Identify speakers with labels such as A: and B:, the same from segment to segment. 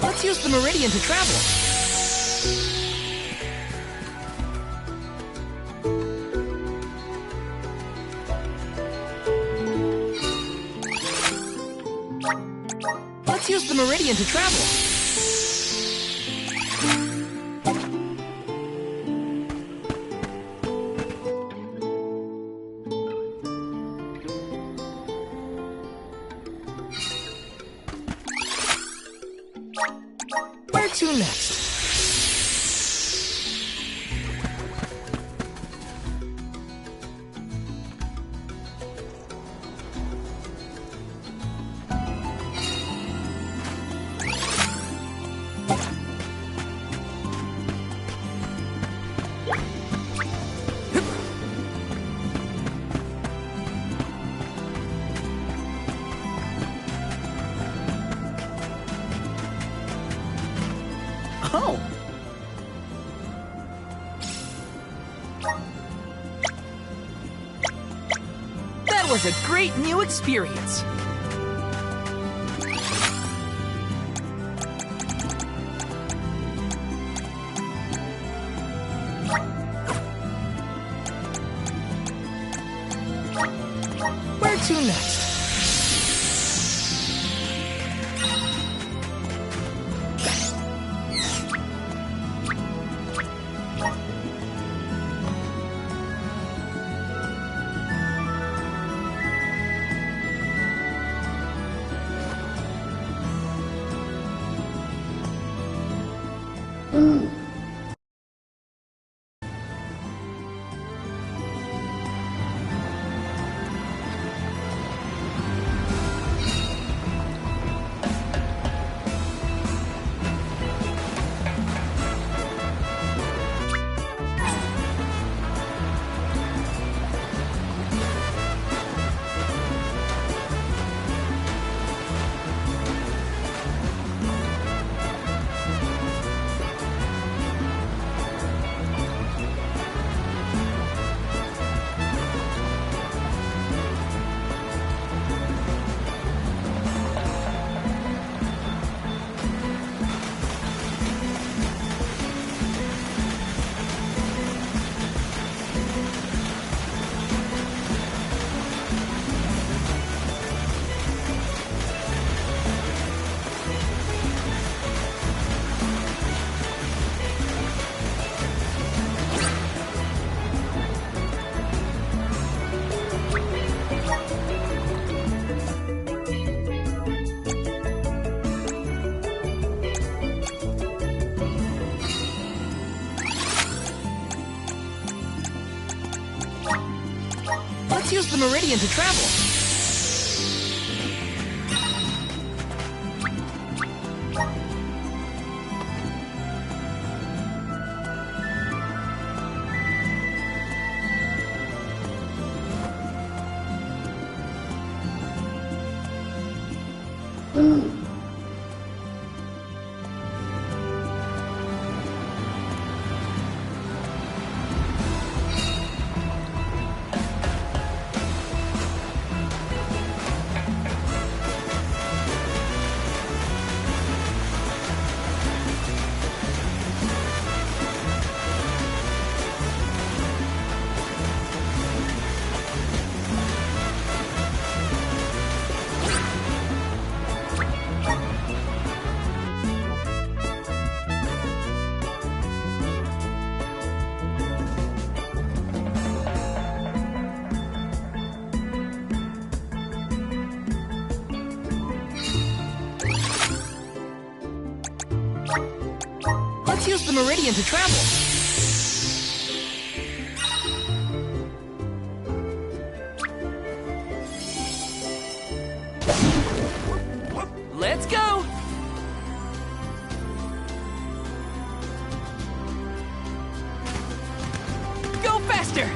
A: Let's use the meridian to travel. Let's use the meridian to travel. Where to next? Oh! That was a great new experience! Where to next? Let's use the meridian to travel. Let's use the meridian to travel. Let's go! Go faster!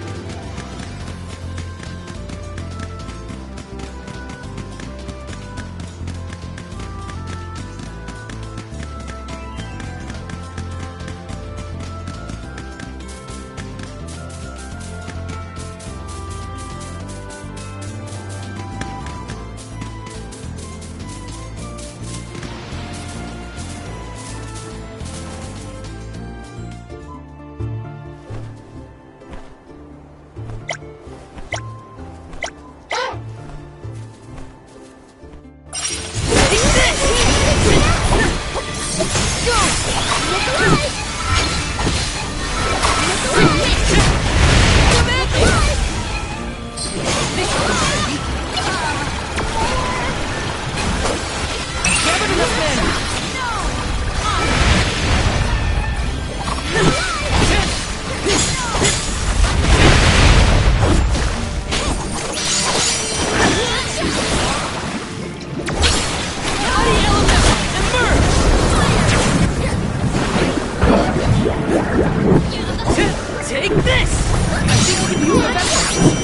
A: Take this! I think we can use the best one.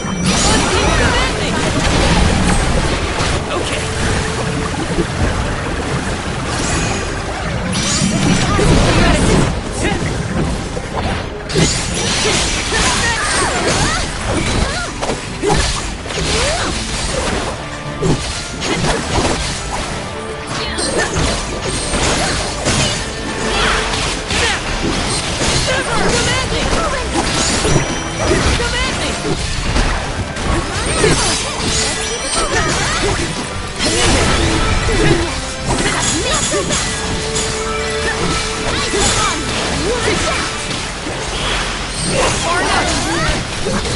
A: Okay.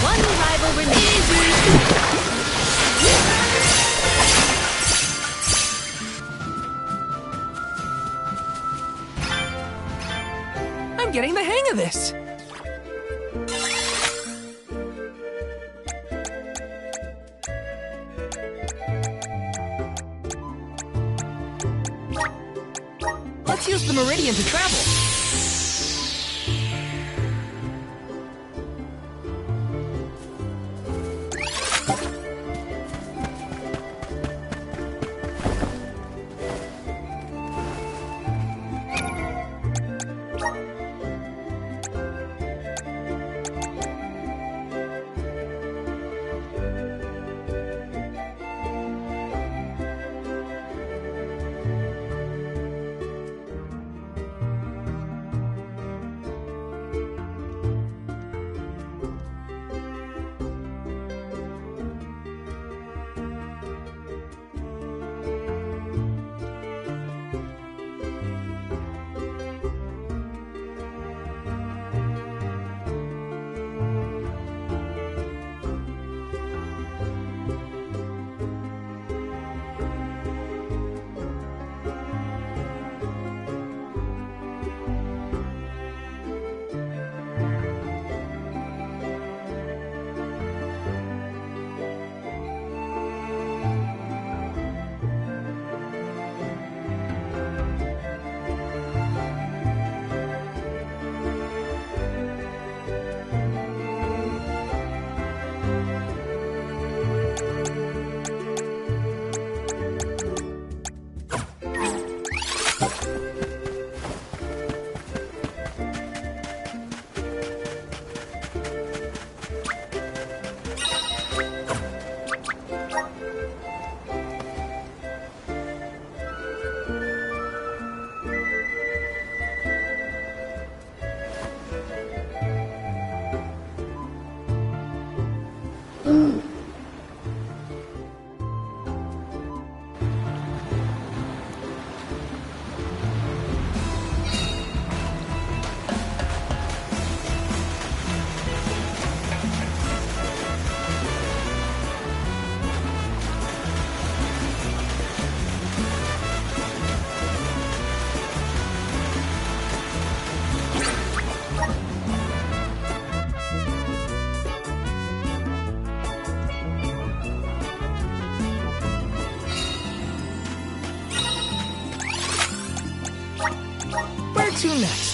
B: One rival remains.
A: I'm getting the hang of this. Let's use the meridian to travel. to next?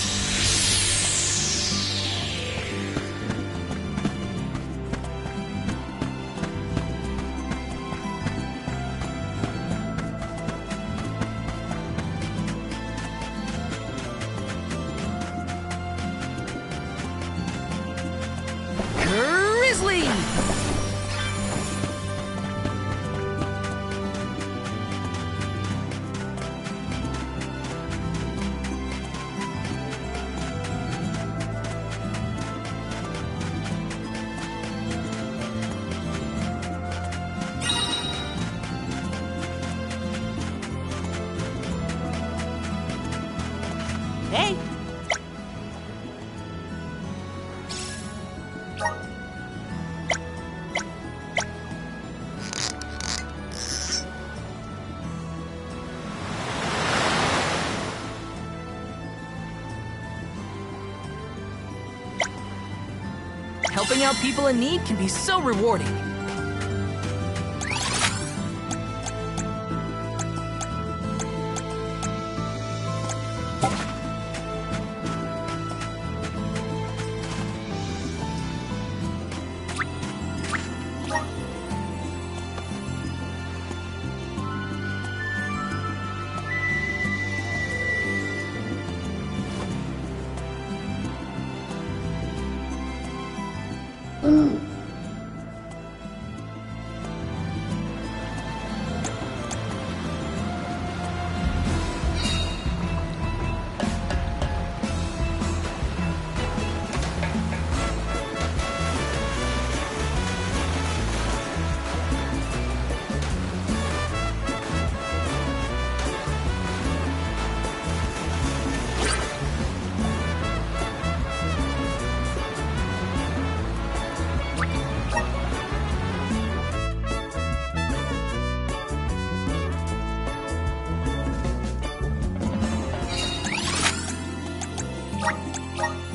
A: Grizzly! Hey! Helping out people in need can be so rewarding.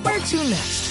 A: Where to next?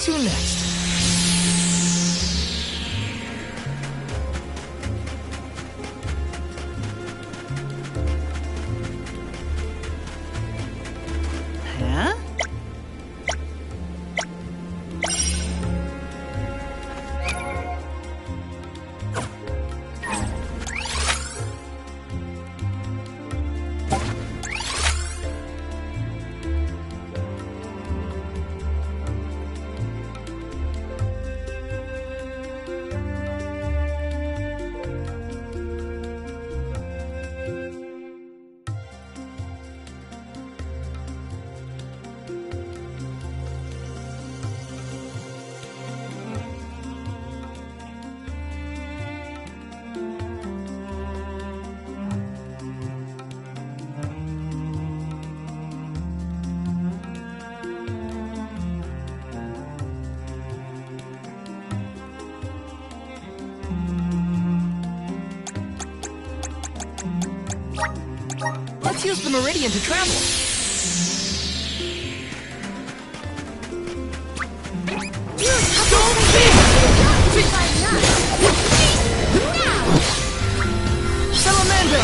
A: to next? Let's use the meridian to travel. Salamander!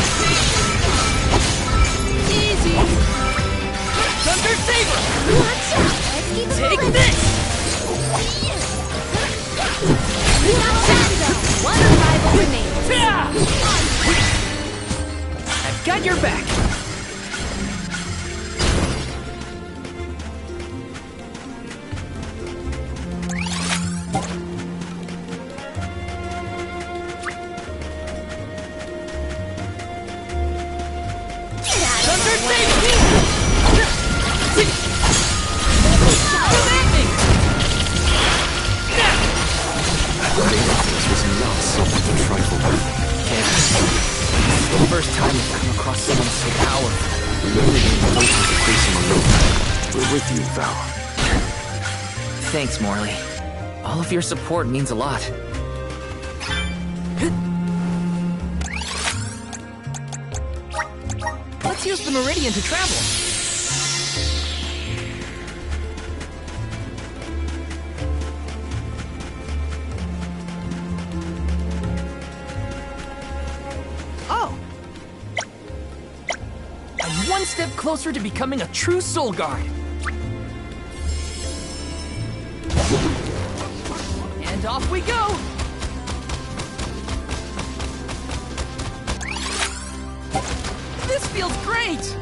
B: Easy.
A: Thunder Saber!
B: Watch out. Let's keep it
A: Take
B: moving.
A: this!
B: One rival remains.
A: Yeah! I've got your back. Thunder Saber! Come at me!
C: This was not something to trifle with.
A: It's the first time I've come across someone so powerful.
C: Remember you don't have to face him alone. We're with you, Val.
A: Thanks, Morley. All of your support means a lot. Let's use the meridian to travel. Oh! I'm one step closer to becoming a true soul guard. And off we go! This feels great!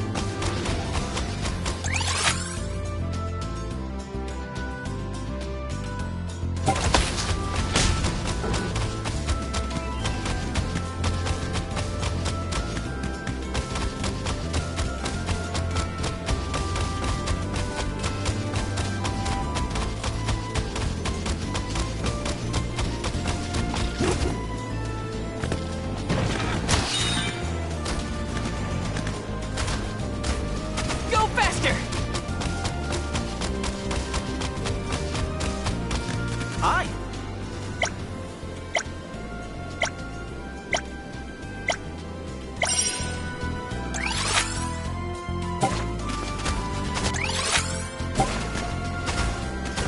A: Go faster! Hi!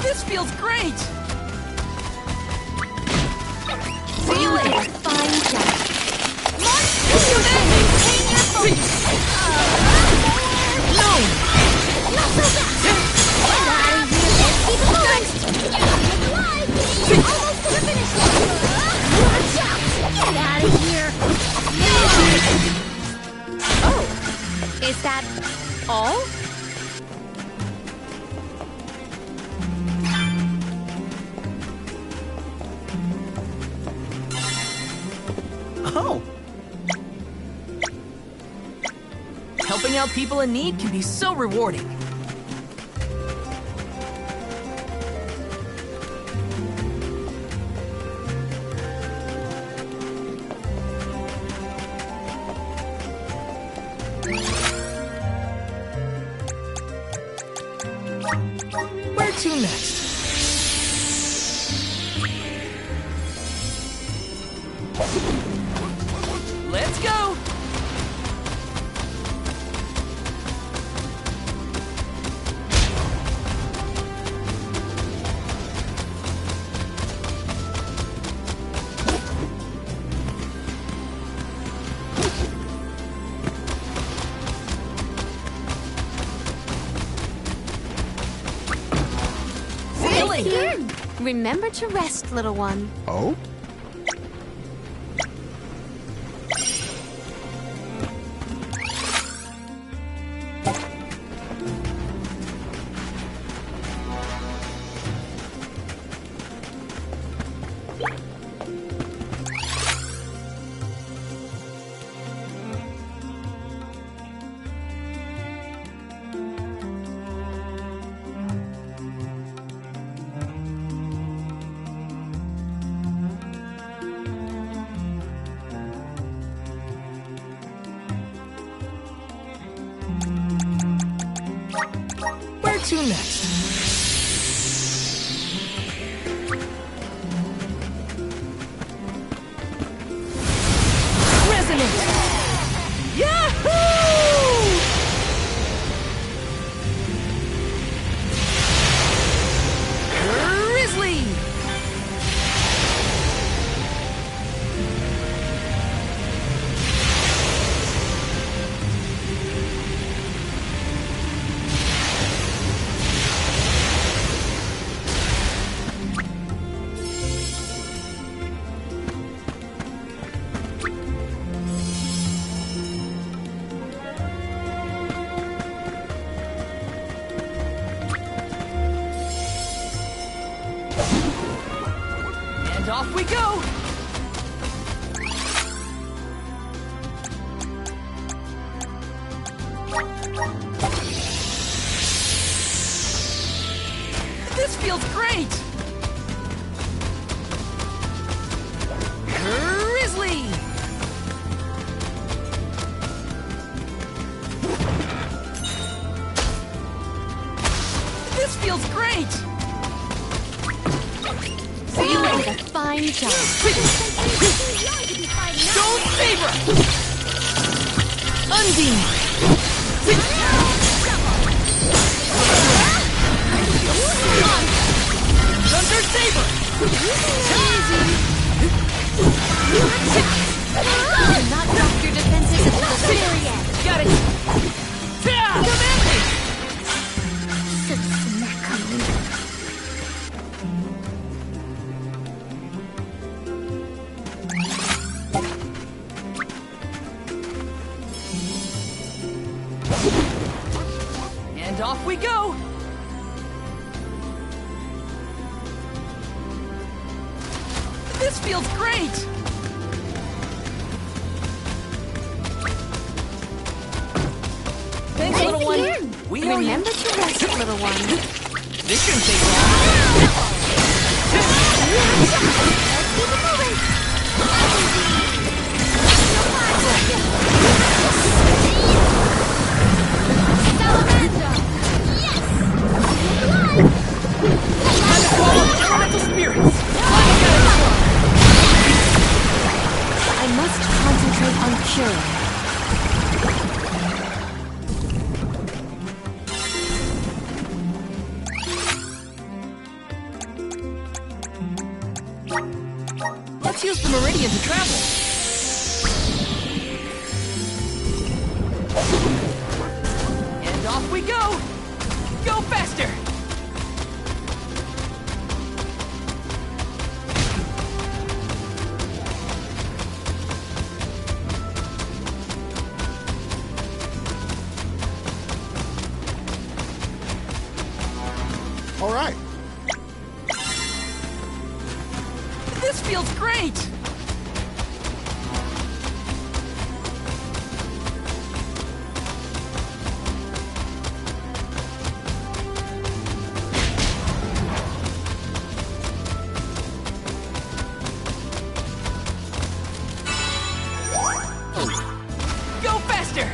A: This feels great!
B: See you later. Fine job.
A: Maintain your focus! No!
B: Not so fast. Get out of here. Let's keep it moving. Get alive. Almost to the finish line. Watch out. Get out of here. Oh, is that all?
A: Oh! Helping out people in need can be so rewarding. Where to next? Let's go! Sailing!
B: Again. Remember to rest, little one.
C: Oh?
A: Where to next? Resonate! Yahoo! And off we go! This feels great! Grizzly! This feels great! See you later!
B: A fine job.
A: Stone Saber! Undine! Thunder Saber!
B: Do not drop your defenses until the very end.
A: Got it! Come at me!
B: Such smack on me.
A: And off we go! This feels great! Thanks, little one.
B: Again.
A: We owe you.
B: Remember to rest, little one.
A: This shouldn't take long.
B: Let's keep it moving. Salamander! Yes!
A: Time to call up elemental spirits!
B: I must concentrate on curing.
A: Let's use the meridian to travel. And off we go! Go faster!
D: All right.
A: This feels great! Go faster!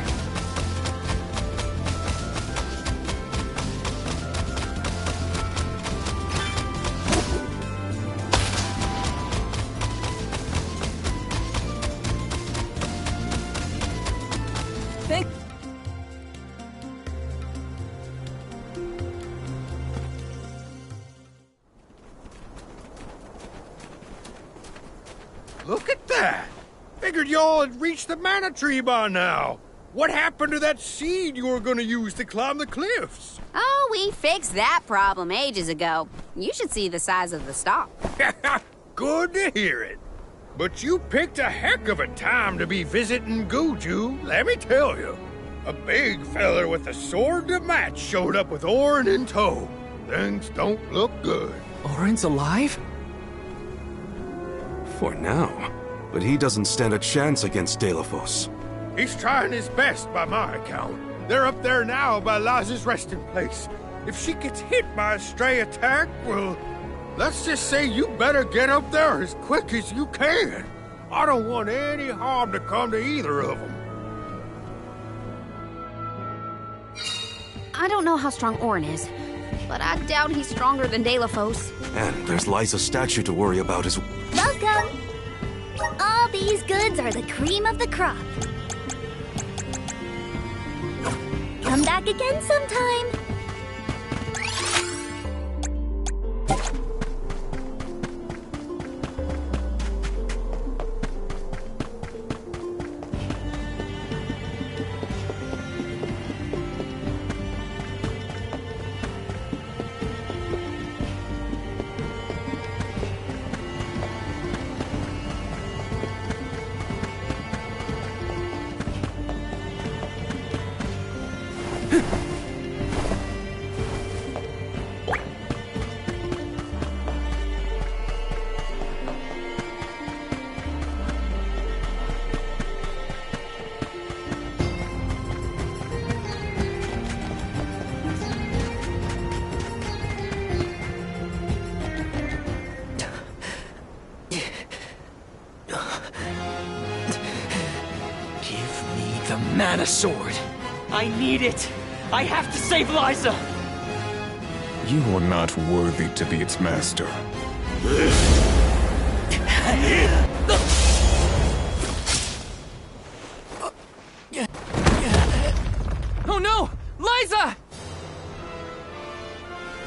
A: Thank...
D: Look at that. Figured y'all had reached the mana tree by now. What happened to that seed you were going to use to climb the cliffs?
E: Oh, we fixed that problem ages ago. You should see the size of the stalk.
D: Good to hear it. But you picked a heck of a time to be visiting Guju, let me tell you. A big feller with a sword to match showed up with Orin in tow. Things don't look good.
C: Orin's alive? For now. But he doesn't stand a chance against Delafos.
D: He's trying his best by my account. They're up there now by Laz's resting place. If she gets hit by a stray attack, well, let's just say you better get up there as quick as you can. I don't want any harm to come to either of them.
E: I don't know how strong Orin is, but I doubt he's stronger than Delafos.
C: And there's Liza's statue to worry about as well.
B: Welcome! All these goods are the cream of the crop. Come back again sometime.
A: mana sword. I need it. I have to save Liza.
C: You are not worthy to be its master.
A: Oh no! Liza!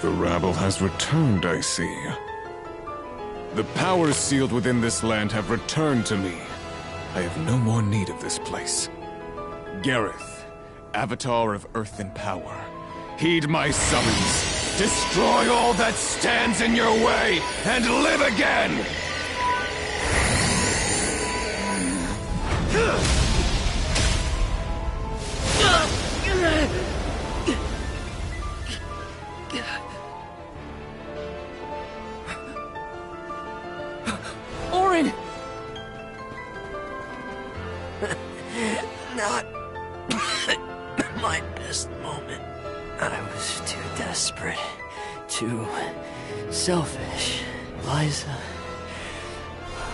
C: The rabble has returned, I see. The powers sealed within this land have returned to me. I have no more need of this place. Gareth, Avatar of Earth and Power, heed my summons. Destroy all that stands in your way, and live again!
A: Orin!
F: Not my best moment. I was too desperate, too selfish. Liza,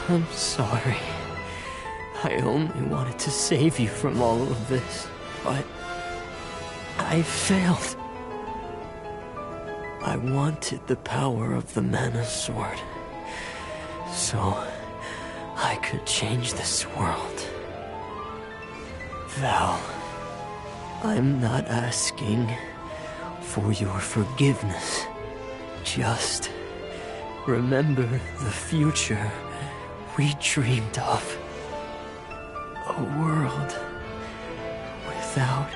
F: I'm sorry. I only wanted to save you from all of this, but I failed. I wanted the power of the mana sword, so I could change this world. Val, I'm not asking for your forgiveness. Just remember the future we dreamed of. A world without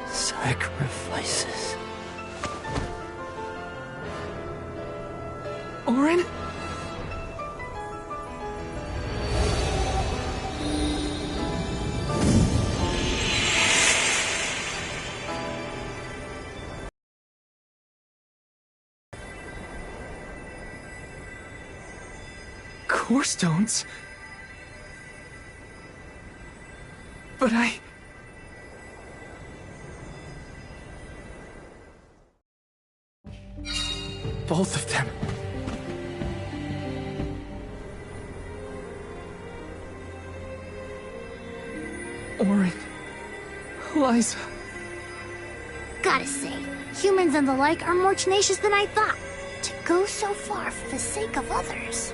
F: sacrifices.
A: Orin? Core stones? But both of them. Orin. Liza.
B: Gotta say, humans and the like are more tenacious than I thought. To go so far for the sake of others.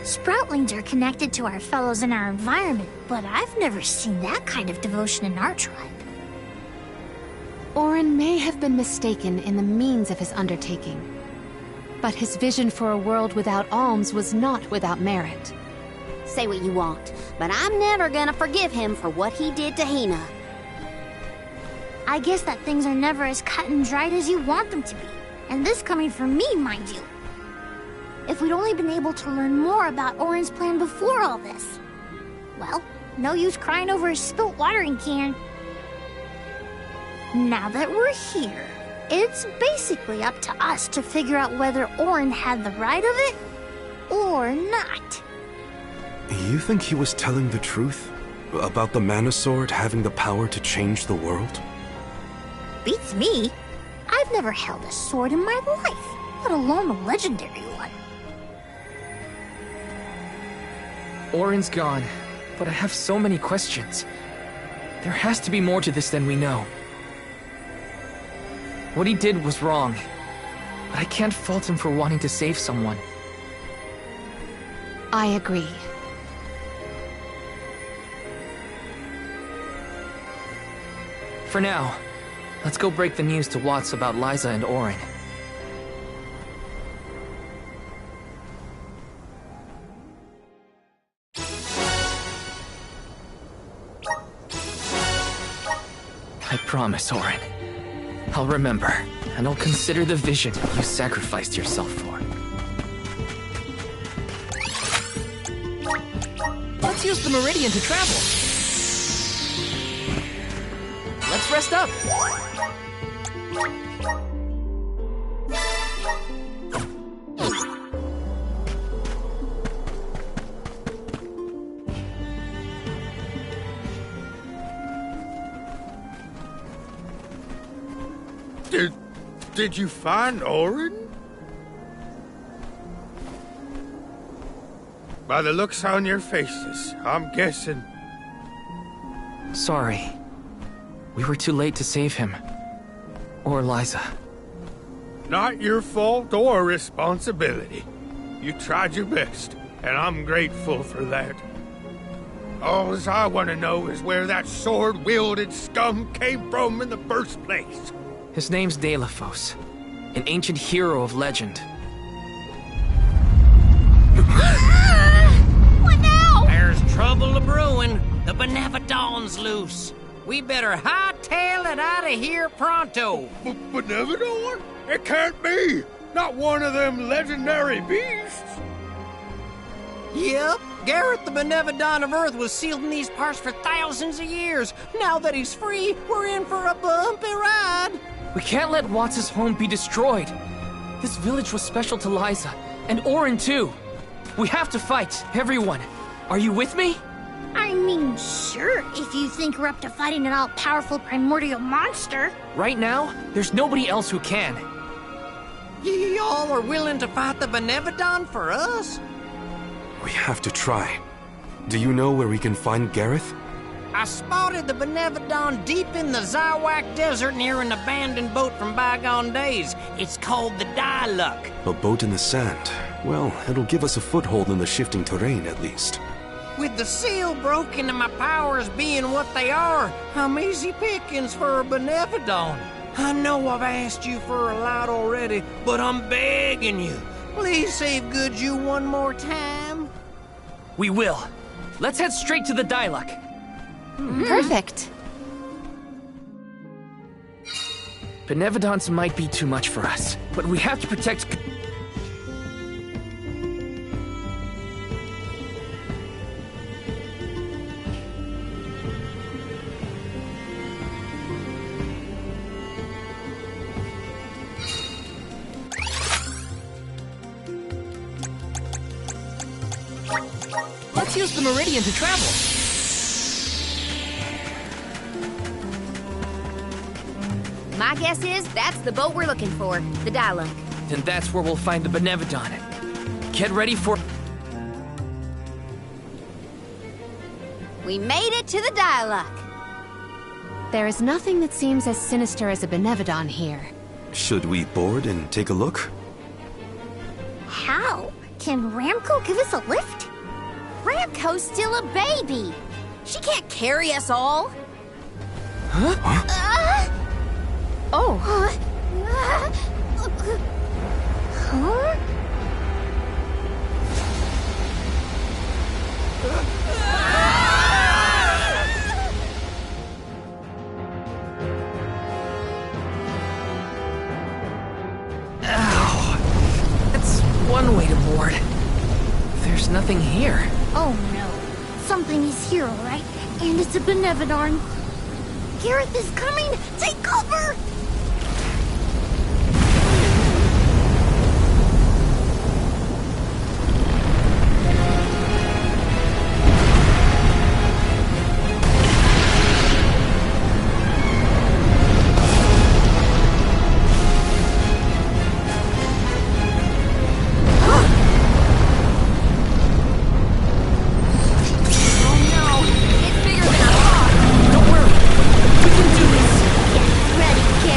B: Sproutlings are connected to our fellows in our environment, but I've never seen that kind of devotion in our tribe.
G: Orin may have been mistaken in the means of his undertaking, but his vision for a world without alms was not without merit.
E: Say what you want, but I'm never gonna forgive him for what he did to Hina.
B: I guess that things are never as cut and dried as you want them to be. And this coming from me, mind you. If we'd only been able to learn more about Orin's plan before all this. Well, no use crying over a spilt watering can. Now that we're here, it's basically up to us to figure out whether Orin had the right of it or not.
H: You think he was telling the truth? About the mana sword having the power to change the world?
B: Beats me. I've never held a sword in my life, let alone a legendary one.
A: Orin's gone, but I have so many questions. There has to be more to this than we know. What he did was wrong, but I can't fault him for wanting to save someone.
G: I agree.
A: For now, let's go break the news to Watts about Liza and Orin. I promise, Orin. I'll remember, and I'll consider the vision you sacrificed yourself for. Let's use the Meridian to travel. Let's rest up.
D: Did you find Orin? By the looks on your faces, I'm guessing
A: Sorry. We were too late to save him. Or Liza.
D: Not your fault or responsibility. You tried your best, and I'm grateful for that. All I want to know is where that sword-wielded scum came from in the first place.
A: His name's Delafos, an ancient hero of legend.
B: What now?
I: There's trouble a-brewing. The Benevodon's loose. We better hightail it out of here pronto.
D: Benevodon? It can't be! Not one of them legendary beasts!
I: Yep, Gareth the Benevodon of Earth was sealed in these parts for thousands of years. Now that he's free, we're in for a bumpy ride.
A: We can't let Watts' home be destroyed. This village was special to Liza, and Orin too. We have to fight, everyone. Are you with me?
B: I mean, sure, if you think we're up to fighting an all-powerful primordial monster.
A: Right now, there's nobody else who can.
I: Y'all are willing to fight the Benevodon for us?
H: We have to try. Do you know where we can find Gareth?
I: I spotted the Benevodon deep in the Zawak Desert near an abandoned boat from bygone days. It's called the Diluc.
H: A boat in the sand. Well, it'll give us a foothold in the shifting terrain, at least.
I: With the seal broken and my powers being what they are, I'm easy pickings for a Benevodon. I know I've asked you for a lot already, but I'm begging you. Please save good you one more time.
A: We will. Let's head straight to the Diluc.
G: Perfect.
A: Benevodons might be too much for us, but we have to protect... Let's use the Meridian to travel.
E: My guess is that's the boat we're looking for, the Diluc.
A: Then that's where we'll find the Benevodon. Get ready for...
E: We made it to the Diluc.
G: There is nothing that seems as sinister as a Benevodon here.
H: Should we board and take a look?
B: How? Can Ramco give us a lift?
E: Ramco's still a baby. She can't carry us all.
B: Oh. Huh?
A: That's one way to board. There's nothing here.
B: Oh no. Something is here, all right? And it's a Benevodon. Gareth is coming! Take cover! Ready,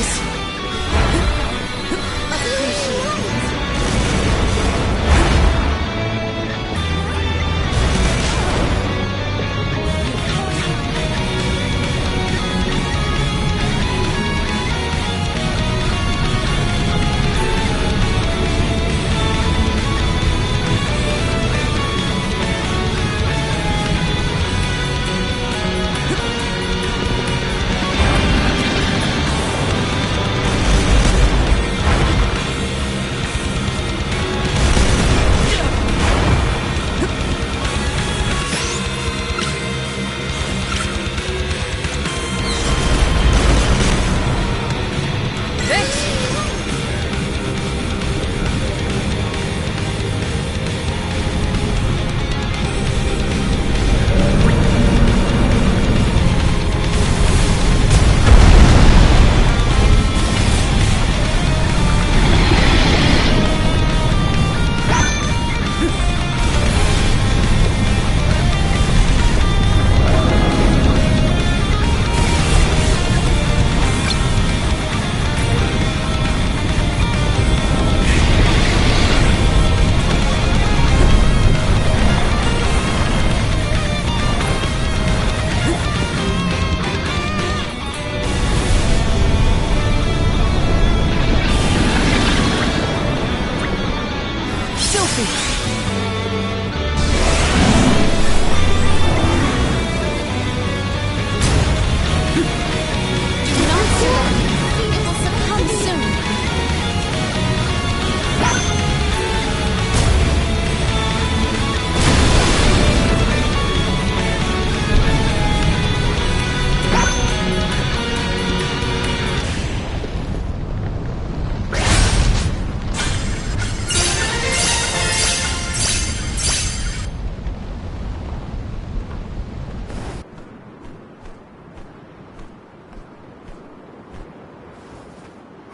G: always.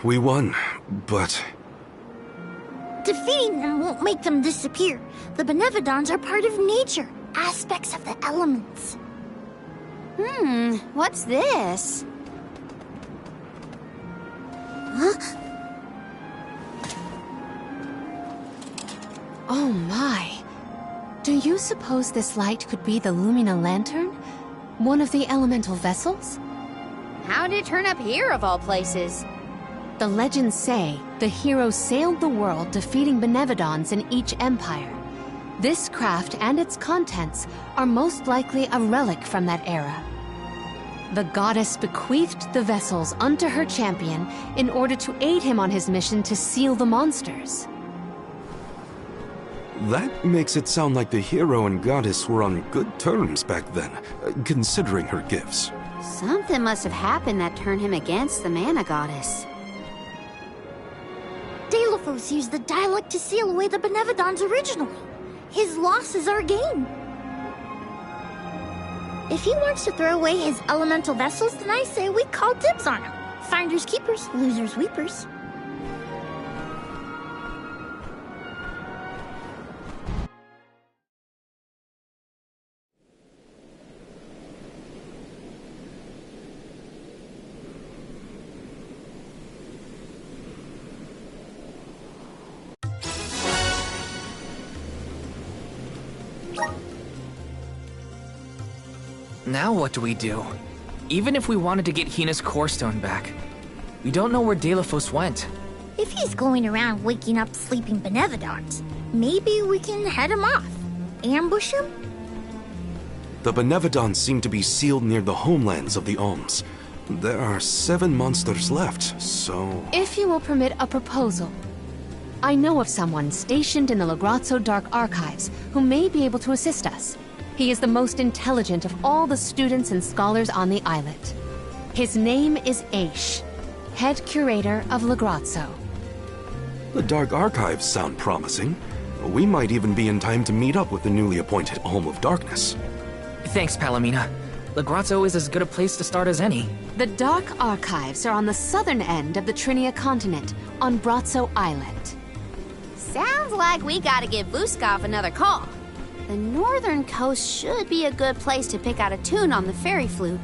H: We won, but...
B: Defeating them won't make them disappear. The Benevodons are part of nature, aspects of the elements.
E: What's this?
B: Huh?
G: Oh my. Do you suppose this light could be the Lumina Lantern? One of the elemental vessels?
E: How'd it turn up here of all places?
G: The legends say the hero sailed the world defeating Benevodons in each empire. This craft and its contents are most likely a relic from that era. The goddess bequeathed the vessels unto her champion in order to aid him on his mission to seal the monsters.
H: That makes it sound like the hero and goddess were on good terms back then, considering her gifts.
E: Something must have happened that turned him against the mana goddess.
B: Delophos used the dialect to seal away the Benevodons originally. His loss is our gain. If he wants to throw away his elemental vessels, then I say we call dibs on him. Finders keepers, losers weepers.
A: Now what do we do? Even if we wanted to get Hina's core stone back, we don't know where Delophos went.
B: If he's going around waking up sleeping Benevodons, maybe we can head him off. Ambush him?
H: The Benevodons seem to be sealed near the homelands of the Alms. There are 7 monsters left, so...
G: If you will permit a proposal. I know of someone stationed in the Lagrazzo Dark Archives who may be able to assist us. He is the most intelligent of all the students and scholars on the islet. His name is Aish, head curator of Lagrazzo.
H: The Dark Archives sound promising. We might even be in time to meet up with the newly appointed Alm of Darkness.
A: Thanks, Palomina. Lagrazzo is as good a place to start as any.
G: The Dark Archives are on the southern end of the Trinia continent, on Brazzo Islet.
E: Sounds like we gotta give Vuskov another call. The northern coast should be a good place to pick out a tune on the fairy flute.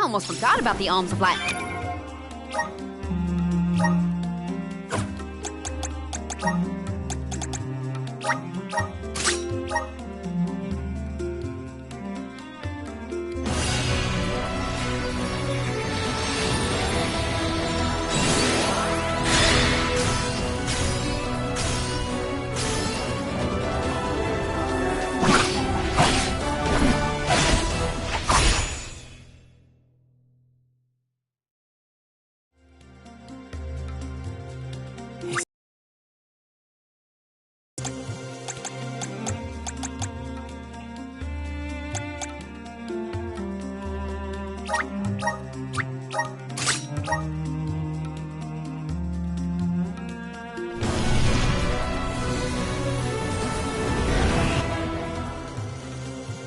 E: almost forgot about the Alms of Light.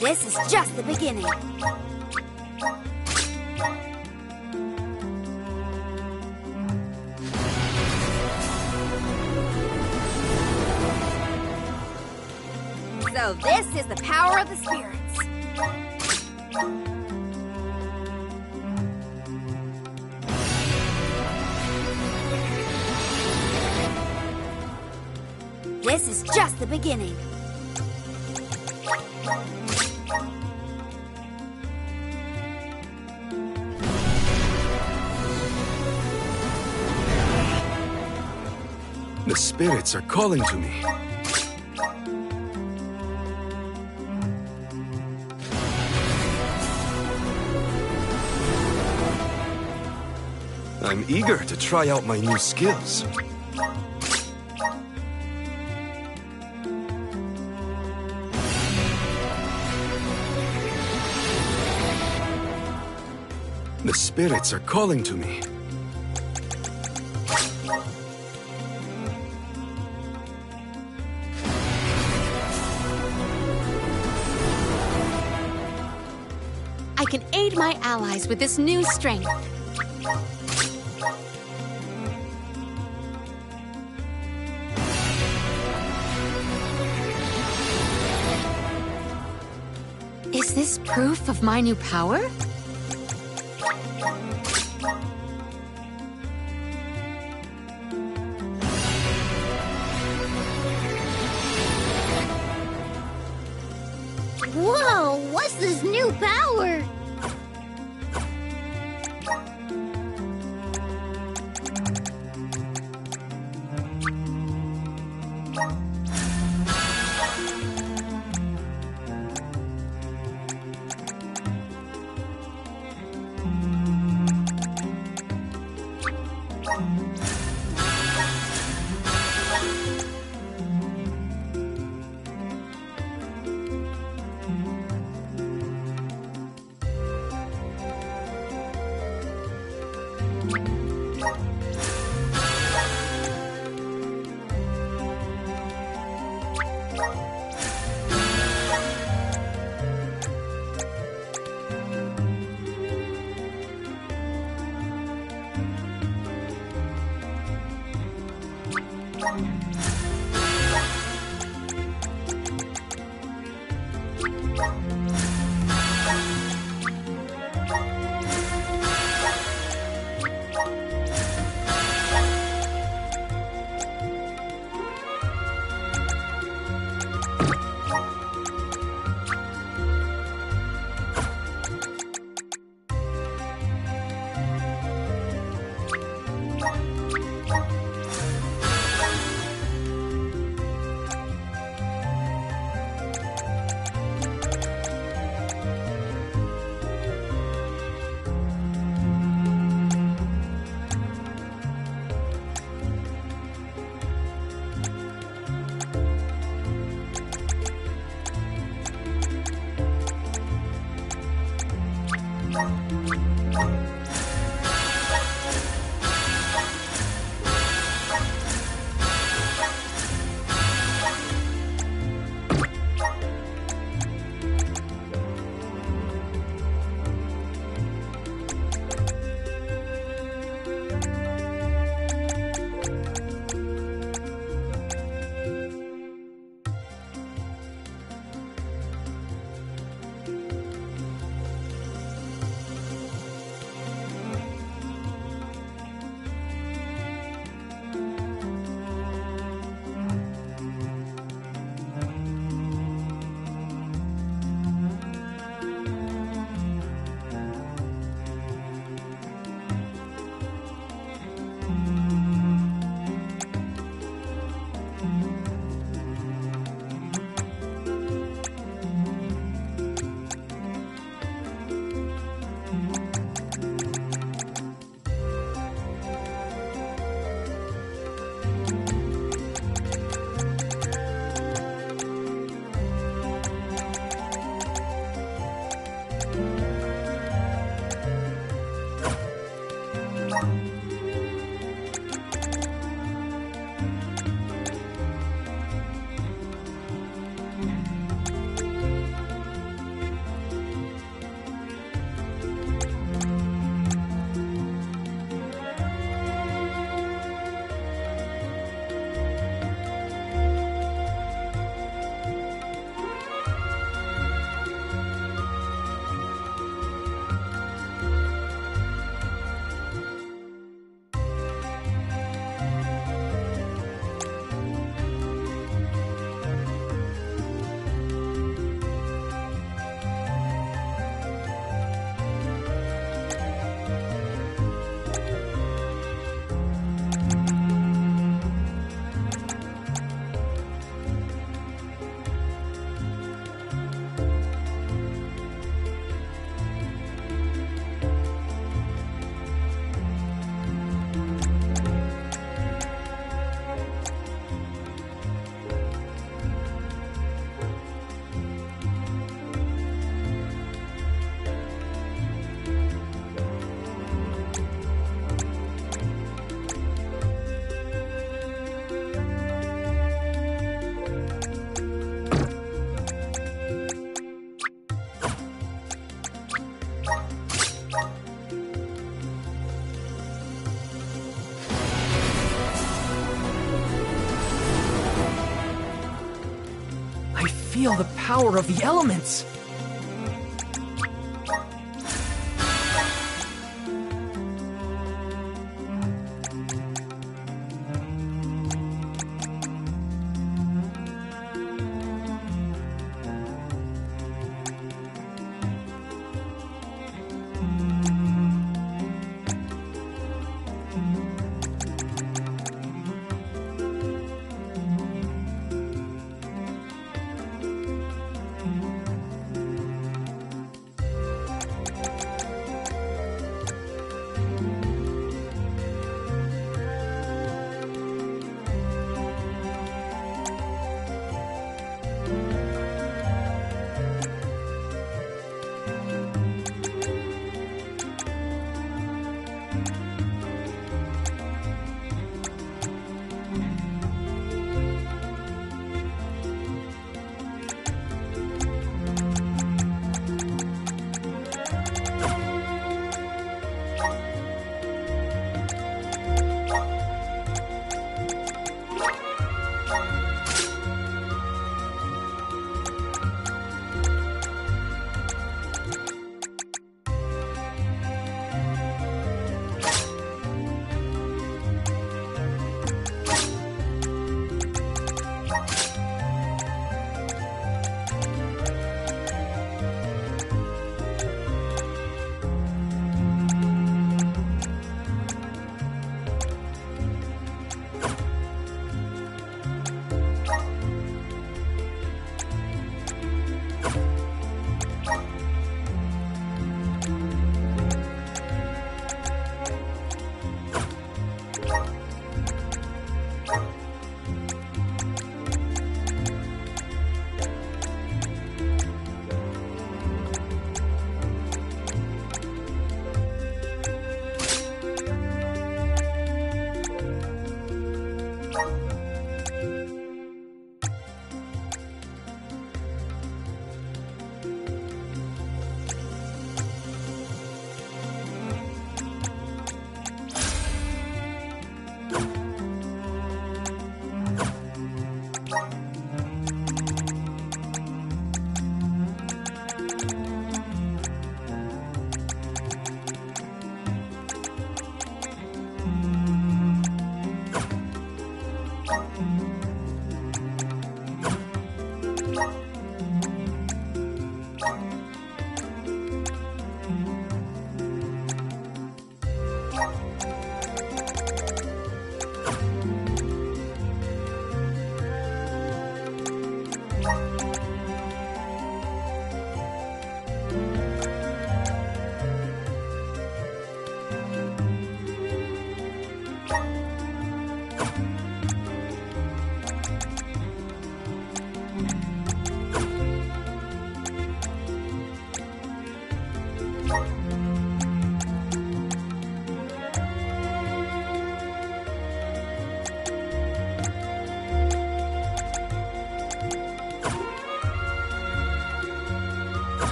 E: This is just the beginning. So this is the power of the spirits. This is just the beginning.
H: The spirits are calling to me. I'm eager to try out my new skills. The spirits are calling to me.
G: I can aid my allies with this new strength. Is this proof of my new power?
B: Whoa, what's this new power?
A: Feel the power of the elements.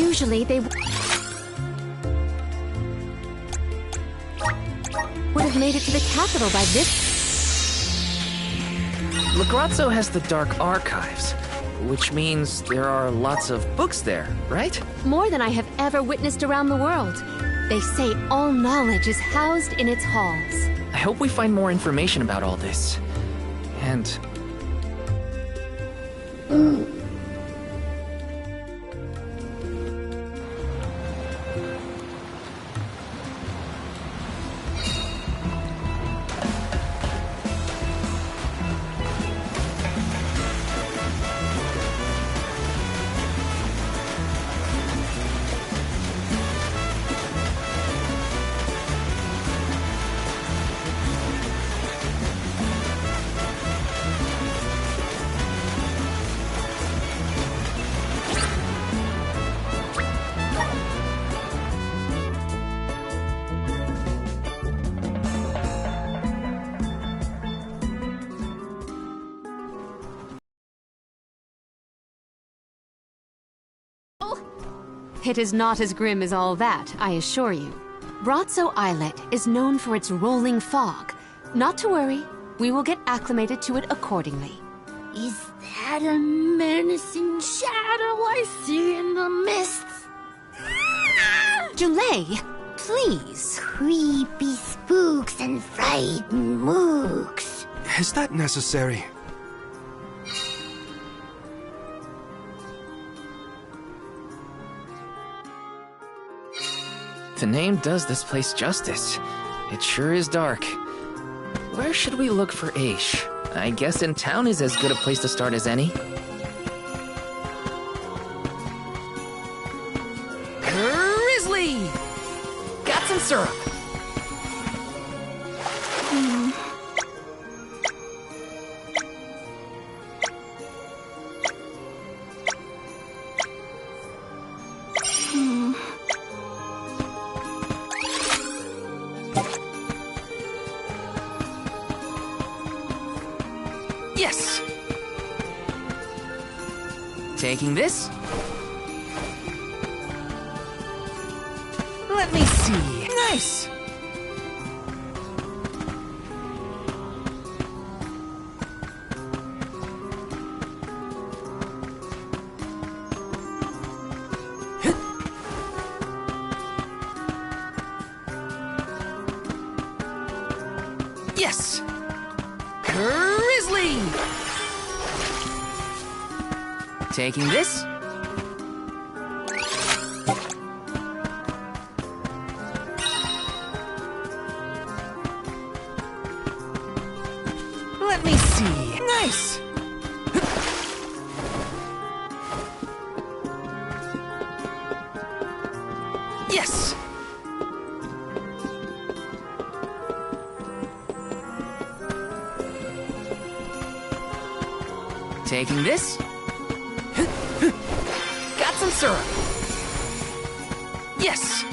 G: Usually they would have made it to the capital by this.
A: Lagrazzo has the Dark Archives, which means there are lots of books there, right?
G: More than I have ever witnessed around the world. They say all knowledge is housed in its halls.
A: I hope we find more information about all this. And...
G: It is not as grim as all that, I assure you. Brazzo Islet is known for its rolling fog. Not to worry, we will get acclimated to it accordingly.
B: Is that a menacing shadow I see in the mists?
G: Delay, please.
B: Creepy spooks and frightened mooks.
H: Is that necessary?
A: The name does this place justice. It sure is dark. Where should we look for Aish? I guess in town is as good a place to start as any. Grizzly! Got some syrup. Yes! Taking this? Let me see. Nice! Yes! Grizzly! Taking this? Let me see. Nice! Yes! Taking this? Got some syrup. Yes!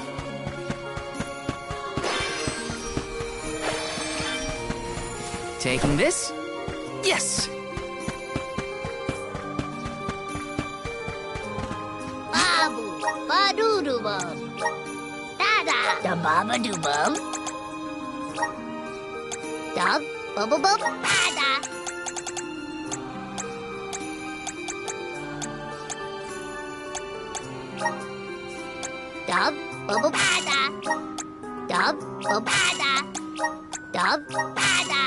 A: Taking this? Yes!
B: Babu, ba-doo-doo bum. Da-da, da baba-doo bum. Dub, bubble-bub, da-da. Dub, bubble, da-da. Dub, bubble, da-da. Dub, da-da.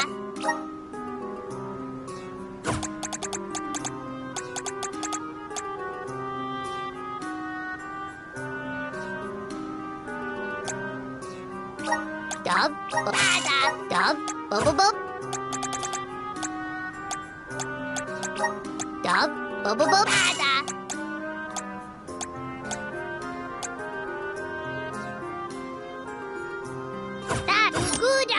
B: Dub, da-da. Dub, bubble-bub. Dub, bubble-bub, da-da. That's good.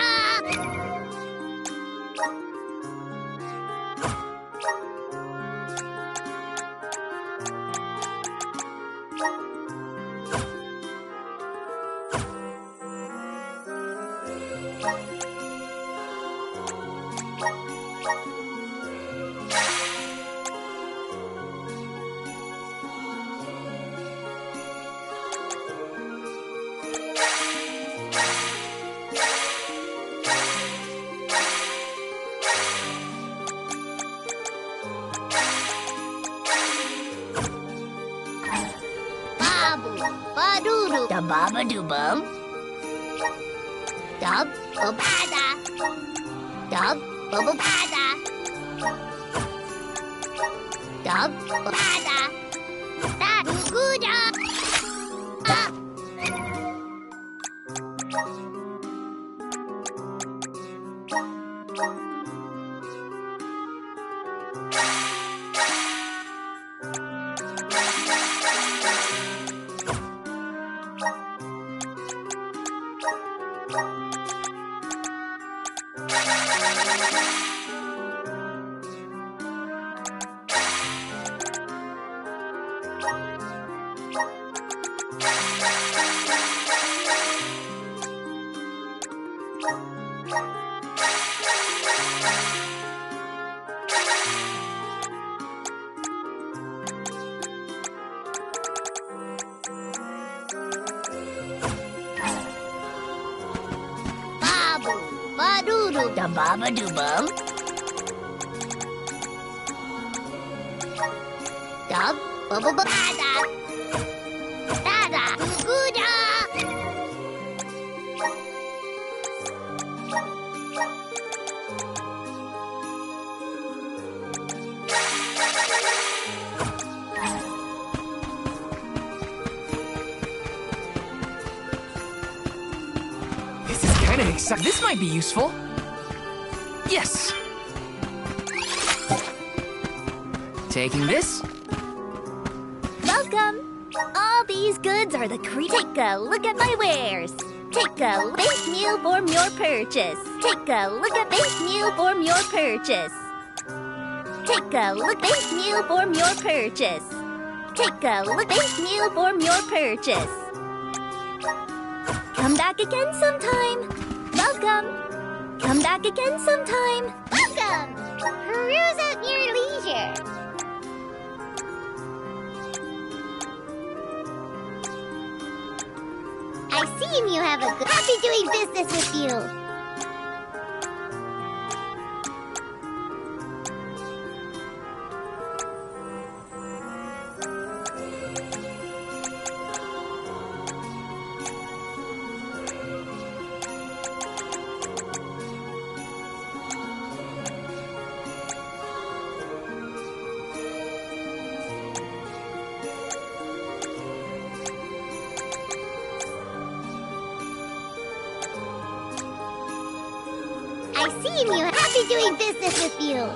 B: doo da baba doo bum. Dub bada. Dub bada. Dub bada. Da goo da. Da baba doo bum. Dub bubba bada. Da da goo da.
A: This is kind of exciting. This might be useful. Yes! Taking this?
B: Welcome! All these goods are the Take a look at my wares. Take a base meal for your purchase. Take a look at base meal for your purchase. Take a look base meal for your purchase. Take a look base meal for your purchase. Come back again sometime. Welcome! Come back again sometime. Welcome! Peruse at your leisure. I see you have a good... Happy doing business with you. I see you. Happy doing business with you.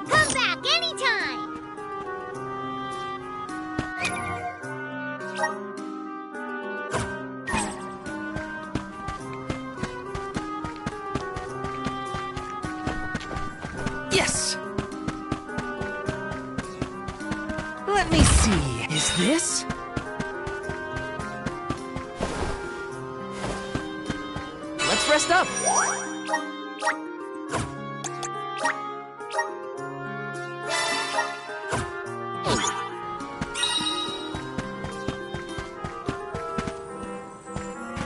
B: Come back anytime.
A: Yes! Let me see. Is this? Let's rest up.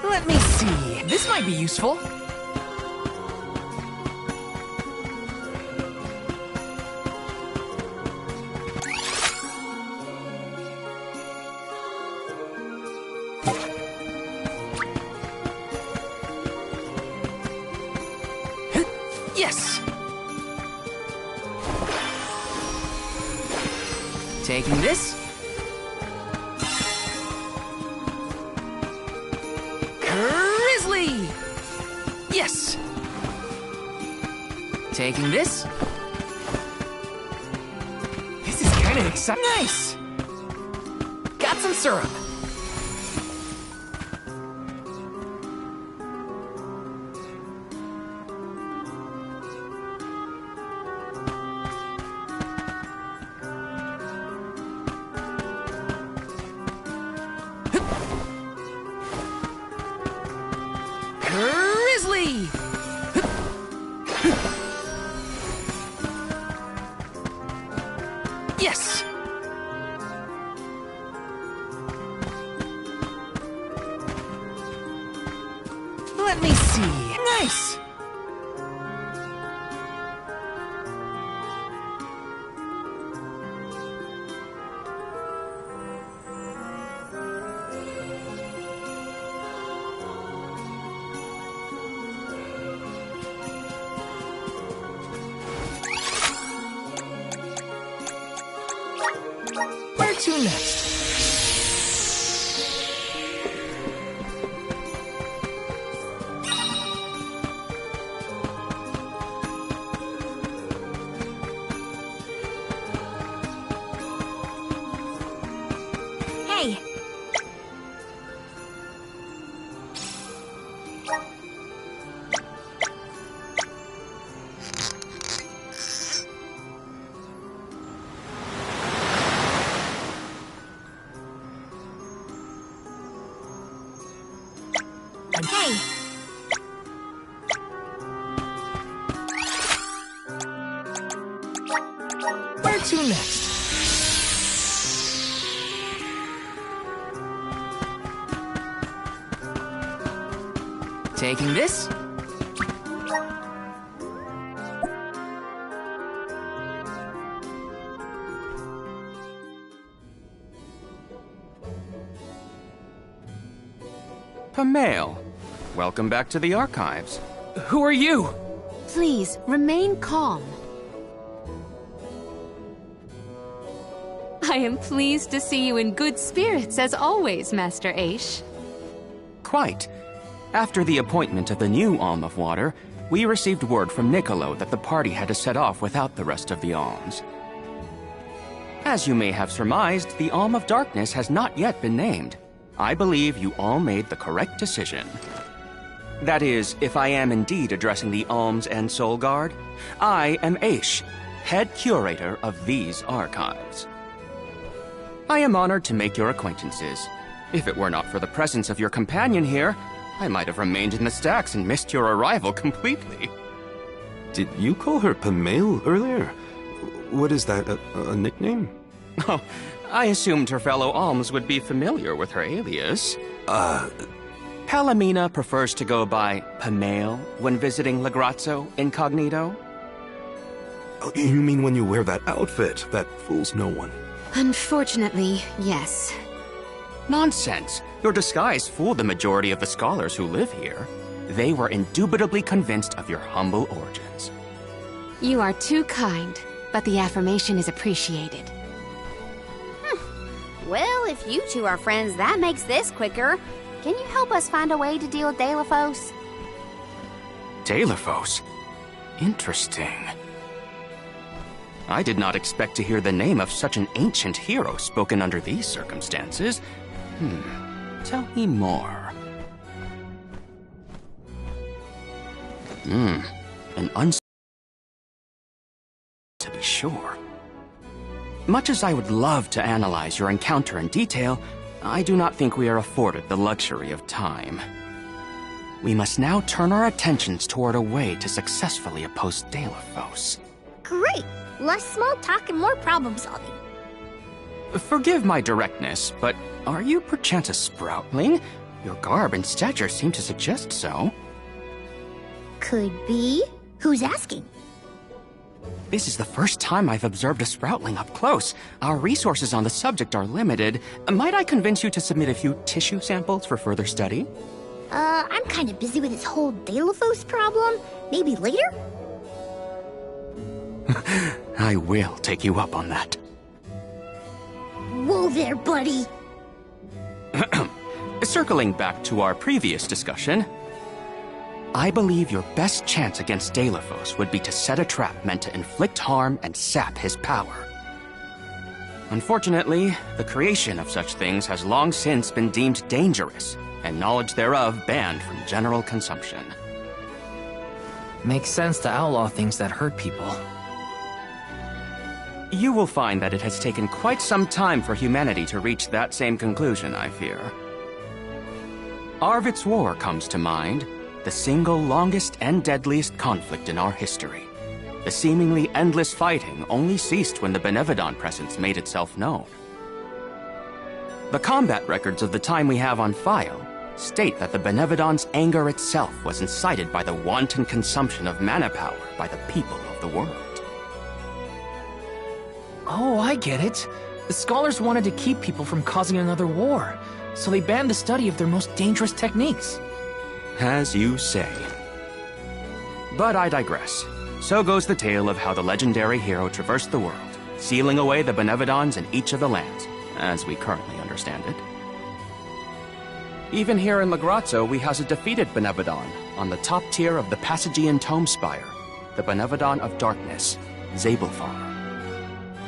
A: Let me see. This might be useful. Yes! Taking this. Grizzly! Yes! Taking this. This is kind of exciting. Nice! Got some syrup. Grizzly! Let me see. Nice! Where to next?
B: Hey, hey.
A: Where to next? Taking this?
J: Pamail, welcome back to the archives.
A: Who are you?
G: Please, remain calm. I am pleased to see you in good spirits as always, Master Aish.
J: Quite. After the appointment of the new Alm of Water, we received word from Niccolo that the party had to set off without the rest of the alms. As you may have surmised, the Alm of Darkness has not yet been named. I believe you all made the correct decision. That is, if I am indeed addressing the Alms and Soul Guard, I am Aish, head curator of these archives. I am honored to make your acquaintances. If it were not for the presence of your companion here, I might have remained in the stacks and missed your arrival completely.
H: Did you call her Pamail earlier? What is that, a nickname?
J: Oh, I assumed her fellow alms would be familiar with her alias. Palomina prefers to go by Pamail when visiting Lagrazzo incognito.
H: Oh, you mean when you wear that outfit that fools no one?
G: Unfortunately, yes.
J: Nonsense. Your disguise fooled the majority of the scholars who live here. They were indubitably convinced of your humble origins.
G: You are too kind, but the affirmation is appreciated.
E: Well, if you two are friends, that makes this quicker. Can you help us find a way to deal with Delphos?
J: Delphos? Interesting. I did not expect to hear the name of such an ancient hero spoken under these circumstances. Tell me more. An to be sure. Much as I would love to analyze your encounter in detail, I do not think we are afforded the luxury of time. We must now turn our attentions toward a way to successfully oppose Delphos.
B: Great! Less small talk and more problem solving.
J: Forgive my directness, but are you perchance a sproutling? Your garb and stature seem to suggest so.
B: Could be. Who's asking?
J: This is the first time I've observed a sproutling up close. Our resources on the subject are limited. Might I convince you to submit a few tissue samples for further study?
B: I'm kind of busy with this whole Delphos problem. Maybe later?
J: I will take you up on that.
B: Whoa there, buddy!
J: Circling back to our previous discussion, I believe your best chance against Delphos would be to set a trap meant to inflict harm and sap his power. Unfortunately, the creation of such things has long since been deemed dangerous, and knowledge thereof banned from general consumption.
A: Makes sense to outlaw things that hurt people.
J: You will find that it has taken quite some time for humanity to reach that same conclusion, I fear. Arvit's War comes to mind, the single longest and deadliest conflict in our history. The seemingly endless fighting only ceased when the Benevodon presence made itself known. The combat records of the time we have on file state that the Benevodon's anger itself was incited by the wanton consumption of mana power by the people of the world.
A: Oh, I get it. The scholars wanted to keep people from causing another war, so they banned the study of their most dangerous techniques.
J: As you say. But I digress. So goes the tale of how the legendary hero traversed the world, sealing away the Benevodons in each of the lands, as we currently understand it. Even here in Lagrazzo, we house a defeated Benevodon on the top tier of the Passagian Tome Spire, the Benevodon of Darkness, Zabelfar.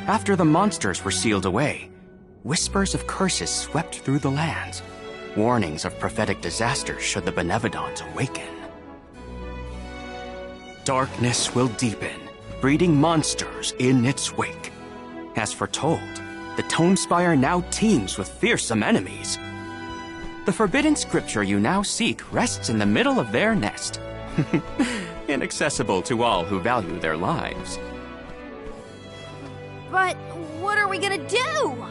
J: After the monsters were sealed away, whispers of curses swept through the lands, warnings of prophetic disaster should the Benevodons awaken. Darkness will deepen, breeding monsters in its wake. As foretold, the Tome Spire now teems with fearsome enemies. The forbidden scripture you now seek rests in the middle of their nest, inaccessible to all who value their lives.
E: But what are we gonna do?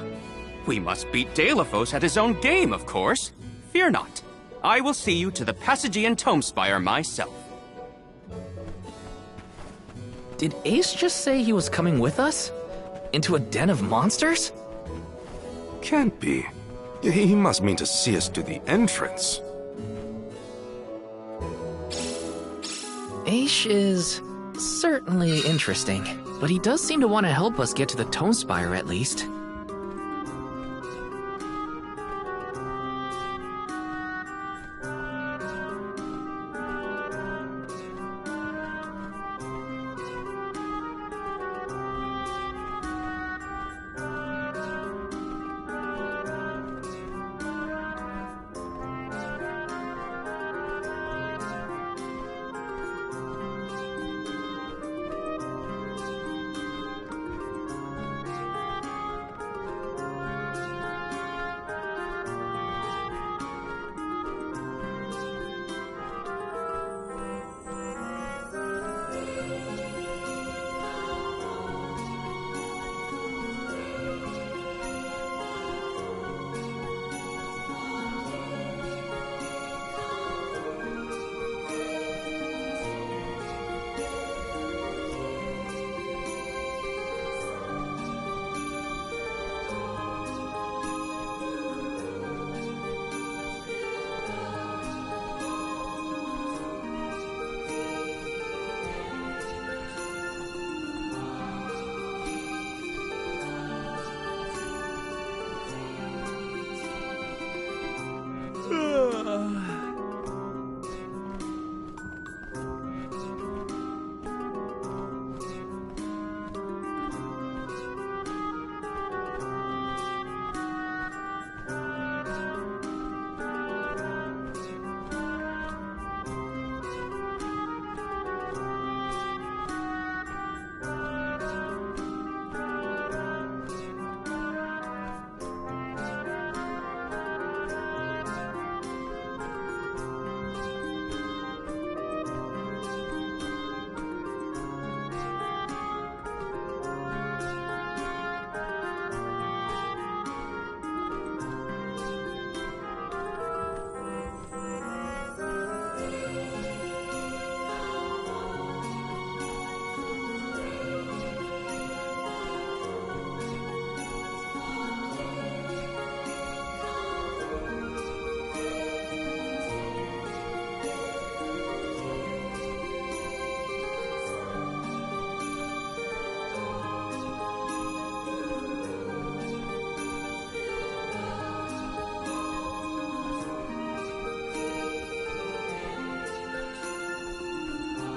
J: We must beat Deilophos at his own game, of course. Fear not. I will see you to the Passagian Tome Spire myself.
A: Did Ace just say he was coming with us? Into a den of monsters?
H: Can't be. He must mean to see us to the entrance.
A: Ace is certainly interesting, but he does seem to want to help us get to the Tome Spire at least.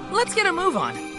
A: Let's get a move on.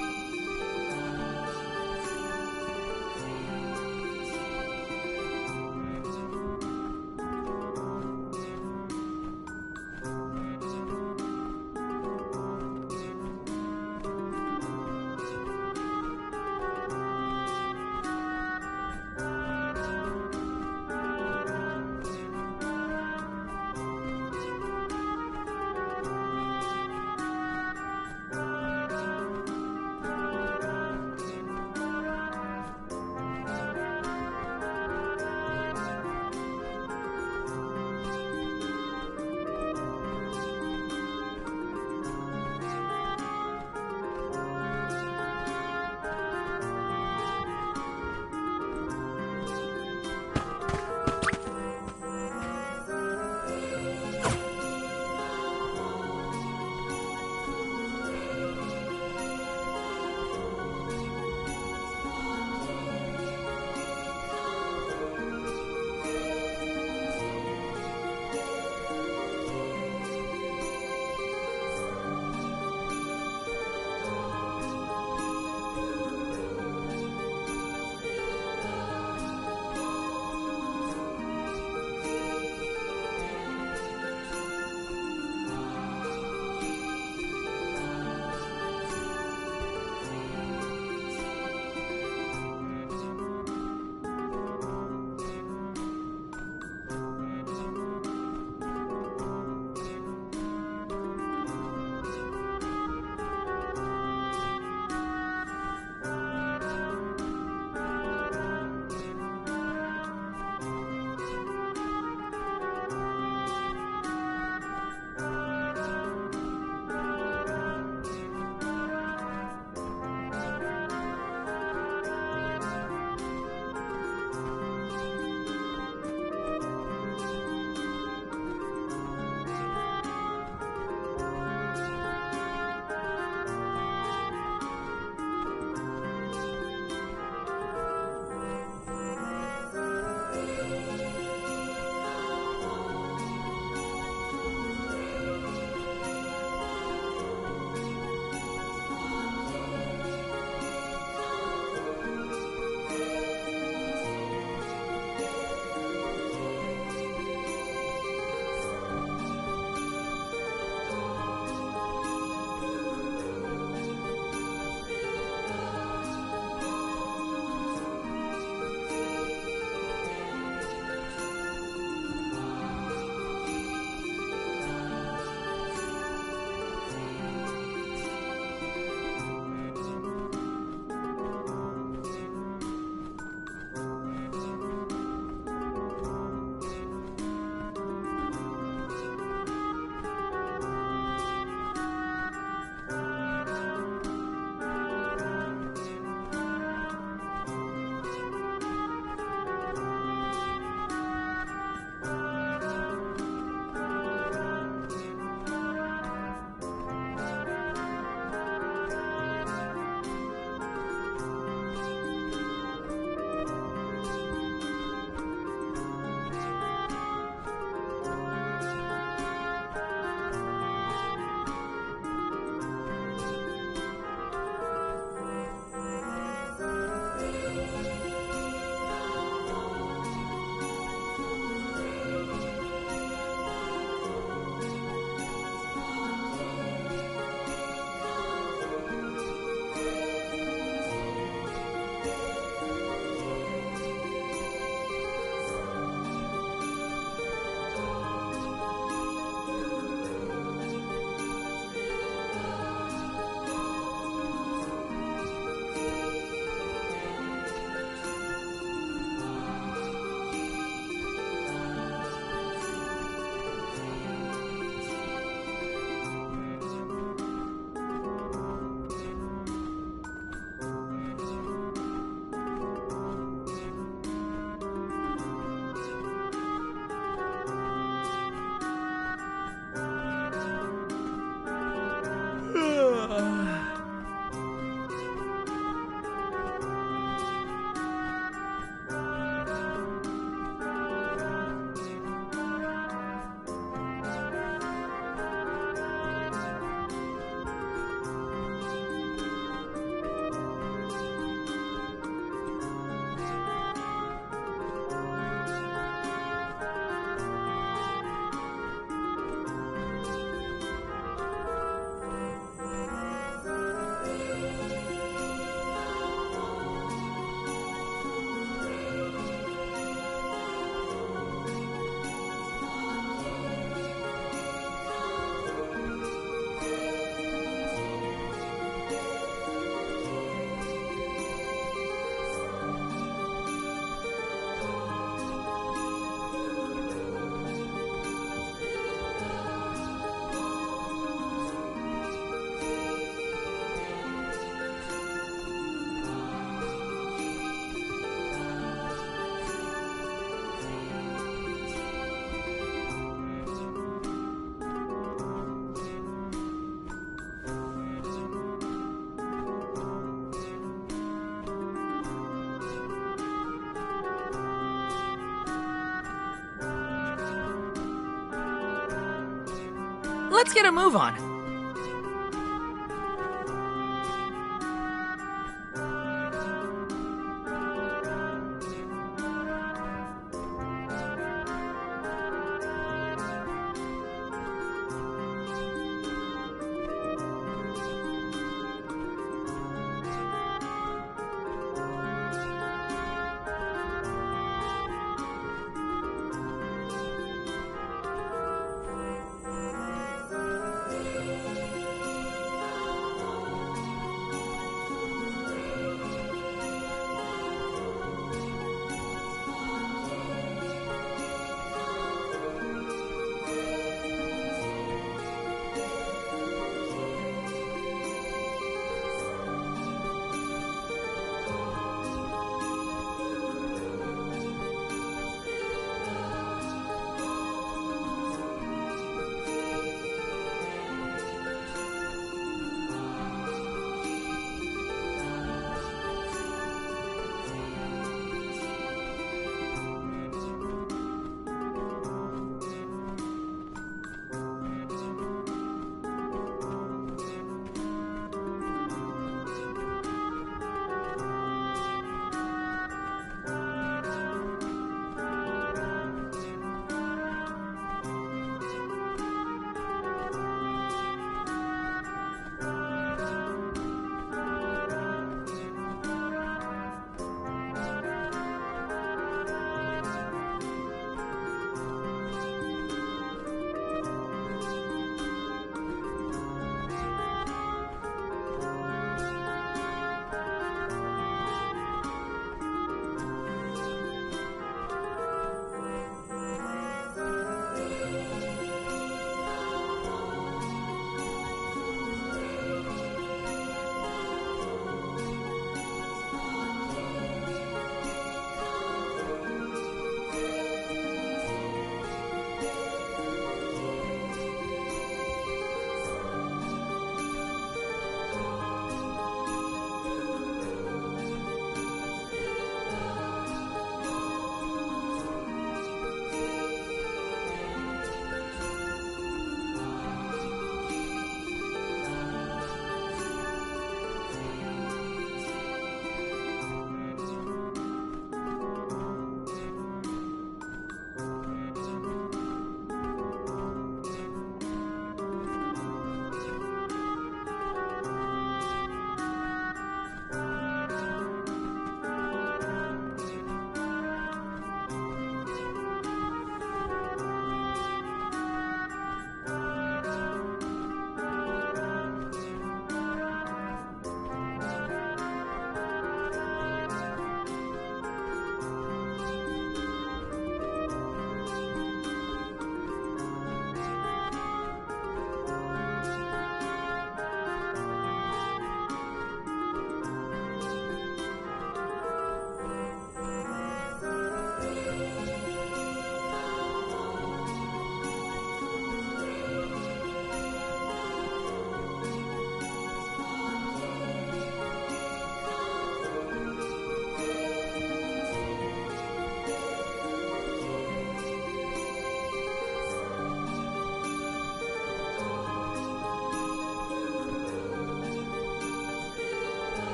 A: Let's get a move on.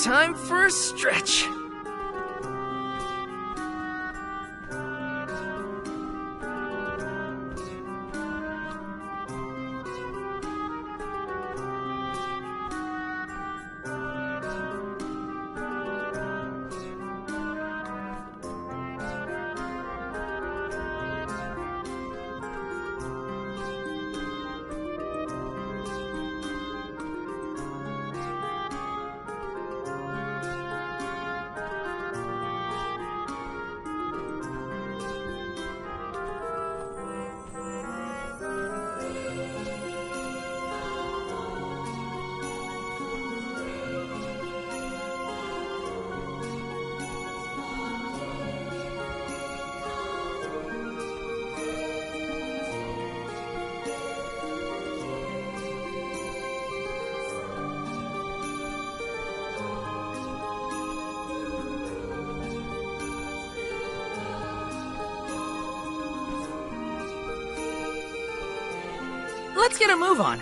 A: Time for a stretch. Let's get a move on.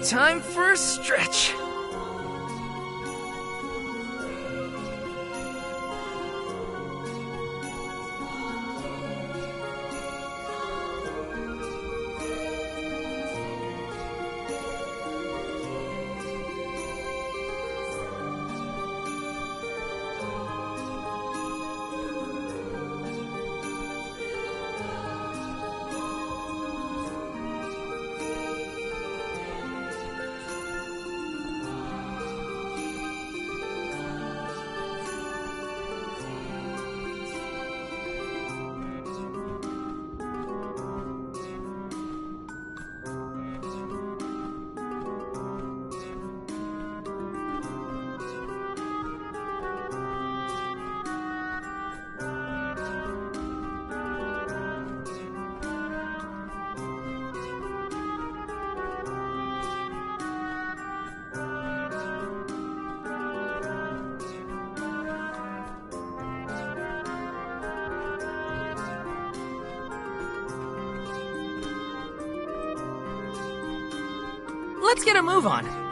A: Time for a stretch. let's get a move on.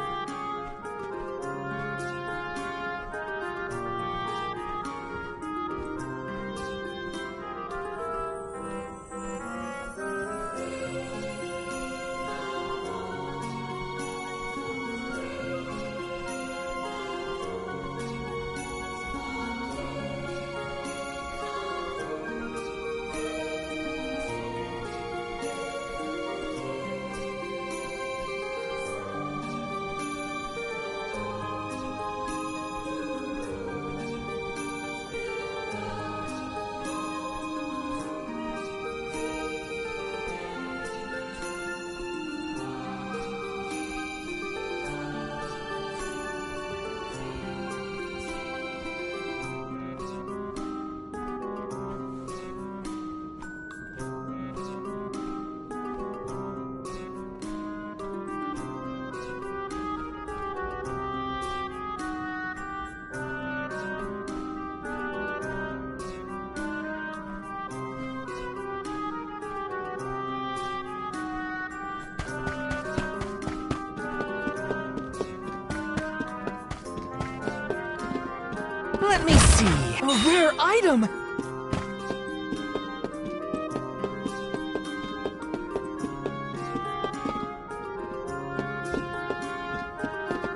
A: Let me see. A rare item!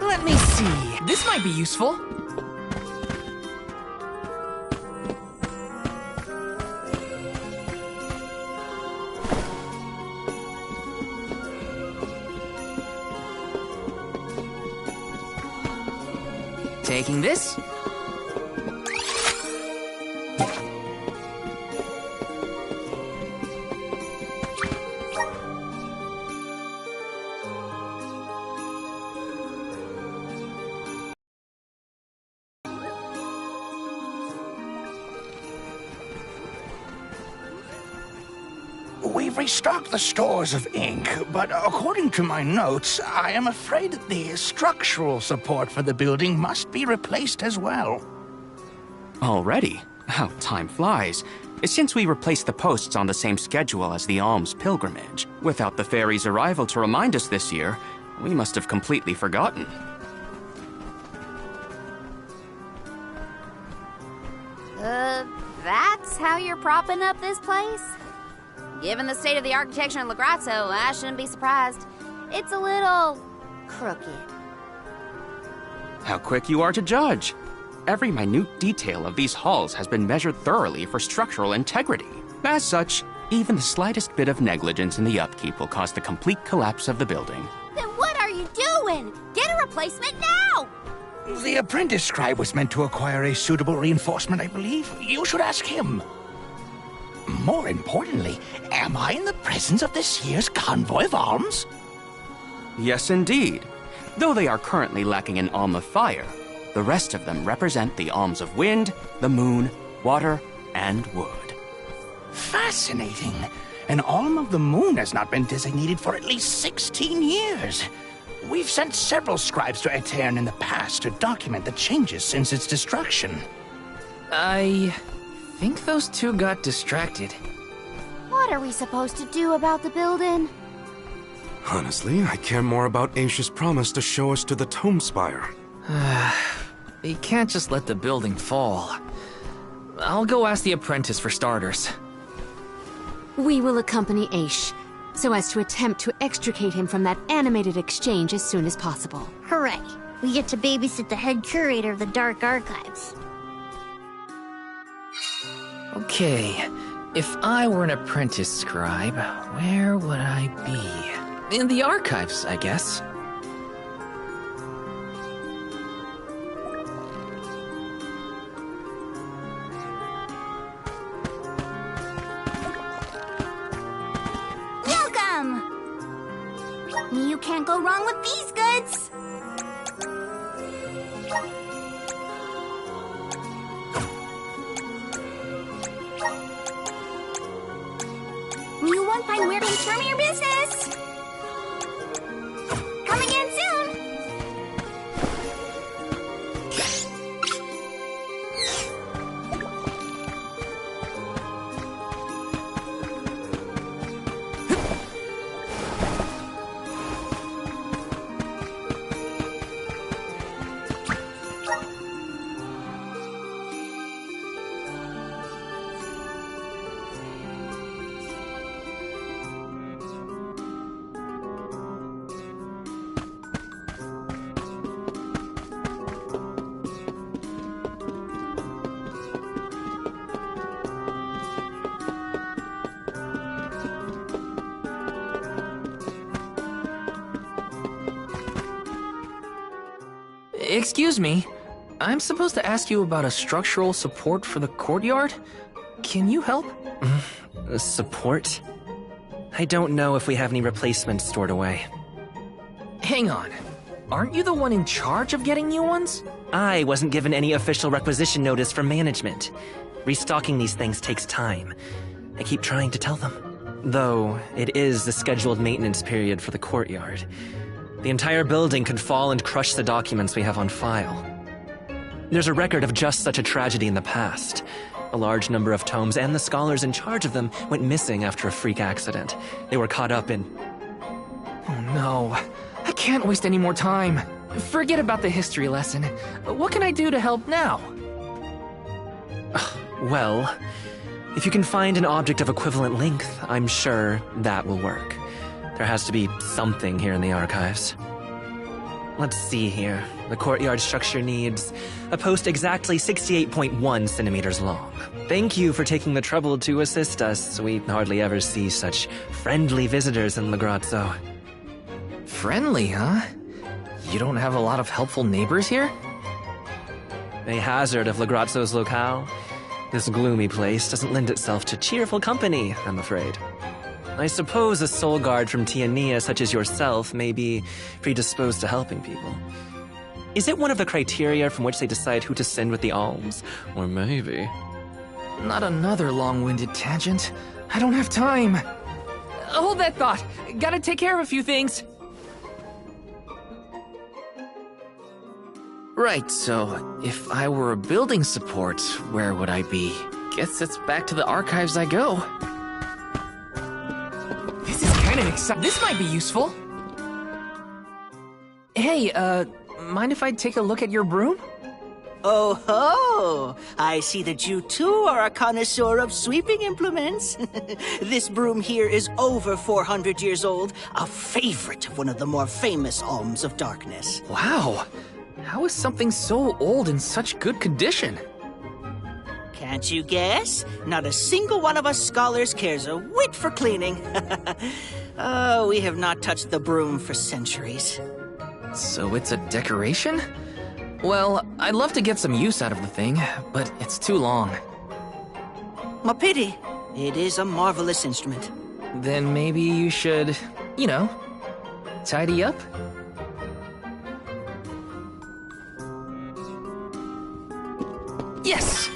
A: Let me see. This might be useful. Taking this.
K: We've restocked the stores of ink, but according to my notes, I am afraid that the structural support for the building must be replaced as well.
J: Already? How time flies. Since we replaced the posts on the same schedule as the alms pilgrimage, without the fairy's arrival to remind us this year, we must have completely forgotten.
E: That's how you're propping up this place? Given the state of the architecture in Lagrazzo, I shouldn't be surprised. It's a little crooked.
J: How quick you are to judge. Every minute detail of these halls has been measured thoroughly for structural integrity. As such, even the slightest bit of negligence in the upkeep will cause the complete collapse of the building.
E: Then what are you doing? Get a replacement now!
K: The apprentice scribe was meant to acquire a suitable reinforcement, I believe. You should ask him. More importantly, am I in the presence of this year's convoy of alms?
J: Yes, indeed. Though they are currently lacking an alm of fire, the rest of them represent the alms of wind, the moon, water, and wood.
K: Fascinating. An alm of the moon has not been designated for at least 16 years. We've sent several scribes to Aetern in the past to document the changes since its destruction.
A: I think those two got distracted.
E: What are we supposed to do about the building?
H: Honestly, I care more about Aisha's promise to show us to the Tome Spire.
A: You can't just let the building fall. I'll go ask the apprentice for starters.
G: We will accompany Aish, so as to attempt to extricate him from that animated exchange as soon as possible.
B: Hooray. We get to babysit the head curator of the Dark Archives.
A: Okay, if I were an apprentice scribe, where would I be? In the archives, I guess.
B: Welcome! You can't go wrong with these goods! You won't find weird things from your business! Come again soon!
A: Excuse me. I'm supposed to ask you about a structural support for the courtyard? Can you help?
L: Support? I don't know if we have any replacements stored away.
A: Hang on. Aren't you the one in charge of getting new ones?
L: I wasn't given any official requisition notice from management. Restocking these things takes time. I keep trying to tell them. Though, it is the scheduled maintenance period for the courtyard. The entire building could fall and crush the documents we have on file. There's a record of just such a tragedy in the past. A large number of tomes and the scholars in charge of them went missing after a freak accident. They were caught up in...
A: Oh no. I can't waste any more time. Forget about the history lesson. What can I do to help now?
L: Well, if you can find an object of equivalent length, I'm sure that will work. There has to be something here in the archives. Let's see here. The courtyard structure needs a post exactly 68.1 centimeters long. Thank you for taking the trouble to assist us. We hardly ever see such friendly visitors in Lagrazzo.
A: Friendly, huh? You don't have a lot of helpful neighbors here?
L: A hazard of Lagrazzo's locale. This gloomy place doesn't lend itself to cheerful company, I'm afraid. I suppose a soul guard from Tiania such as yourself may be predisposed to helping people. Is it one of the criteria from which they decide who to send with the alms? Or maybe...
A: Not another long-winded tangent. I don't have time. Hold that thought. Gotta take care of a few things. Right, so if I were a building support, where would I be? Guess it's back to the archives I go. This is kind of exciting. This might be useful. Hey, mind if I take a look at your broom?
M: Oh ho! I see that you too are a connoisseur of sweeping implements. This broom here is over 400 years old, a favorite of one of the more famous alms of darkness.
A: Wow! How is something so old in such good condition?
M: Can't you guess? Not a single one of us scholars cares a whit for cleaning. Oh, we have not touched the broom for centuries.
A: So it's a decoration? Well, I'd love to get some use out of the thing, but it's too long.
M: A pity. It is a marvelous instrument.
A: Then maybe you should, you know, tidy up? Yes!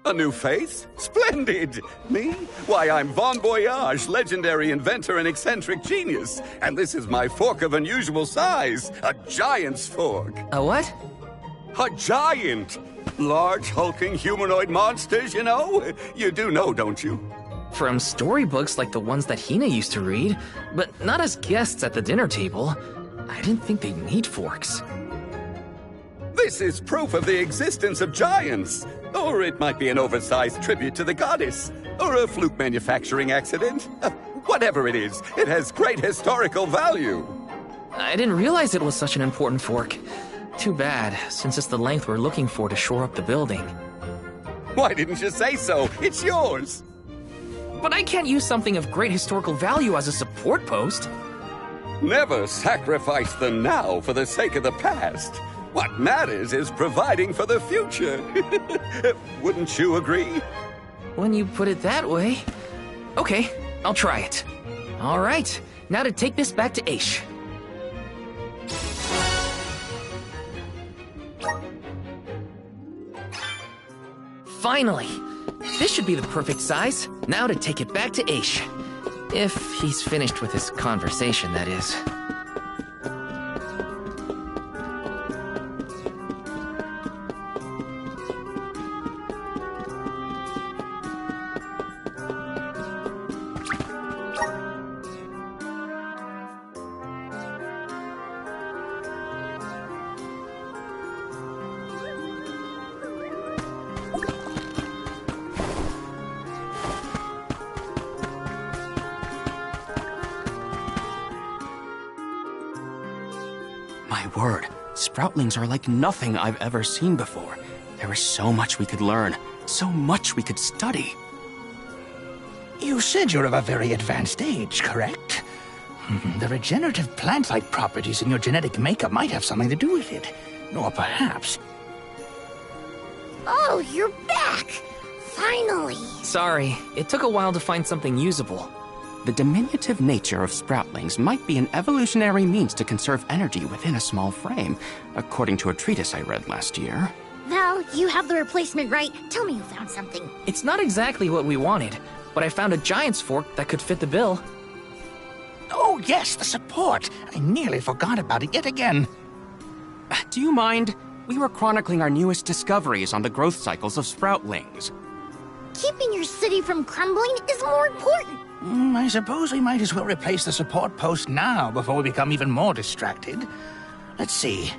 N: A new face? Splendid! Me? Why, I'm Bon Voyage, legendary inventor and eccentric genius. And this is my fork of unusual size. A giant's fork.
A: A what?
N: A giant! Large, hulking humanoid monsters, you know? You do know, don't you?
A: From storybooks like the ones that Hina used to read, but not as guests at the dinner table. I didn't think they'd need forks.
N: This is proof of the existence of giants. Or it might be an oversized tribute to the goddess. Or a fluke manufacturing accident. Whatever it is, it has great historical value.
A: I didn't realize it was such an important fork. Too bad, since it's the length we're looking for to shore up the building.
N: Why didn't you say so? It's yours.
A: But I can't use something of great historical value as a support post.
N: Never sacrifice the now for the sake of the past. What matters is providing for the future. Wouldn't you agree?
A: When you put it that way. Okay, I'll try it. All right, now to take this back to Aish. Finally! This should be the perfect size. Now to take it back to Aish. If he's finished with his conversation, that is.
J: My word, Sproutlings are like nothing I've ever seen before. There is so much we could learn. So much we could study.
K: You said you're of a very advanced age, correct? The regenerative plant-like properties in your genetic makeup might have something to do with it. Or perhaps...
B: Oh, you're back! Finally!
A: Sorry, it took a while to find something usable.
J: The diminutive nature of sproutlings might be an evolutionary means to conserve energy within a small frame, according to a treatise I read last year.
B: Val, you have the replacement, right? Tell me you found something.
A: It's not exactly what we wanted, but I found a giant's fork that could fit the bill.
K: Oh, yes, the support! I nearly forgot about it yet again.
J: Do you mind? We were chronicling our newest discoveries on the growth cycles of sproutlings.
B: Keeping your city from crumbling is more important.
K: I suppose we might as well replace the support post now before we become even more distracted. Let's see.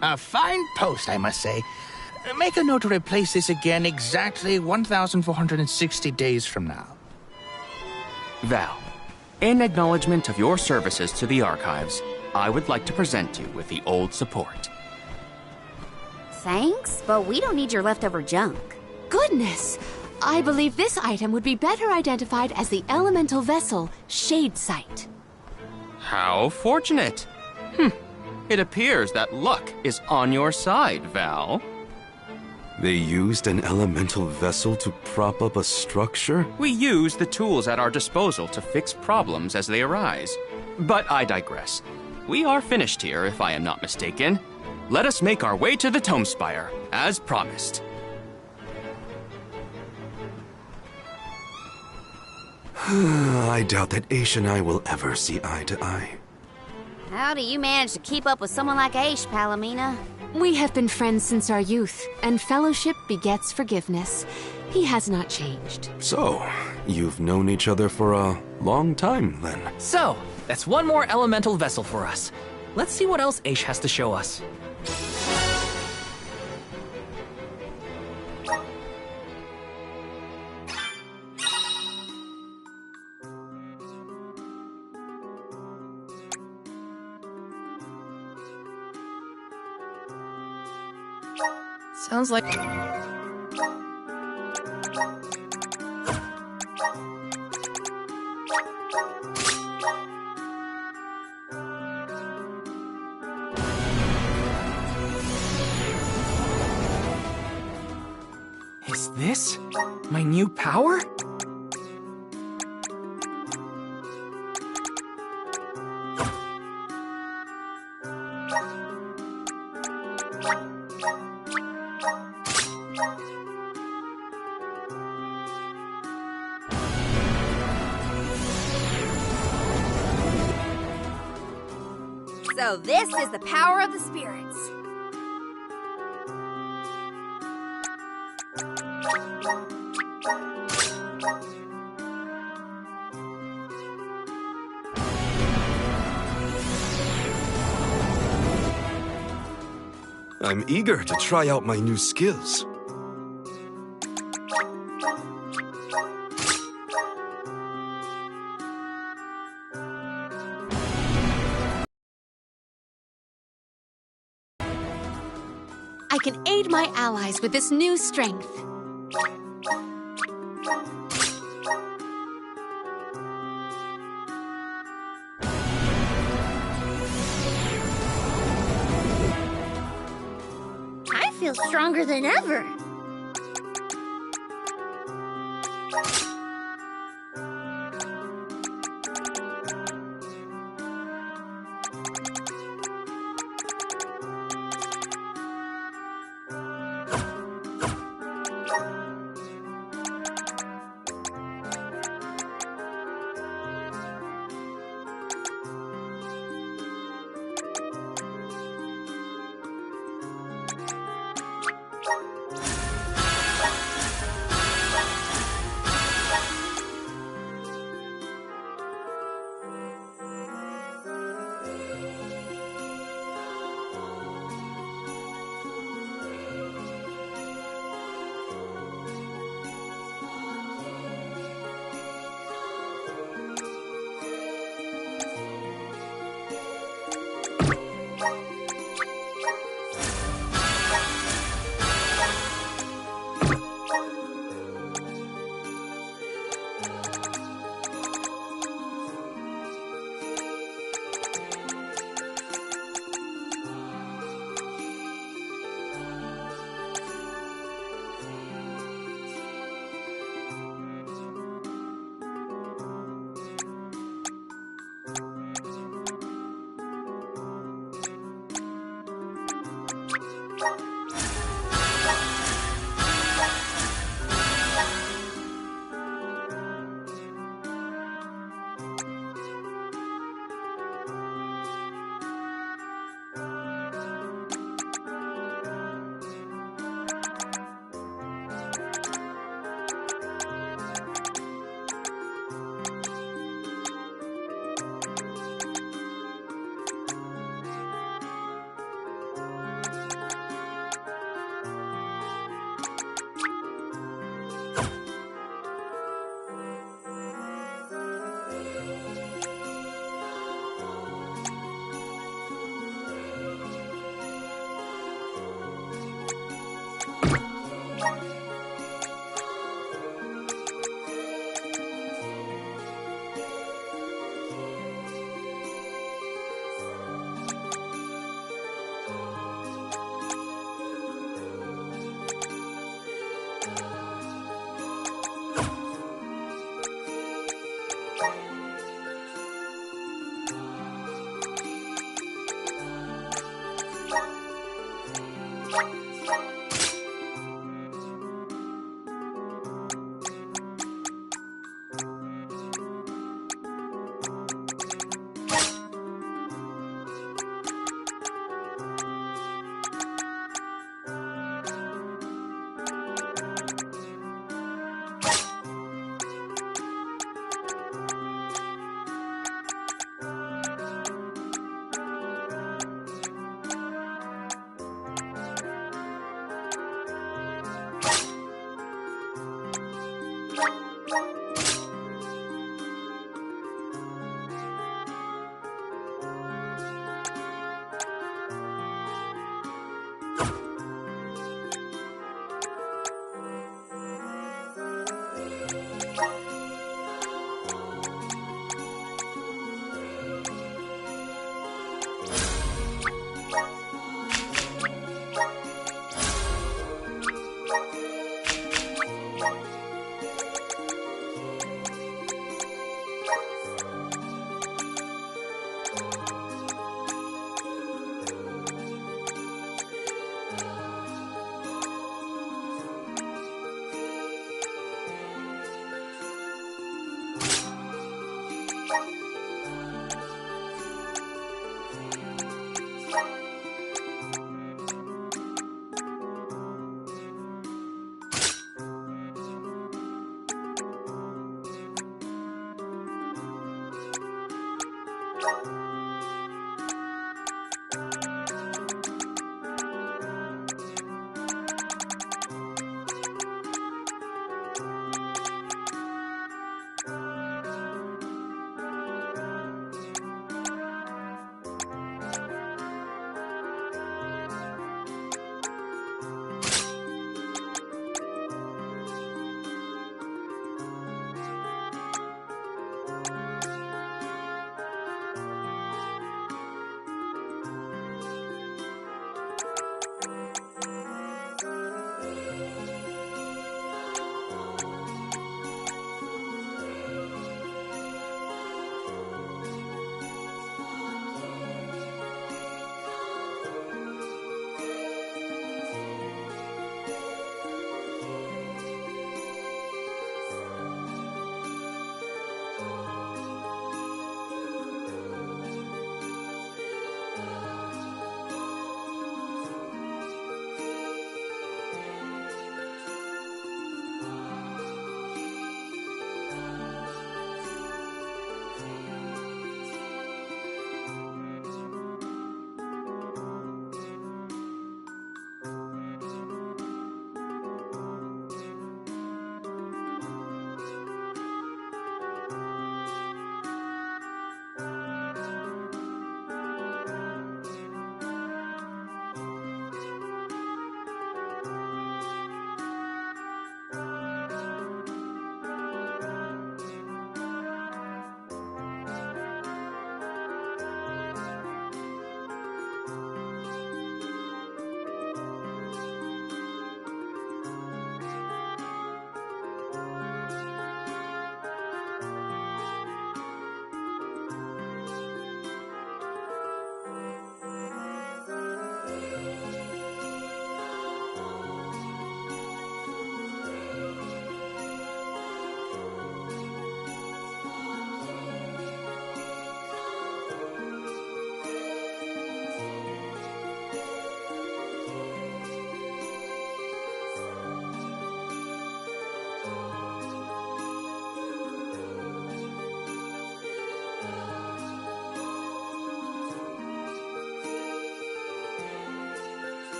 K: A fine post, I must say. Make a note to replace this again exactly 1,460 days from now.
J: Val, in acknowledgement of your services to the archives, I would like to present you with the old support.
E: Thanks, but we don't need your leftover junk.
G: Goodness! I believe this item would be better identified as the elemental vessel, Shade Sight.
J: How fortunate! It appears that luck is on your side, Val.
H: They used an elemental vessel to prop up a structure?
J: We use the tools at our disposal to fix problems as they arise. But I digress. We are finished here, if I am not mistaken. Let us make our way to the Tome Spire, as promised.
H: I doubt that Aish and I will ever see eye to eye.
E: How do you manage to keep up with someone like Aish, Palomina?
G: We have been friends since our youth, and fellowship begets forgiveness. He has not changed.
H: So, you've known each other for a long time, then?
A: So, that's one more elemental vessel for us. Let's see what else Aish has to show us. Sounds like... Is this my new power?
E: So this is the power of the spirits.
H: I'm eager to try out my new skills.
G: I can aid my allies with this new strength.
B: I feel stronger than ever.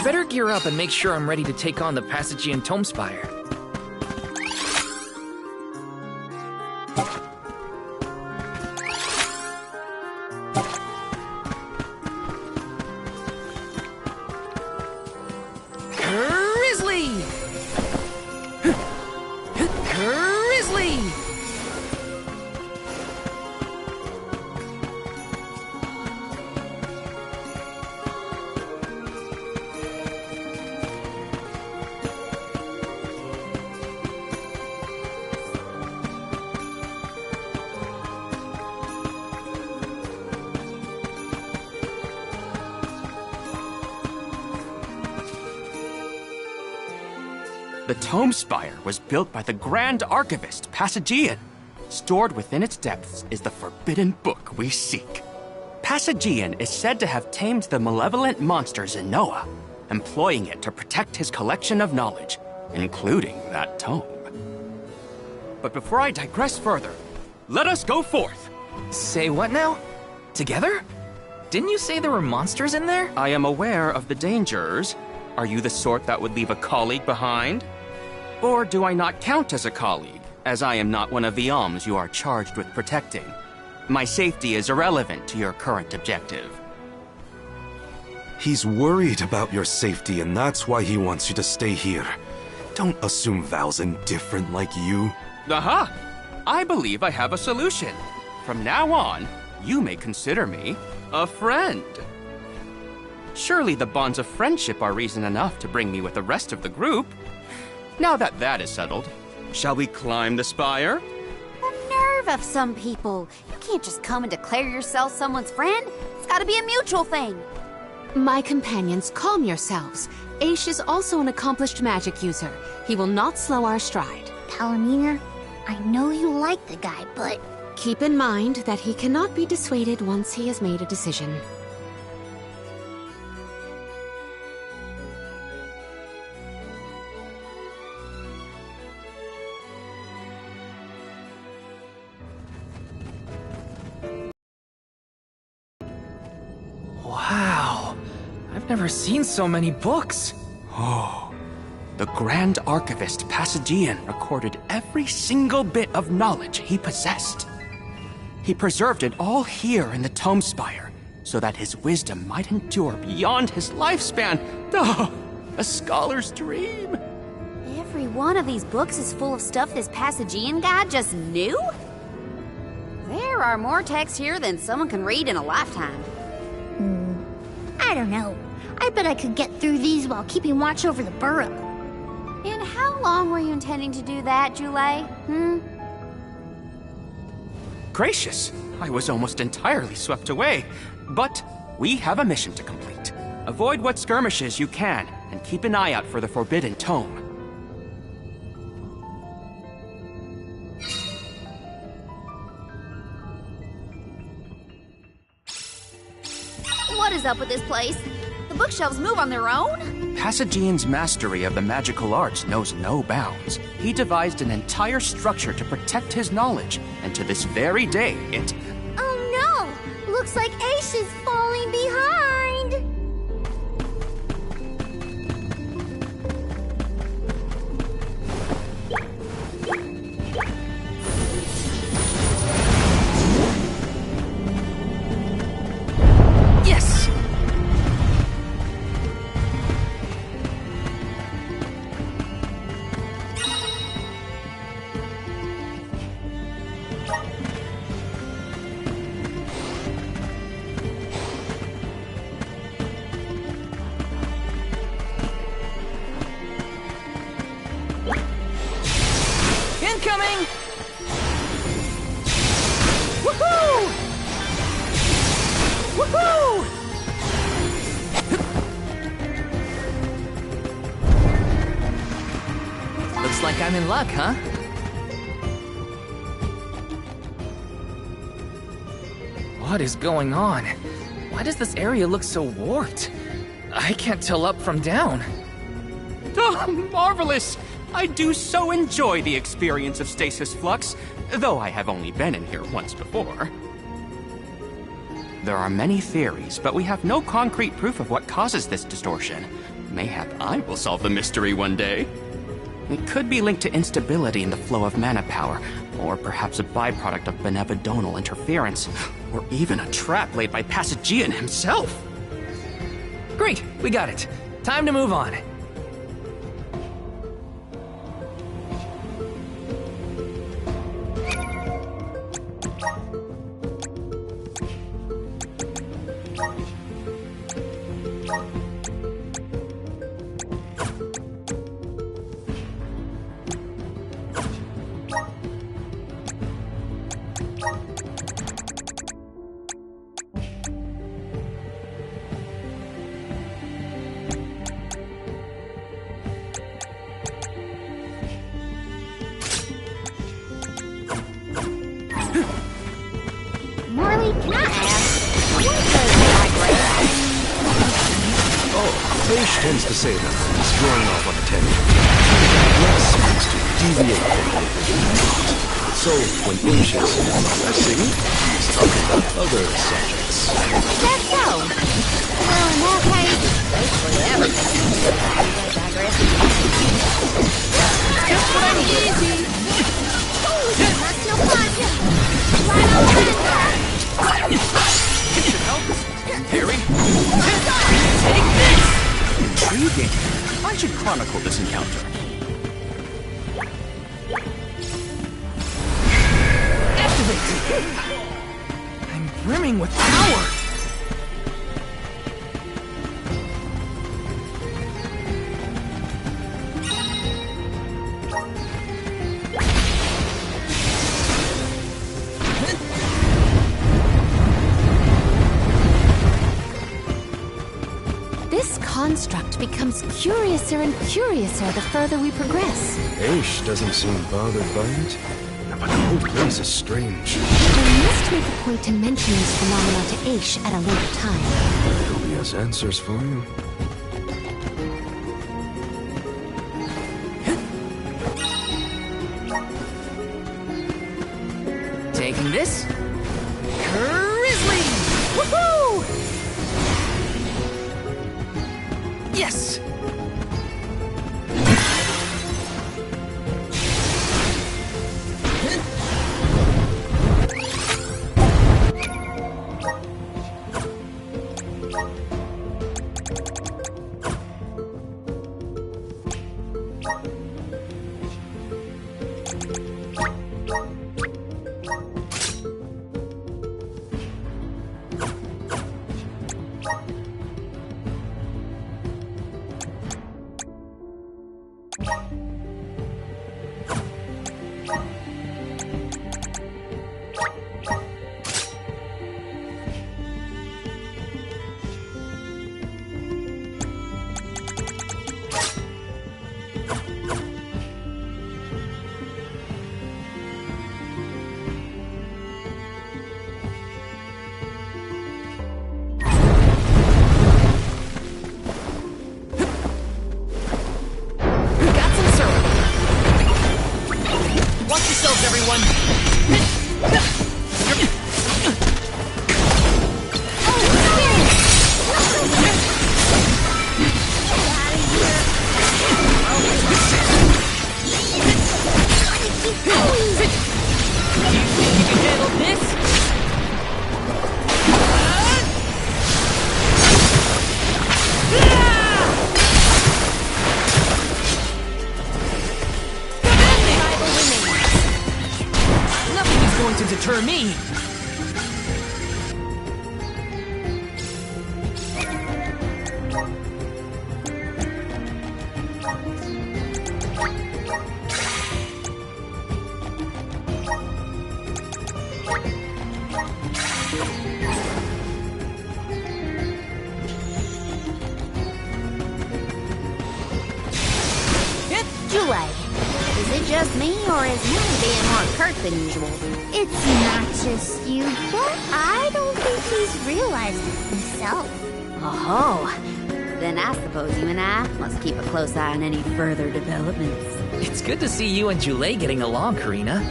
A: Better gear up and make sure I'm ready to take on the Passagean Tomespire.
J: The Tomespire was built by the Grand Archivist, Passagean. Stored within its depths is the forbidden book we seek. Passagean is said to have tamed the malevolent monster Zenoa, employing it to protect his collection of knowledge, including that tome. But before I digress further, let us go forth.
A: Say what now? Together? Didn't you say there were monsters in there?
J: I am aware of the dangers. Are you the sort that would leave a colleague behind? Or do I not count as a colleague, as I am not one of the alms you are charged with protecting? My safety is irrelevant to your current objective.
H: He's worried about your safety, and that's why he wants you to stay here. Don't assume Val's indifferent like you.
J: Aha! I believe I have a solution. From now on, you may consider me a friend. Surely the bonds of friendship are reason enough to bring me with the rest of the group. Now that that is settled, shall we climb the spire?
E: The nerve of some people. You can't just come and declare yourself someone's friend. It's gotta be a mutual thing.
G: My companions, calm yourselves. Aish is also an accomplished magic user. He will not slow our stride.
B: Palomina, I know you like the guy, but...
G: Keep in mind that he cannot be dissuaded once he has made a decision.
A: Wow, I've never seen so many books.
J: Oh, the Grand Archivist Passagean recorded every single bit of knowledge he possessed. He preserved it all here in the Tomespire, so that his wisdom might endure beyond his lifespan. Oh, a scholar's dream.
E: Every one of these books is full of stuff this Passagean guy just knew? There are more texts here than someone can read in a lifetime.
B: I don't know. I bet I could get through these while keeping watch over the burrow.
E: And how long were you intending to do that, Jule?
J: Gracious, I was almost entirely swept away. But we have a mission to complete. Avoid what skirmishes you can, and keep an eye out for the Forbidden Tome.
E: What is up with this place? The bookshelves move on their own?
J: Passagean's mastery of the magical arts knows no bounds. He devised an entire structure to protect his knowledge, and to this very day, it...
B: Oh no! Looks like Aish is falling behind!
A: Yes! Incoming! Woohoo! Woohoo! Looks like I'm in luck, huh? What is going on? Why does this area look so warped? I can't tell up from down.
J: Oh, marvelous! I do so enjoy the experience of stasis flux, though I have only been in here once before. There are many theories, but we have no concrete proof of what causes this distortion. Mayhap I will solve the mystery one day. It could be linked to instability in the flow of mana power, or perhaps a byproduct of benevodonal interference, or even a trap laid by Passagian himself.
A: Great, we got it. Time to move on.
B: Morley, can I ask?
H: Fish tends to say that he's drawing off on attention. That seems to deviate from the original plot. So, when Inch is addressing, he's talking about other subjects.
E: Is that so? Well, in that case, basically everything.
B: Just what I need. Easy. That's no fun. Right on the
J: Harry? Take this! Intriguing. I should chronicle this encounter.
A: Activate! I'm brimming with power!
G: This construct becomes curiouser and curiouser the further we progress.
H: Aish doesn't seem bothered by it, but the whole place is strange.
G: I must make a point to mention these phenomena to Aish at a later time.
H: I hope he has answers for you.
A: Taking this. Grizzly! Woohoo! Yes! Deter me!
E: Julie, is it just me, or is Moon being more curt than usual?
B: It's not just you, but I don't think he's realized it himself.
E: Oh, then I suppose you and I must keep a close eye on any further developments.
A: It's good to see you and Julie getting along, Karina.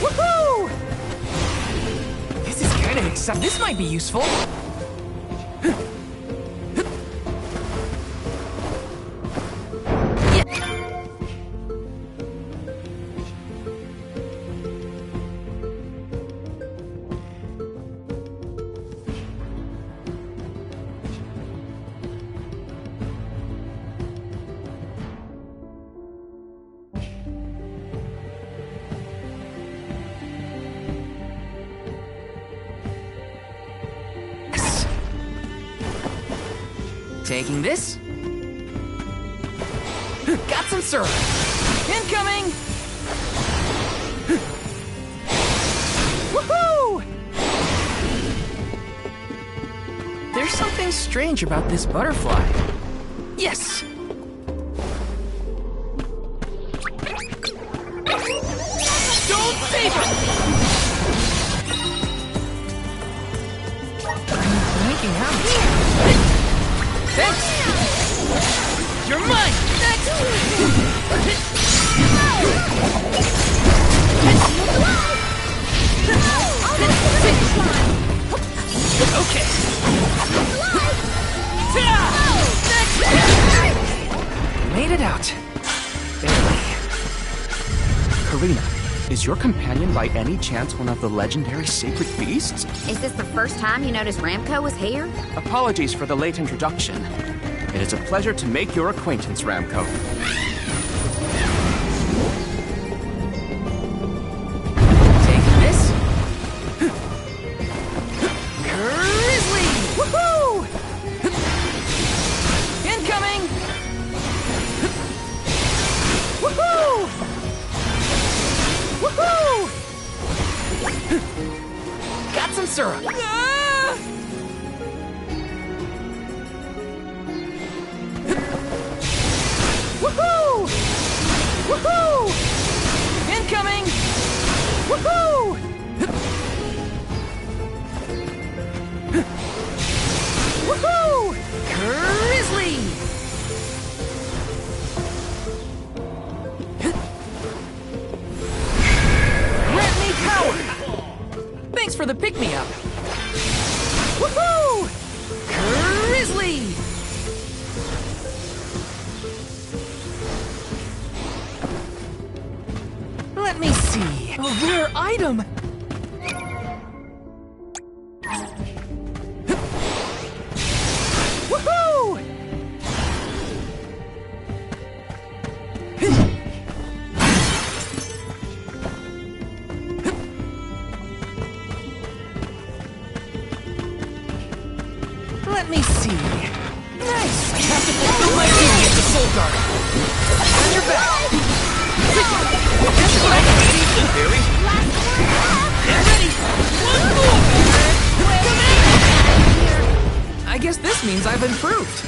A: Woohoo! This is kind of This might be useful. Taking this. Got some syrup. Incoming! Woohoo! There's something strange about this butterfly. Yes! Don't save it! I'm blanking out. Thanks! You're mine! Next! Okay. Made it out. Barely. Karina, is your companion by any chance one of the legendary sacred beasts?
E: Is this the first time you noticed Ramco was here?
J: Apologies for the late introduction. It is a pleasure to make your acquaintance, Ramco. Take this. Grizzly! Woohoo! Incoming! Woohoo! Woohoo! Got some syrup. Woohoo! Woohoo! Incoming! Woohoo! Woohoo! Grizzly! Grant me power! Thanks for the pick-me-up. Woohoo! Grizzly! Let me see. A rare item! Woohoo! Let me see. Nice! I have to fulfill my duty as the Soul Guard. On your back! I guess this means I've improved.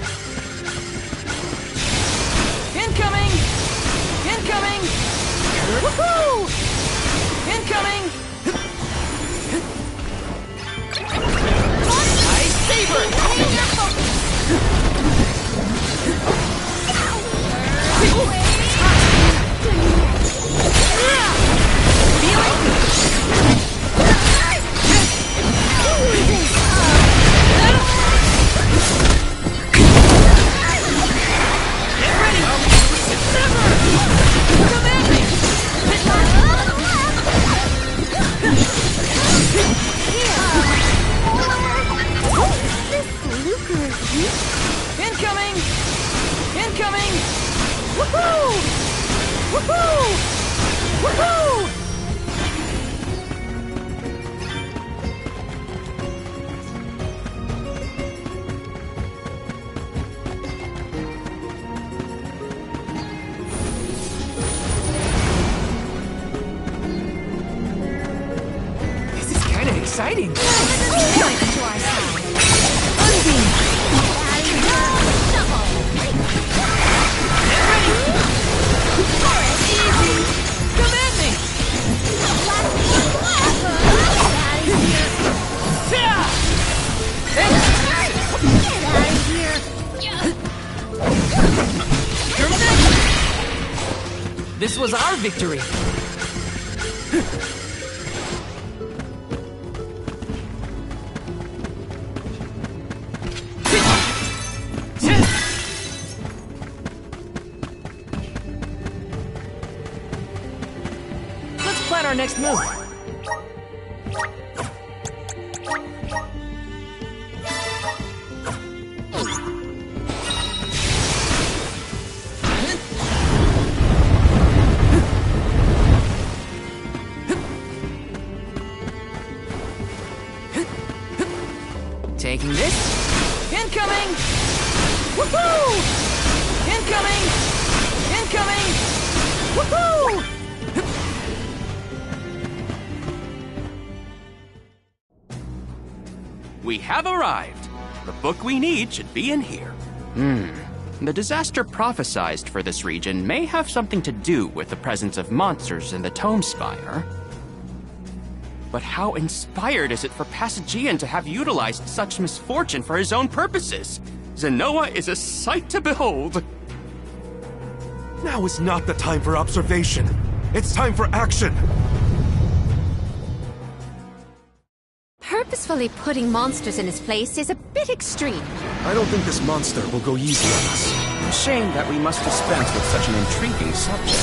J: Incoming! Incoming! Woohoo! Incoming! Ice Saber! Incoming! Incoming! Woohoo! Woohoo! Woohoo! This is kind of exciting. This was our victory.
A: our next move? Taking this. Incoming! Woohoo! Incoming! Incoming! Woohoo!
J: We have arrived. The book we need should be in here. The disaster prophesized for this region may have something to do with the presence of monsters in the Tome Spire. But how inspired is it for Passagian to have utilized such misfortune for his own purposes? Zenoa is a sight to behold.
O: Now is not the time for observation. It's time for action.
G: Purposefully putting monsters in his place is a bit extreme.
O: I don't think this monster will go easy on us.
J: Shame that we must dispense with such an intriguing subject.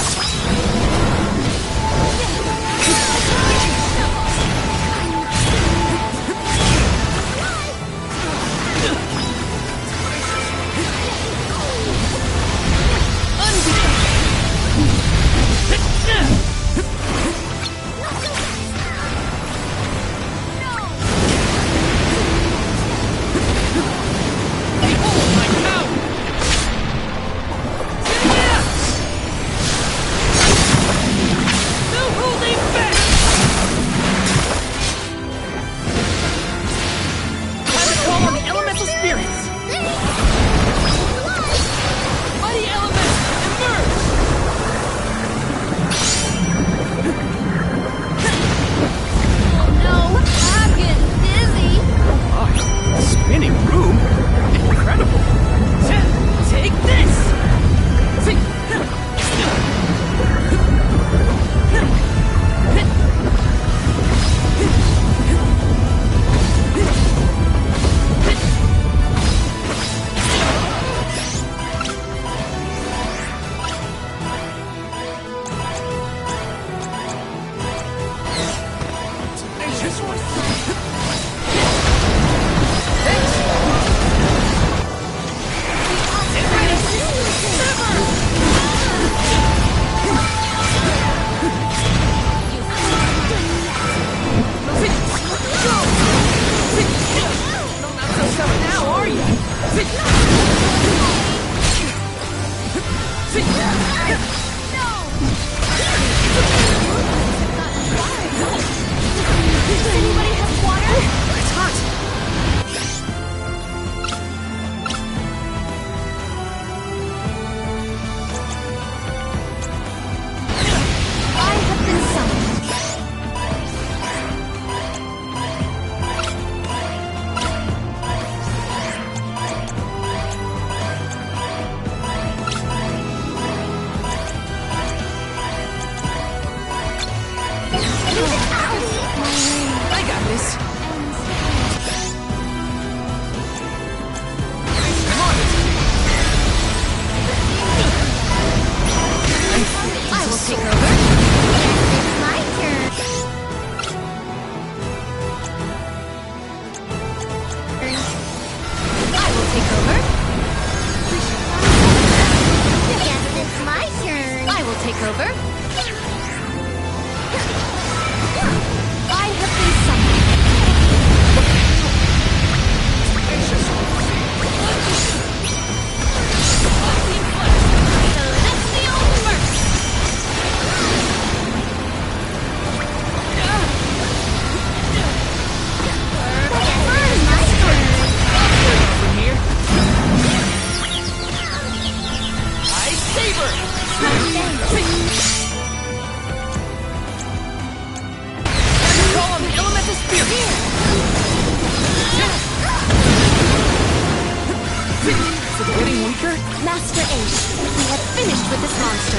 G: Master Ace, we have finished with this monster.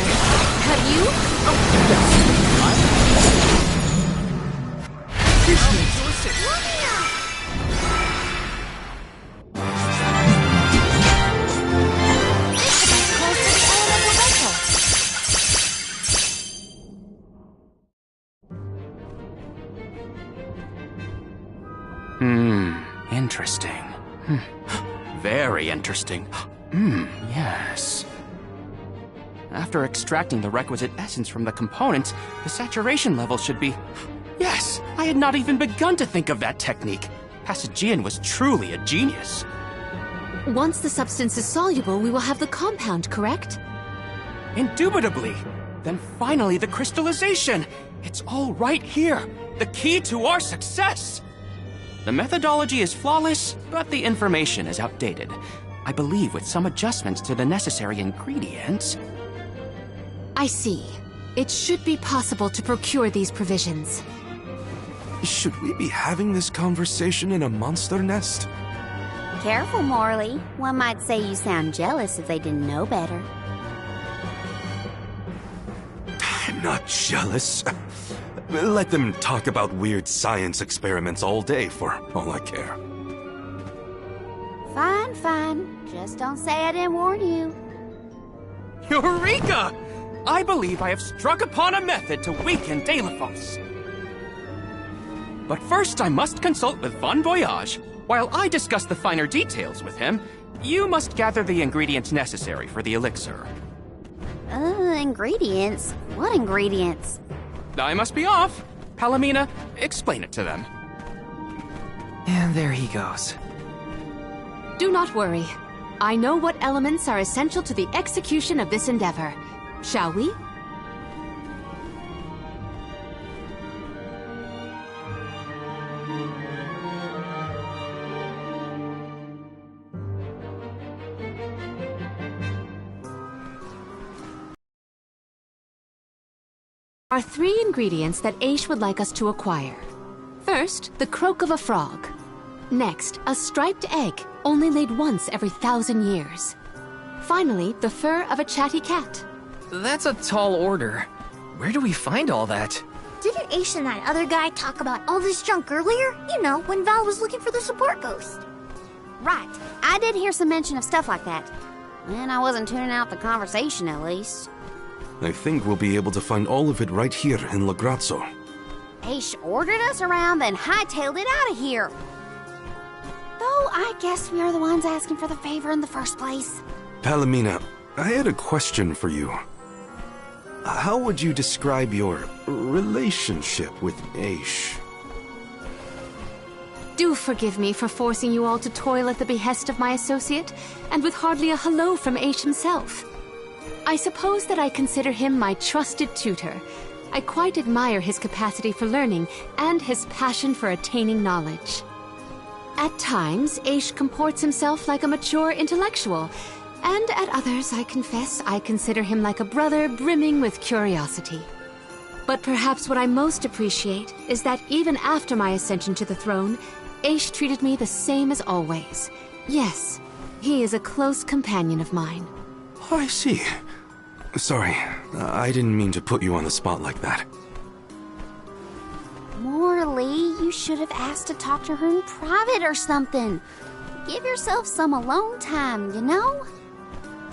G: Have you?
J: very interesting. Yes. After extracting the requisite essence from the components, the saturation level should be... Yes! I had not even begun to think of that technique. Passagian was truly a genius.
G: Once the substance is soluble, we will have the compound, correct?
J: Indubitably. Then finally the crystallization. It's all right here. The key to our success. The methodology is flawless, but the information is outdated. I believe with some adjustments to the necessary ingredients...
G: I see. It should be possible to procure these provisions.
O: Should we be having this conversation in a monster nest?
E: Careful, Morley. One might say you sound jealous if they didn't know better.
O: I'm not jealous. Let them talk about weird science experiments all day for all I care.
E: Fine, fine. Just don't say I didn't warn you.
J: Eureka! I believe I have struck upon a method to weaken Delaphos. But first I must consult with Bon Voyage. While I discuss the finer details with him, you must gather the ingredients necessary for the elixir.
E: Ingredients? What ingredients?
J: I must be off. Palomina, explain it to them.
A: And there he goes.
G: Do not worry. I know what elements are essential to the execution of this endeavor. Shall we? Are 3 ingredients that Aish would like us to acquire. First, the croak of a frog. Next, a striped egg, only laid once every 1,000 years. Finally, the fur of a chatty cat.
A: That's a tall order. Where do we find all that?
B: Didn't Aish and that other guy talk about all this junk earlier? You know, when Val was looking for the support ghost.
E: Right. I did hear some mention of stuff like that. And I wasn't tuning out the conversation, at least.
O: I think we'll be able to find all of it right here in La Grazzo.
E: Aish ordered us around, then hightailed it out of here. Though I guess we are the ones asking for the favor in the first place.
O: Palomina, I had a question for you. How would you describe your relationship with Aish?
G: Do forgive me for forcing you all to toil at the behest of my associate, and with hardly a hello from Aish himself. I suppose that I consider him my trusted tutor. I quite admire his capacity for learning and his passion for attaining knowledge. At times, Aish comports himself like a mature intellectual, and at others, I confess, I consider him like a brother brimming with curiosity. But perhaps what I most appreciate is that even after my ascension to the throne, Aish treated me the same as always. Yes, he is a close companion of mine.
O: Oh, I see. Sorry, I didn't mean to put you on the spot like that.
E: Morley, you should have asked to talk to her in private or something. Give yourself some alone time, you know?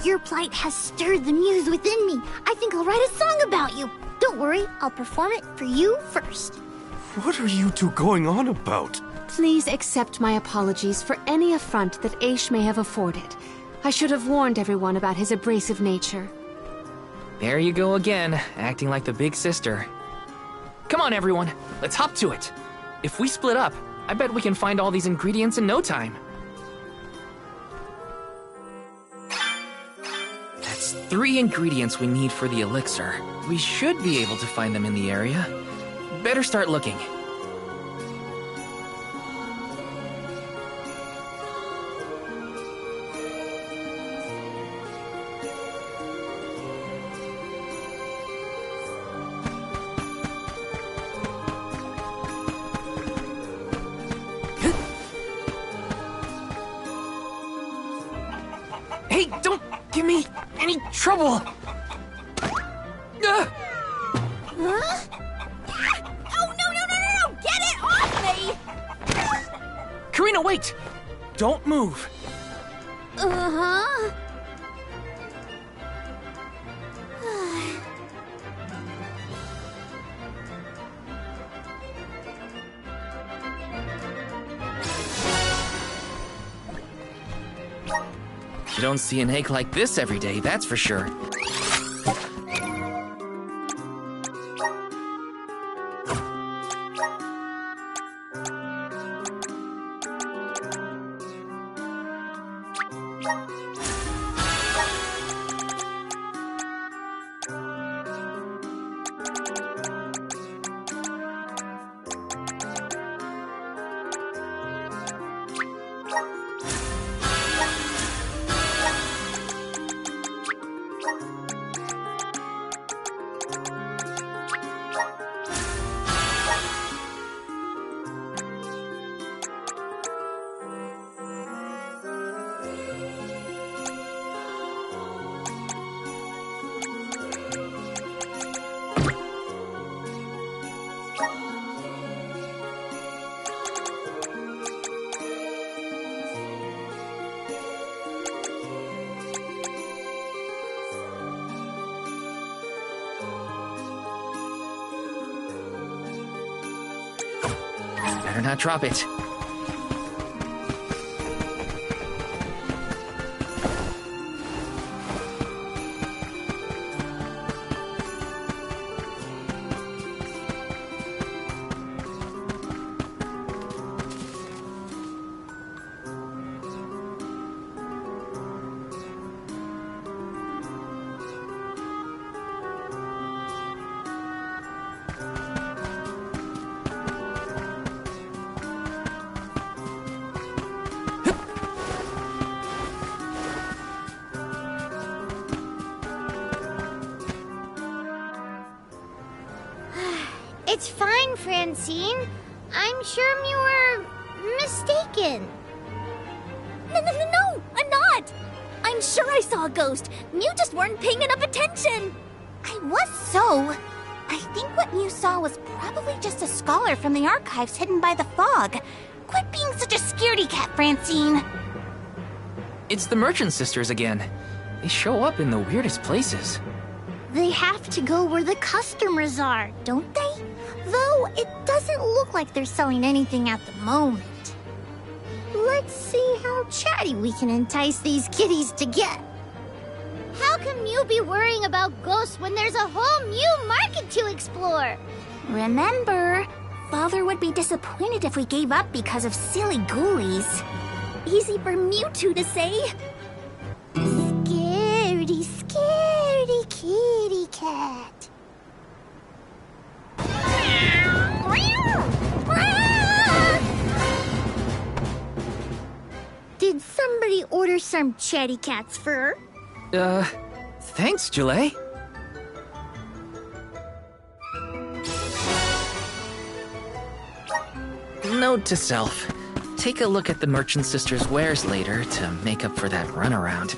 B: Your plight has stirred the muse within me. I think I'll write a song about you. Don't worry, I'll perform it for you first.
O: What are you two going on about?
G: Please accept my apologies for any affront that Aish may have afforded. I should have warned everyone about his abrasive nature.
A: There you go again, acting like the big sister. Come on, everyone, let's hop to it. If we split up, I bet we can find all these ingredients in no time. That's 3 ingredients we need for the elixir. We should be able to find them in the area. Better start looking. Hey, don't give me any trouble!
E: Huh? Oh, no! Get it off me!
A: Karina, wait! Don't move.
E: Uh-huh.
A: You don't see an egg like this every day, that's for sure. Better not drop it.
B: It's fine, Francine. I'm sure you were mistaken.
P: No, I'm not! I'm sure I saw a ghost. You just weren't paying enough attention.
B: I was so. I think what you saw was probably just a scholar from the archives hidden by the fog. Quit being such a scaredy cat, Francine.
A: It's the Merchant Sisters again. They show up in the weirdest places.
B: They have to go where the customers are, don't they? Though it doesn't look like they're selling anything at the moment. Let's see how chatty we can entice these kitties to get.
P: How can you be worrying about ghosts when there's a whole new market to explore?
B: Remember, Father would be disappointed if we gave up because of silly ghoulies.
P: Easy for Mewtwo to say.
B: Scaredy, scaredy kitty cat. Did somebody order some chatty cat's fur?
A: Thanks, Julie. Note to self. Take a look at the Merchant Sisters' wares later to make up for that runaround.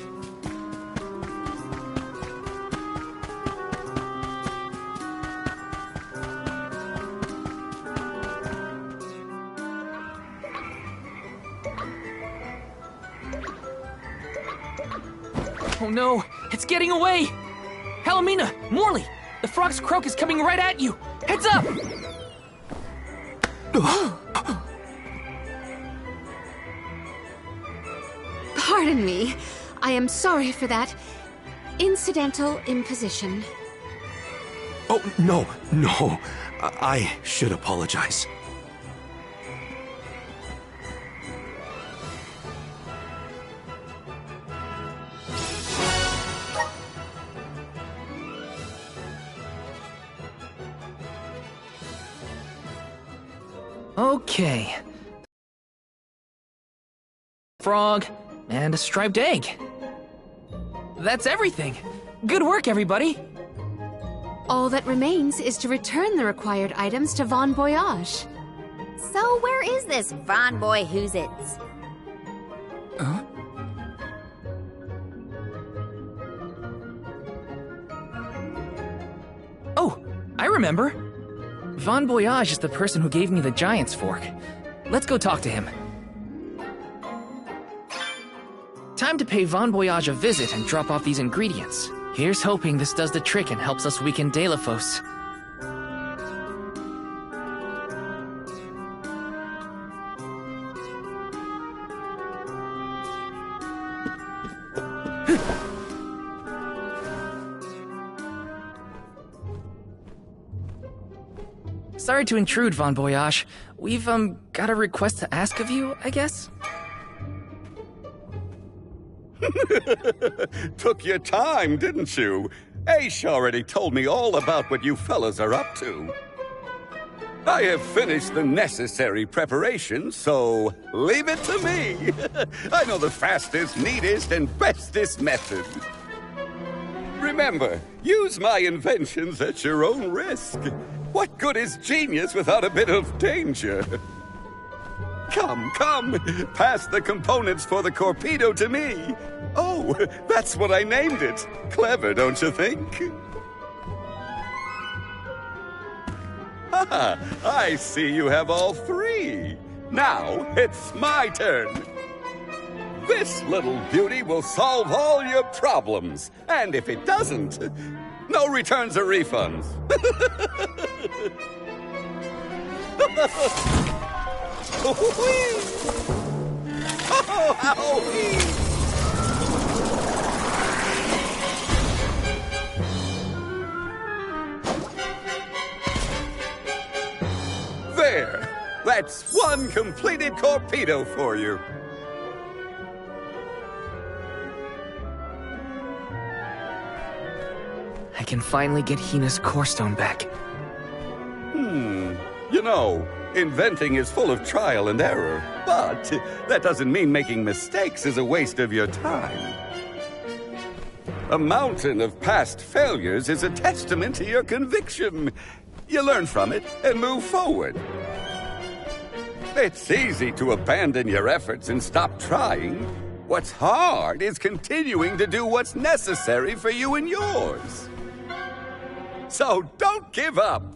A: Oh no, it's getting away! Palomina, Morley, the frog's croak is coming right at you! Heads up!
G: Pardon me. I am sorry for that incidental imposition.
O: Oh, no. I should apologize.
A: Okay. Frog, and a striped egg. That's everything. Good work, everybody.
G: All that remains is to return the required items to Von Voyage.
E: So where is this Von Boy Who's-Its?
A: Huh? Oh, I remember. Von Voyage is the person who gave me the Giant's Fork. Let's go talk to him. Time to pay Von Voyage a visit and drop off these ingredients. Here's hoping this does the trick and helps us weaken Delafos. Sorry to intrude, Von Voyage. We've, got a request to ask of you, I guess?
N: Took your time, didn't you? Aish already told me all about what you fellas are up to. I have finished the necessary preparations, so leave it to me. I know the fastest, neatest, and bestest method. Remember, use my inventions at your own risk. What good is genius without a bit of danger? Come, pass the components for the Corpedo to me. Oh, that's what I named it. Clever, don't you think? Haha, I see you have all three. Now, it's my turn. This little beauty will solve all your problems. And if it doesn't, no returns or refunds. There! That's one completed Corpedo for you.
A: I can finally get Hina's core stone back.
N: You know, inventing is full of trial and error, but that doesn't mean making mistakes is a waste of your time. A mountain of past failures is a testament to your conviction. You learn from it and move forward. It's easy to abandon your efforts and stop trying. What's hard is continuing to do what's necessary for you and yours. So don't give up.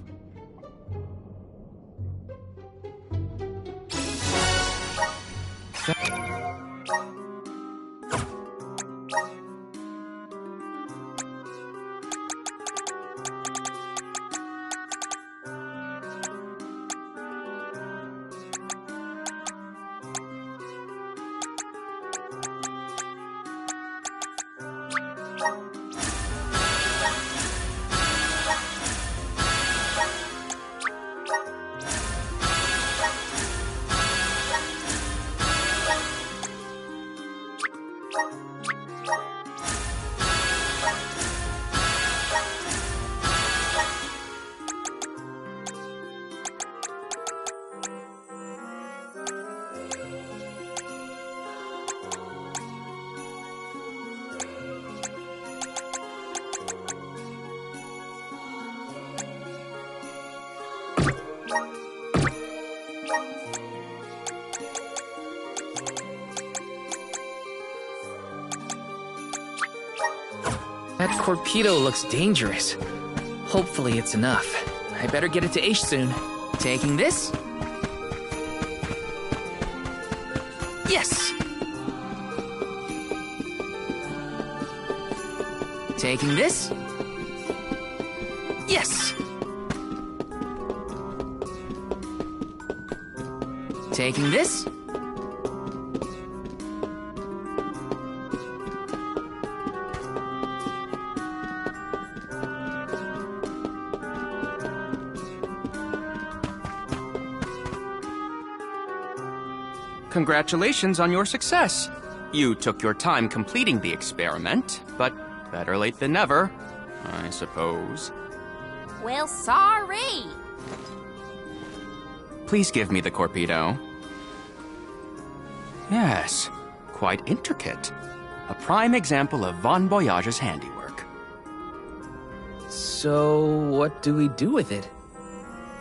A: That Corpedo looks dangerous. Hopefully it's enough. I better get it to Aish soon. Taking this? Yes! Taking this? Yes! Taking this?
J: Congratulations on your success. You took your time completing the experiment, but better late than never, I suppose.
E: Well, sorry.
J: Please give me the Corpedo. Yes, quite intricate. A prime example of Von Voyage's handiwork.
A: So, what do we do with it?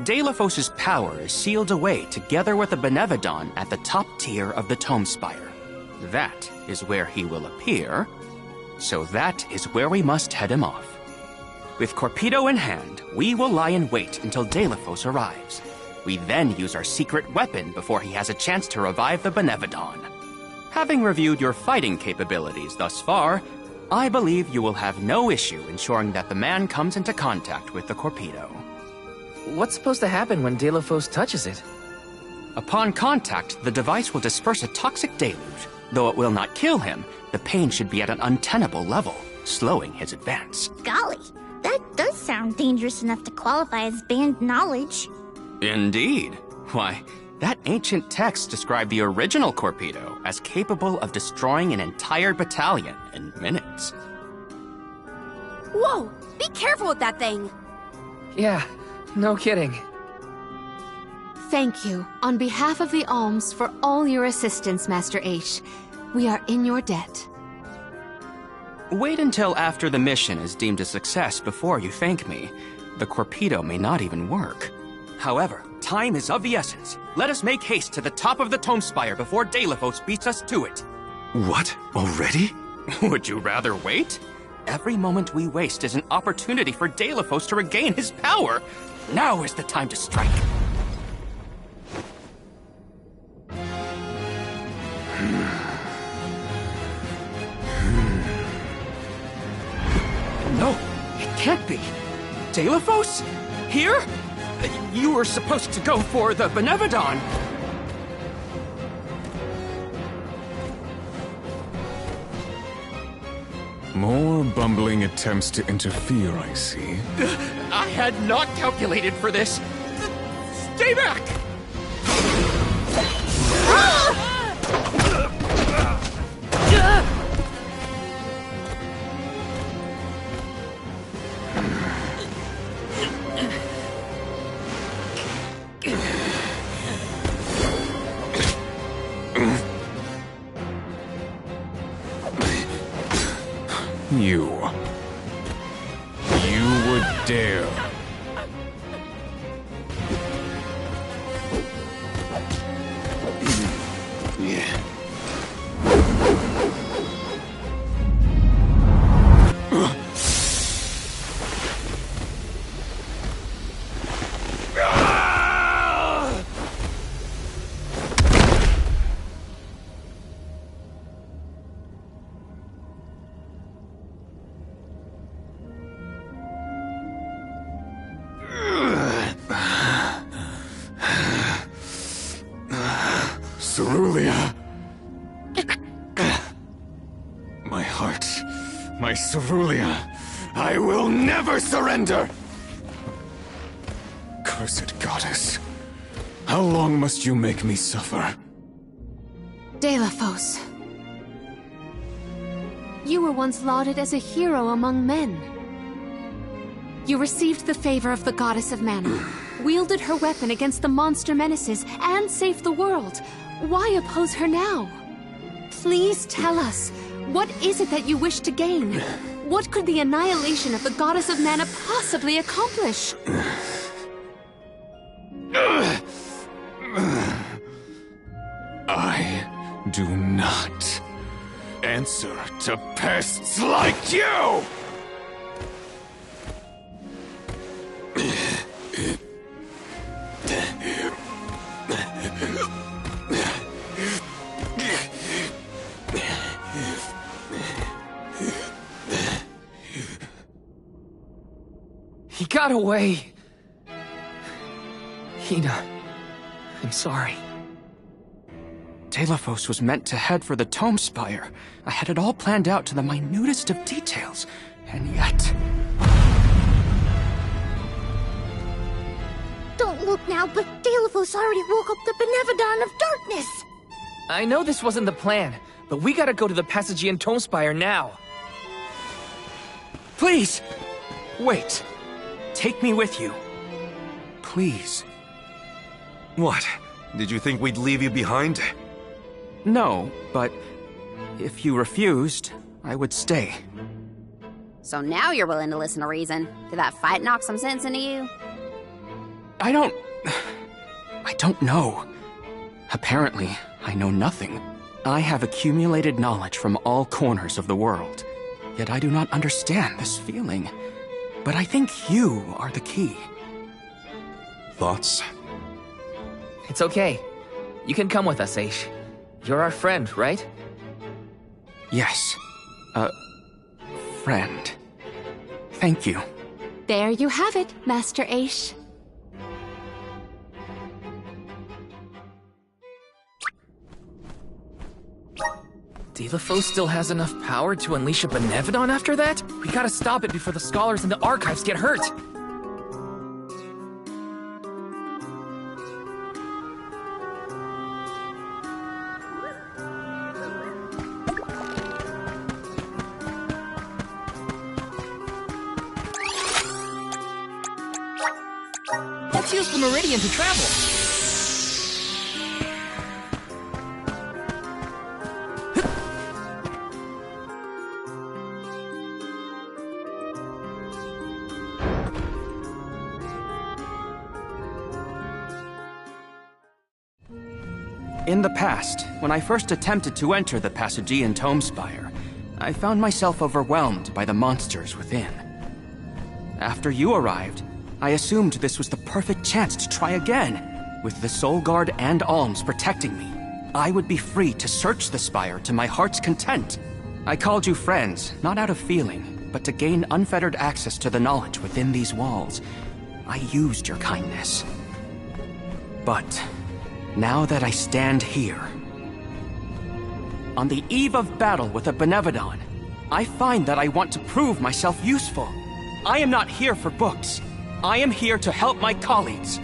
J: Delafos's power is sealed away together with the Benevodon at the top tier of the Tome Spire. That is where he will appear, so that is where we must head him off. With Corpedo in hand, we will lie in wait until Delafos arrives. We then use our secret weapon before he has a chance to revive the Benevodon. Having reviewed your fighting capabilities thus far, I believe you will have no issue ensuring that the man comes into contact with the Corpedo.
A: What's supposed to happen when Delafos touches it?
J: Upon contact, the device will disperse a toxic deluge, Though it will not kill him, the pain should be at an untenable level, slowing his advance.
B: Golly, that does sound dangerous enough to qualify as banned knowledge.
J: Indeed. Why, that ancient text described the original Corpedo as capable of destroying an entire battalion in minutes.
E: Whoa! Be careful with that thing!
A: Yeah, no kidding.
G: Thank you, on behalf of the Alms, for all your assistance, Master H. We are in your debt.
J: Wait until after the mission is deemed a success before you thank me. The Corpedo may not even work. However, time is of the essence. Let us make haste to the top of the Tome Spire before Deilephos beats us to it.
O: What? Already?
J: Would you rather wait? Every moment we waste is an opportunity for Deilephos to regain his power. Now is the time to strike. No, it can't be. Deilephos? Here? You were supposed to go for the Benevodon.
C: More bumbling attempts to interfere, I see.
J: I had not calculated for this. Stay back!
C: You would dare. Cerulia. My heart. My Cerulia. I will never surrender! Cursed goddess. How long must you make me suffer?
G: Deilephos. You were once lauded as a hero among men. You received the favor of the goddess of mana, wielded her weapon against the monster menaces, and saved the world. Why oppose her now? Please tell us, what is it that you wish to gain? What could the annihilation of the goddess of mana possibly accomplish?
C: I do not answer to pests like you!
A: He got away. Hina, I'm sorry.
J: Deilephos was meant to head for the Tome Spire. I had it all planned out to the minutest of details, and yet...
B: Don't look now, but Deilephos already woke up the Benevodon of Darkness!
A: I know this wasn't the plan, but we gotta go to the Passagian Tome Spire now.
J: Please! Wait. Take me with you. Please.
O: What? Did you think we'd leave you behind?
J: No, but if you refused, I would stay.
E: So now you're willing to listen to reason. Did that fight knock some sense into you?
J: I don't know. Apparently, I know nothing. I have accumulated knowledge from all corners of the world, yet I do not understand this feeling. But I think you are the key.
O: Thoughts?
A: It's okay. You can come with us, Aish. You're our friend, right?
J: Yes. Friend. Thank you.
G: There you have it, Master Aish.
A: Velafos still has enough power to unleash a Benevodon after that? We gotta stop it before the scholars in the archives get hurt. Let's use the Meridian to travel.
J: In the past, when I first attempted to enter the Passagean Tome Spire, I found myself overwhelmed by the monsters within. After you arrived, I assumed this was the perfect chance to try again. With the Soul Guard and Alms protecting me, I would be free to search the Spire to my heart's content. I called you friends, not out of feeling, but to gain unfettered access to the knowledge within these walls. I used your kindness. But now that I stand here, on the eve of battle with a Benevodon, I find that I want to prove myself useful. I am not here for books. I am here to help my colleagues.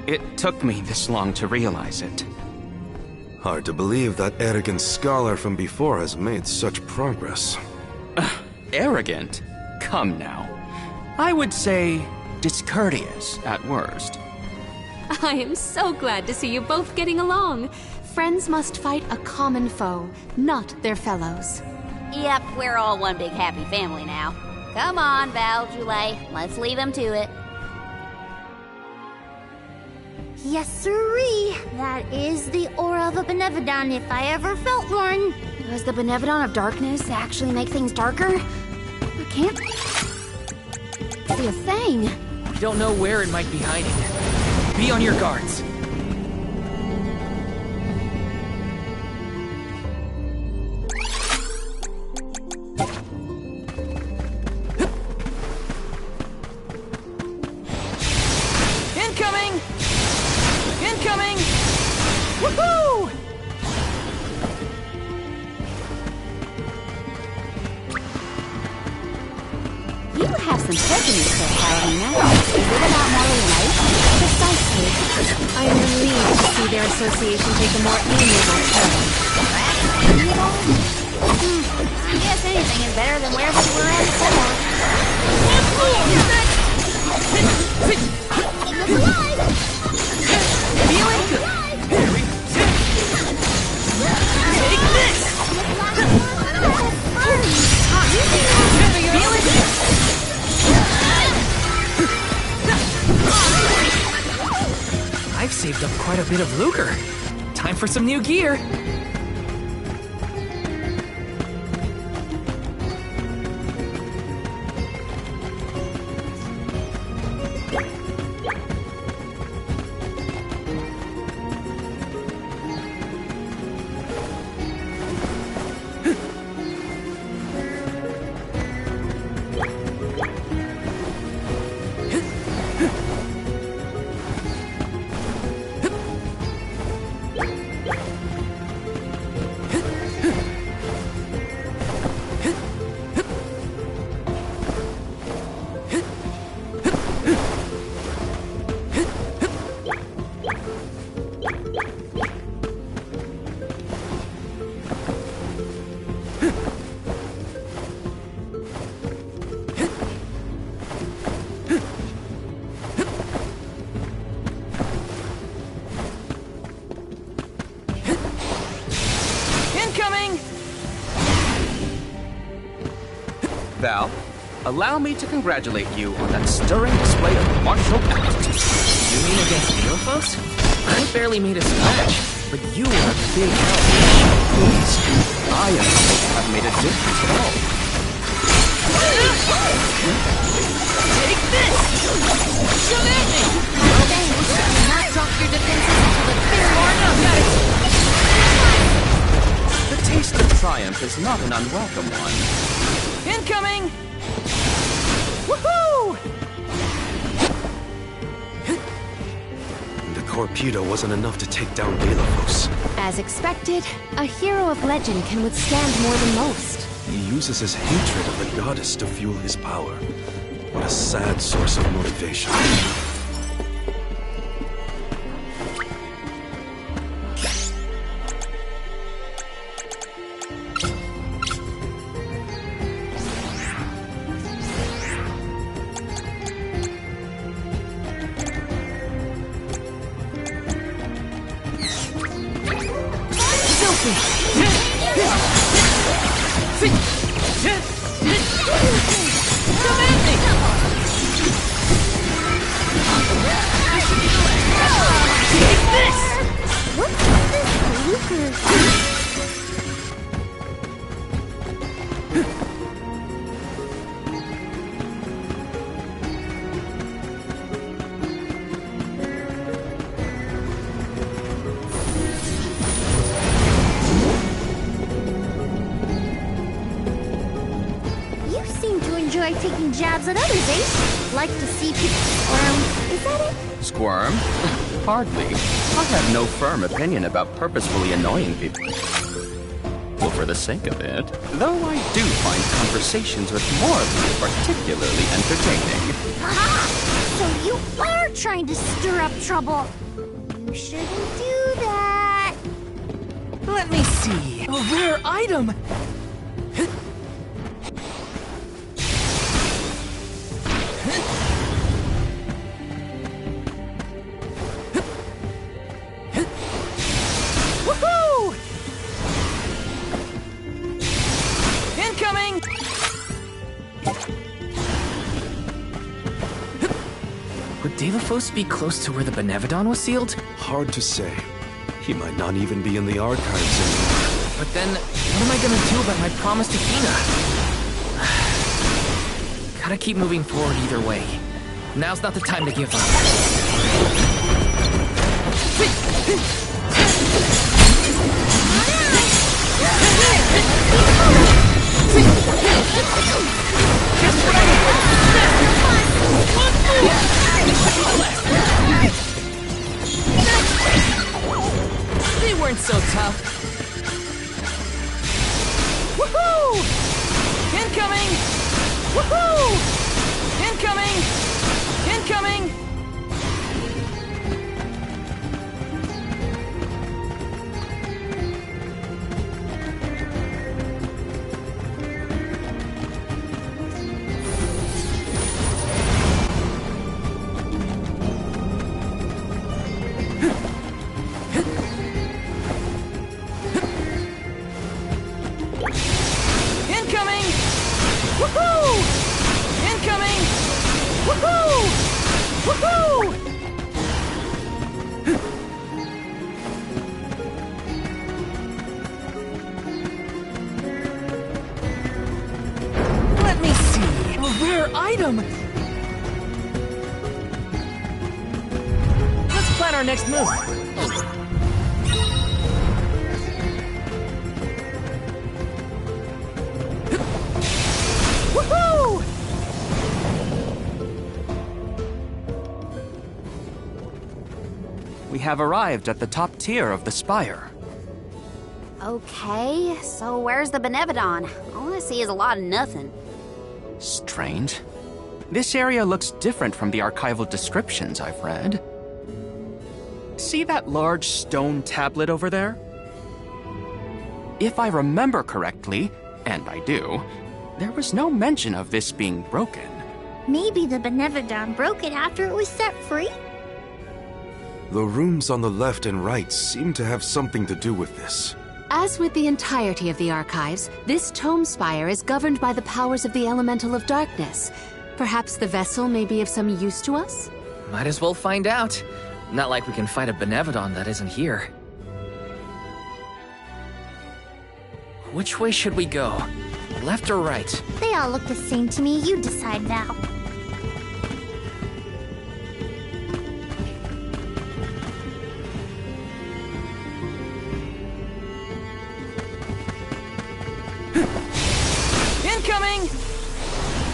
J: It took me this long to realize it.
O: Hard to believe that arrogant scholar from before has made such progress.
J: Arrogant? Come now. I would say discourteous at worst.
G: I am so glad to see you both getting along. Friends must fight a common foe, not their fellows.
E: Yep, we're all one big happy family now. Come on, Val, Julie, let's leave him to it.
B: Yes, sirree. That is the aura of a Benevodon if I ever felt one.
E: Does the Benevodon of Darkness actually make things darker? I can't see a thing.
A: We don't know where it might be hiding. Be on your guards. Incoming! Incoming! Woohoo!
E: You have some pessimism there, Paladina. Is it about moral life?
G: Precisely. I am relieved to see their association take a more amiable turn.
E: I guess anything is better than where we were at before.
A: Feeling good. Take this! Feel it? I've saved up quite a bit of lucre. Time for some new gear.
J: Val, allow me to congratulate you on that stirring display of martial aptitude.
A: You mean against Velafos? I barely made a scratch, but you were a big help.
J: Please, I am supposed to have made a difference at all.
A: Take this! Shoot at me!
G: Not drop your defenses until the bitter end.
A: Got it!
J: The taste of triumph is not an unwelcome one.
A: Incoming! Woohoo!
O: The Torpedo wasn't enough to take down Velafos.
G: As expected, a hero of legend can withstand more than most.
O: He uses his hatred of the goddess to fuel his power. What a sad source of motivation.
B: Taking jabs at others, eh? Like to see people squirm. Is that it?
J: Squirm? Hardly. I have no firm opinion about purposefully annoying people. Well, for the sake of it. Though I do find conversations with more of you particularly entertaining.
B: Aha! So you are trying to stir up trouble. You shouldn't do that.
A: Let me see. A rare item! Would Delafos be close to where the Benevodon was sealed?
O: Hard to say. He might not even be in the archives anymore.
A: But then, what am I gonna do about my promise to Hina? Gotta keep moving forward either way. Now's not the time to give up. They weren't so tough. Woohoo! Incoming! Woohoo! Incoming! Incoming! Let me see. A rare item. Let's plan our next move. Woohoo!
J: We have arrived at the top tier of the spire.
E: Okay, so where's the Benevodon? All I see is a lot of nothing.
J: Strange. This area looks different from the archival descriptions I've read. See that large stone tablet over there? If I remember correctly, and I do, there was no mention of this being broken.
B: Maybe the Benevodon broke it after it was set free?
O: The rooms on the left and right seem to have something to do with this.
G: As with the entirety of the archives, this tome spire is governed by the powers of the Elemental of Darkness. Perhaps the vessel may be of some use to us?
A: Might as well find out. Not like we can find a Benevodon that isn't here. Which way should we go? Left or right?
B: They all look the same to me. You decide, Val.
A: Incoming!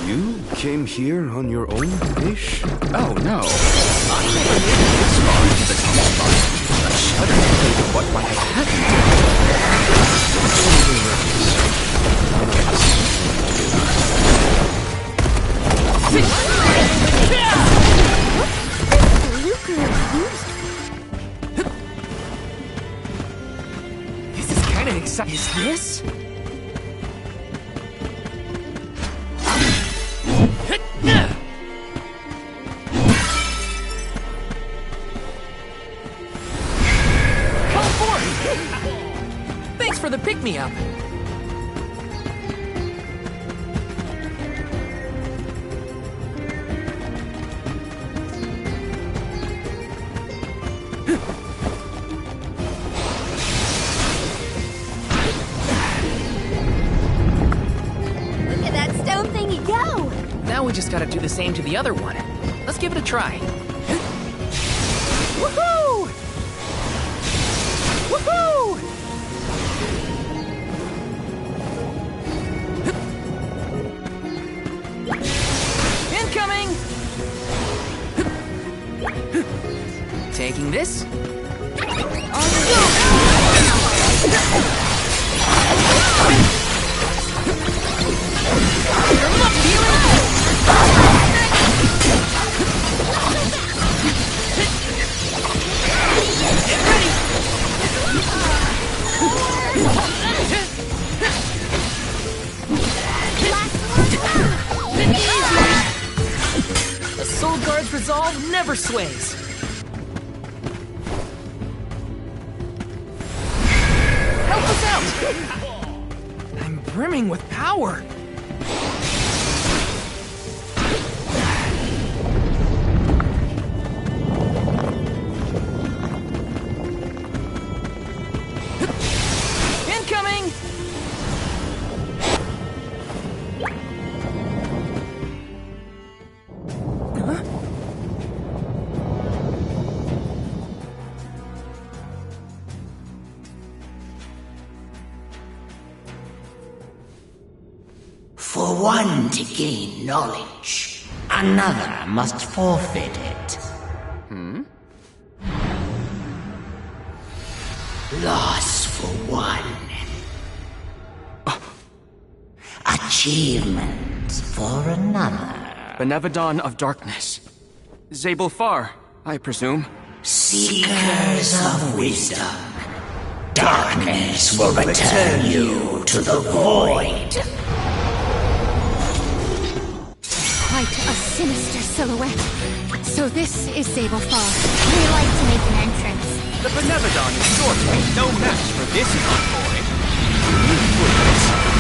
O: You came here on your own, Ish?
J: Oh, no. I never made it this far into the top spot.
L: shudder to think of what might have happened.
A: This is kind of exciting. Is this? Come forth! Thanks for the pick-me-up.
E: Look at that stone thingy go!
A: Now we just gotta do the same to the other one. Let's give it a try.
E: Woohoo! Woohoo!
A: Incoming! Taking this. The Soul Guard's resolve never sways. Help us out! I'm brimming with power. Incoming! Huh?
Q: For one to gain knowledge, another must forfeit it. Loss for one. Achievement for another.
J: Benevodon of Darkness. Zabel Far, I presume.
Q: Seekers of wisdom. Darkness will return you to the void.
G: Quite a sinister silhouette. So this is Zabel Far.
B: We like to make an entrance.
J: The Benevodon is sure to be no match for this convoy.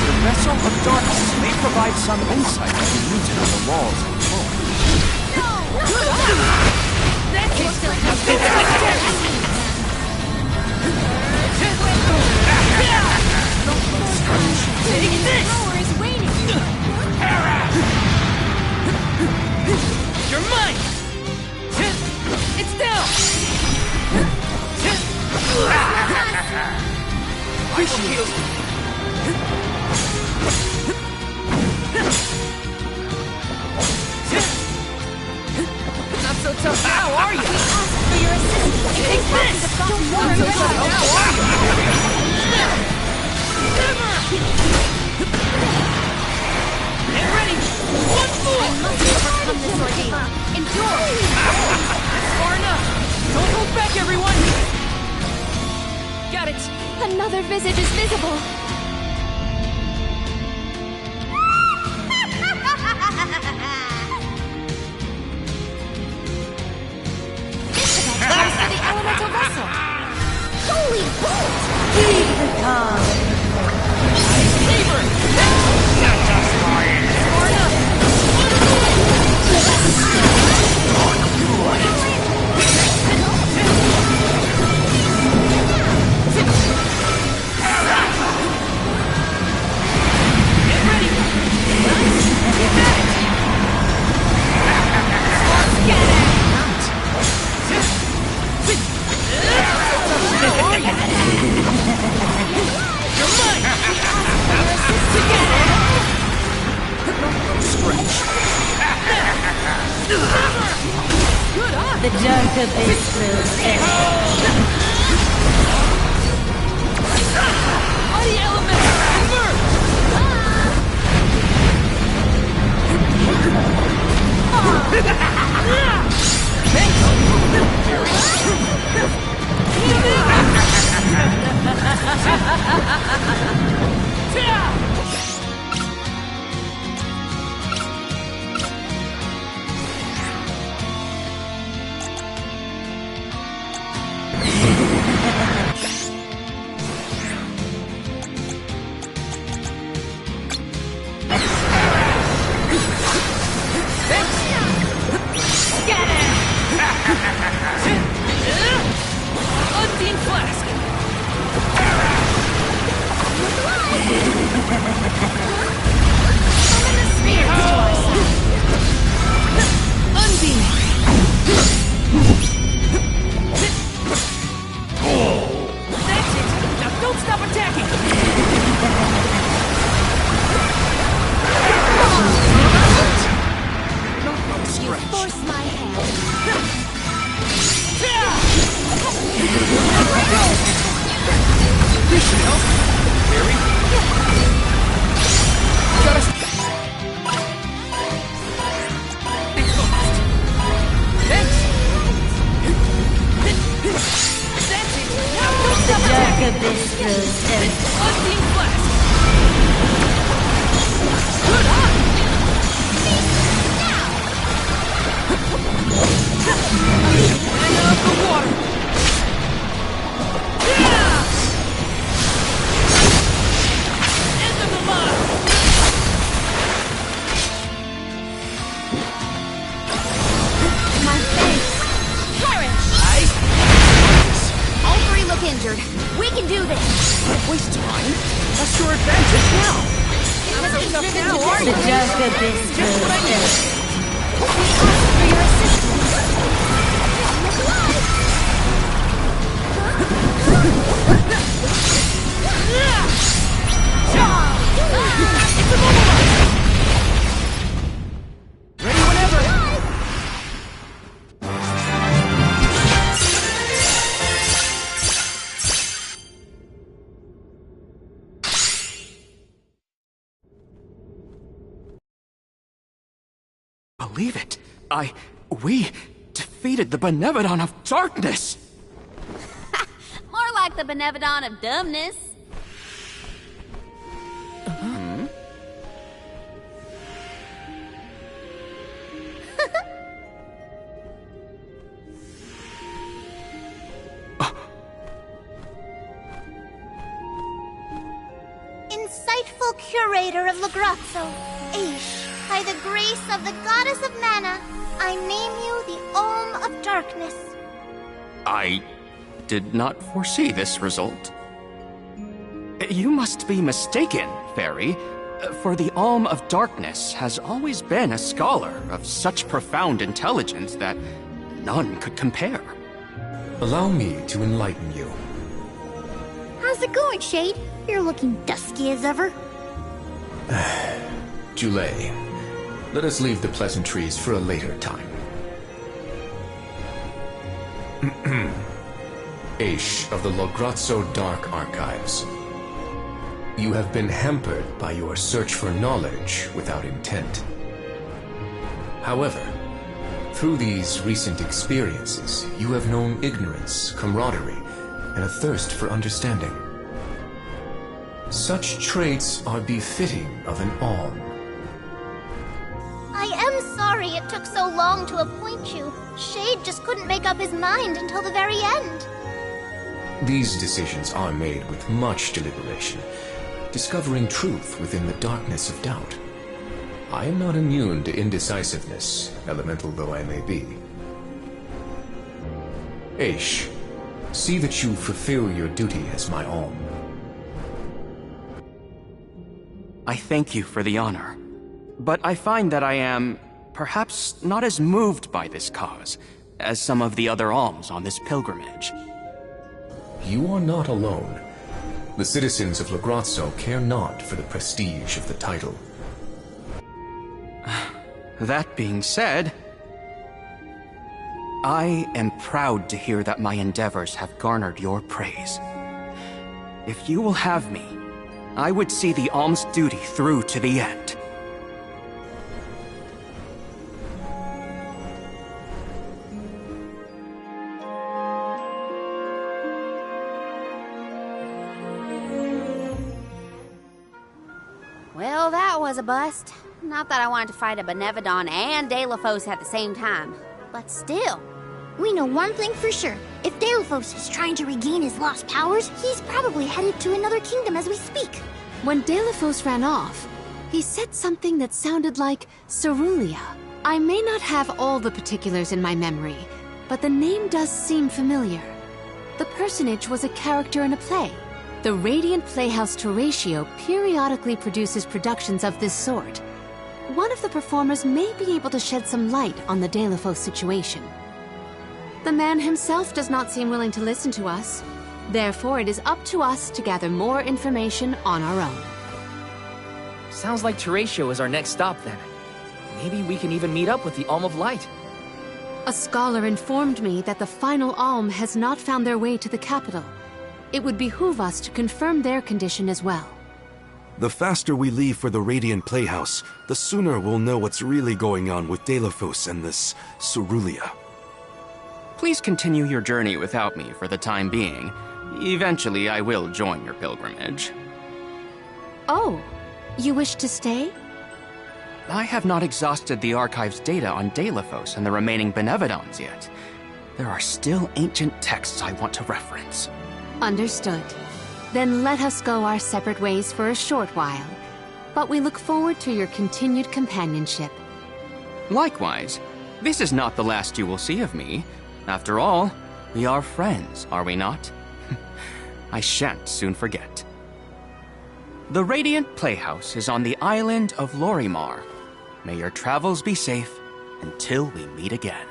J: The Vessel of Darkness may provide some insight into the region of the walls and floor.
A: That case still has Take this!
E: Power is waning!
A: You're mine! It's down! Appreciate it. Not so tough now, are you?
E: For your assistance!
A: Take this! Not so tough now, are you? Get ready! One fool!
E: I must overcome this ordeal. Endure!
A: That's far enough! Don't hold back, everyone! Got it!
G: Another visage is visible.
E: Thanks for the elemental vessel!
B: Holy bolt!
Q: Leave the car.
A: Saber! Not just for it! Far enough! Get ready! Get at it! You're mine! Together! Stretch! Good eye!
Q: The dark abyss will end.
A: Mighty element! Unseen flask! Summon the spirits to our side! Unbeam! That's it! Now don't stop attacking!
E: You force my hand.
A: This should help. Barry. Gotta stay focused. Thanks. That's it. Now don't stop attacking. Unseen flask. Good on. And up the water. End of the line.
E: My face. Perish. All three look injured. We can do this.
A: Don't waste time. That's your advantage now.
E: Not as
A: Enough
E: driven
A: now,
E: to
A: are you?
E: death.
A: Just what I need.
E: We ask for your assistance.
A: It's immobilized. Ready whenever. Believe it. We defeated the Benevodon of Darkness!
E: More like the Benevodon of dumbness.
P: Insightful curator of Lagrazzo, Aish, by the grace of the goddess of mana, I name you the Olm of Darkness.
J: I did not foresee this result. You must be mistaken, Fairy, for the Alm of Darkness has always been a scholar of such profound intelligence that none could compare.
O: Allow me to enlighten you.
B: How's it going, Shade? You're looking dusky as ever.
O: Jule, let us leave the pleasantries for a later time. Aish of the Lograzzo Dark Archives. You have been hampered by your search for knowledge without intent. However, through these recent experiences, you have known ignorance, camaraderie, and a thirst for understanding. Such traits are befitting of an Alm.
P: I am sorry it took so long to appoint you. Shade just couldn't make up his mind until the very end.
O: These decisions are made with much deliberation, discovering truth within the darkness of doubt. I am not immune to indecisiveness, elemental though I may be. Aish, see that you fulfill your duty as my Alm.
J: I thank you for the honor, but I find that I am perhaps not as moved by this cause as some of the other alms on this pilgrimage.
O: You are not alone. The citizens of Lagrazzo care not for the prestige of the title.
J: That being said, I am proud to hear that my endeavors have garnered your praise. If you will have me, I would see the alms duty through to the end.
E: Well, that was a bust. Not that I wanted to fight a Benevodon and Delafos at the same time, but still.
B: We know one thing for sure. If Delafos is trying to regain his lost powers, he's probably headed to another kingdom as we speak.
G: When Delafos ran off, he said something that sounded like Cerulia. I may not have all the particulars in my memory, but the name does seem familiar. The personage was a character in a play. The Radiant Playhouse Teratio periodically produces productions of this sort. One of the performers may be able to shed some light on the Delafos situation. The man himself does not seem willing to listen to us. Therefore, it is up to us to gather more information on our own.
A: Sounds like Teratio is our next stop then. Maybe we can even meet up with the Alm of Light.
G: A scholar informed me that the final Alm has not found their way to the capital. It would behoove us to confirm their condition as well.
H: The faster we leave for the Radiant Playhouse, the sooner we'll know what's really going on with Delafos and this Cerulia.
J: Please continue your journey without me for the time being. Eventually, I will join your pilgrimage.
G: Oh, you wish to stay?
J: I have not exhausted the archive's data on Delafos and the remaining Benevodons yet. There are still ancient texts I want to reference.
G: Understood. Then let us go our separate ways for a short while. But we look forward to your continued companionship.
J: Likewise, this is not the last you will see of me. After all, we are friends, are we not? I shan't soon forget. The Radiant Playhouse is on the island of Lorimar. May your travels be safe until we meet again.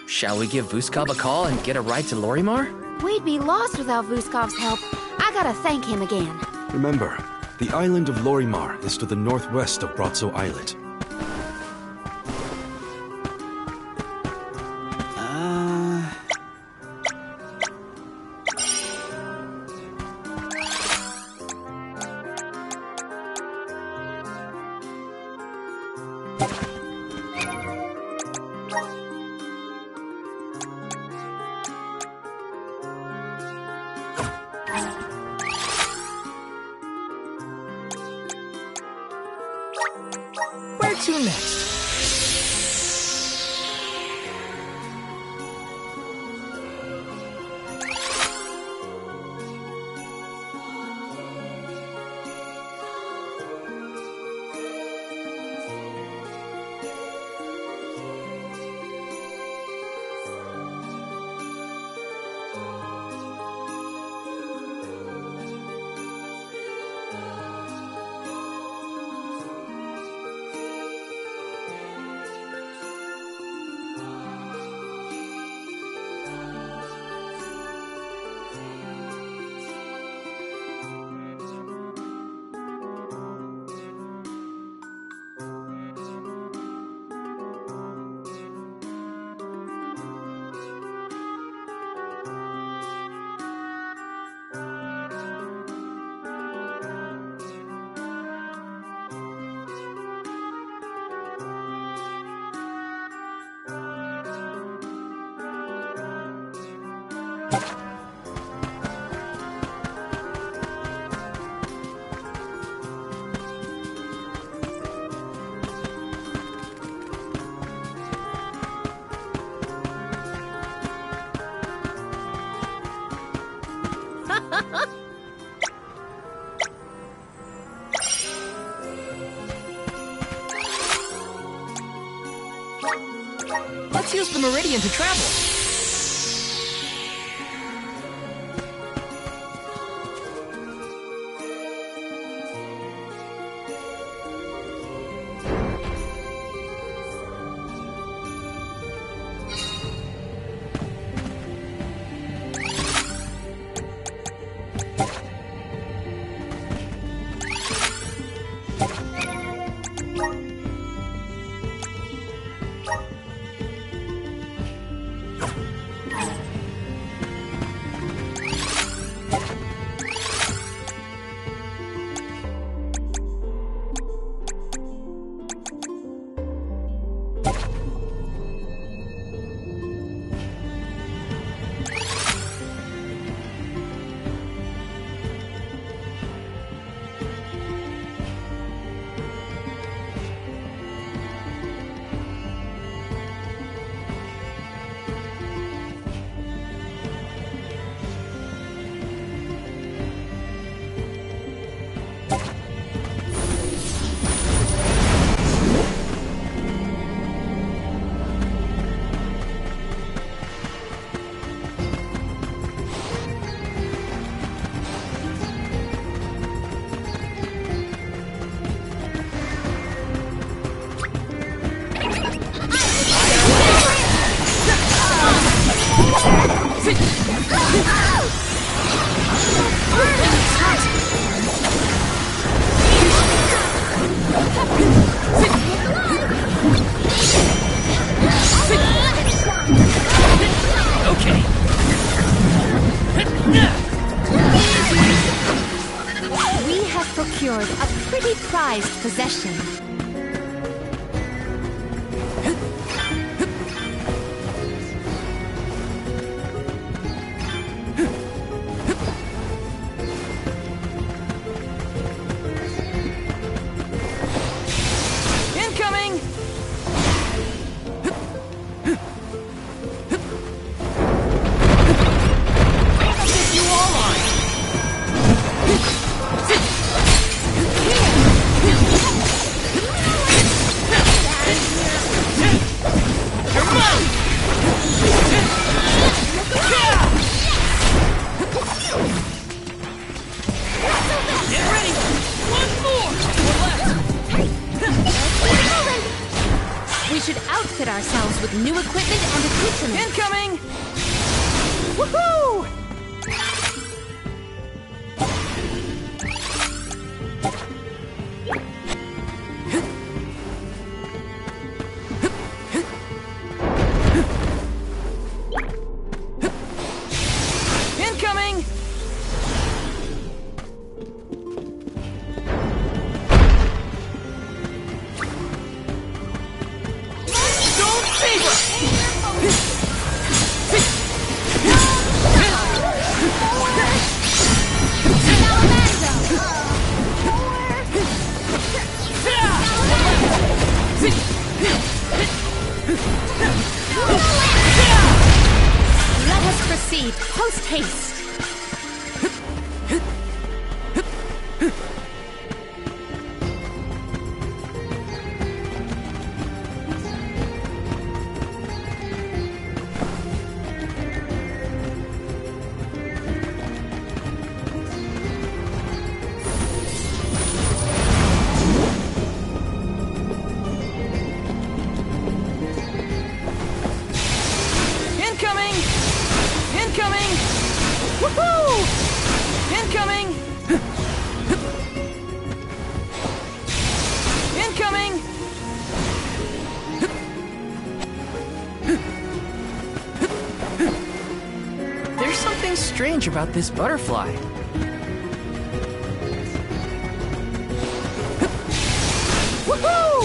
A: Shall we give Vuskov a call and get a ride to Lorimar?
E: We'd be lost without Vuskov's help. I gotta thank him again.
H: Remember, the island of Lorimar is to the northwest of Bratzo Islet.
A: Where to next? Let's use the Meridian to travel.
G: pretty prized possession.
A: Incoming! You all on! Get ready! One more!
G: We should outfit ourselves with new equipment and accoutrements.
A: Incoming! Woohoo! Incoming! Don't favor!
G: Let us proceed, post haste.
A: Incoming! Incoming! Woohoo! Incoming! Incoming! There's something strange about this butterfly. Woohoo!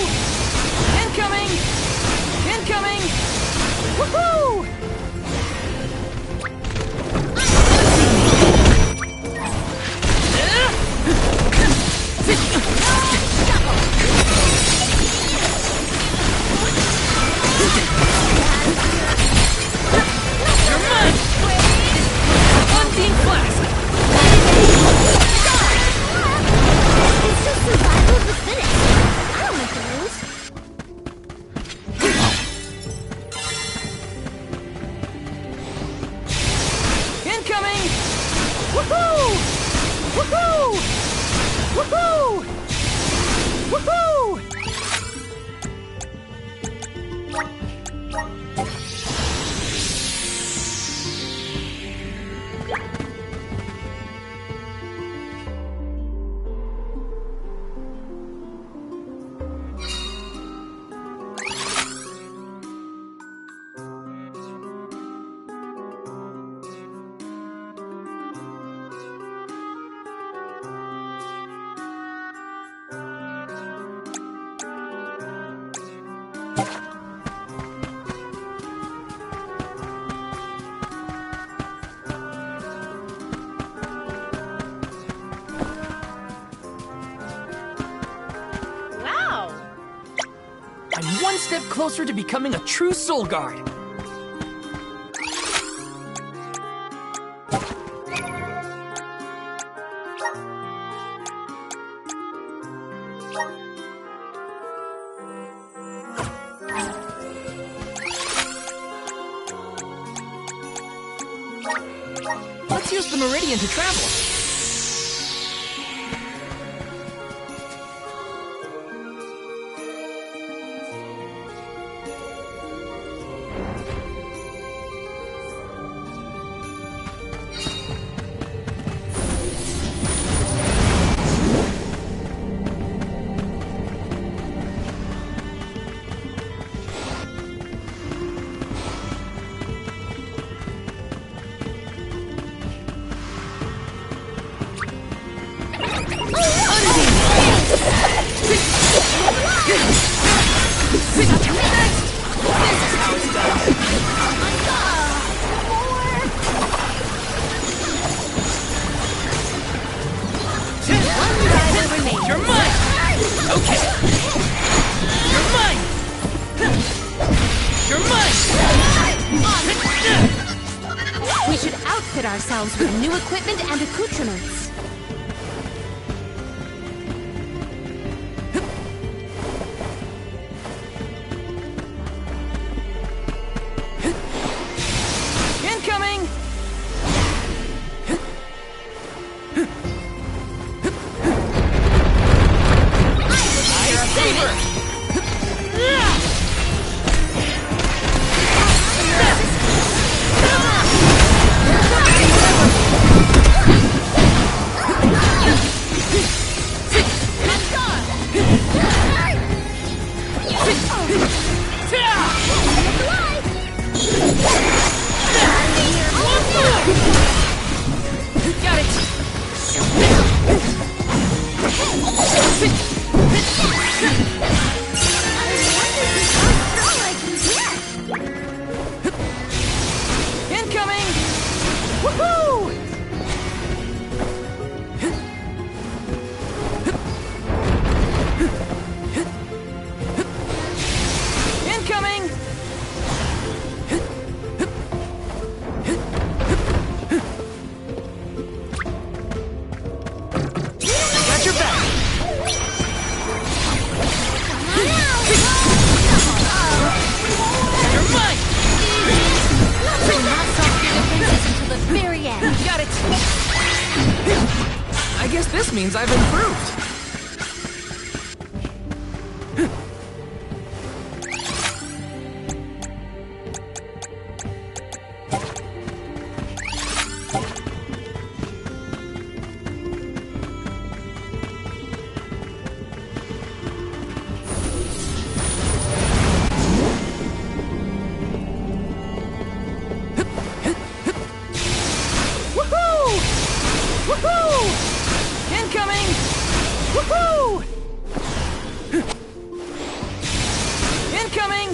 A: Incoming! Incoming! Woohoo! You're mine! Unseen flask!
B: It's just survival of the fittest. I don't make the rules.
A: Incoming! Woohoo! Woohoo! Woohoo! Woohoo!
E: Wow!
A: I'm one step closer to becoming a true soul guard. Let's use the meridian to travel. You're mine! You're mine!
G: We should outfit ourselves with new equipment and accoutrements.
A: Incoming! Ice Saber! Got it! Incoming! Woohoo! Incoming! Got your back! You're mine!
G: We'll not stop your defenses until the very end.
A: Got it! I guess this means I've improved. Woohoo! Woohoo! Incoming! Woohoo! Incoming!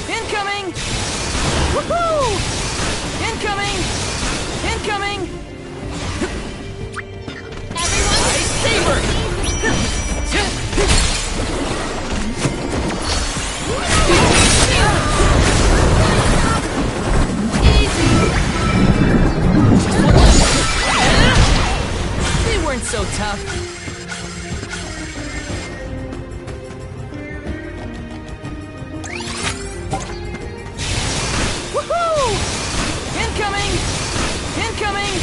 A: Incoming! Woohoo! Incoming! Incoming! Ice Saber! They weren't so tough. Woohoo! Incoming! Incoming!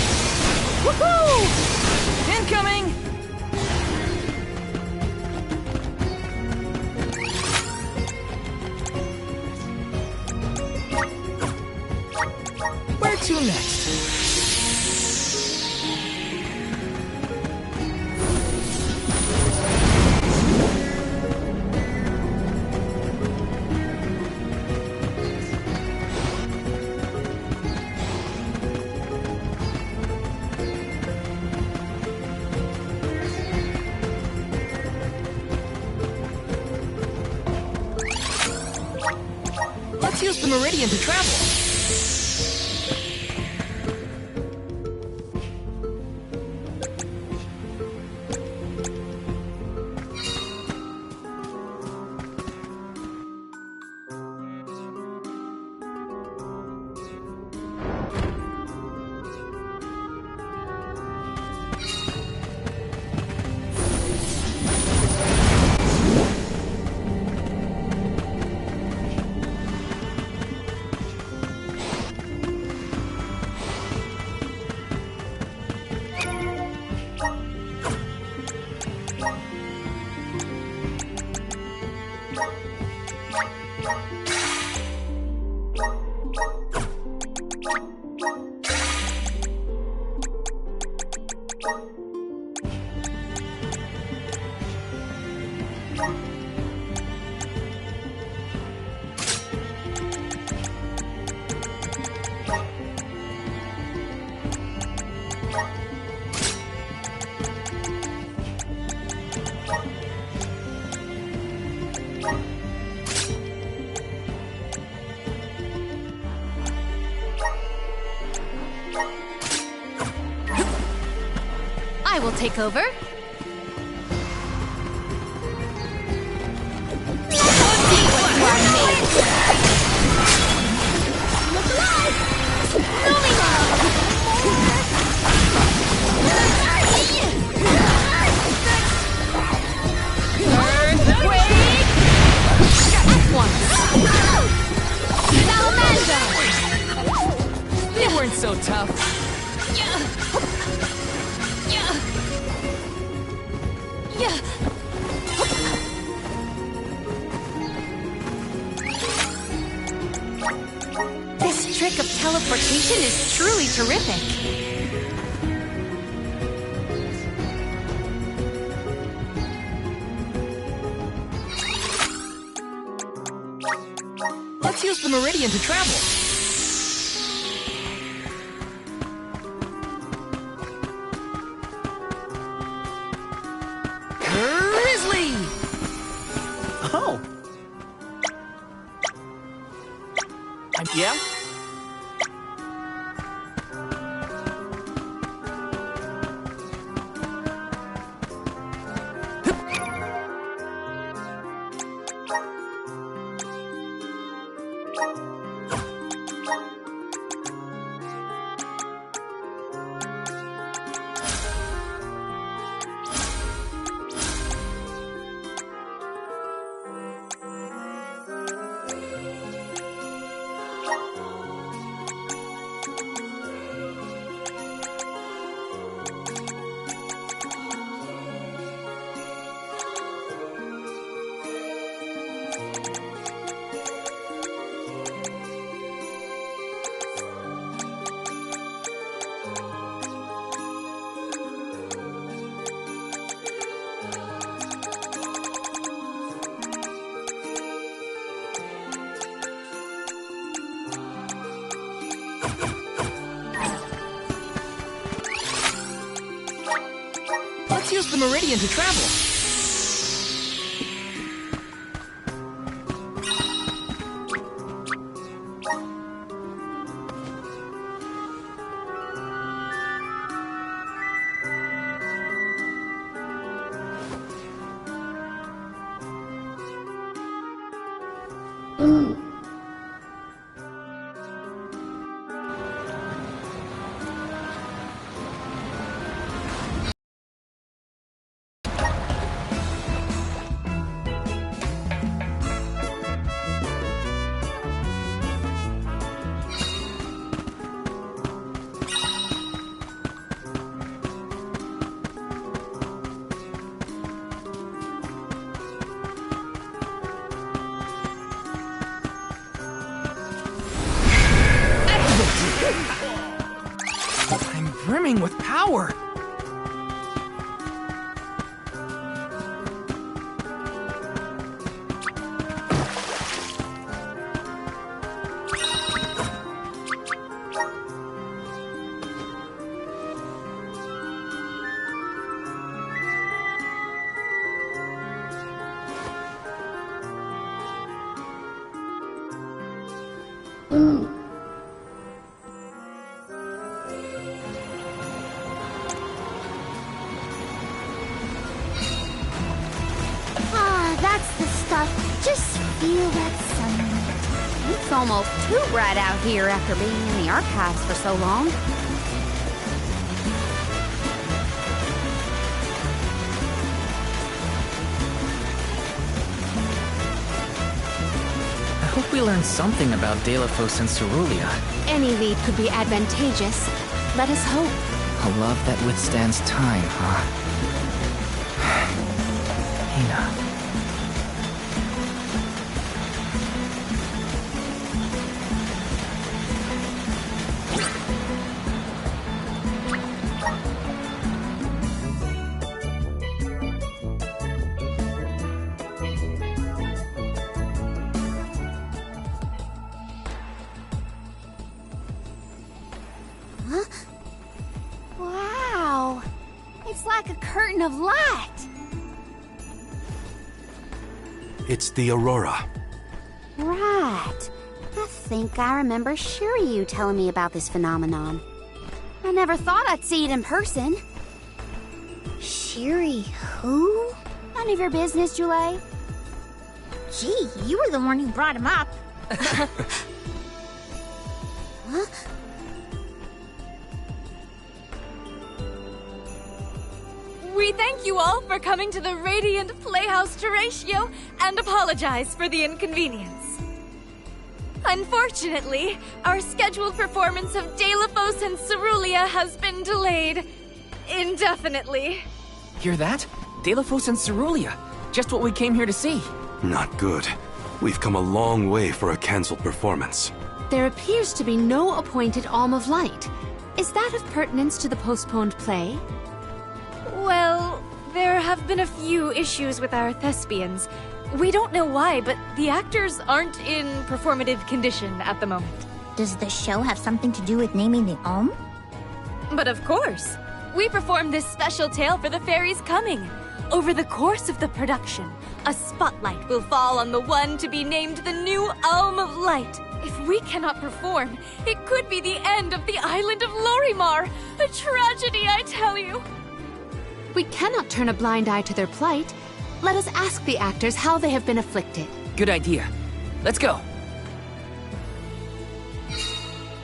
A: Woohoo! Incoming! Where to next? Let's use the Meridian to travel.
G: take over.
A: They weren't so tough.
E: This trick of teleportation is truly terrific.
A: Let's use the meridian to travel. Grizzly!
K: Oh. Yeah?
A: Let's use the meridian to travel. I'm brimming with power.
B: That's the stuff. Just feel that sunlight.
E: It's almost too bright out here after being in the archives for so long.
A: I hope we learned something about Delafos and Cerulean.
G: Any lead could be advantageous. Let us hope.
A: A love that withstands time, huh? Hina.
B: Huh? Wow! It's like a curtain of light!
H: It's the Aurora.
E: Right. I think I remember Shiryu telling me about this phenomenon. I never thought I'd see it in person.
B: Cheery who?
E: None of your business, Julie.
B: Gee, you were the one who brought him up. Huh?
R: We thank you all for coming to the Radiant Playhouse Terratio and apologize for the inconvenience. Unfortunately, our scheduled performance of Delphos and Cerulia has been delayed indefinitely.
A: Hear that? Delphos and Cerulia. Just what we came here to see.
H: Not good. We've come a long way for a cancelled performance.
G: There appears to be no appointed Alm of Light. Is that of pertinence to the postponed play?
R: Well, there have been a few issues with our thespians. We don't know why, but the actors aren't in performative condition at the moment.
B: Does the show have something to do with naming the Alm?
R: But of course. We performed this special tale for the fairies coming. Over the course of the production, a spotlight will fall on the one to be named the new Alm of Light. If we cannot perform, it could be the end of the island of Lorimar. A tragedy, I tell you.
G: We cannot turn a blind eye to their plight. Let us ask the actors how they have been afflicted.
A: Good idea. Let's go.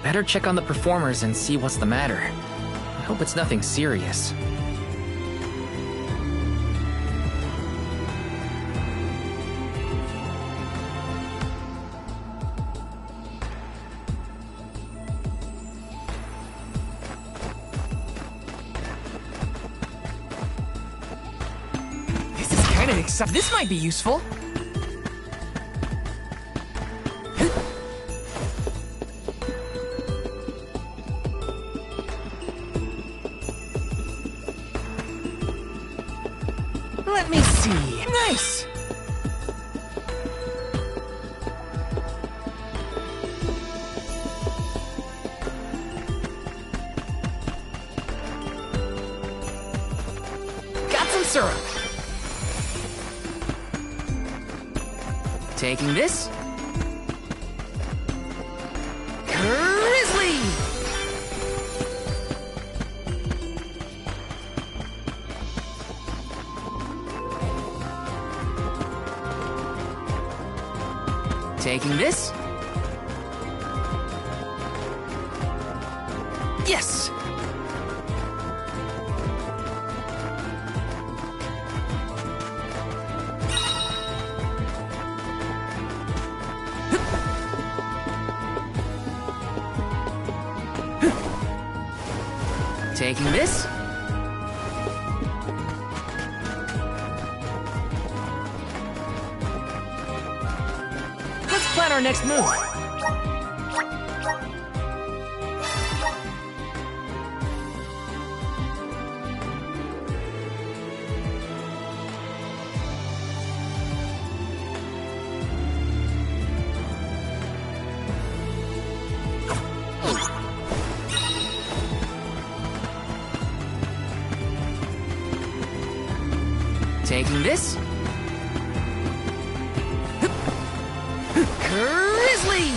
A: Better check on the performers and see what's the matter. I hope it's nothing serious. This might be useful. Let me see. Nice! Got some syrup. Taking this. Grizzly! Taking this. Yes! Taking this. Let's plan our next move. Taking this. Grizzly!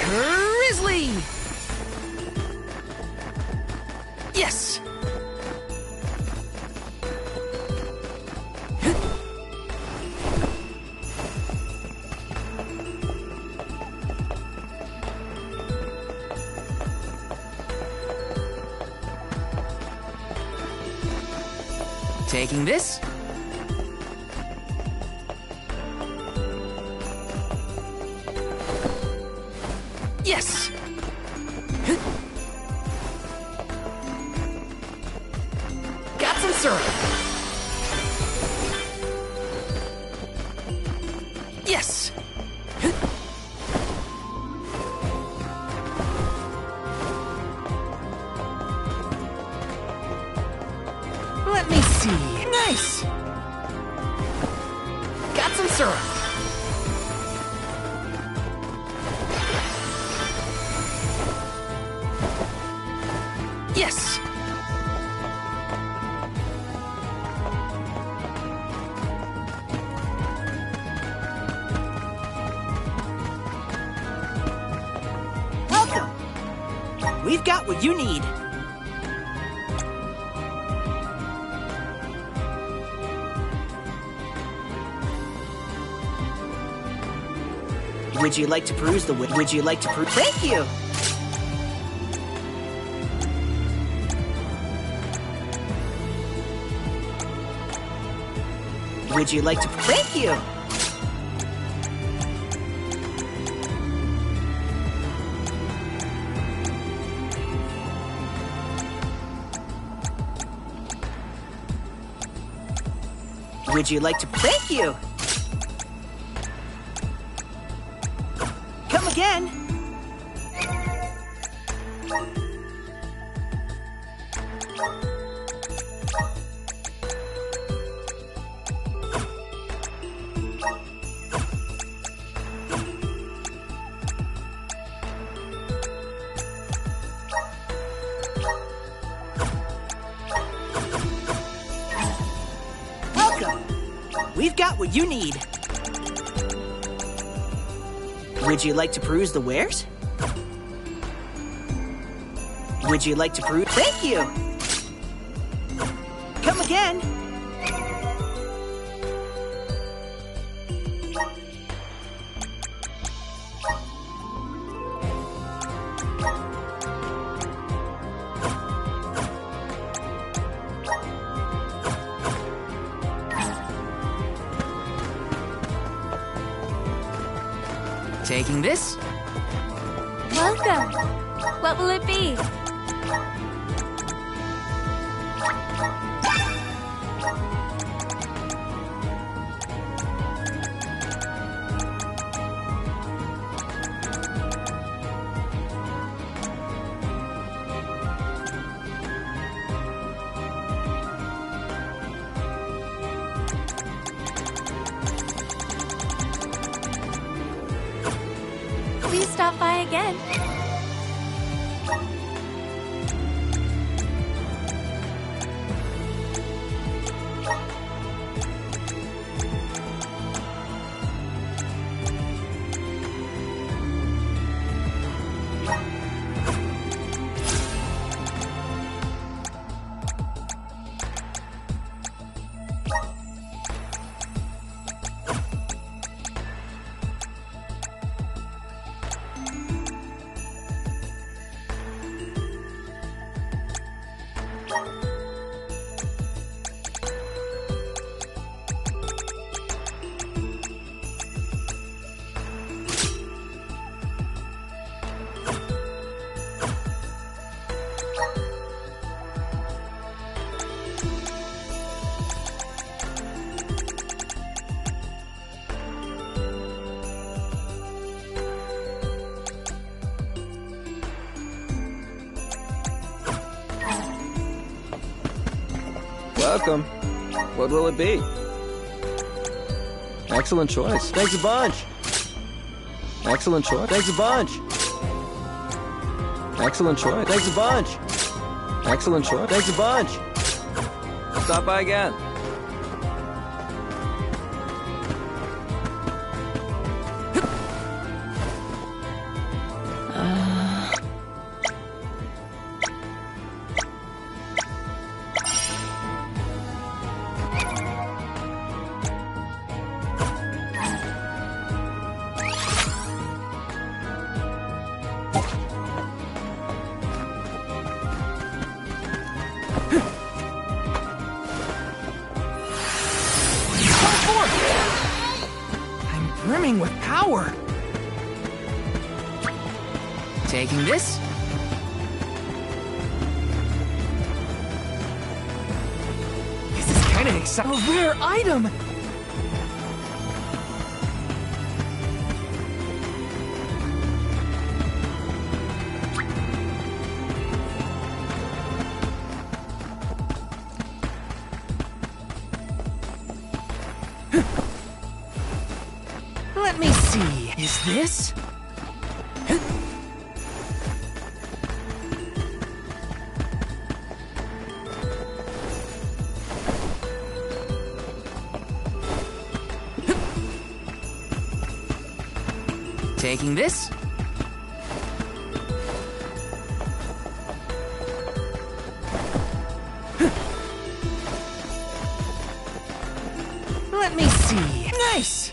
A: Grizzly! Yes! Taking this. Yes! Got some syrup. Yes! Let me see. Nice! Got some syrup. Yes!
M: We've got what you need. Would you like to peruse the Would you like to peruse? Thank you! Would you like to... Thank you! Would you like to... Thank you! Come again! Welcome! We've got what you need. Would you like to peruse the wares? Would you like to peruse? Thank you! Come again!
A: Taking this?
R: Welcome. What will it be? Please stop by again.
S: Welcome. What will it be? Excellent choice. Thanks a bunch. Excellent choice. Thanks a bunch. Excellent choice. Thanks a bunch. Excellent choice. Thanks a bunch. Stop by again.
A: Brimming with power. Taking this? This is kind of exciting. A rare item! Let me see. Is this? Taking this? Let me see. Nice!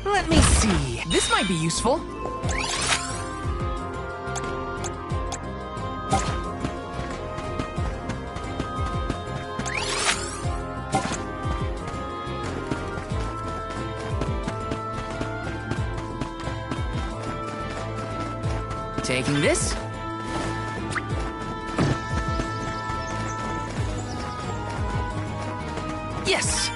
A: Let me see. This might be useful. Taking this. Yes!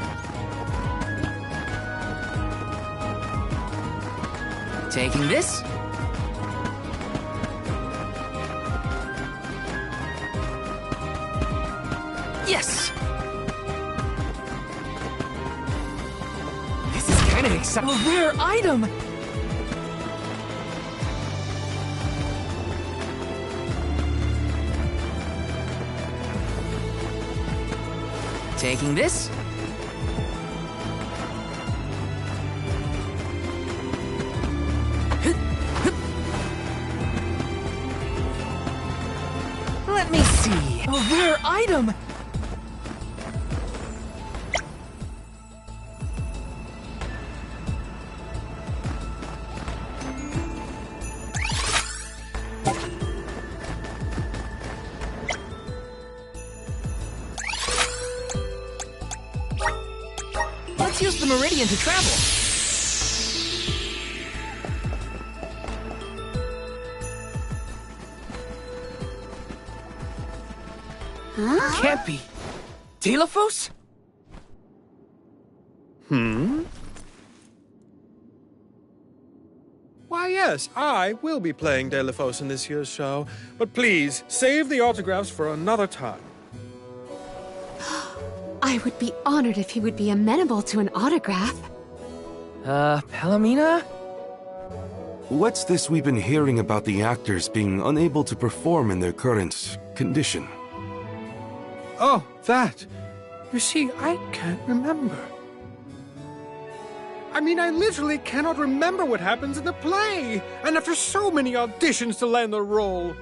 A: Taking this. Yes! This is kind of exciting. A rare item! Taking this. Let me see. A rare item! Let's use the Meridian to travel.
E: Huh?
A: Can't be. Telephos?
D: Why, yes, I will be playing Delphos in this year's show, but please, save the autographs for another time.
G: I would be honored if he would be amenable to an autograph.
A: Palomina?
H: What's this we've been hearing about the actors being unable to perform in their current condition?
D: Oh, that. You see, I can't remember. I mean, I literally cannot remember what happens in the play, and after so many auditions to land the role.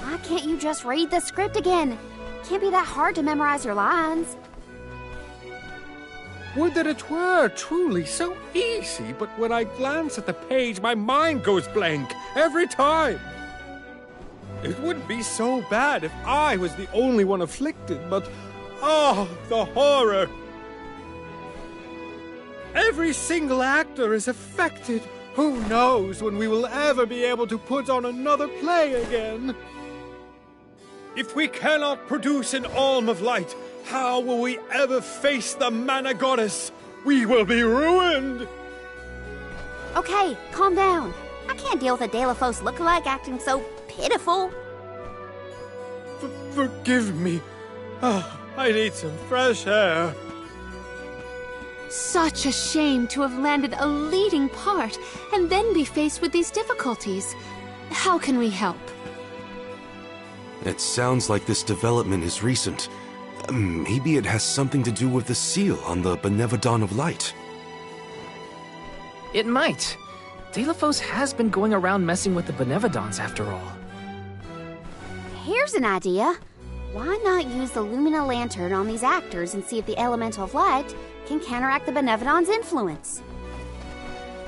E: Why can't you just read the script again? Can't be that hard to memorize your lines.
D: Would that it were truly so easy, but when I glance at the page, my mind goes blank every time. It wouldn't be so bad if I was the only one afflicted, but oh, the horror! Every single actor is affected. Who knows when we will ever be able to put on another play again? If we cannot produce an Alm of Light, how will we ever face the Mana Goddess? We will be ruined!
E: Okay, calm down. I can't deal with a Delphos lookalike acting so pitiful.
D: Forgive me. Oh, I need some fresh air.
G: Such a shame to have landed a leading part and then be faced with these difficulties. How can we help?
H: It sounds like this development is recent. Maybe it has something to do with the seal on the Benevodon of Light.
A: It might. Delphos has been going around messing with the Benevodons after all.
E: Here's an idea. Why not use the Lumina Lantern on these actors and see if the Elemental of Light can counteract the Benevodon's influence?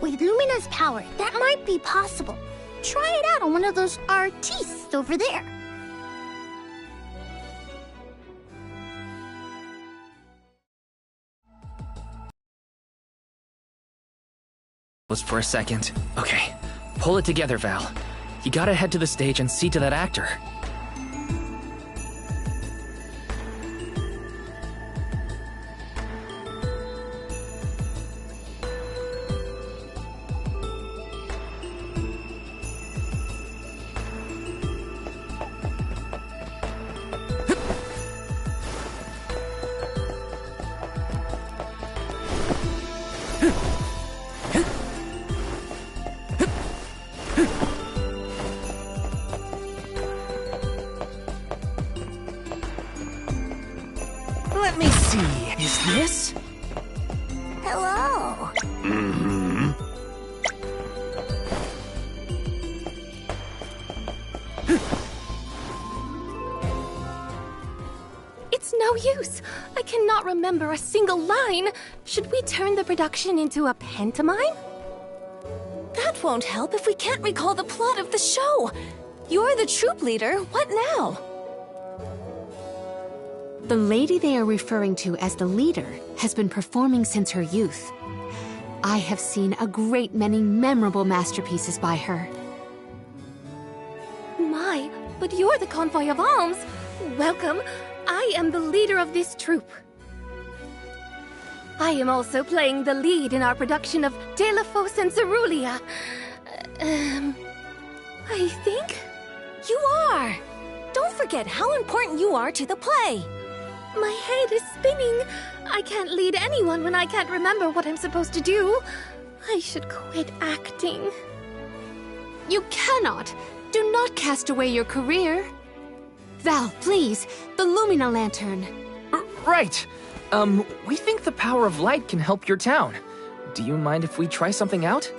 B: With Lumina's power, that might be possible. Try it out on one of those artistes over there.
A: Was for a second. Okay, pull it together, Val. You gotta head to the stage and see to that actor. Let me see. Is this?
P: Hello.
H: Mm-hmm.
T: It's no use. I cannot remember a single line. Should we turn the production into a pantomime? That won't help if we can't recall the plot of the show. You're the troop leader. What now?
G: The lady they are referring to as the leader has been performing since her youth. I have seen a great many memorable masterpieces by her.
T: My, but you're the convoy of alms. Welcome. I am the leader of this troupe. I am also playing the lead in our production of De La Fosse and Cerulia. I think
R: You are! Don't forget how important you are to the play.
T: my head is spinning. I can't lead anyone when I can't remember what I'm supposed to do. I should quit acting.
G: You cannot! Do not cast away your career. Val, please, the Lumina Lantern.
A: Right. We think the power of light can help your town. Do you mind if we try something out?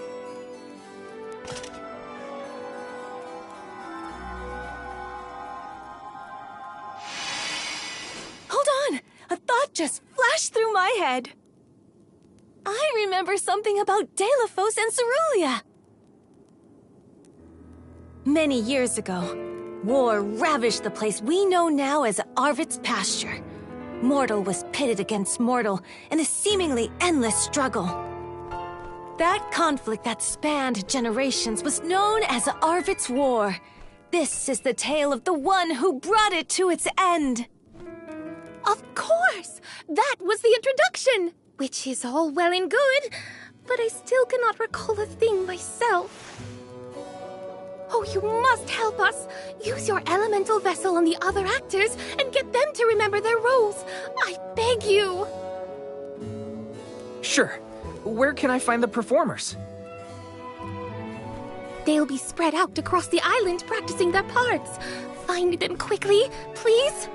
R: Hold on! A thought just flashed through my head. I remember something about De La Fosse and Cerulia. Many years ago, war ravaged the place we know now as Arvid's pasture. Mortal was pitted against mortal in a seemingly endless struggle. That conflict that spanned generations was known as Arvid's War. This is the tale of the one who brought it to its end.
T: Of course! That was the introduction! Which is all well and good, but I still cannot recall a thing myself. Oh, you must help us! Use your elemental vessel on the other actors and get them to remember their roles. I beg you!
A: Sure. Where can I find the performers?
T: They'll be spread out across the island practicing their parts. Find them quickly, please.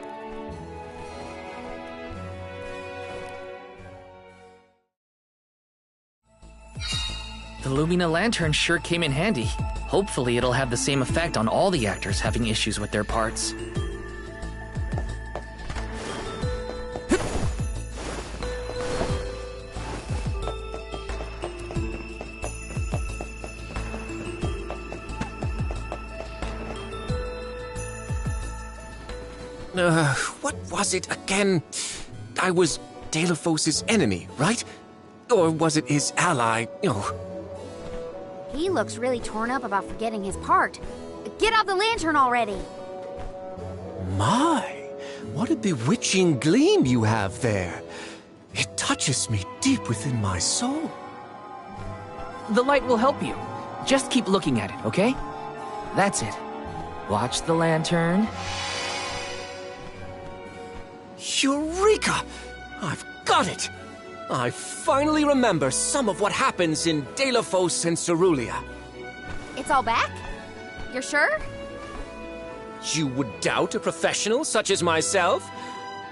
A: The Lumina Lantern sure came in handy. Hopefully it'll have the same effect on all the actors having issues with their parts.
O: What was it again? I was De La Fosse's enemy, right? Or was it his ally?
E: He looks really torn up about forgetting his part. Get out the lantern already!
O: My, what a bewitching gleam you have there. It touches me deep within my soul.
A: The light will help you. Just keep looking at it, okay? That's it. Watch the lantern.
O: Eureka! I've got it! I finally remember some of what happens in De La Fosse and Cerulia.
E: It's all back? You're sure?
O: You would doubt a professional such as myself?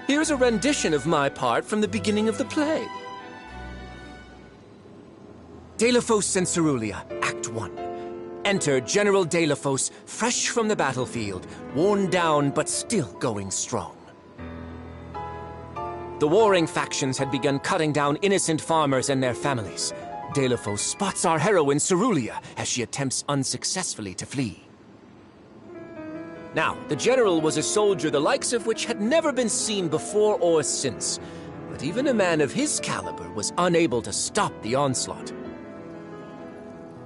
O: Here's a rendition of my part from the beginning of the play. De La Fosse and Cerulia, Act 1. Enter General De La Fosse, fresh from the battlefield, worn down but still going strong. The warring factions had begun cutting down innocent farmers and their families. De La Fosse spots our heroine Cerulia as she attempts unsuccessfully to flee. Now, the general was a soldier the likes of which had never been seen before or since, but even a man of his caliber was unable to stop the onslaught.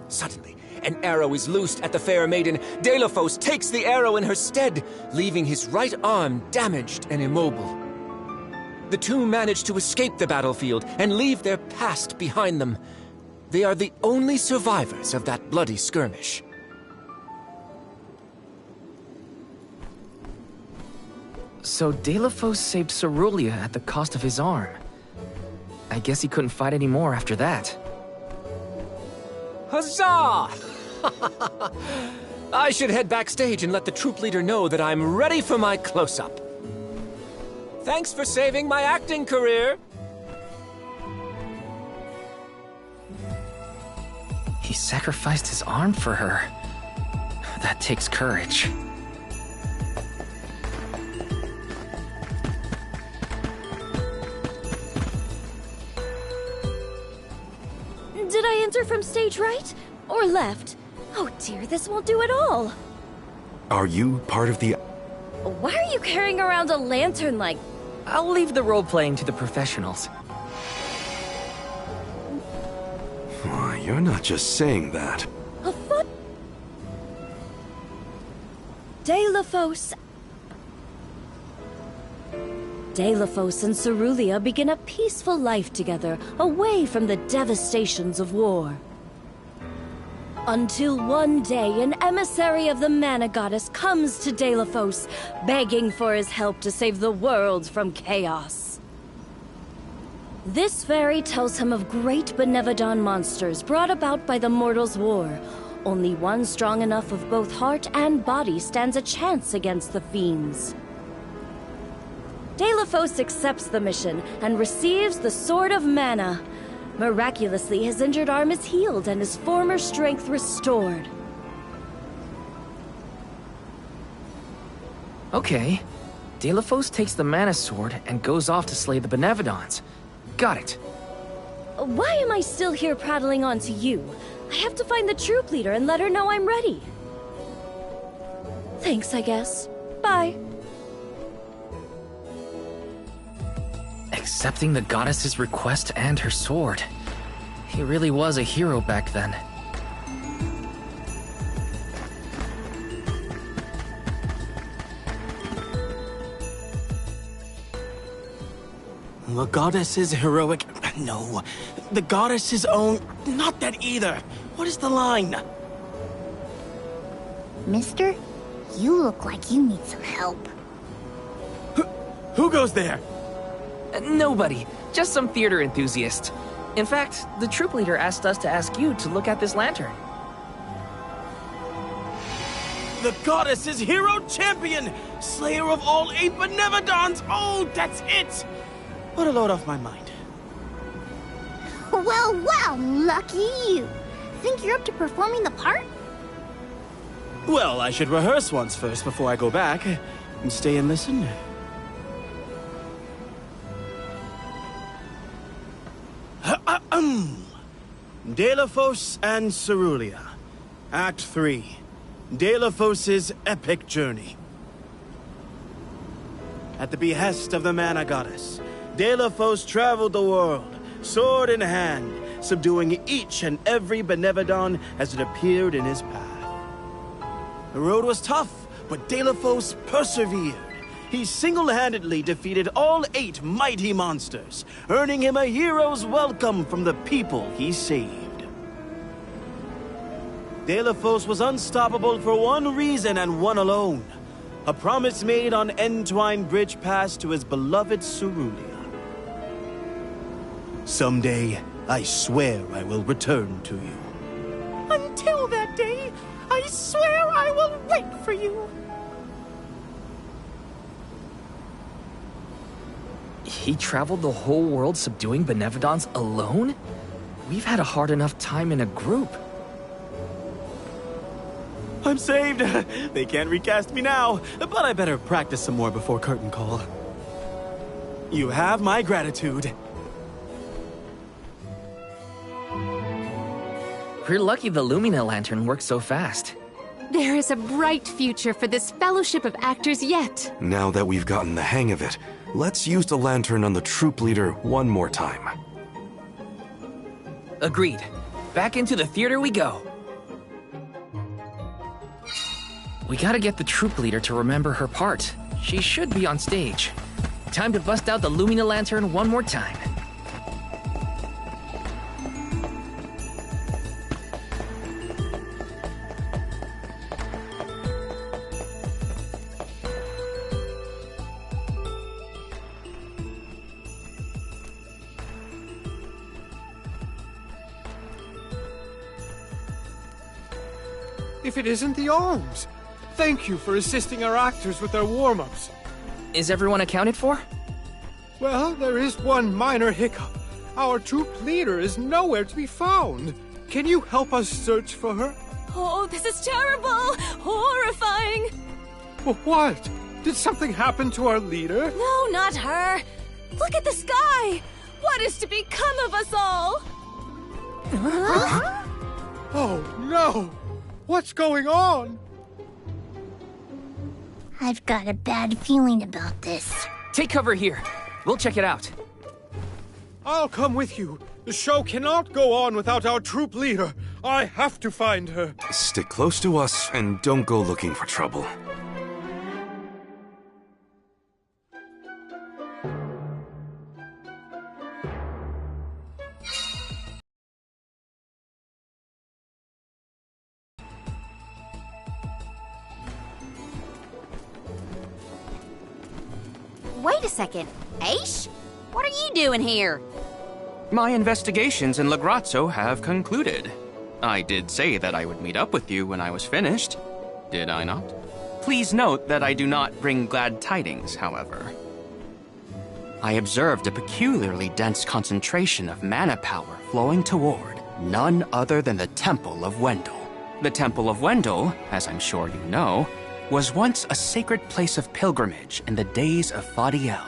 O: Suddenly, an arrow is loosed at the fair maiden. De La Fosse takes the arrow in her stead, leaving his right arm damaged and immobile. The two manage to escape the battlefield and leave their past behind them. They are the only survivors of that bloody skirmish.
A: So De La Fosse saved Cerulia at the cost of his arm. I guess he couldn't fight anymore after that.
O: Huzzah! I should head backstage and let the troop leader know that I'm ready for my close-up.
S: Thanks for saving my acting career.
L: He sacrificed his arm for her. That takes courage.
U: Did I enter from stage right? Or left? Oh dear, this won't do at all.
H: Are you part of the...
U: Why are you carrying around a lantern like...
L: I'll leave the role-playing to the professionals.
H: Why, you're not just saying that.
U: A foot... Delafos and Cerulia begin a peaceful life together, away from the devastations of war. Until one day, an emissary of the Mana Goddess comes to Delafos, begging for his help to save the world from chaos. This fairy tells him of great Benevodon monsters brought about by the Mortals' War. Only one strong enough of both heart and body stands a chance against the fiends. Delafos accepts the mission and receives the Sword of Mana. Miraculously, his injured arm is healed and his former strength restored.
L: Okay. Delafos takes the Mana Sword and goes off to slay the Benevodons. Got it.
U: Why am I still here prattling on to you? I have to find the troop leader and let her know I'm ready. Thanks, I guess. Bye.
L: Accepting the goddess's request and her sword. He really was a hero back then.
V: The goddess's heroic... No. The goddess's own... Not that either. What is the line?
B: Mister, you look like you need some help.
V: Who goes there?
L: Nobody. Just some theater enthusiast. In fact, the troop leader asked us to ask you to look at this lantern.
V: The goddess's hero champion! Slayer of all 8 Benevodons! Oh, that's it! What a load off my mind.
B: Well, well, lucky you. Think you're up to performing the part?
V: Well, I should rehearse once first before I go back. And stay and listen. Delafos and Cerulia. Act 3. Delafos' epic journey. At the behest of the Mana Goddess, Delafos traveled the world, sword in hand, subduing each and every Benevodon as it appeared in his path. The road was tough, but Delafos persevered. He single-handedly defeated all 8 mighty monsters, earning him a hero's welcome from the people he saved. Delafos was unstoppable for one reason and one alone. A promise made on Entwine Bridge Pass to his beloved Cerulia. Someday, I swear I will return to you.
Q: Until that day, I swear I will wait for you.
L: He traveled the whole world subduing Benevodons alone? We've had a hard enough time in a group.
V: I'm saved! They can't recast me now, but I better practice some more before curtain call. You have my gratitude.
L: We're lucky the Lumina Lantern works so fast.
G: There is a bright future for this fellowship of actors yet.
H: Now that we've gotten the hang of it, let's use the lantern on the troop leader one more time.
L: Agreed. Back into the theater we go. We gotta get the troop leader to remember her part. She should be on stage. Time to bust out the Lumina Lantern one more time.
D: If it isn't the arms! Thank you for assisting our actors with their warm-ups.
L: Is everyone accounted for?
D: Well, there is one minor hiccup. Our troop leader is nowhere to be found. Can you help us search for her?
R: Oh, this is terrible! Horrifying!
D: What? Did something happen to our leader?
R: No, not her! Look at the sky! What is to become of us all?
D: Huh? Oh, no! What's going on?
B: I've got a bad feeling about this.
A: Take cover here. We'll check it out.
D: I'll come with you. The show cannot go on without our troop leader. I have to find her.
H: Stick close to us and don't go looking for trouble.
E: Wait a second. Aish? What are you doing here?
J: My investigations in Lagrazzo have concluded. I did say that I would meet up with you when I was finished. Did I not? Please note that I do not bring glad tidings, however. I observed a peculiarly dense concentration of mana power flowing toward none other than the Temple of Wendel. The Temple of Wendel, as I'm sure you know, was once a sacred place of pilgrimage in the days of Fadiel.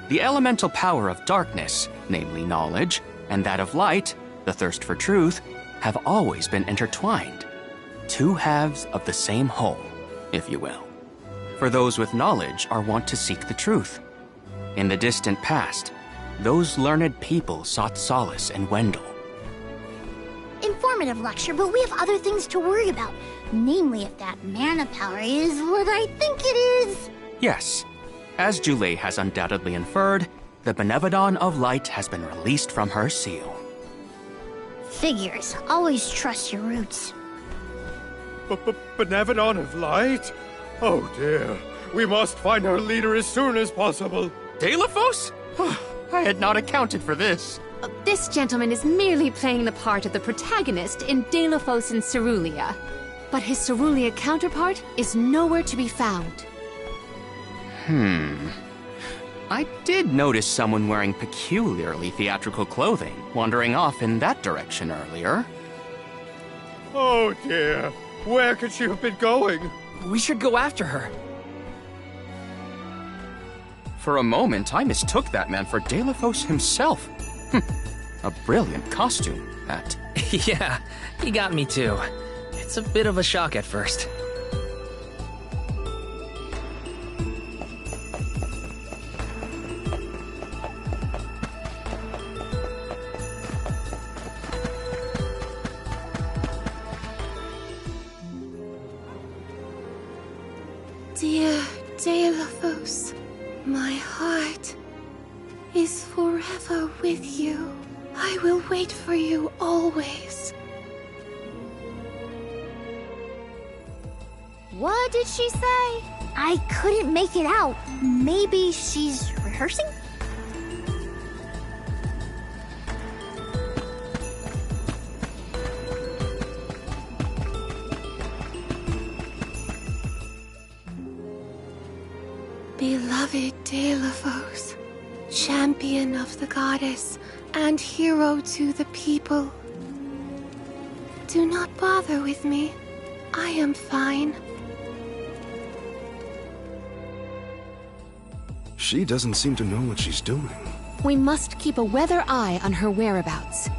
J: The elemental power of darkness, namely knowledge, and that of light, the thirst for truth, have always been intertwined. Two halves of the same whole, if you will. For those with knowledge are wont to seek the truth. In the distant past, those learned people sought solace in Wendel.
B: Informative lecture, but we have other things to worry about. Namely, if that mana power is what I think it is.
J: Yes, as Jule has undoubtedly inferred, the Benevodon of Light has been released from her seal.
B: Figures. Always trust your roots.
D: Benevodon of Light? Oh dear. We must find our leader as soon as possible.
J: Deilophos? I had not accounted for this.
G: This gentleman is merely playing the part of the protagonist in Deilophos and Cerulia. But his Cerulia counterpart is nowhere to be found.
J: I did notice someone wearing peculiarly theatrical clothing wandering off in that direction earlier.
D: Oh dear. Where could she have been going?
A: We should go after her.
J: For a moment, I mistook that man for Deilophos himself. A brilliant costume, that.
A: Yeah, he got me too. It's a bit of a shock at first.
T: Dear Deilophos, my heart is forever with you. I will wait for you always.
B: What did she say? I couldn't make it out. Maybe she's rehearsing?
T: Beloved Deilophos, champion of the goddess and hero to the people. Do not bother with me. I am fine.
H: She doesn't seem to know what she's doing.
G: We must keep a weather eye on her whereabouts.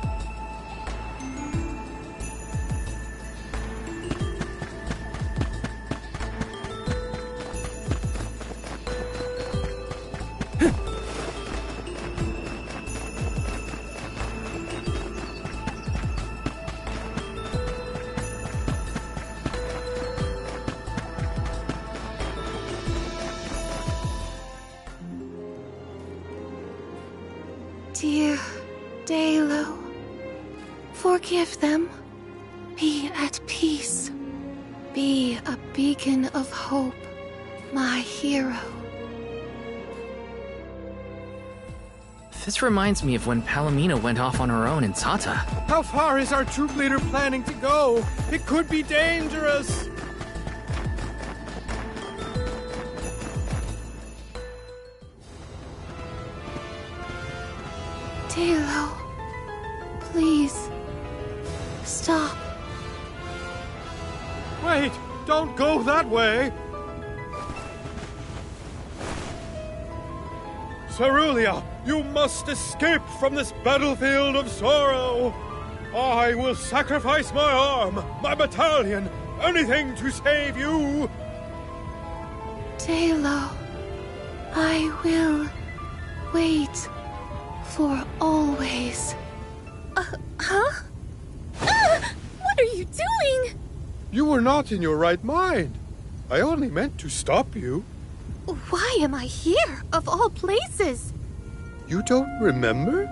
T: Dear Deilo, forgive them. Be at peace. Be a beacon of hope, my hero.
A: This reminds me of when Palomino went off on her own in Tata.
D: How far is our troop leader planning to go? It could be dangerous.
T: Taylor, please, stop.
D: Wait! Don't go that way! Cerulia, you must escape from this battlefield of sorrow! I will sacrifice my arm, my battalion, anything to save you!
T: Taylor, I will wait for always. Huh? What are you doing?
D: You were not in your right mind. I only meant to stop you.
T: Why am I here, of all places?
D: You don't remember?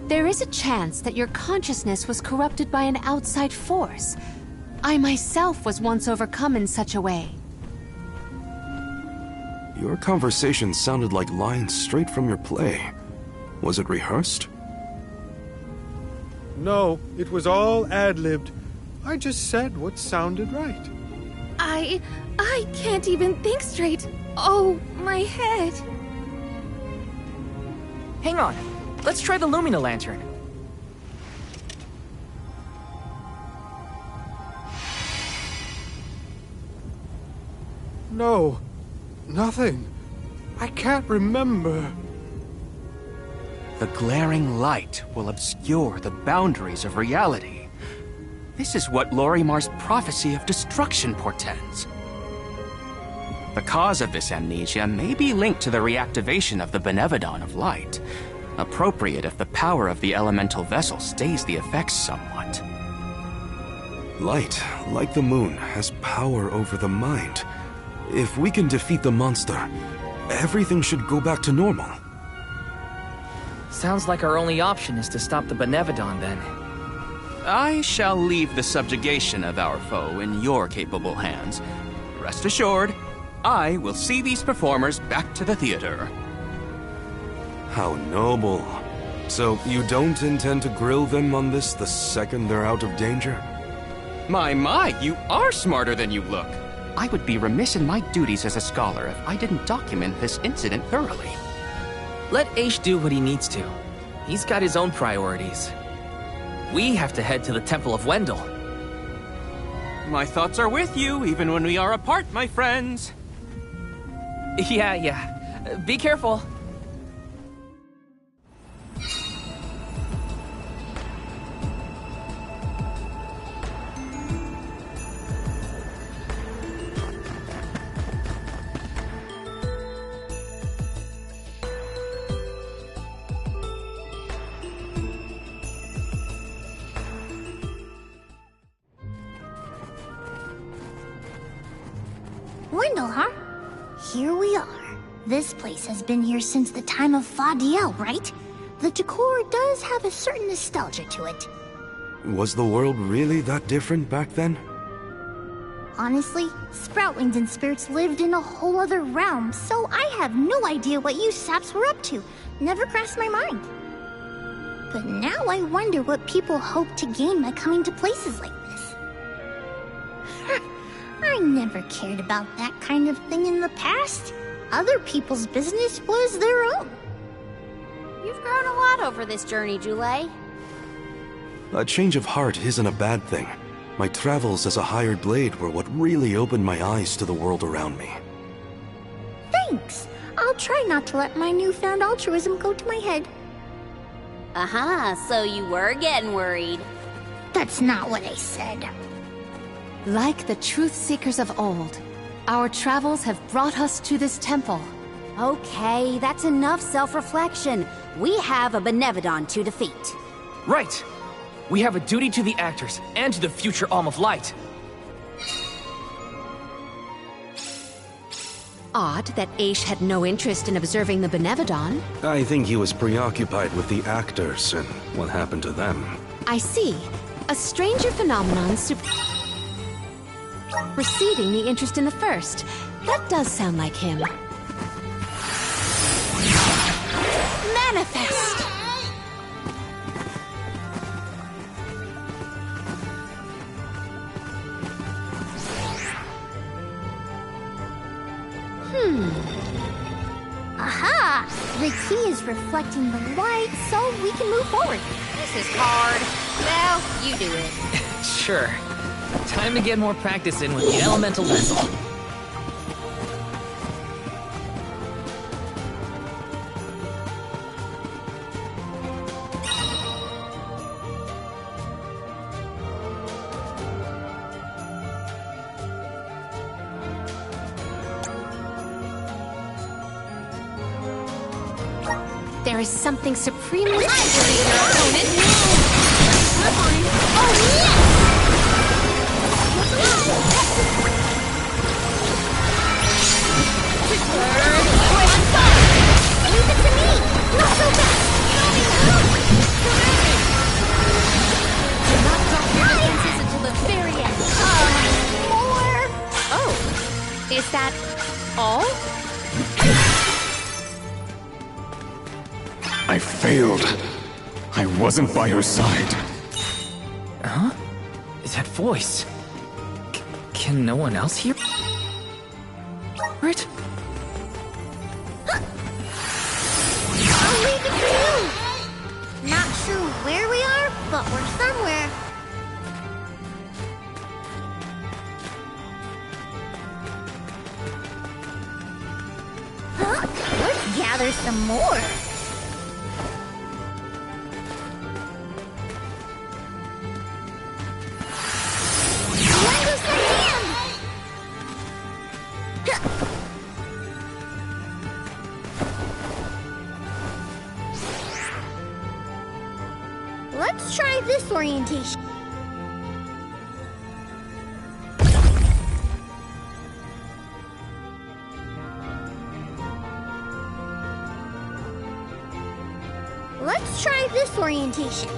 G: There is a chance that your consciousness was corrupted by an outside force. I myself was once overcome in such a way.
H: Your conversation sounded like lines straight from your play. Was it rehearsed?
D: No, it was all ad-libbed. I just said what sounded right.
T: I can't even think straight. Oh, my head.
A: Hang on. Let's try the Lumina Lantern.
D: No, nothing. I can't remember.
J: The glaring light will obscure the boundaries of reality. This is what Lorimar's prophecy of destruction portends. The cause of this amnesia may be linked to the reactivation of the Benevodon of Light, appropriate if the power of the elemental vessel stays the effects somewhat.
H: Light, like the moon, has power over the mind. If we can defeat the monster, everything should go back to normal.
A: Sounds like our only option is to stop the Benevodon, then.
J: I shall leave the subjugation of our foe in your capable hands. Rest assured, I will see these performers back to the theater.
H: How noble. So you don't intend to grill them on this the second they're out of danger?
J: My, you are smarter than you look. I would be remiss in my duties as a scholar if I didn't document this incident thoroughly.
A: Let Aish do what he needs to. He's got his own priorities. We have to head to the Temple of Wendell.
J: My thoughts are with you, even when we are apart, my friends.
A: Yeah. Be careful.
B: Wendell, huh? Here we are. This place has been here since the time of Fadiel, right? The decor does have a certain nostalgia to it.
H: Was the world really that different back then?
B: Honestly, Sproutlings and spirits lived in a whole other realm, so I have no idea what you saps were up to. Never crossed my mind. But now I wonder what people hope to gain by coming to places like this. I never cared about that kind of thing in the past. Other people's business was their own.
E: You've grown a lot over this journey, Jule.
H: A change of heart isn't a bad thing. My travels as a hired blade were what really opened my eyes to the world around me.
B: Thanks. I'll try not to let my newfound altruism go to my head.
E: So you were getting worried.
B: That's not what I said.
G: Like the truth seekers of old, our travels have brought us to this temple.
E: Okay, that's enough self-reflection. We have a Benevodon to defeat.
A: Right. We have a duty to the actors and to the future Alm of Light.
G: Odd that Aish had no interest in observing the Benevodon.
H: I think he was preoccupied with the actors and what happened to them.
G: I see. A stranger phenomenon preceding the interest in the first. That does sound like him. Manifest!
B: Aha! The key is reflecting the light so we can move forward.
E: This is hard. Well, you do it.
A: Sure. Time to get more practice in with the elemental vessel.
G: There is something supremely...
R: I believe your opponent.
B: Oh, yes! Leave it to me! Not so fast!
R: Do not drop your defenses until the very end.
B: More!
R: Oh, is that all?
C: I failed. I wasn't by her side.
A: Huh? That voice. Can no one else hear it?
B: I'll leave it to you! Not sure where we are, but we're somewhere. Huh? Let's gather some more. Lend us a hand! Let's try this orientation. Let's try this orientation.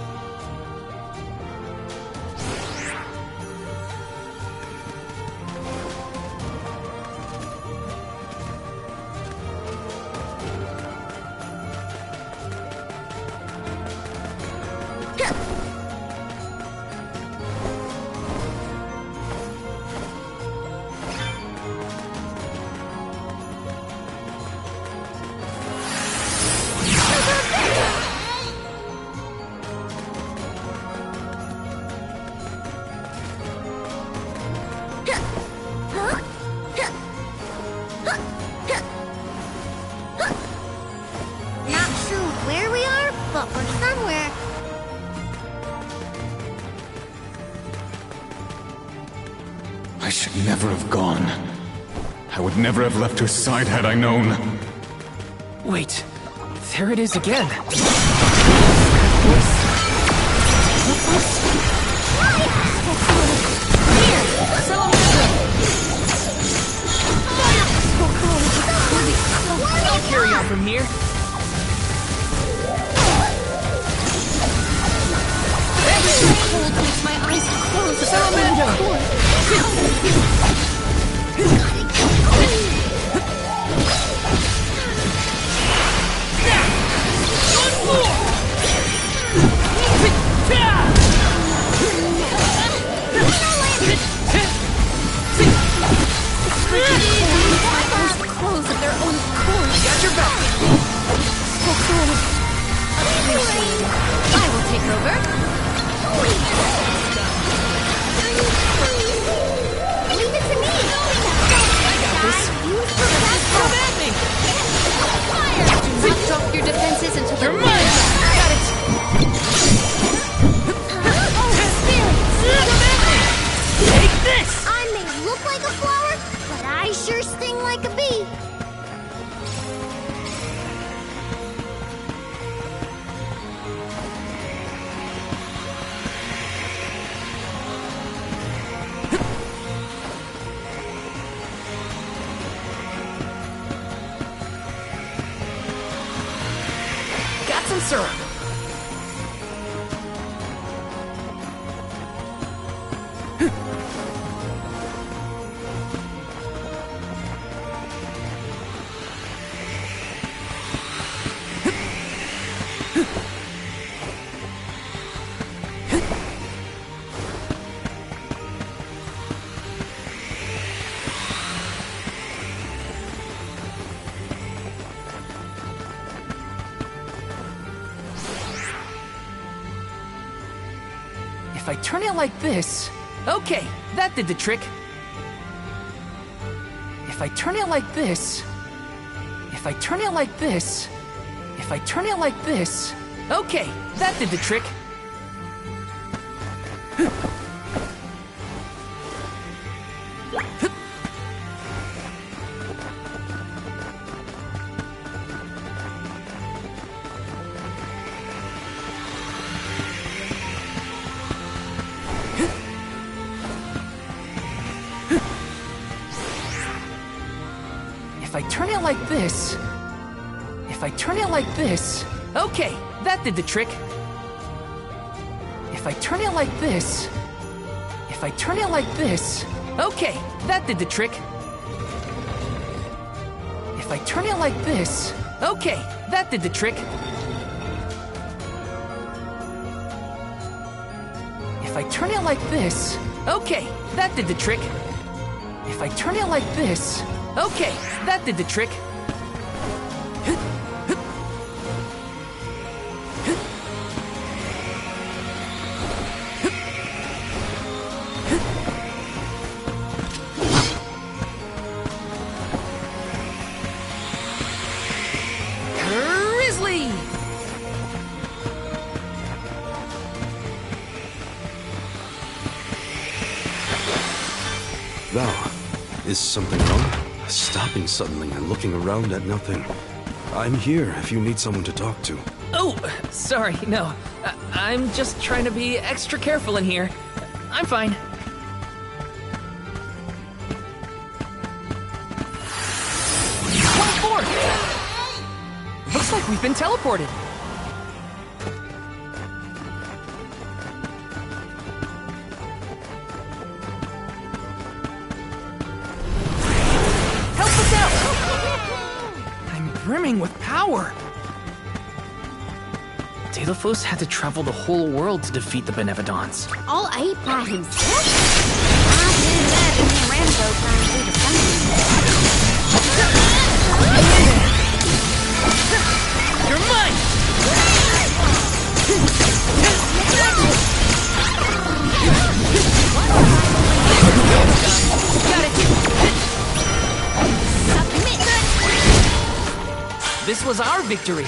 B: Not sure where we are, but we're somewhere.
C: I should never have gone. I would never have left her side had I known.
A: Wait, there it is again. I'll carry on from here.
R: Everything cold makes my eyes close. Close of their own accord.
A: I got your back.
R: So cool. I will take over.
B: Leave it to me!
A: I got this. Come at me.
R: Do not drop your defenses until the
A: You're mine. Got it. Take this.
B: I may look like a flower, but I sure sting like a bee.
A: Got some syrup. If I turn it like this... Okay, that did the trick. If I turn it like this... If I turn it like this... If I turn it like this... Okay, that did the trick. If I turn it like this... If I turn it like this... Okay, that did the trick. If I turn it like this... If I turn it like this... Okay, that did the trick. If I turn it like this... Okay, that did the trick. If I turn it like this... Okay, that did the trick. If I turn it like this... Okay, that did the trick. Grizzly!
H: Thou, is something wrong? Stopping suddenly and looking around at nothing. I'm here if you need someone to talk to.
A: Oh, sorry, no. I'm just trying to be extra careful in here. I'm fine. Come forth! Looks like we've been teleported. Brimming with power! Delafos had to travel the whole world to defeat the Benevodons.
E: All 8 by himself? I did that in the Rambo trying to do the same.
A: You're mine! Got it! This was our victory.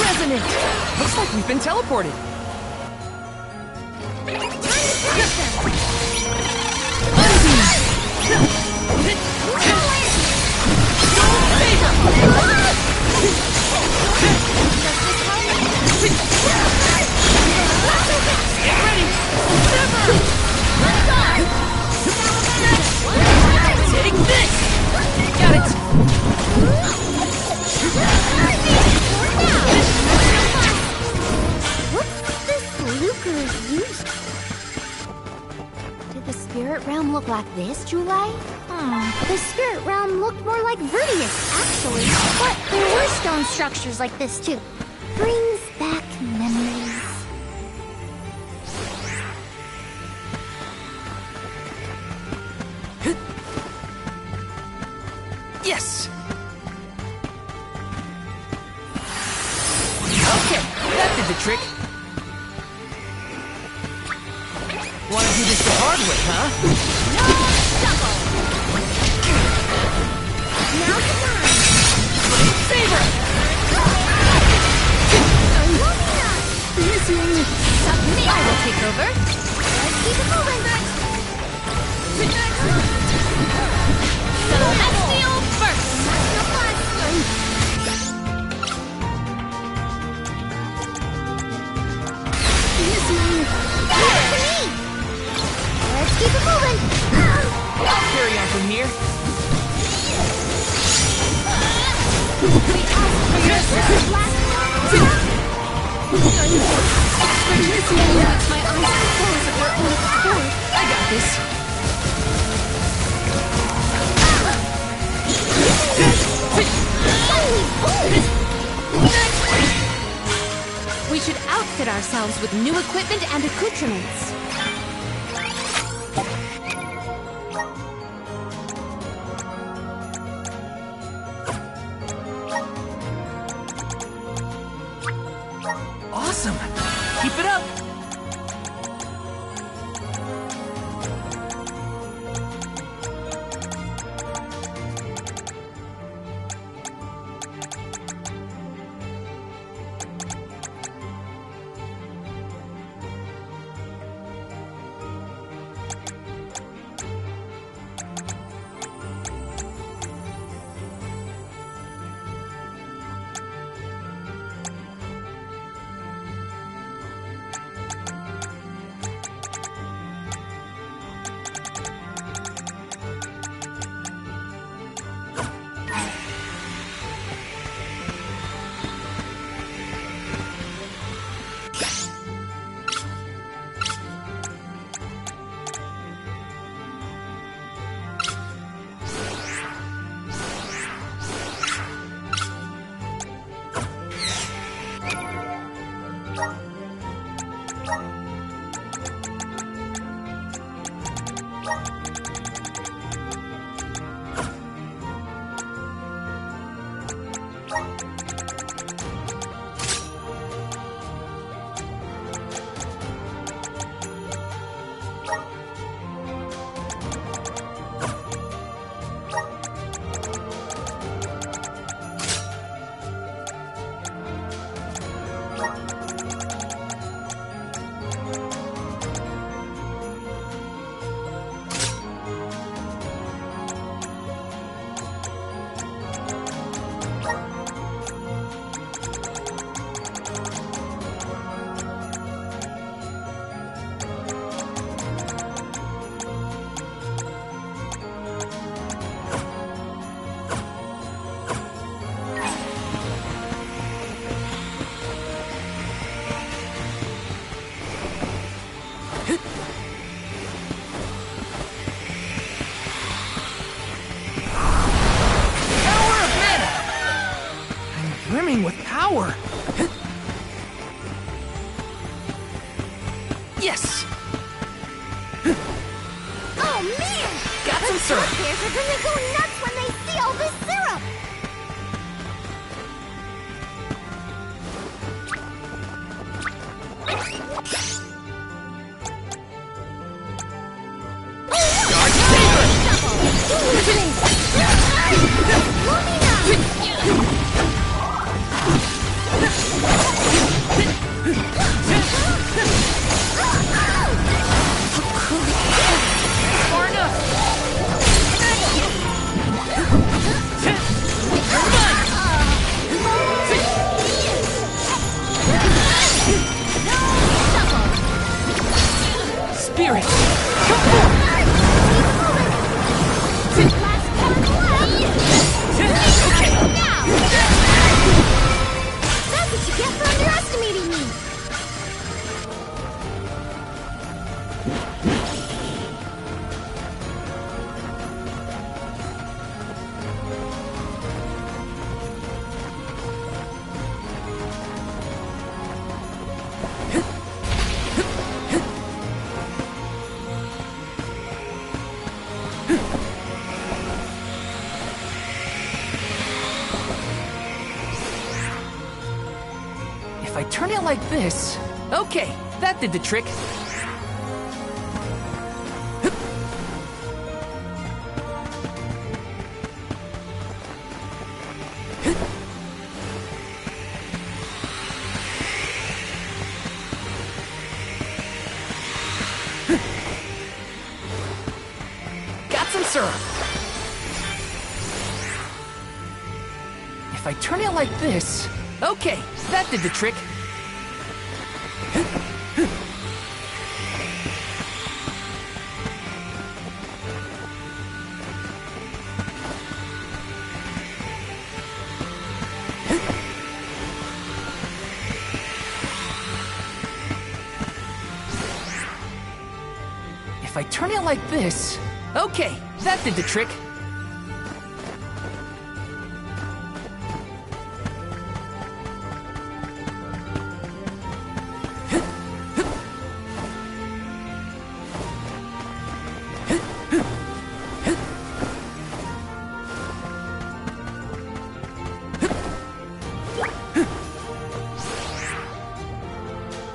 A: Resonant! Looks like we've been teleported. Get ready! Take this! Got it!
B: What's this lucre used? Did the spirit realm look like this, Julai? The spirit realm looked more like Vertius, actually. But there were stone structures like this, too. Brings back memories.
A: Yes! Okay, that did the trick. Wanna do this the hard way, huh?
B: No trouble! Now's the time!
A: Saber!
R: Submit! I will take over.
B: Let's keep it moving!
R: Celestial Burst!
B: Let's keep it moving!
A: I'll carry on from here. I got this.
R: We should outfit ourselves with new equipment and accoutrements.
A: Brimming with power. Yes!
B: Oh man!
A: Got some syrup!
B: Bears are gonna go nuts when they see all this syrup!
A: Spirit! Come forth! Okay!
B: That's what you get for underestimating me!
A: If I turn it like this... Okay, that did the trick. Got some syrup. If I turn it like this... Okay, that did the trick. If I turn it like this... Okay, that did the trick.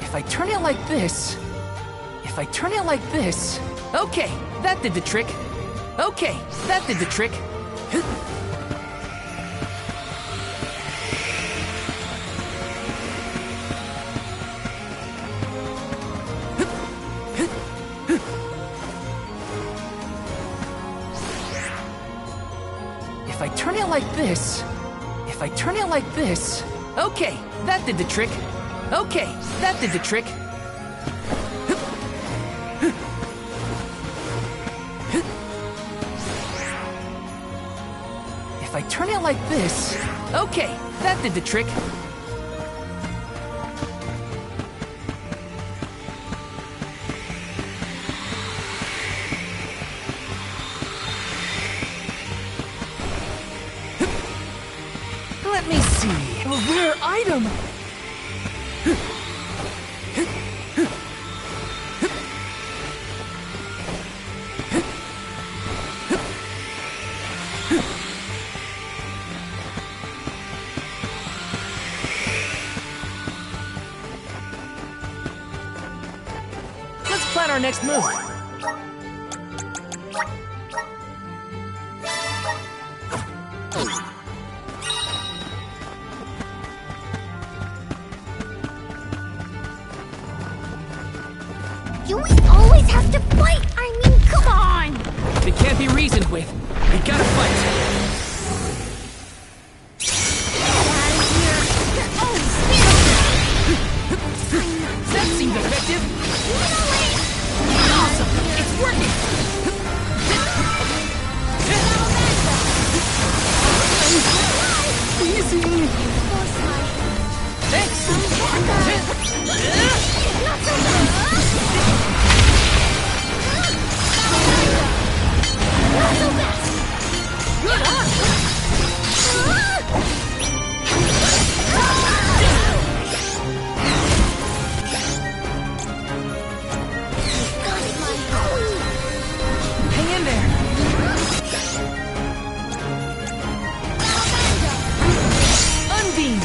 A: If I turn it like this... If I turn it like this... Okay, that did the trick. Okay, that did the trick. If I turn it like this... If I turn it like this... Okay, that did the trick. Okay, that did the trick. If I turn it like this... Okay, that did the trick. Let me see. A rare item! plan our next move.
B: You always have to fight! I mean, come on!
A: They can't be reasoned with. We gotta fight. That seems effective. Awesome! It's working! Easy! Thanks!
B: Not so fast!
A: Good on! Hang in there! Unbeam!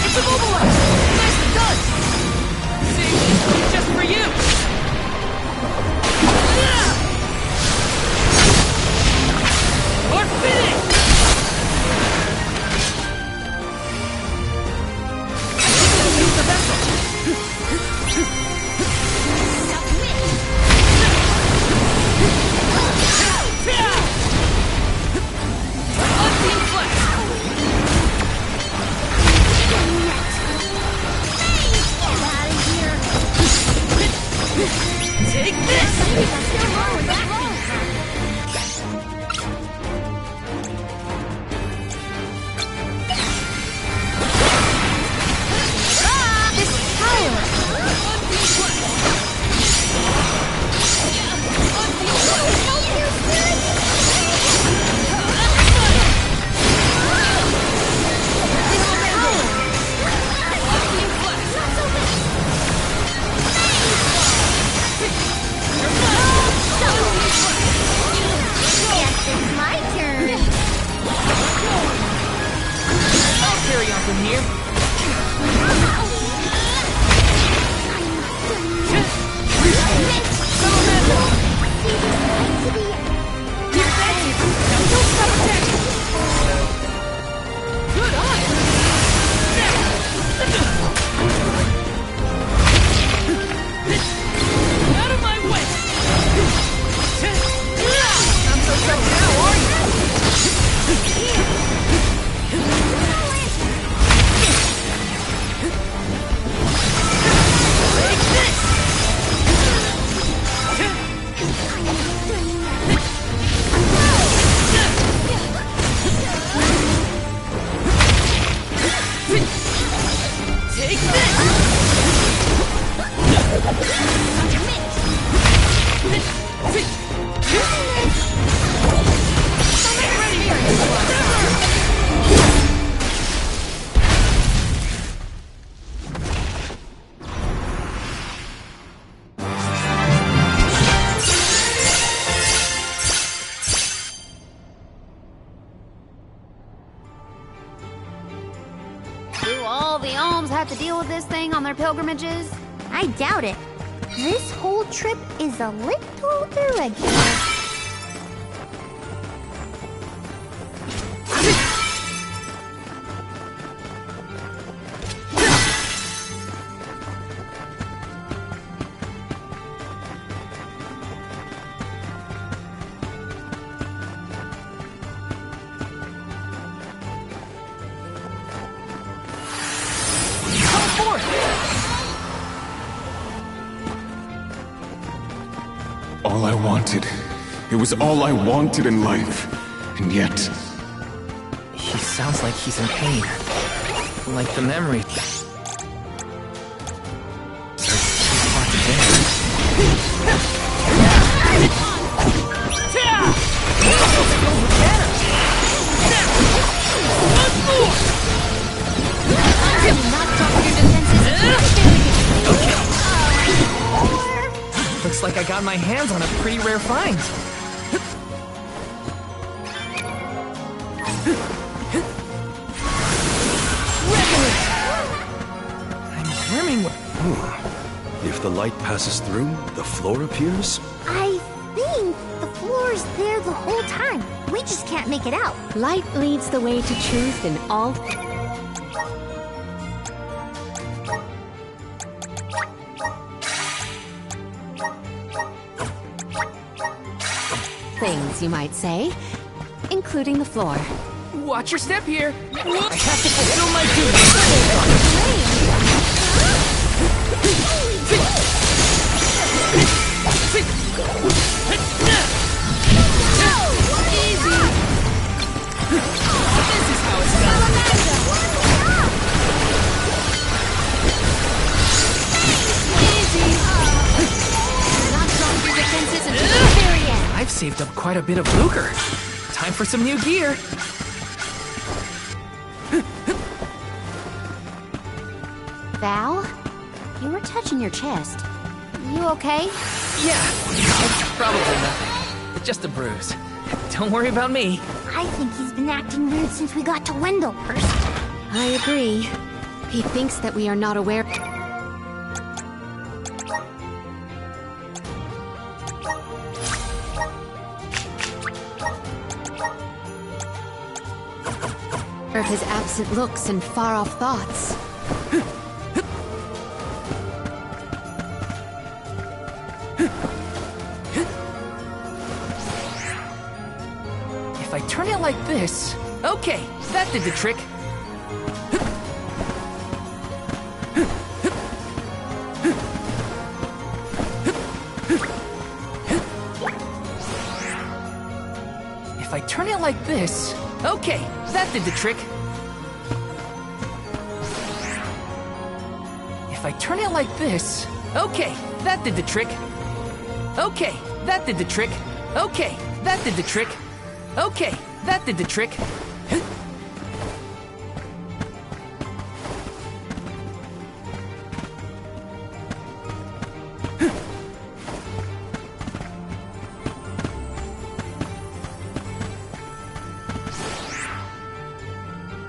A: It's immobilized! Nicely done! See, just for you! Or finish! I think we'll use the vessel! Unbeam flex! Take this!
B: This power! Guess it's my turn.
A: I'll carry on from here. Good on! Out of my way! Not so tough now, are Take this! Take
E: Do all the alms have to deal with this thing on their pilgrimages?
B: I doubt it. This whole trip is a little irregular.
C: All I wanted. It was all I wanted in life. And yet...
A: He sounds like he's in pain. Like the memory. Looks like I got my hands on a pretty rare find. doing?
H: If the light passes through, the floor appears?
B: I think the floor's there the whole time. We just can't make it out.
G: Light leads the way to truth in all things, you might say, including the floor.
A: Watch your step here. I have to fulfill my duty. Easy. This is how it's done. Easy.
G: Not dropping your defenses until the very end.
A: I've saved up quite a bit of lucre. Time for some new gear.
E: Val, you were touching your chest. You okay?
A: Yeah, it's probably nothing. It's just a bruise. Don't worry about me.
B: I think he's been acting weird since we got to Wendellhurst.
G: I agree. He thinks that we are not aware. Of his absent looks and far-off thoughts.
A: If I turn it like this... Okay, that did the trick. If I turn it like this... Okay, that did the trick. If I turn it like this... Okay, that did the trick. Okay, that did the trick. Okay, that did the trick. Okay, that did the trick.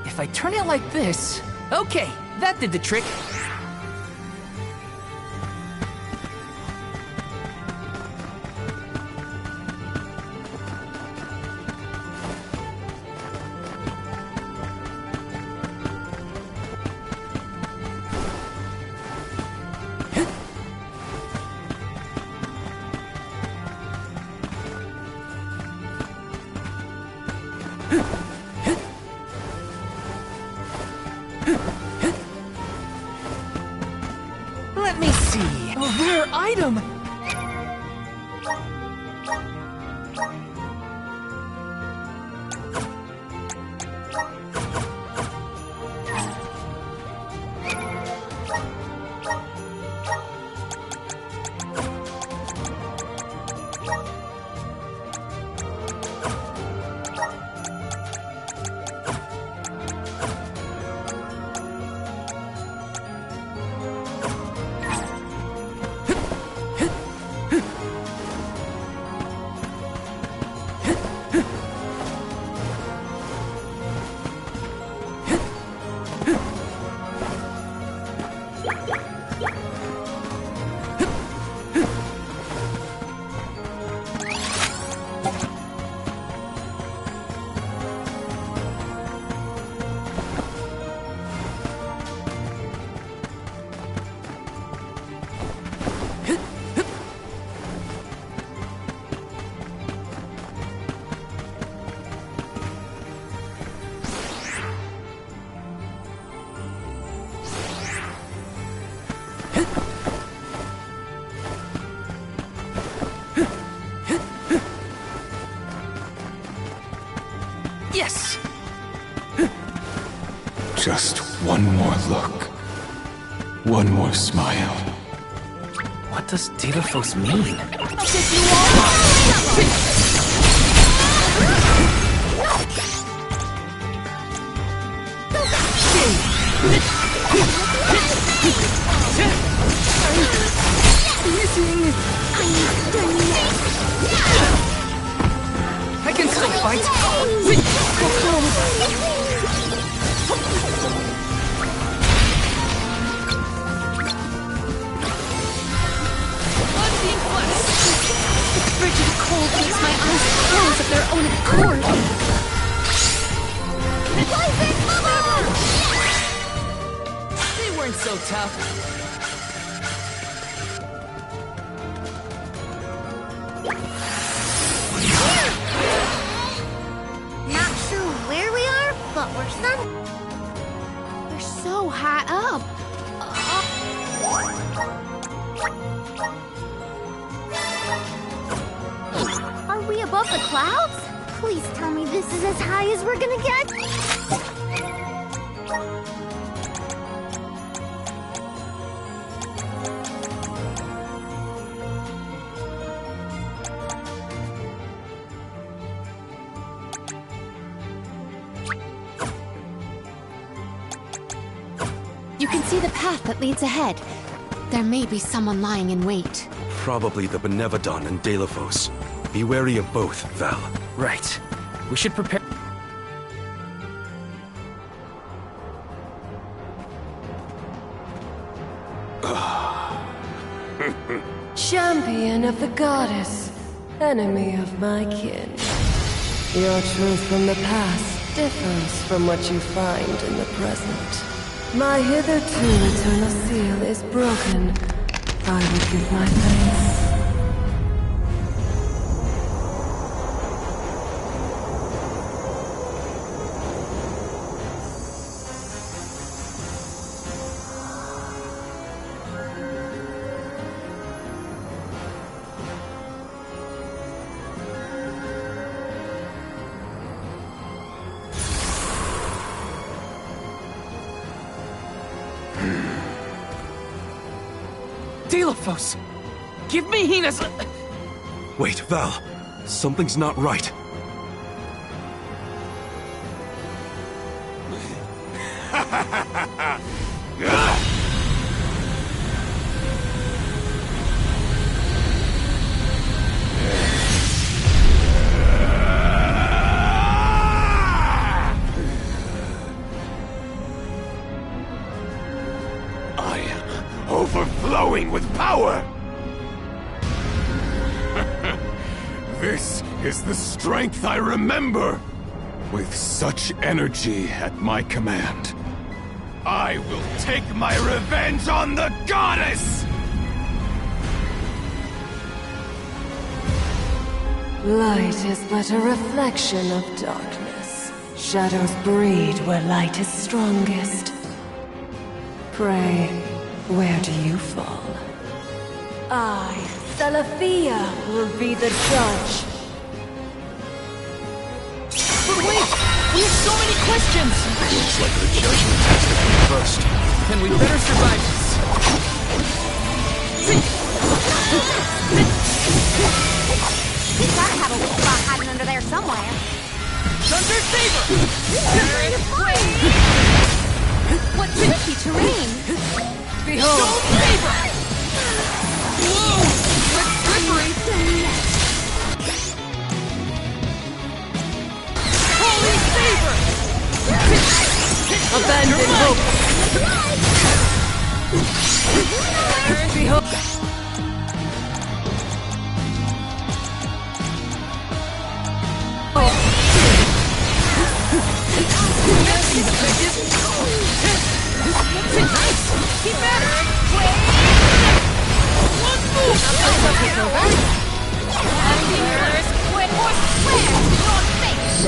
A: If I turn it like this... Okay, that did the trick. Let me see. A rare item! Yes!
C: Just one more look. One more smile.
A: What does Delafos mean? I can still fight. so tough.
B: Not sure where we are, but we're so high up. Are we above the clouds? Please tell me this is as high as we're gonna get.
G: You can see the path that leads ahead. There may be someone lying in wait.
H: Probably the Benevodon and Delafos. Be wary of both, Val.
A: Right. We should prepare...
F: Champion of the goddess, enemy of my kin. Your truth from the past differs from what you find in the present. My hitherto eternal seal is broken. I will give my thanks.
A: Delafos! Give me Hina's...
H: Wait, Val. Something's not right.
C: Overflowing with power! This is the strength I remember! With such energy at my command, I will take my revenge on the goddess!
F: Light is but a reflection of darkness. Shadows breed where light is strongest. Pray, where do you fall? I, Salafia, will be the judge.
A: But wait! We have so many questions!
H: Looks like the judgment has to come first.
A: Then we better survive this.
E: We've gotta have a weak spot hiding under there somewhere.
A: Thunder Saber!
E: What tricky terrain!
A: Behold! Stone Saber! Whoa! That's slippery! Holy Saber!
F: Abandon hope! Behold!
A: Nice! Keep at it! One move!
E: Wait, more squares in your face!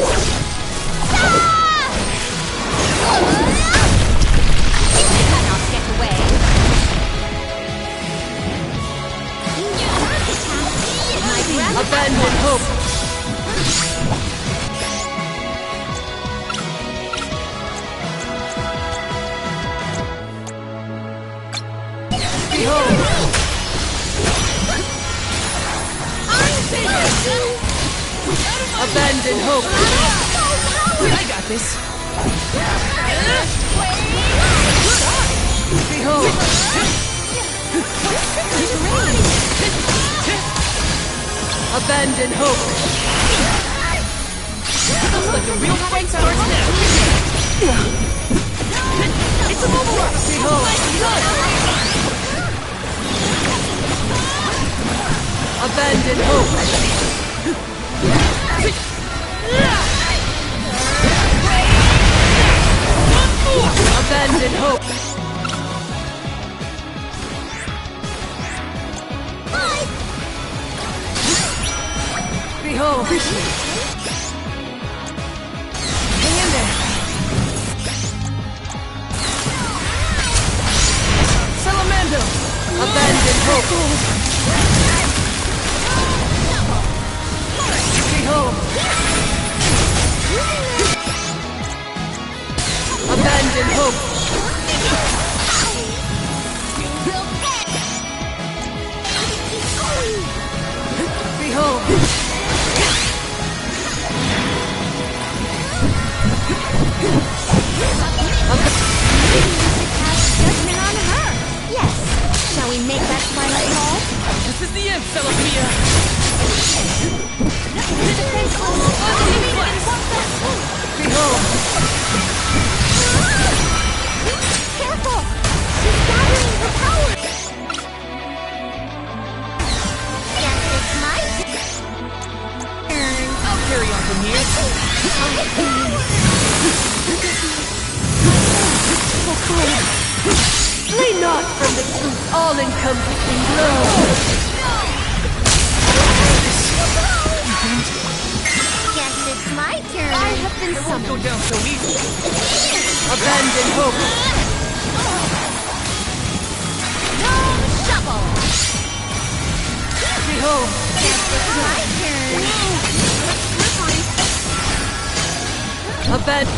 E: You cannot get away!
F: Abandon hope! Behold! Abandon hope!
A: I got this.
F: Behold! Abandon hope!
A: Looks like a real fight starts now. It's a mobile rock.
F: Behold! Abandon hope! Abandon hope!
Q: Behold! Abandon hope! Behold!
B: Judgment on her. Yes. Shall we make that final call?
A: This is the end, Celestia!
Q: Behold!
B: Careful! She's gathering her power! Guess it's my turn.
A: I'll carry on from here.
Q: Flee not from the truth, all-encompassing glow!
B: Guess it's my turn.
Q: I have been
A: Won't go down so easy.
Q: Abandon hope!
B: No shovel!
Q: Behold!
B: Guess it's my turn.
Q: Abandon...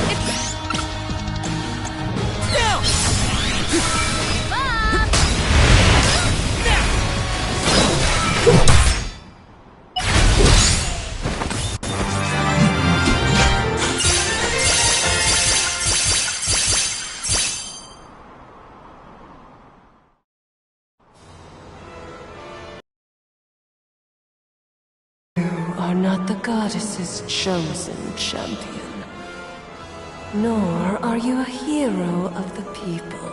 A: Down!
F: You are not the goddess's chosen champion. Nor are you a hero of the people.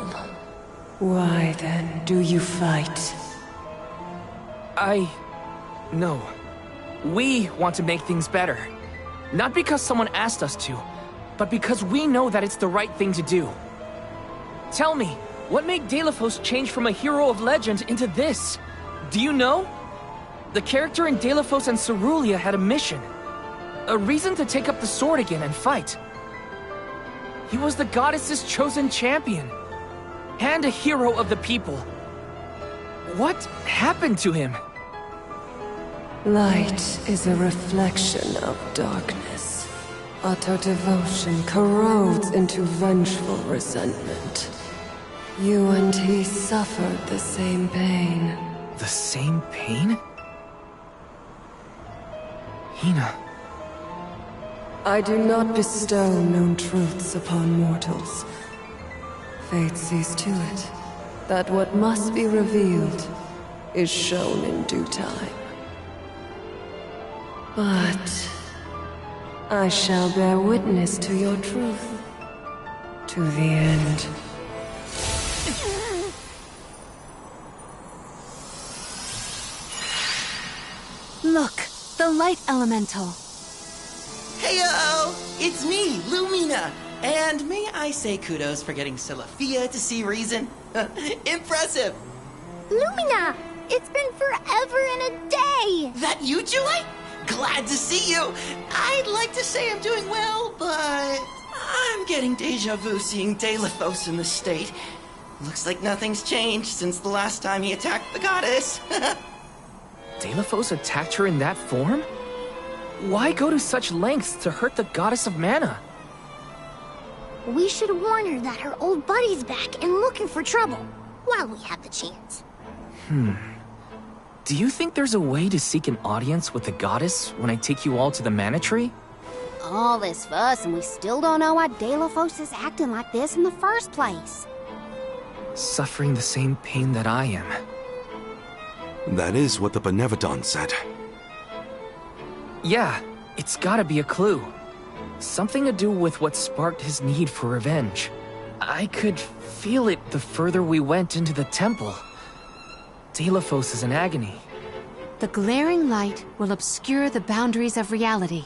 F: Why then do you fight?
A: No. We want to make things better. Not because someone asked us to, but because we know that it's the right thing to do. Tell me, what made Delafos change from a hero of legend into this? Do you know? The character in Delafos and Cerulean had a mission. A reason to take up the sword again and fight. He was the goddess's chosen champion. And a hero of the people. What happened to him?
F: Light is a reflection of darkness. Utter devotion corrodes into vengeful resentment. You and he suffered the same pain.
A: The same pain? Hina.
F: I do not bestow known truths upon mortals. Fate sees to it that what must be revealed is shown in due time. But I shall bear witness to your truth to the end.
G: Look, the light elemental.
I: Heyo! It's me, Lumina! And may I say kudos for getting Celestia to see reason? Impressive!
B: Lumina! It's been forever and a day!
I: That you, Julie? Glad to see you! I'd like to say I'm doing well, but I'm getting deja vu seeing Delafos in this state. Looks like nothing's changed since the last time he attacked the goddess.
A: Delafos attacked her in that form? Why go to such lengths to hurt the goddess of mana?
B: We should warn her that her old buddy's back and looking for trouble, while we have the chance.
A: Do you think there's a way to seek an audience with the goddess when I take you all to the mana tree?
E: All this fuss and we still don't know why Delafos is acting like this in the first place.
A: Suffering the same pain that I am.
H: That is what the Benevodon said.
A: Yeah, it's gotta be a clue. Something to do with what sparked his need for revenge. I could feel it the further we went into the temple. Delafos is in agony.
G: The glaring light will obscure the boundaries of reality.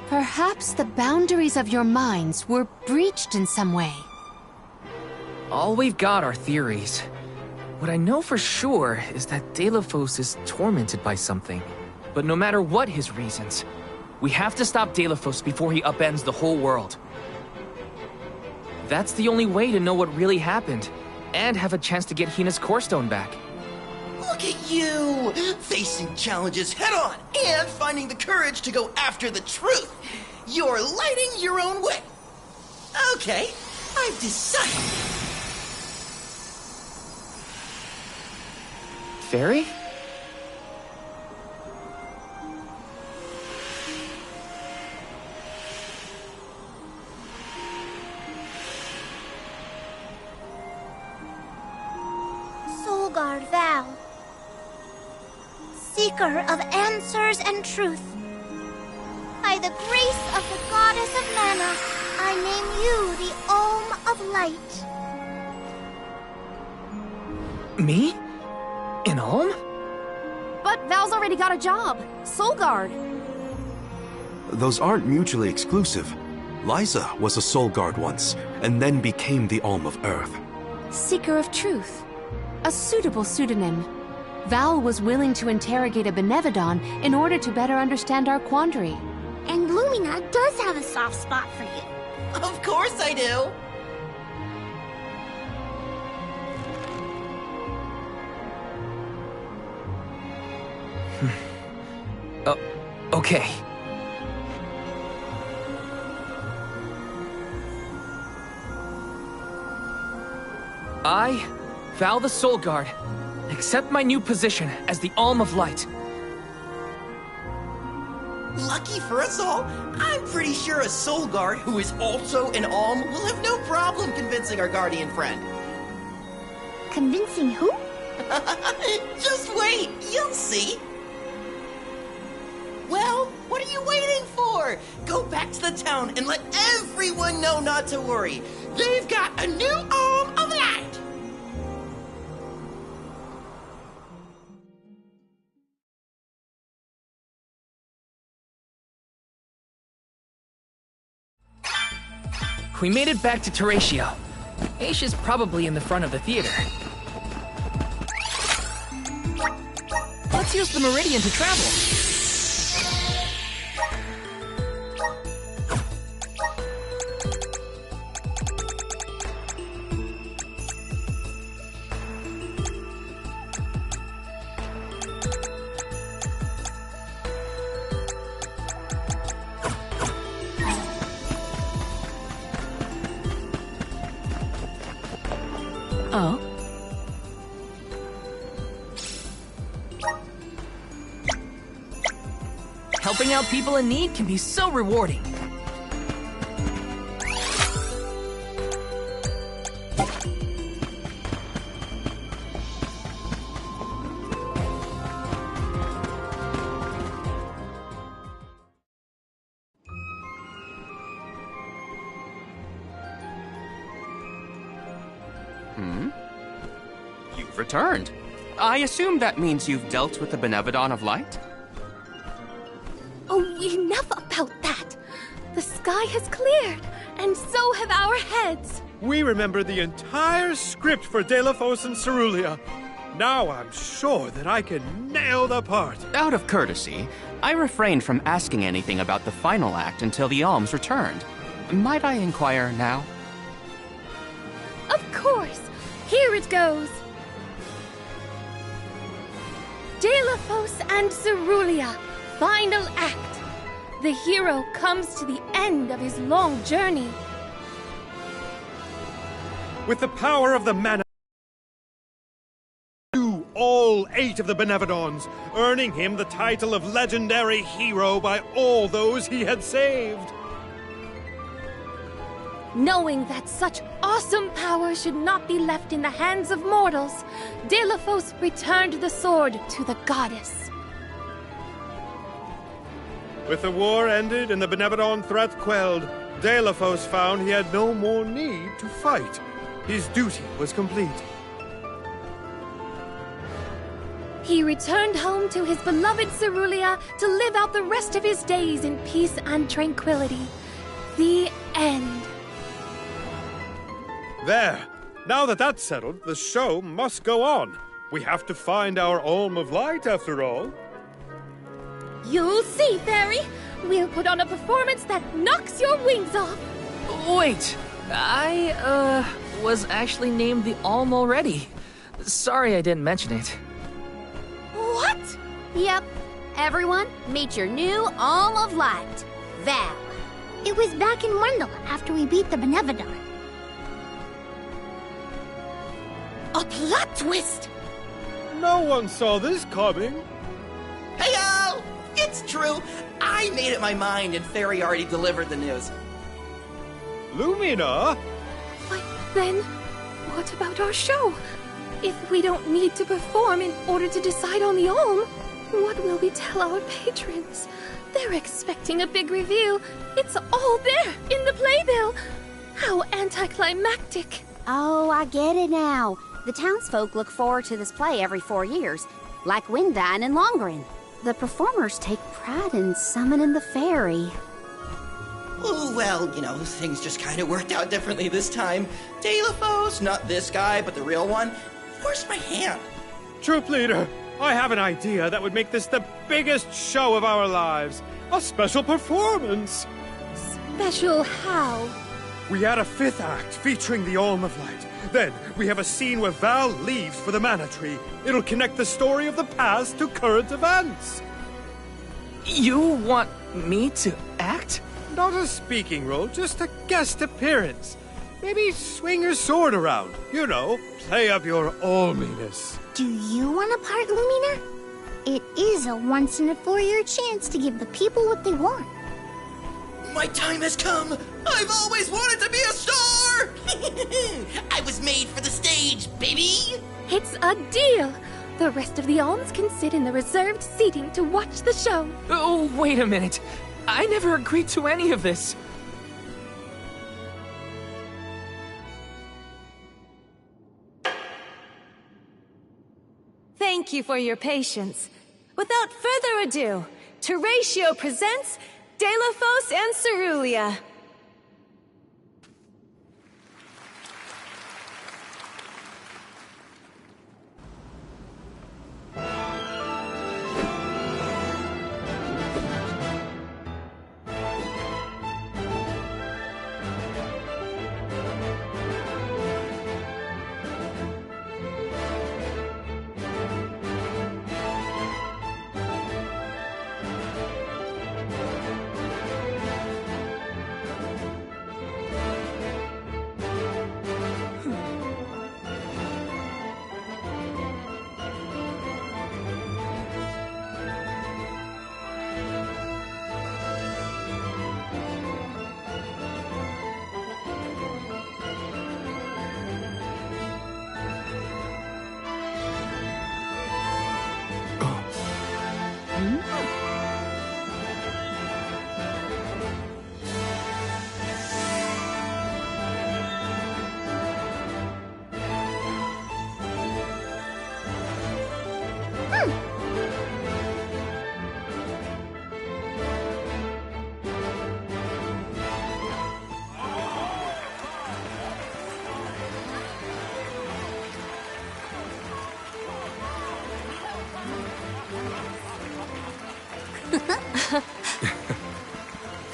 G: Perhaps the boundaries of your minds were breached in some way.
A: All we've got are theories. What I know for sure is that Delafos is tormented by something. But no matter what his reasons, we have to stop Delafos before he upends the whole world. That's the only way to know what really happened, and have a chance to get Hina's core stone back.
I: Look at you! Facing challenges head on and finding the courage to go after the truth. You're lighting your own way. Okay, I've decided.
A: Fairy?
P: Solgard Val, seeker of answers and truth. By the grace of the goddess of mana, I name you the Olm of Light.
A: Me? An Olm?
E: But Val's already got a job. Solgard.
H: Those aren't mutually exclusive. Liza was a Soul Guard once, and then became the Olm of Earth.
G: Seeker of Truth. A suitable pseudonym. Val was willing to interrogate a Benevodon in order to better understand our quandary.
B: And Lumina does have a soft spot for you.
I: Of course I do.
A: Okay. I, Val the Soul Guard, accept my new position as the Olm of Light.
I: Lucky for us all, I'm pretty sure a Soul Guard who is also an Olm will have no problem convincing our guardian friend.
B: Convincing who?
I: Just wait, you'll see. Well, what are you waiting for? Go back to the town and let everyone know not to worry. They've got a new Olm of Light.
A: We made it back to Teratio. Aish is probably in the front of the theater. Let's use the Meridian to travel.
G: Oh?
A: Helping out people in need can be so rewarding.
J: You've returned. I assume that means you've dealt with the Benevodon of Light?
T: Oh, enough about that. The sky has cleared, and so have our heads.
D: We remember the entire script for Delaphos and Cerulia. Now I'm sure that I can nail the part.
J: Out of courtesy, I refrained from asking anything about the final act until the alms returned. Might I inquire now?
T: Of course. Here it goes. Delaphos and Cerulia, final act. The hero comes to the end of his long journey.
D: With the power of the mana, slew all 8 of the Benevodons, earning him the title of legendary hero by all those he had saved.
T: Knowing that such awesome power should not be left in the hands of mortals, Delaphos returned the sword to the goddess.
D: With the war ended and the Benevodon threat quelled, Delaphos found he had no more need to fight. His duty was complete.
T: He returned home to his beloved Cerulia to live out the rest of his days in peace and tranquility. The end.
D: There. Now that that's settled, the show must go on. We have to find our Olm of Light, after all.
T: You'll see, Fairy. We'll put on a performance that knocks your wings off.
A: Wait, I, was actually named the Olm already. Sorry I didn't mention it.
E: Yep. Everyone, meet your new Alm of Light, Val.
B: It was back in Wendell after we beat the Benevodon.
Q: A plot twist!
D: No one saw this coming.
I: Heyo! It's true. I made up my mind and Fairy already delivered the news.
D: Lumina?
T: But then, what about our show? If we don't need to perform in order to decide on the Alm, what will we tell our patrons? They're expecting a big reveal. It's all there in the playbill. How anticlimactic.
E: Oh, I get it now. The townsfolk look forward to this play every 4 years, like Windine and Longren. The performers take pride in summoning the fairy.
I: Oh, well, things just kind of worked out differently this time. Delafos, not this guy, but the real one, forced my hand.
D: Troop leader, I have an idea that would make this the biggest show of our lives. A special performance.
T: Special how?
D: We add a 5th act featuring the Alm of Light. Then we have a scene where Val leaves for the Mana Tree. It'll connect the story of the past to current events.
A: You want me to act?
D: Not a speaking role, just a guest appearance. Maybe swing your sword around. Play up your alminess.
B: Do you want a part, Lumina? It is a once-in-a-4-year chance to give the people what they want.
I: My time has come! I've always wanted to be a star! I was made for the stage, baby!
T: It's a deal! The rest of the alms can sit in the reserved seating to watch the show.
A: Oh, wait a minute. I never agreed to any of this.
R: Thank you for your patience. Without further ado, Teratio presents Delafos and Cerulia.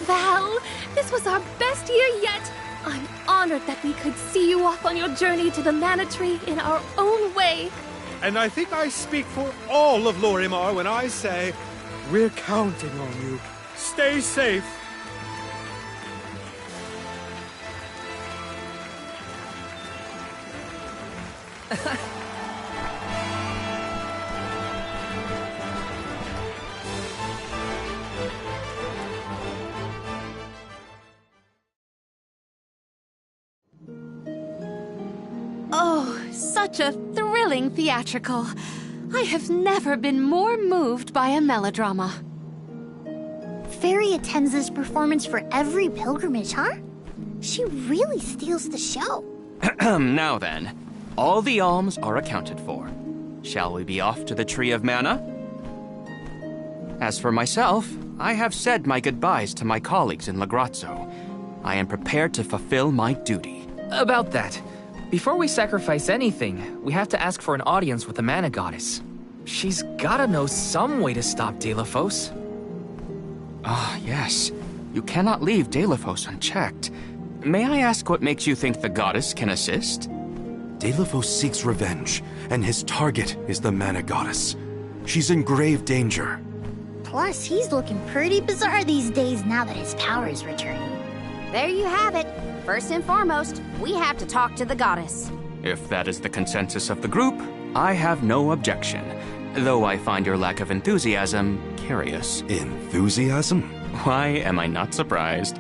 T: Val, this was our best year yet. I'm honored that we could see you off on your journey to the Mana Tree in our own way.
D: And I think I speak for all of Lorimar when I say, we're counting on you. Stay safe.
G: Oh, such a thrilling theatrical. I have never been more moved by a melodrama.
B: Fairy attends this performance for every pilgrimage, huh? She really steals the show.
J: Now then, all the alms are accounted for. Shall we be off to the Tree of Mana? As for myself, I have said my goodbyes to my colleagues in Lagrazzo. I am prepared to fulfill my duty.
A: About that, before we sacrifice anything, we have to ask for an audience with the Mana Goddess. She's gotta know some way to stop Delafos.
J: Ah, yes. You cannot leave Delafos unchecked. May I ask what makes you think the goddess can assist?
H: Delafos seeks revenge, and his target is the Mana Goddess. She's in grave danger.
B: Plus, he's looking pretty bizarre these days now that his power is returning.
E: There you have it. First and foremost, we have to talk to the goddess.
J: If that is the consensus of the group, I have no objection. Though I find your lack of enthusiasm curious.
H: Enthusiasm?
J: Why am I not surprised?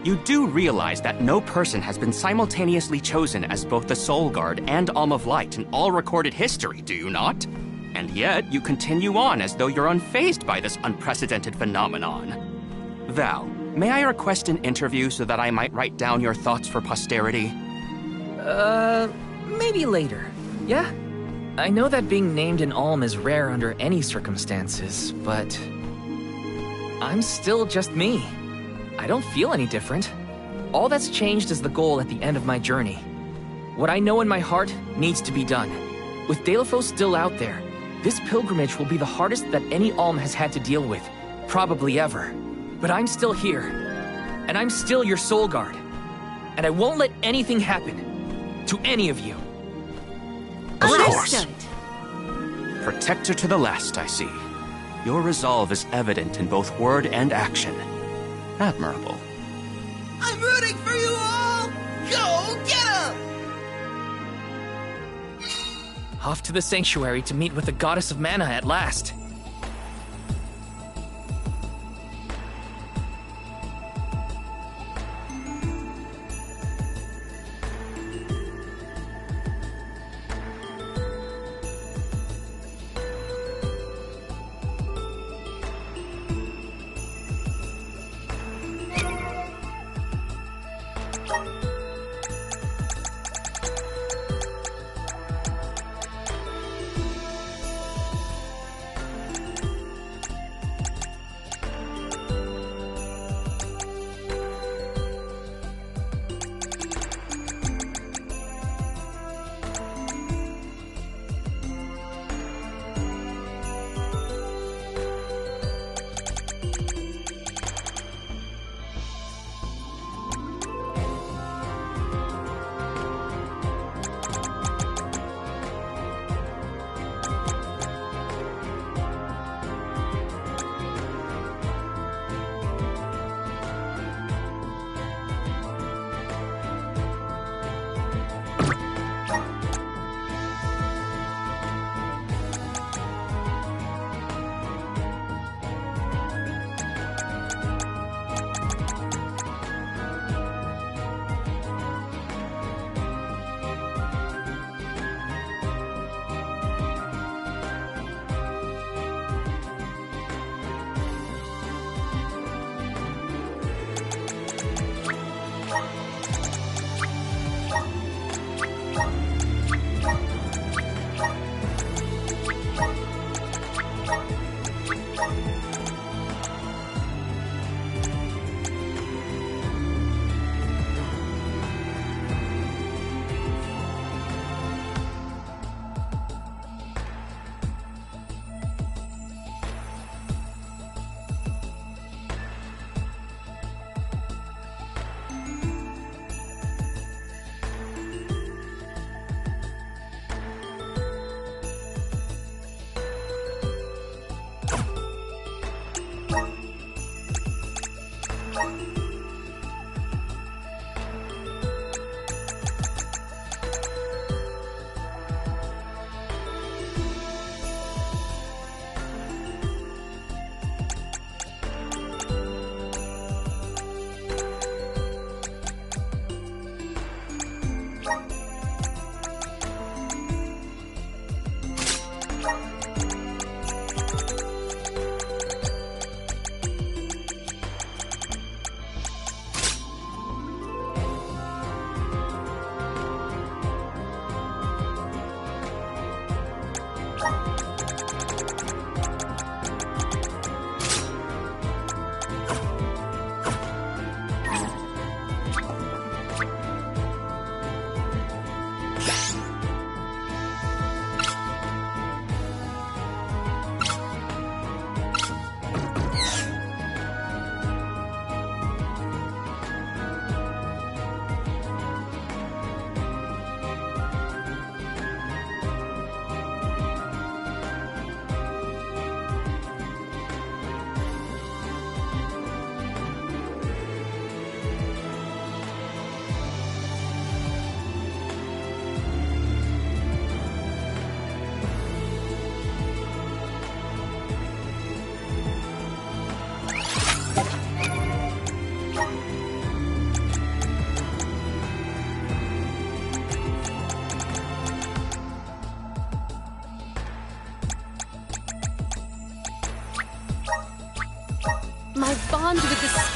J: You do realize that no person has been simultaneously chosen as both the Soul Guard and Alm of Light in all recorded history, do you not? And yet, you continue on as though you're unfazed by this unprecedented phenomenon. Val, may I request an interview so that I might write down your thoughts for posterity?
A: Maybe later. Yeah? I know that being named an Alm is rare under any circumstances, but I'm still just me. I don't feel any different. All that's changed is the goal at the end of my journey. What I know in my heart needs to be done. With Deilophos still out there, this pilgrimage will be the hardest that any Alm has had to deal with, probably ever. But I'm still here, and I'm still your Soul Guard. And I won't let anything happen to any of you.
J: Of course. Protector to the last, I see. Your resolve is evident in both word and action. Admirable.
I: I'm rooting for you all! Go get 'em!
A: Off to the sanctuary to meet with the Goddess of Mana at last.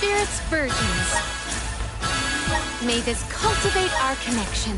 G: spirits virgins. May this cultivate our connection.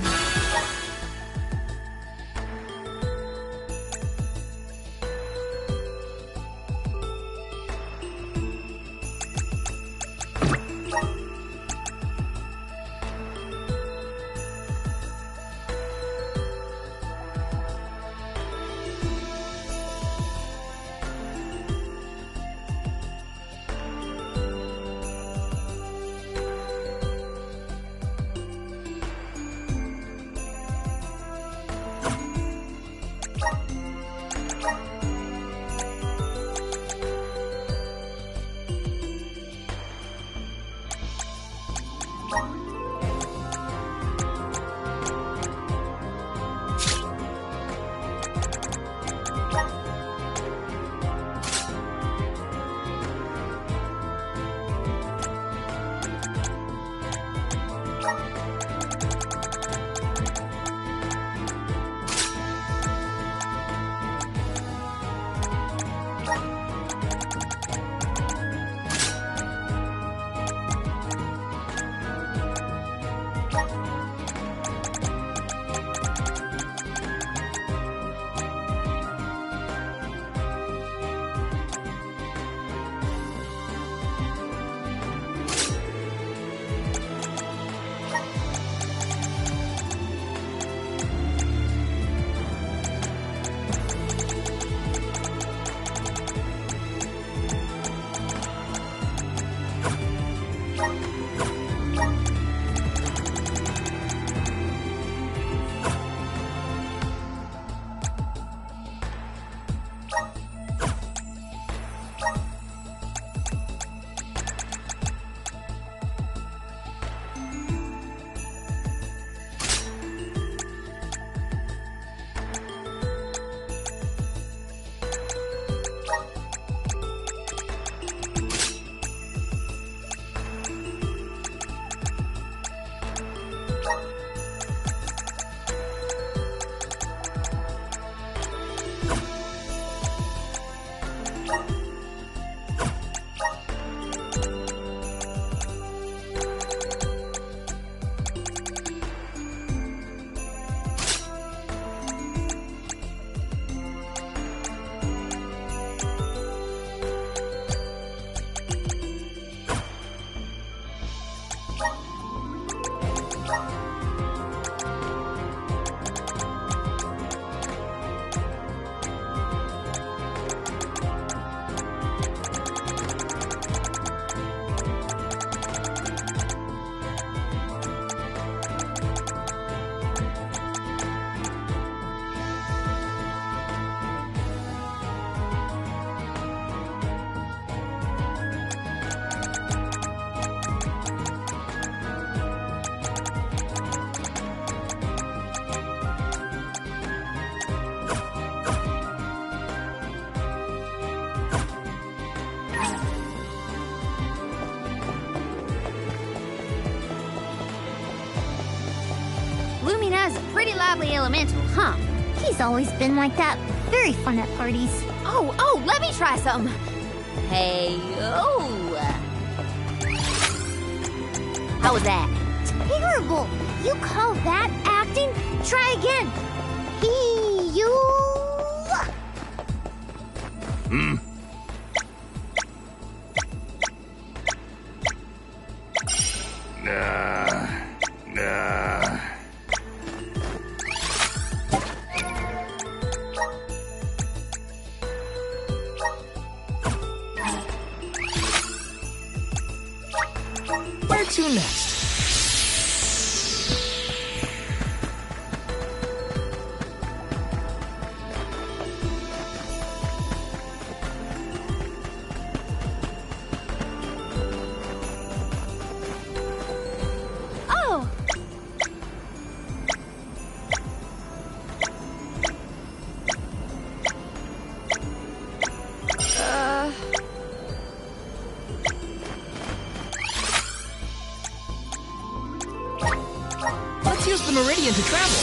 B: Lumina's a pretty lively elemental, huh? He's always been like that. Very fun at parties.
E: Oh, let me try some. Hey, how was that?
B: Terrible! You call that acting? Try again.
A: Where to next?
T: Oh!
A: Let's use the meridian to travel.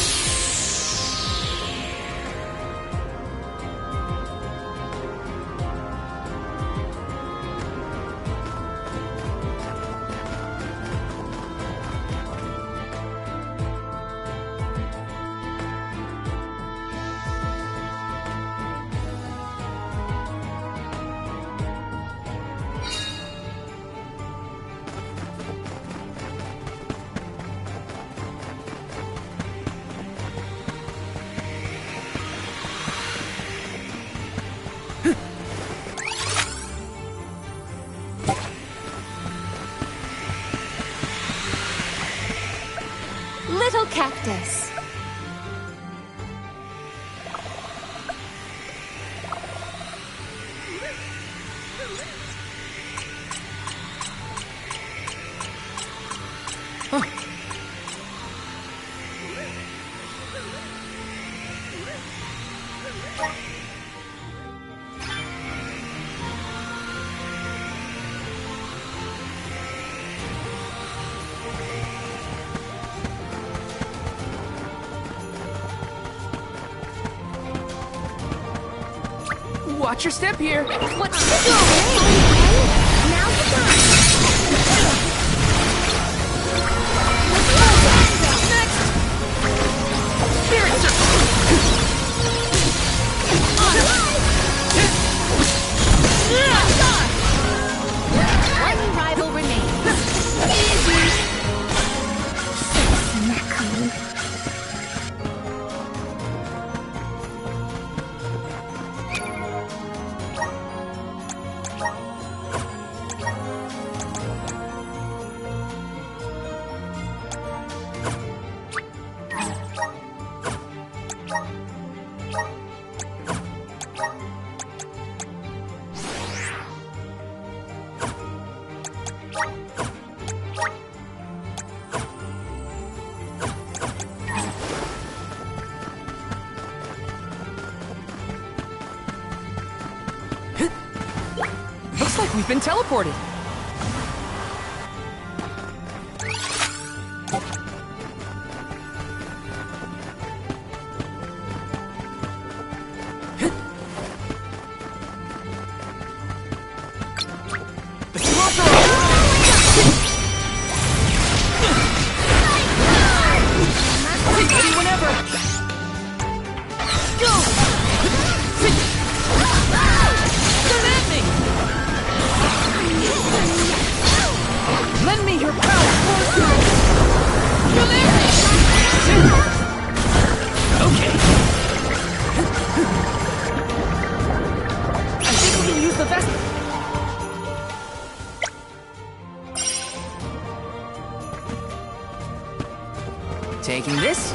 R: Little cactus.
A: Watch your step here.
R: What's
B: Now's the time.
A: Spirit circle.
R: One rival remains.
B: Seen that coming.
A: Looks like we've been teleported. The slots are ready whenever. Go! Come at me! Lend me your power! Feel everything! Okay. I think we can use the vest. Taking this.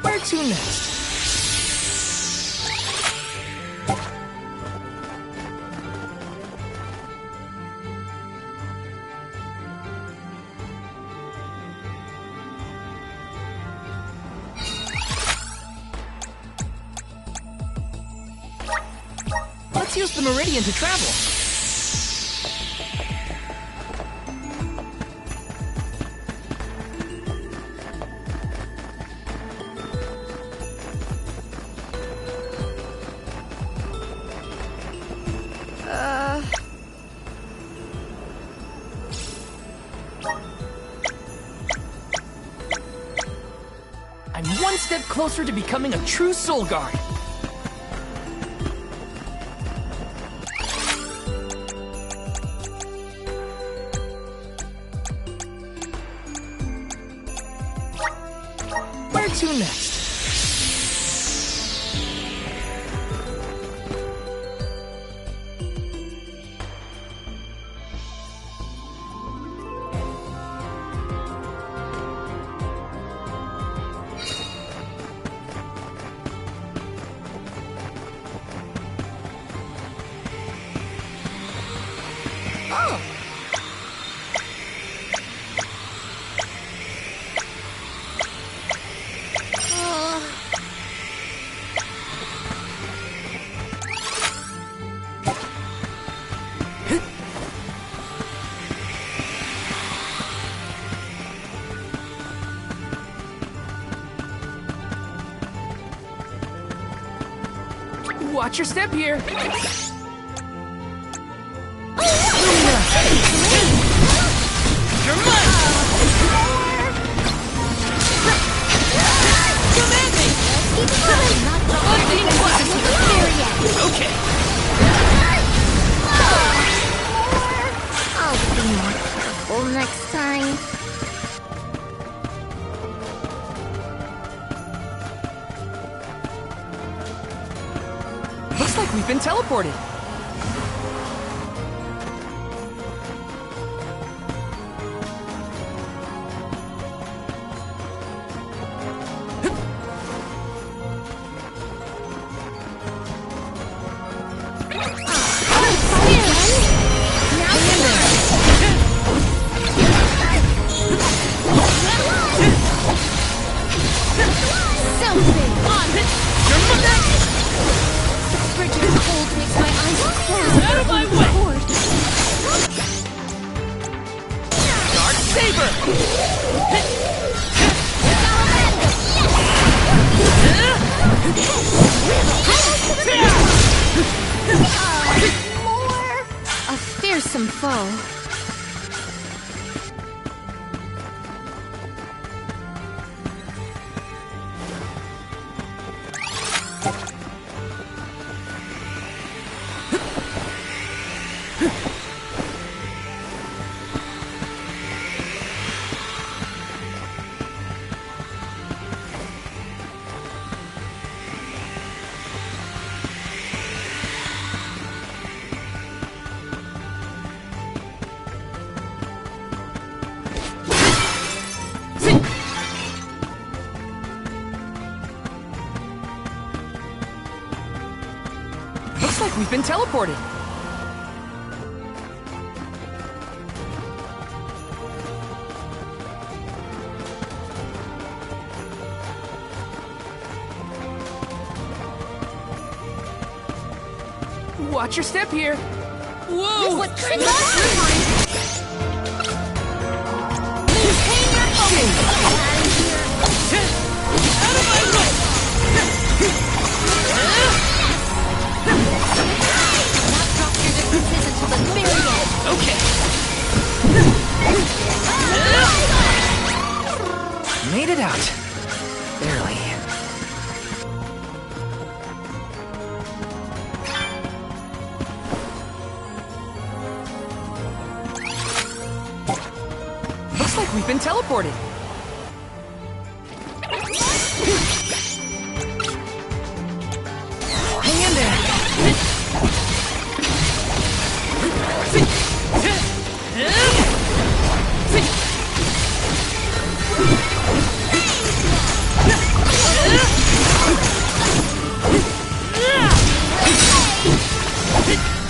A: Where to next? Let's use the meridian to travel. I'm one step closer to becoming a true soul guard. Where to next? Watch your step here. You're mine! Command me! Wasn't even close to the fair yet. Okay.
B: I'll be more careful next time.
A: Looks like we've been teleported.
G: A fearsome foe.
A: Looks like we've been teleported. Watch your step here. Whoa!
B: What kind of maintain your focus.
A: Out of my way! Okay. Made it out. Barely. Looks like we've been teleported. Hang in there.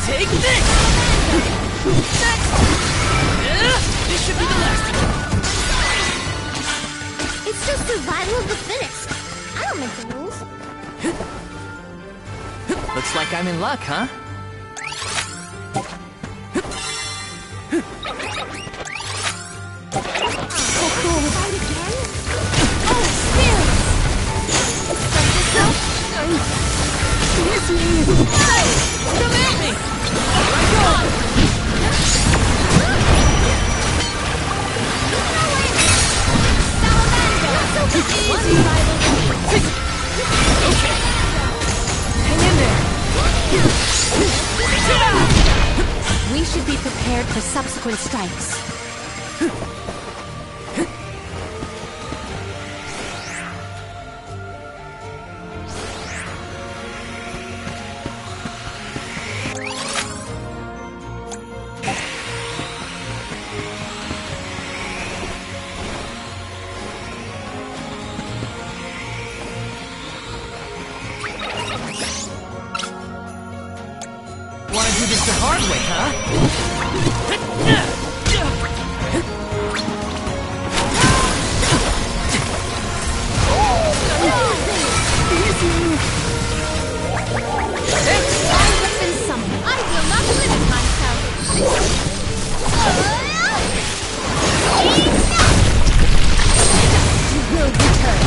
A: Take this! This should be the last of it.
B: It's just survival of the fittest. I don't make the rules.
A: Looks like I'm in luck, huh?
B: Fight again? Oh, spirits!
A: Come at me! Here I go! Okay. Hang in there.
G: We should be prepared for subsequent strikes.
A: Wanna do this the hard way, huh?
B: I will not limit myself. You will return.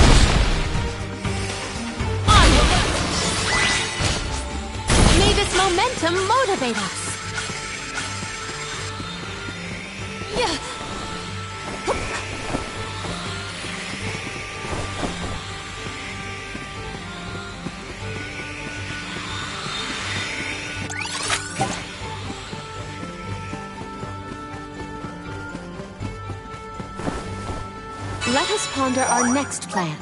G: Let us ponder our next plan.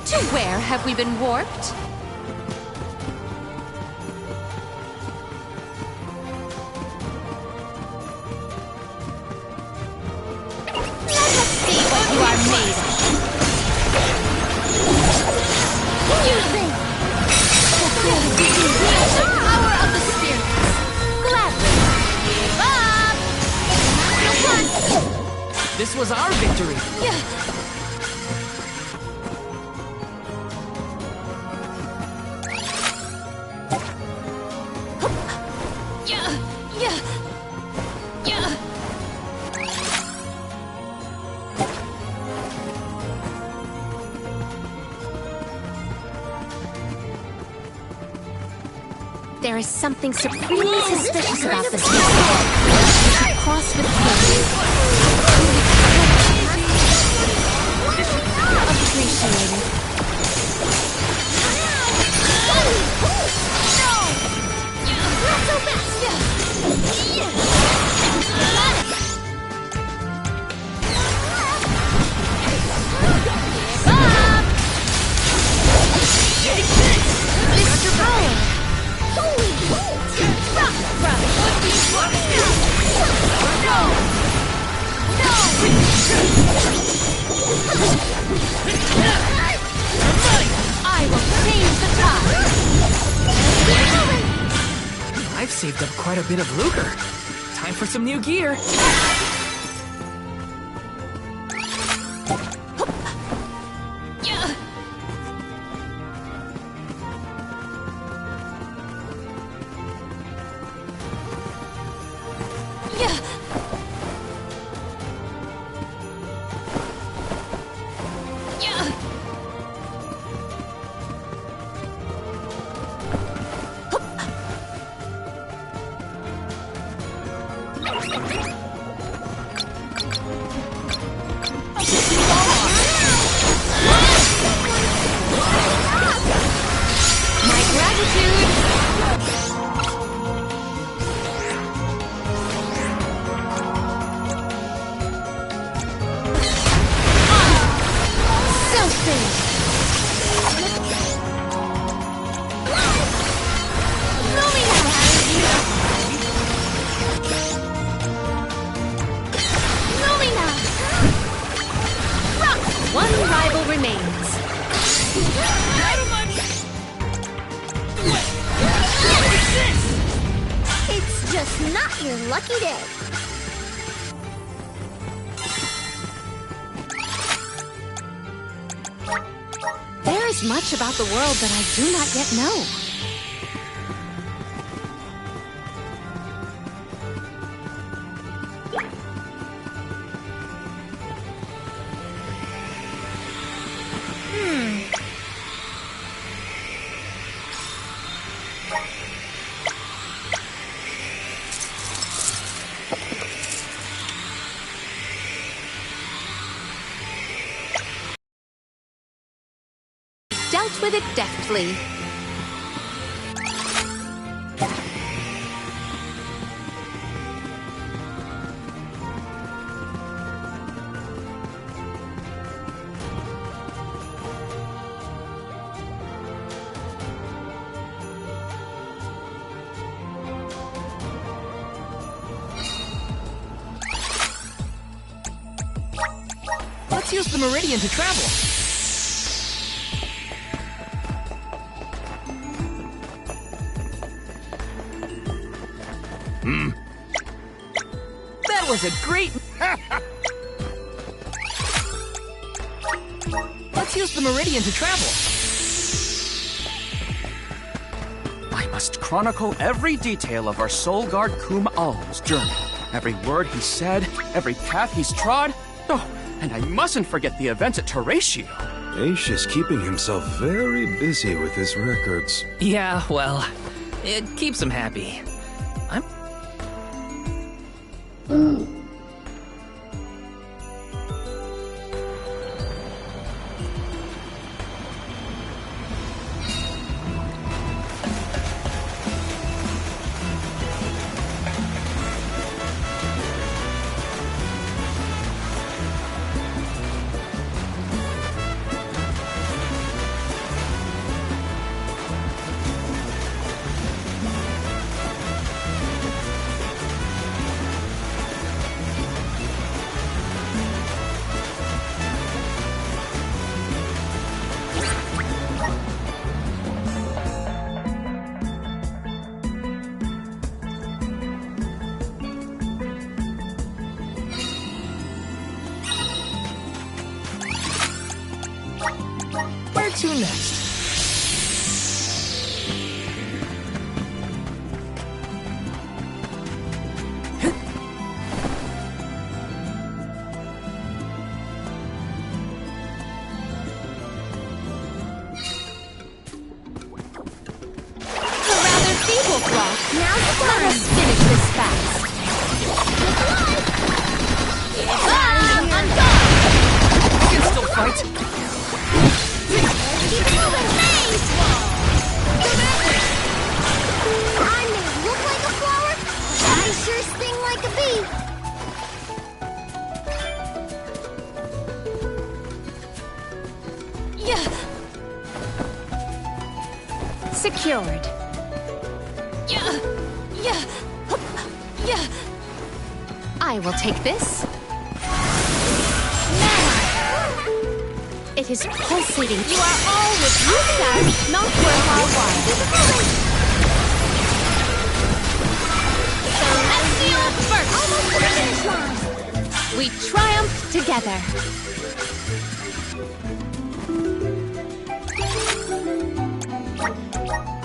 G: To where have we been warped?
P: See what you are made of. Use it! The power of the spirit. Gladly. Give up!
A: This was our victory.
G: There is something supremely suspicious about this place. We should cross with care. Appreciated.
P: Not so fast!
G: I will change the tide.
A: I've saved up quite a bit of lucre. Time for some new gear.
G: One rival remains.
P: It's just not your lucky day.
G: There is much about the world that I do not yet know. Dealt with it deftly.
A: Let's use the meridian to travel. That was a great... Let's use the meridian to travel.
J: I must chronicle every detail of our Soul Guard Kum Alm's journey. Every word he said, every path he's trod. Oh, and I mustn't forget the events at Terratio.
H: Aish is keeping himself very busy with his records.
L: Yeah, well, it keeps him happy.
A: Where to next?
U: Let us finish this fast.
A: I can still fight.
B: I may look like a flower, but I sure sting like a bee.
G: Secured. I will take this. It is pulsating.
U: You are all with you, sir. Not worth our while.
B: Celestial burst. Almost to the finish line.
G: We triumph together.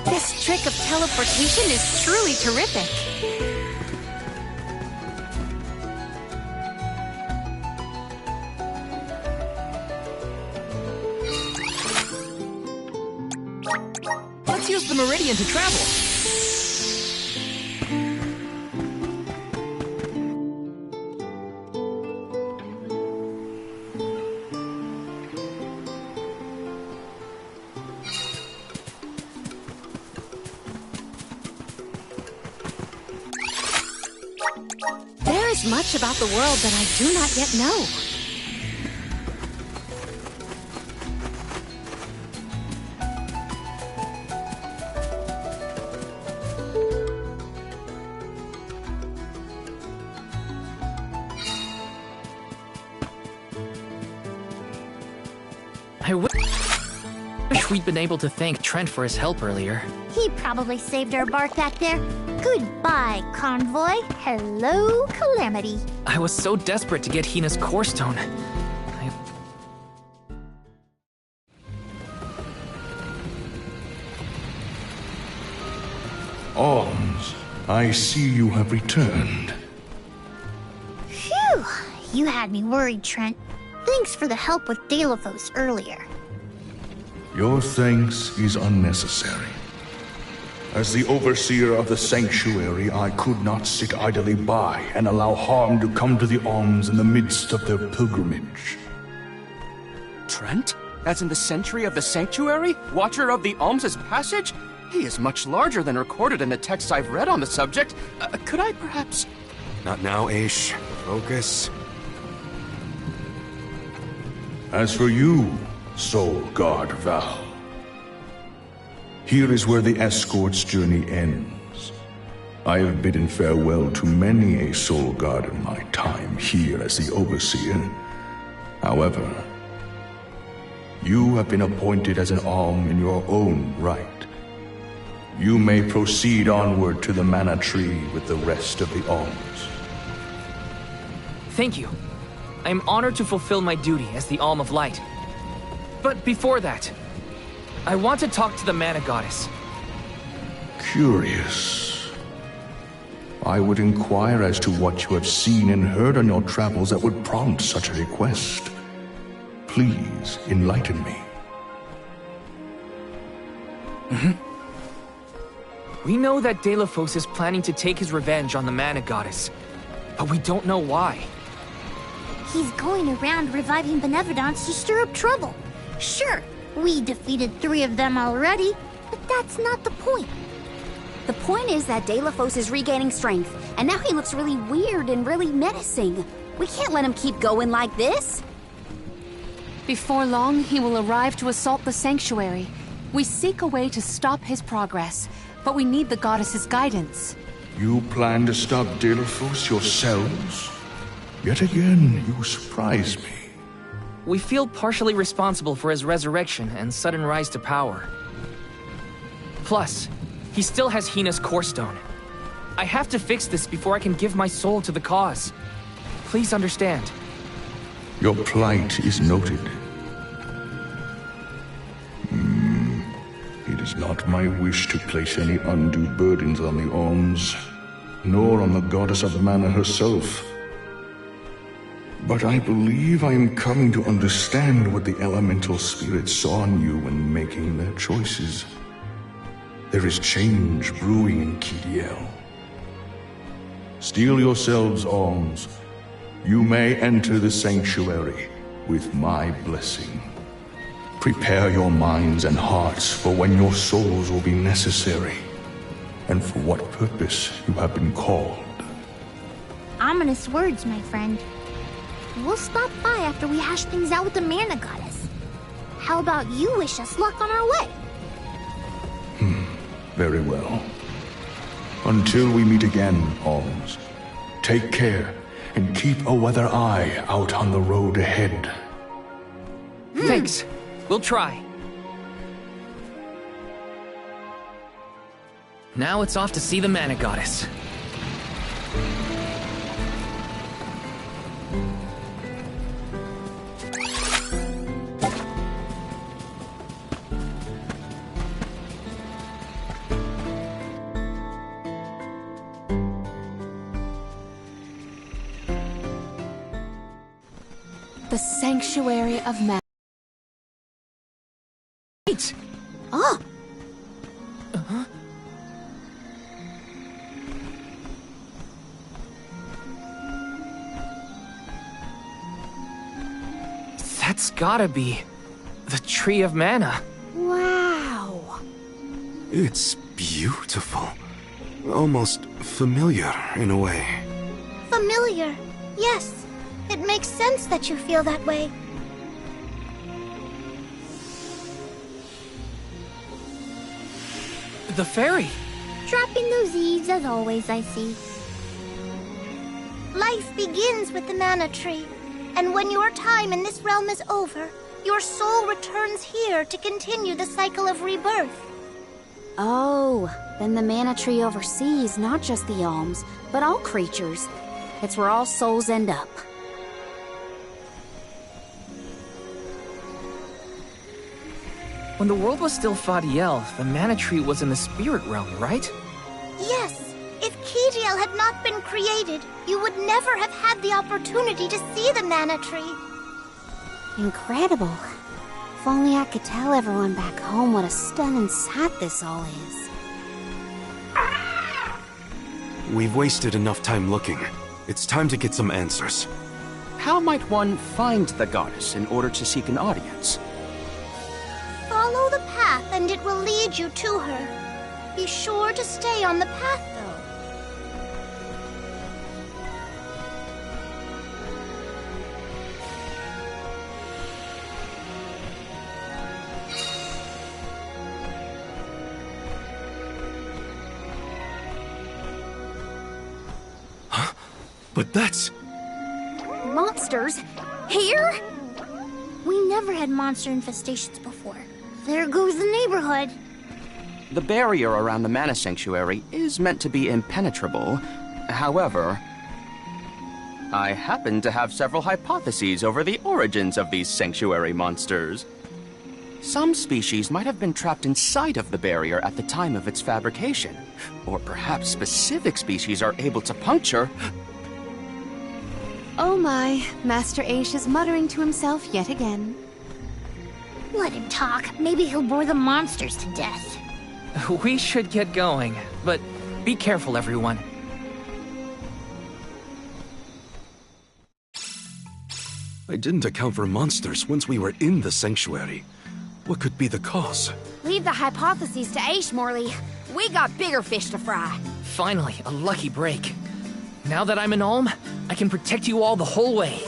G: This trick of teleportation is truly terrific.
A: Let's use the meridian to travel.
G: There is much about the world that I do not yet know.
A: I wish we'd been able to thank Trent for his help earlier.
B: He probably saved our bark back there. Goodbye, Convoy. Hello, Calamity.
A: I was so desperate to get Hina's core stone.
K: Alms, I see you have returned.
B: Phew! You had me worried, Trent. Thanks for the help with Deilophos earlier.
K: Your thanks is unnecessary. As the overseer of the sanctuary, I could not sit idly by and allow harm to come to the Alms in the midst of their pilgrimage.
J: Trent? As in the Sentry of the Sanctuary? Watcher of the Alms' Passage? He is much larger than recorded in the texts I've read on the subject. Could I perhaps...
H: Not now, Aish. Focus.
K: As for you, Soul Guard Val, here is where the escort's journey ends. I have bidden farewell to many a Soul Guard in my time here as the Overseer. However, you have been appointed as an Alm in your own right. You may proceed onward to the Mana Tree with the rest of the Alms.
A: Thank you. I am honored to fulfill my duty as the Alm of Light. But before that, I want to talk to the Mana Goddess.
K: Curious. I would inquire as to what you have seen and heard on your travels that would prompt such a request. Please enlighten me.
A: We know that Delafos is planning to take his revenge on the Mana Goddess, but we don't know why.
B: He's going around reviving Benevodons to stir up trouble. Sure, we defeated 3 of them already, but that's not the point.
E: The point is that Delafos is regaining strength, and now he looks really weird and really menacing. We can't let him keep going like this.
G: Before long, he will arrive to assault the sanctuary. We seek a way to stop his progress, but we need the goddess's guidance.
K: You plan to stop Delafos yourselves? Yet again, you surprise me.
A: We feel partially responsible for his resurrection and sudden rise to power. Plus, he still has Hina's core stone. I have to fix this before I can give my soul to the cause. Please understand.
K: Your plight is noted. It is not my wish to place any undue burdens on the Orms, nor on the goddess of mana herself. But I believe I am coming to understand what the elemental spirits saw in you when making their choices. There is change brewing in Kidiel. Steel yourselves, Orms. You may enter the sanctuary with my blessing. Prepare your minds and hearts for when your souls will be necessary, and for what purpose you have been called.
B: Ominous words, my friend. We'll stop by after we hash things out with the Mana Goddess. How about you wish us luck on our way?
K: Very well. Until we meet again, Orms, take care and keep a weather eye out on the road ahead.
A: Thanks. We'll try. Now it's off to see the Mana Goddess.
G: The Sanctuary of Mana.
A: Wait!
E: Oh!
A: That's gotta be the Tree of Mana.
E: Wow!
H: It's beautiful. Almost familiar in a way.
P: Familiar, yes. It makes sense that you feel that way.
A: The fairy.
B: Dropping those eaves as always, I see.
P: Life begins with the mana tree, and when your time in this realm is over, your soul returns here to continue the cycle of rebirth.
E: Oh, then the mana tree oversees not just the Alms, but all creatures. It's where all souls end up.
A: When the world was still Fadiel, the Mana Tree was in the spirit realm, right?
P: Yes. If Kidiel had not been created, you would never have had the opportunity to see the mana tree.
E: Incredible. If only I could tell everyone back home what a stunning sight this all is.
H: We've wasted enough time looking. It's time to get some answers.
J: How might one find the goddess in order to seek an audience?
P: Follow the path and it will lead you to her. Be sure to stay on the path, though.
H: But that's...
E: Monsters? Here?
B: We never had monster infestations before. There goes the neighborhood.
J: The barrier around the Mana Sanctuary is meant to be impenetrable. However, I happen to have several hypotheses over the origins of these sanctuary monsters. Some species might have been trapped inside of the barrier at the time of its fabrication. Or perhaps specific species are able to puncture...
G: Oh my, Master Aish is muttering to himself yet again.
B: Let him talk. Maybe he'll bore the monsters to death.
A: We should get going, but be careful, everyone.
H: I didn't account for monsters once we were in the sanctuary. What could be the cause?
E: Leave the hypotheses to Aish, Morley. We got bigger fish to fry.
A: Finally, a lucky break. Now that I'm an Ulm, I can protect you all the whole way.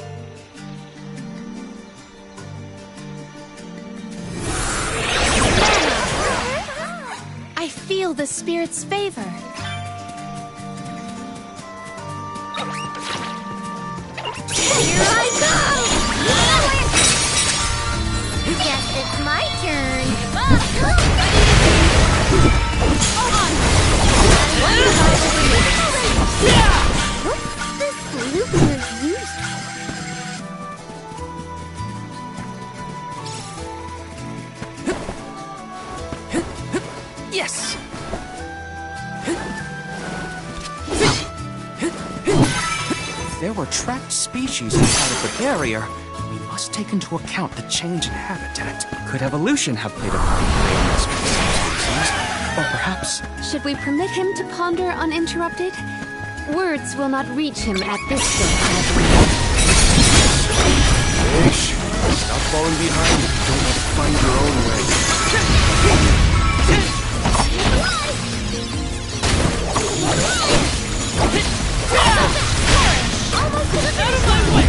G: I feel the spirit's favor.
B: Here I go! Guess it's my turn. What's this lucrative use?
A: Yes!
J: If there were trapped species inside of the barrier, we must take into account the change in habitat. Could evolution have played a part in creating this species? Or perhaps...
G: Should we permit him to ponder uninterrupted? Words will not reach him at this stage, I believe.
H: Aish, stop falling behind if you don't want to find your own way.
A: Out of my way!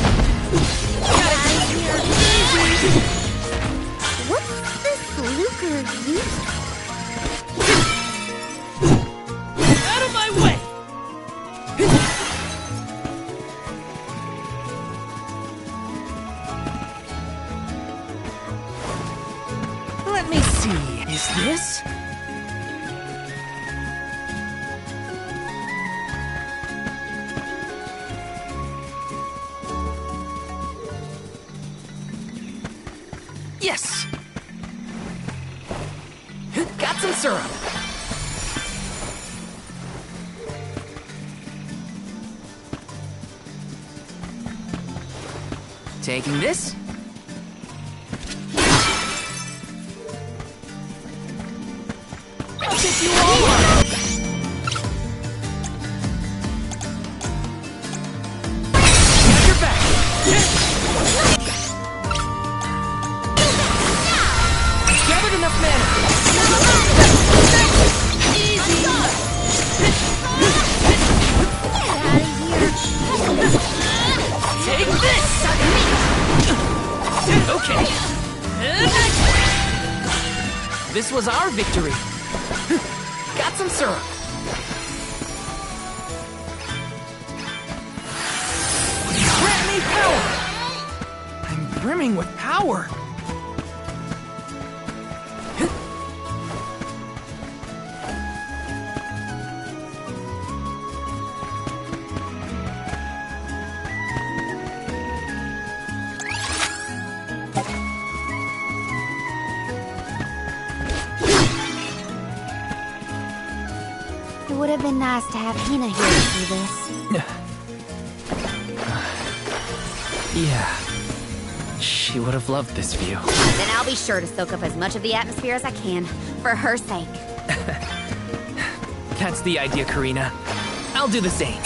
B: What's this lucrative use?
A: Out of my way! Let me see. Is this? Yes! Got some syrup! Taking this? I'll take you all on! Got your back! Gathered enough mana! Easy! Take this! Okay. This was our victory. Got some syrup. Grant me power! I'm brimming with power.
B: It would have been nice to have Hina here to see this.
A: Yeah. She would have loved this view.
E: Then I'll be sure to soak up as much of the atmosphere as I can, for her sake.
A: That's the idea, Karina. I'll do the same.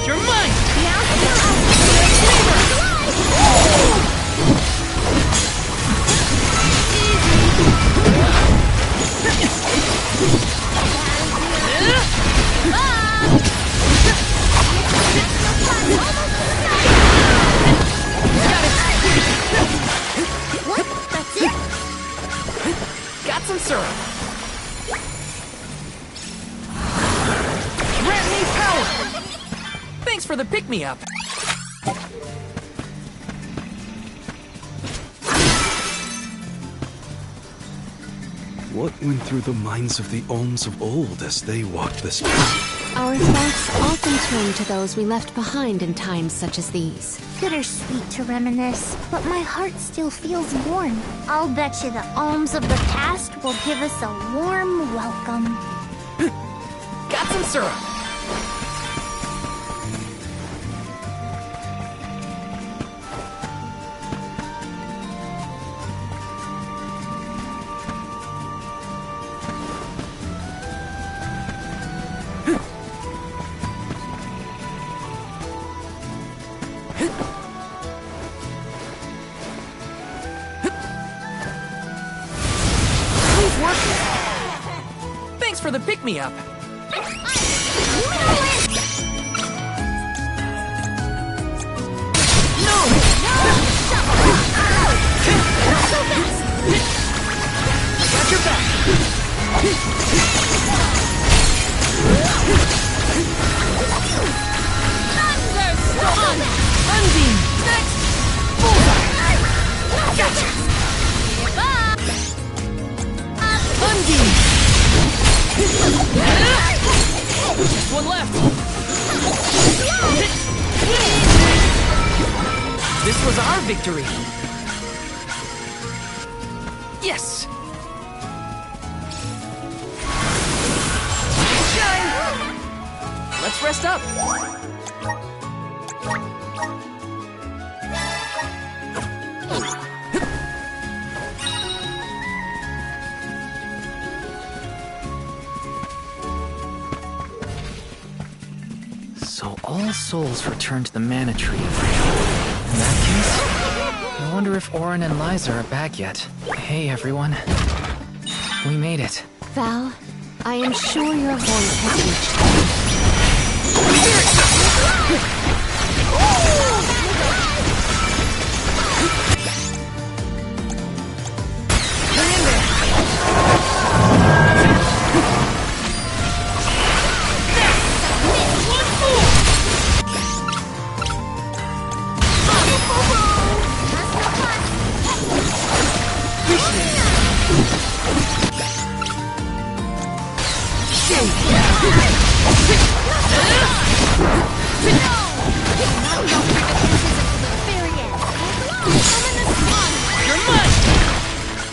A: You're mine!
B: What? That's it?
A: Got some syrup. Grant me power! Thanks for the pick-me-up.
H: What went through the minds of the Ulms of old as they walked this path?
G: Our thoughts often turn to those we left behind in times such as these.
B: Bittersweet to reminisce, but my heart still feels warm. I'll bet you the Ulms of the past will give us a warm welcome.
A: Got some syrup. for the pick-me-up. Got your back.
Q: Thunderstorm!
A: Sunbeam! Next! Bullseye! Gotcha! Sunbeam! Just one left! This was our victory! Yes! Shine! Let's rest up! So all souls return to the mana tree. In that case, I wonder if Orin and Liza are back yet. Hey everyone. We made it.
G: Val, I am sure your voice has reached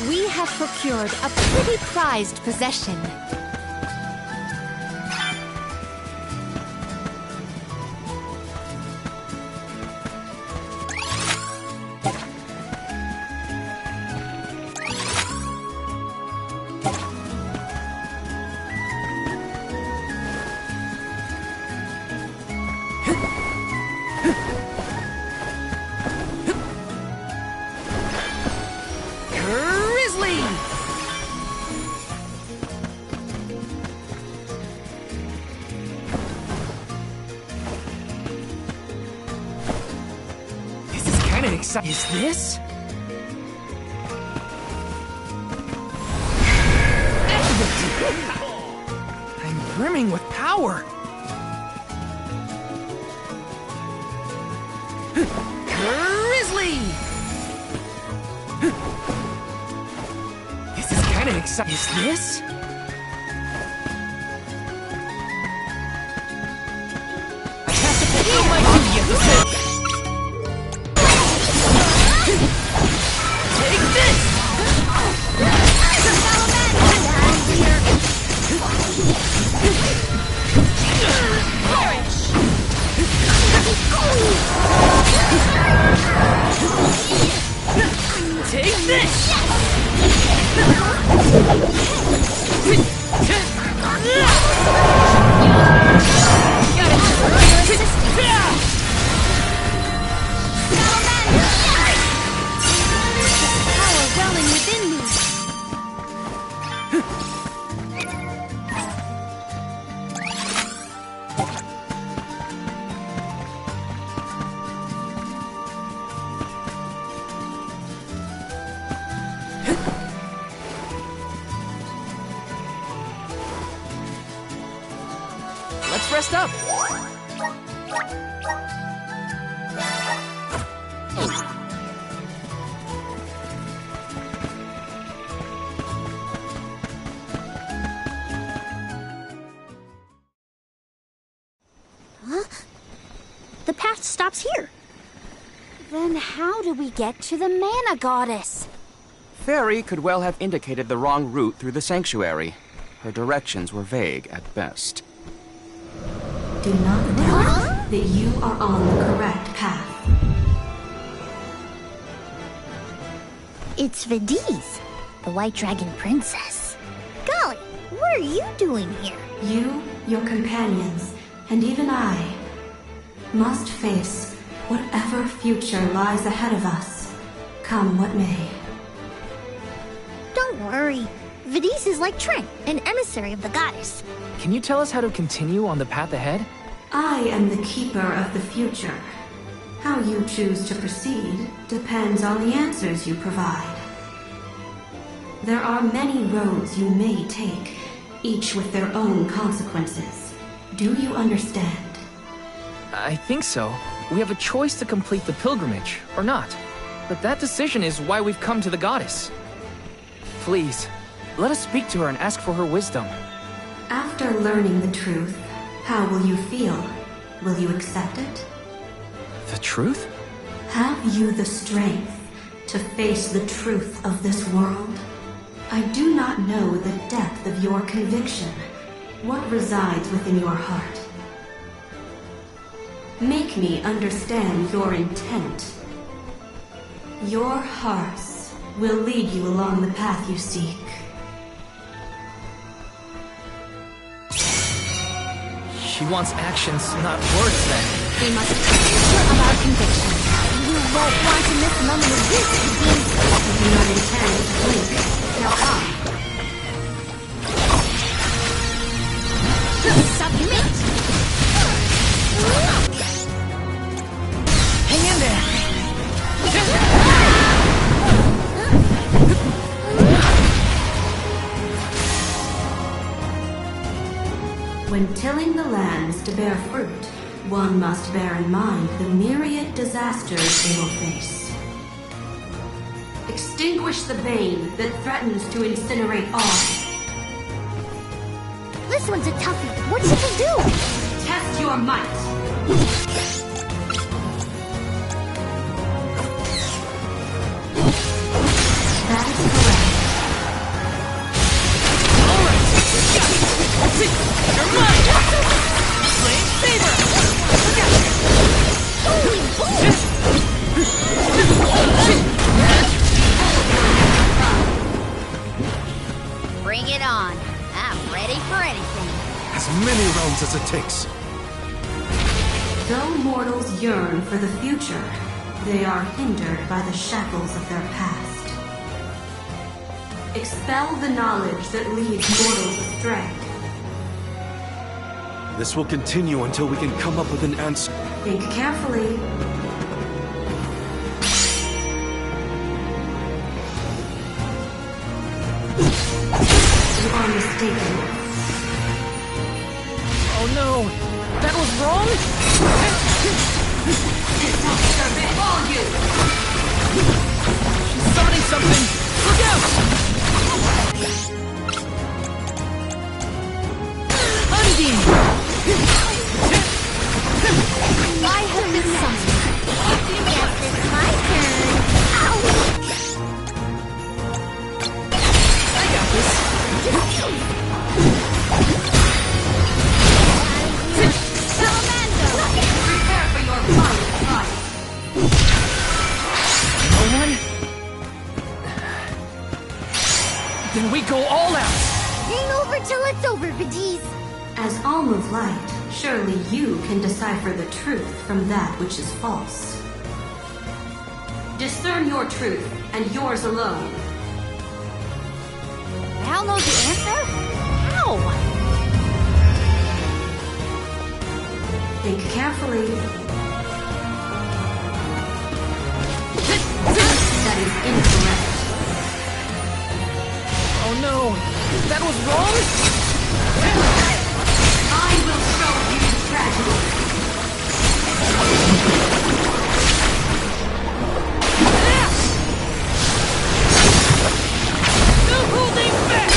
G: We have procured a pretty prized possession.
A: Is this? I'm brimming with power! Grizzly! This is kinda exciting. Is this? I have to fulfill my duty as a Sith! Take this! Take this! Let's rest up!
B: Huh? The path stops here.
E: Then how do we get to the Mana Goddess?
J: Fairy could well have indicated the wrong route through the sanctuary. Her directions were vague at best.
M: Do not doubt that you are on the correct path.
B: It's Vidiz, the White Dragon Princess. Golly, what are you doing here?
M: You, your companions, and even I must face whatever future lies ahead of us, come what may.
B: Don't worry. Vidis is like Trent, an emissary of the goddess.
A: Can you tell us how to continue on the path ahead?
M: I am the keeper of the future. How you choose to proceed depends on the answers you provide. There are many roads you may take, each with their own consequences. Do you understand?
A: I think so. We have a choice to complete the pilgrimage, or not. But that decision is why we've come to the goddess. Please, let us speak to her and ask for her wisdom.
M: After learning the truth, how will you feel? Will you accept it?
A: The truth?
M: Have you the strength to face the truth of this world? I do not know the depth of your conviction, what resides within your heart. Make me understand your intent. Your hearts will lead you along the path you seek.
A: She wants actions, not words, then.
B: We must be sure of our conviction. You won't want to miss a moment of this, Vidis.
M: I do not intend to blink. Now come.
B: Submit!
A: Hang in there!
M: When tilling the lands to bear fruit, one must bear in mind the myriad disasters they will face. Extinguish the bane that threatens to incinerate all.
B: This one's a toughie. What should we do?
M: Test your might. That is correct.
A: Alright! Got it! You're mine! Flame saber!
E: Bring it on. I'm ready for anything.
H: As many rounds as it takes.
M: Though mortals yearn for the future, they are hindered by the shackles of their past. Expel the knowledge that leads mortals astray.
H: This will continue until we can come up with an answer.
M: Think carefully. You are mistaken.
A: Oh no! That was wrong? She's summoning something! Look out! Undine!
B: I have been summoned. Yes, it's my turn. Ow!
A: I got this.
M: Prepare for your final fight.
A: No one? Then we go all out!
B: Ain't over till it's over, Vidis.
M: As Alm of Light, surely you can decipher the truth from that which is false. Discern your truth, and yours alone.
E: Val knows the answer? How?
M: Think carefully. That is incorrect.
A: Oh no! That was wrong?
M: I will show you the tragedy.
A: No holding back!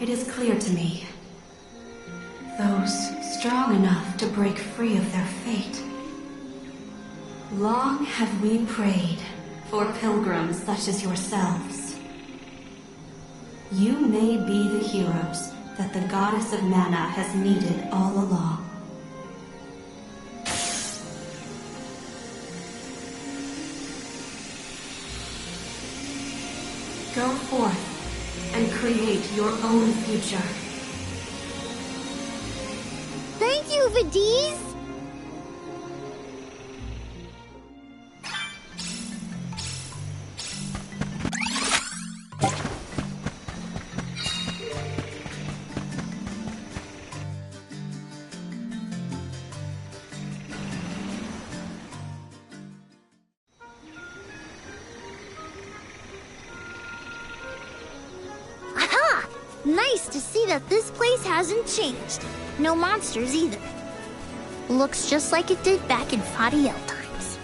M: It is clear to me. Those strong enough to break free of their fate. Long have we prayed for pilgrims such as yourselves. You may be the heroes that the goddess of mana has needed all along. Go forth and create your own future.
B: Thank you, Vidiz! Aha! Nice to see that this place hasn't changed. No monsters either. Looks just like it did back in Fadiel times.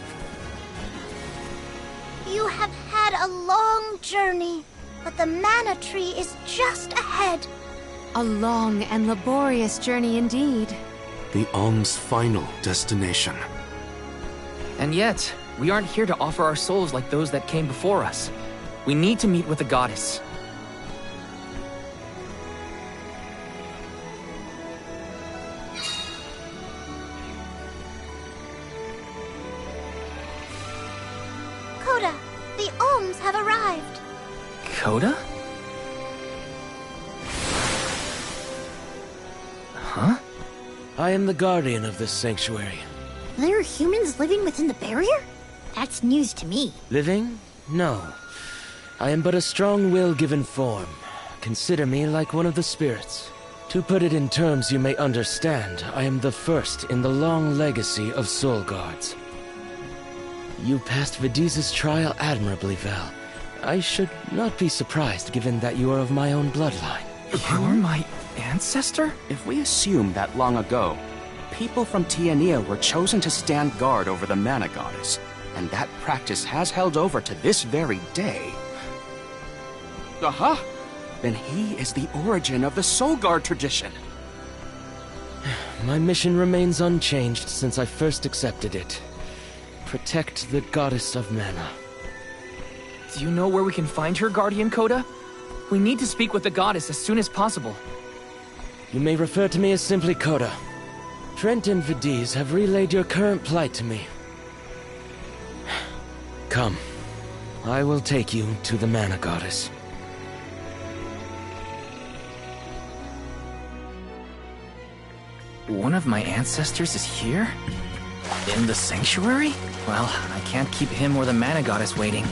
P: You have had a long journey, but the mana tree is just ahead.
G: A long and laborious journey indeed.
H: The Alm's final destination.
A: And yet, we aren't here to offer our souls like those that came before us. We need to meet with the goddess.
P: Coda, the Alms have arrived.
A: Coda? Huh?
N: I am the guardian of this sanctuary.
B: There are humans living within the barrier? That's news to me.
N: Living? No. I am but a strong will given form. Consider me like one of the spirits. To put it in terms you may understand, I am the first in the long legacy of soul guards. You passed Vidiz's trial admirably, Val. I should not be surprised given that you are of my own bloodline.
A: You're my ancestor?
J: If we assume that long ago, people from Tiania were chosen to stand guard over the Mana Goddess, and that practice has held over to this very day. Aha! Then he is the origin of the Soul Guard tradition.
N: My mission remains unchanged since I first accepted it. Protect the Goddess of Mana.
A: Do you know where we can find her, Guardian Coda? We need to speak with the goddess as soon as possible.
N: You may refer to me as simply Coda. Trent and Vidiz have relayed your current plight to me. Come. I will take you to the Mana Goddess.
A: One of my ancestors is here? In the sanctuary? Well, I can't keep him or the Mana Goddess waiting.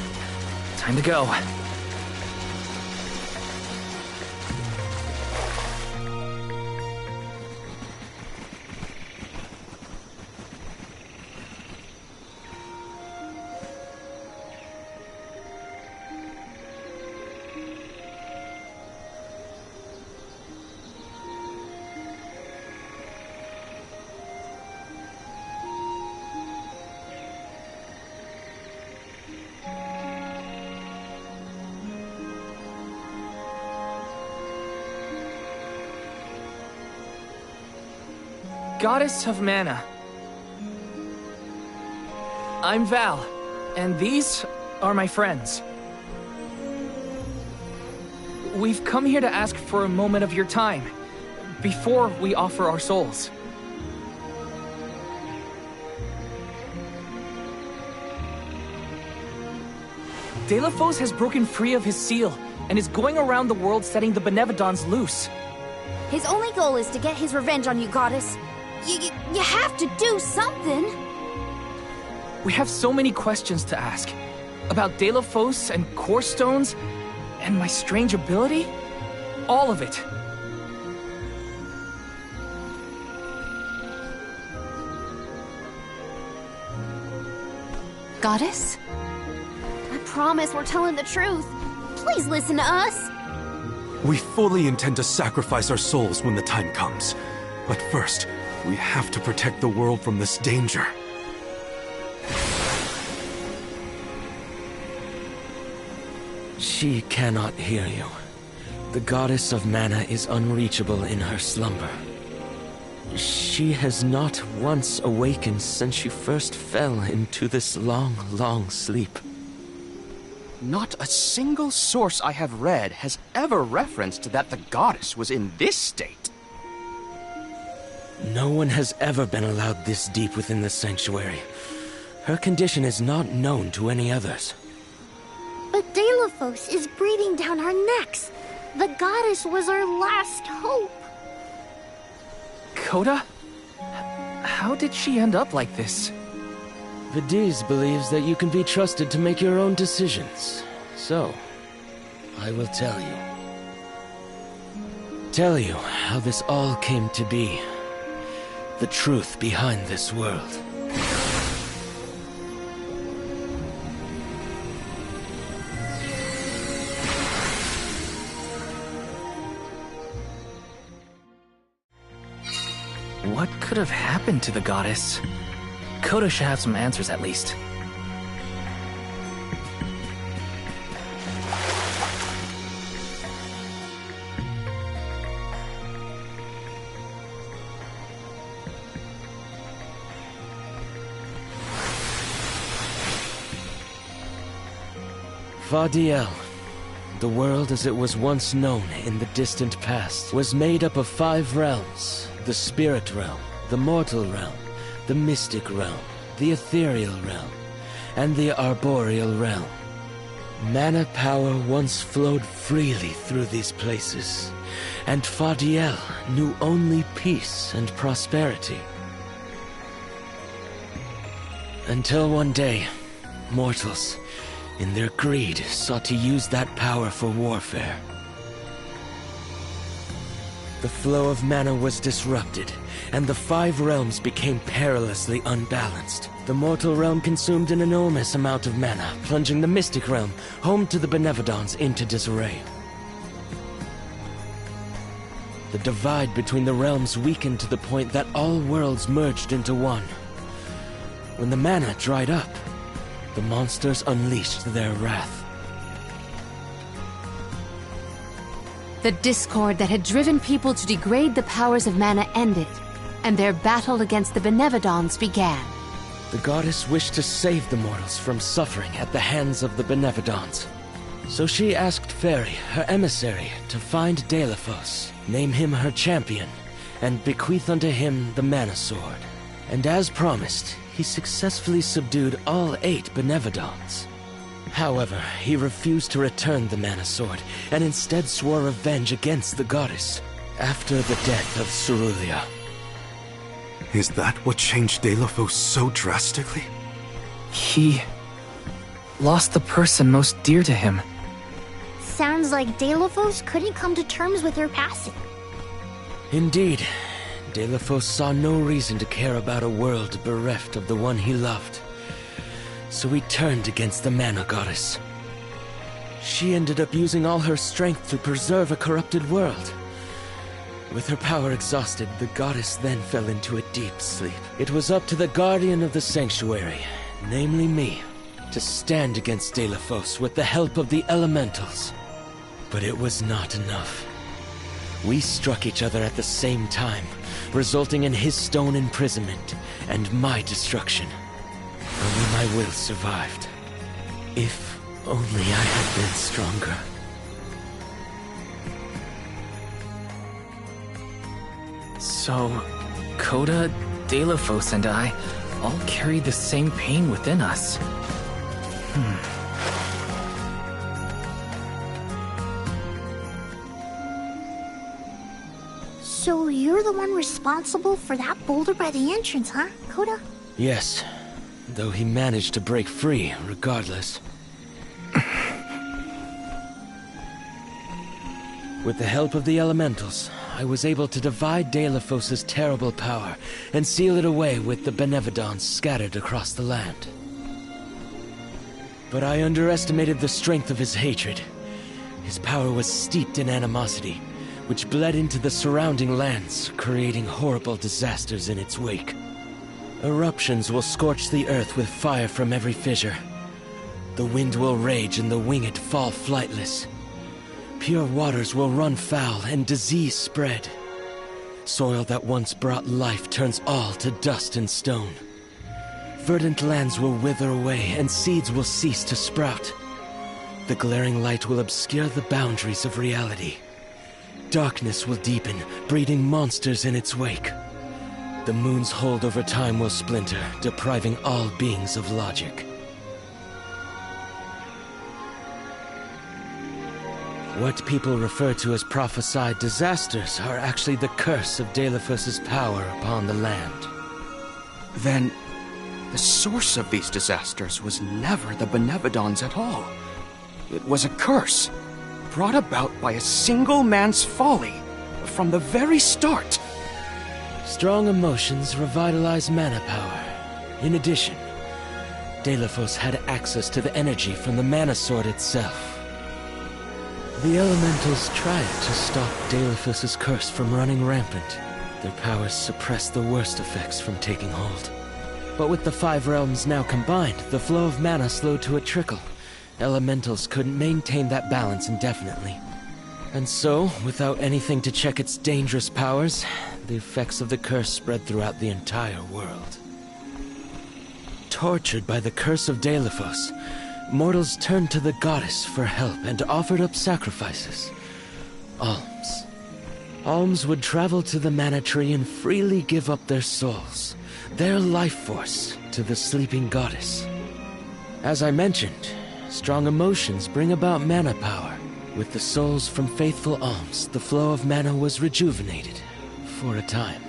A: Time to go. Goddess of Mana. I'm Val, and these are my friends. We've come here to ask for a moment of your time, before we offer our souls. Delafos has broken free of his seal, and is going around the world setting the Benevodons loose.
E: His only goal is to get his revenge on you, Goddess. You have to do something!
A: We have so many questions to ask. About Delafos and Core Stones, and my strange ability. All of it.
G: Goddess?
E: I promise we're telling the truth. Please listen to us.
H: We fully intend to sacrifice our souls when the time comes. But first, we have to protect the world from this danger.
N: She cannot hear you. The Goddess of Mana is unreachable in her slumber. She has not once awakened since she first fell into this long, long sleep.
J: Not a single source I have read has ever referenced that the goddess was in this state.
N: No one has ever been allowed this deep within the sanctuary. Her condition is not known to any others.
B: But Deilophos is breathing down our necks. The goddess was our last hope.
A: Coda? How did she end up like this?
N: Vidiz believes that you can be trusted to make your own decisions. So, I will tell you. Tell you how this all came to be. The truth behind this world.
A: What could have happened to the goddess? Coda should have some answers at least.
N: Fadiel, the world as it was once known in the distant past, was made up of 5 realms. The spirit realm, the mortal realm, the mystic realm, the ethereal realm, and the arboreal realm. Mana power once flowed freely through these places, and Fadiel knew only peace and prosperity. Until one day, mortals, in their greed, sought to use that power for warfare. The flow of mana was disrupted, and the 5 realms became perilously unbalanced. The mortal realm consumed an enormous amount of mana, plunging the mystic realm, home to the Benevodons, into disarray. The divide between the realms weakened to the point that all worlds merged into one. When the mana dried up, the monsters unleashed their wrath.
G: The discord that had driven people to degrade the powers of mana ended, and their battle against the Benevodons began.
N: The goddess wished to save the mortals from suffering at the hands of the Benevodons. So she asked Fairy, her emissary, to find Deilophos, name him her champion, and bequeath unto him the mana sword. And as promised, he successfully subdued all 8 Benevodons. However, he refused to return the mana sword, and instead swore revenge against the goddess, after the death of Cerulia.
H: Is that what changed Deilophos so drastically?
A: He lost the person most dear to him.
B: Sounds like Deilophos couldn't come to terms with her passing.
N: Indeed, Deilophos saw no reason to care about a world bereft of the one he loved. So he turned against the mana goddess. She ended up using all her strength to preserve a corrupted world. With her power exhausted, the goddess then fell into a deep sleep. It was up to the guardian of the sanctuary, namely me, to stand against Deilophos with the help of the elementals. But it was not enough. We struck each other at the same time, resulting in his stone imprisonment and my destruction. Only my will survived. If only I had been stronger.
A: So, Coda, Deilophos, and I all carry the same pain within us.
B: So you're the one responsible for that boulder by the entrance, huh, Coda?
N: Yes, though he managed to break free regardless. With the help of the elementals, I was able to divide Deilophos' terrible power and seal it away with the Benevodons scattered across the land. But I underestimated the strength of his hatred. His power was steeped in animosity, which bled into the surrounding lands, creating horrible disasters in its wake. Eruptions will scorch the earth with fire from every fissure. The wind will rage and the winged fall flightless. Pure waters will run foul and disease spread. Soil that once brought life turns all to dust and stone. Verdant lands will wither away and seeds will cease to sprout. The glaring light will obscure the boundaries of reality. Darkness will deepen, breeding monsters in its wake. The moon's hold over time will splinter, depriving all beings of logic. What people refer to as prophesied disasters are actually the curse of Deilephos's power upon the land.
J: Then, the source of these disasters was never the Benevodons at all. It was a curse, brought about by a single man's folly, from the very start.
N: Strong emotions revitalize mana power. In addition, Deilephos had access to the energy from the mana sword itself. The elementals tried to stop Deilephos's curse from running rampant. Their powers suppressed the worst effects from taking hold. But with the 5 realms now combined, the flow of mana slowed to a trickle. Elementals couldn't maintain that balance indefinitely. And so, without anything to check its dangerous powers, the effects of the curse spread throughout the entire world. Tortured by the curse of Deilephos, mortals turned to the goddess for help and offered up sacrifices. Alms. Alms would travel to the mana tree and freely give up their souls, their life force, to the sleeping goddess. As I mentioned, strong emotions bring about mana power. With the souls from faithful alms, the flow of mana was rejuvenated, for a time.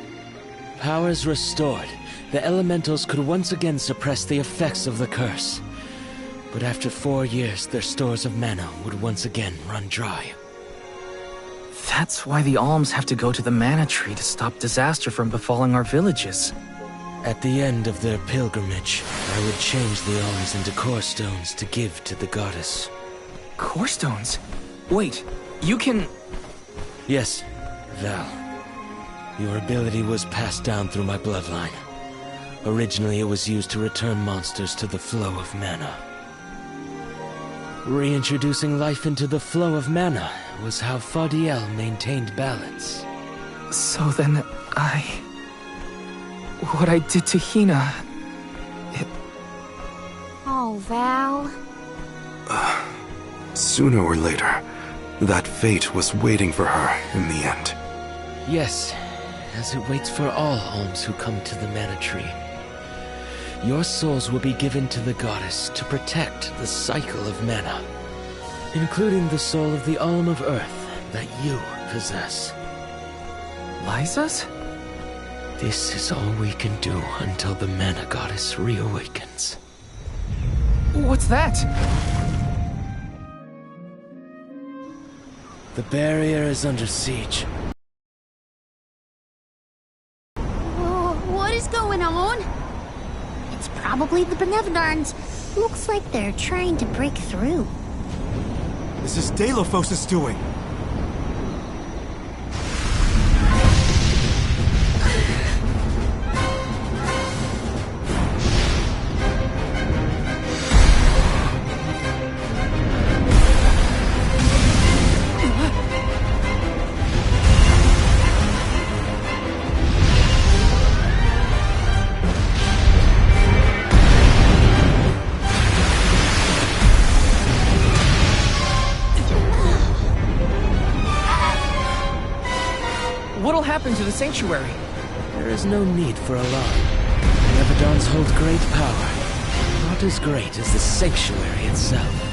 N: Powers restored, the elementals could once again suppress the effects of the curse. But after 4 years, their stores of mana would once again run dry.
A: That's why the alms have to go to the mana tree to stop disaster from befalling our villages.
N: At the end of their pilgrimage, I would change the alms into core stones to give to the goddess.
A: Core stones? Wait, you can...
N: Yes, Val. Your ability was passed down through my bloodline. Originally, it was used to return monsters to the flow of mana. Reintroducing life into the flow of mana was how Faudiel maintained balance.
A: So then, what I did to Hina...
E: Oh, Val.
H: Sooner or later, that fate was waiting for her in the end.
N: Yes, as it waits for all alms who come to the mana tree. Your souls will be given to the goddess to protect the cycle of mana, including the soul of the Alm of Earth that you possess.
A: Liza's?
N: This is all we can do until the mana goddess reawakens.
A: What's that?
N: The barrier is under siege.
B: Whoa, what is going on? It's probably the Benevodons. Looks like they're trying to break through.
O: This is Deilephos' doing.
A: What'll happen to the sanctuary?
N: There is no need for alarm. Benevodons hold great power, not as great as the sanctuary itself.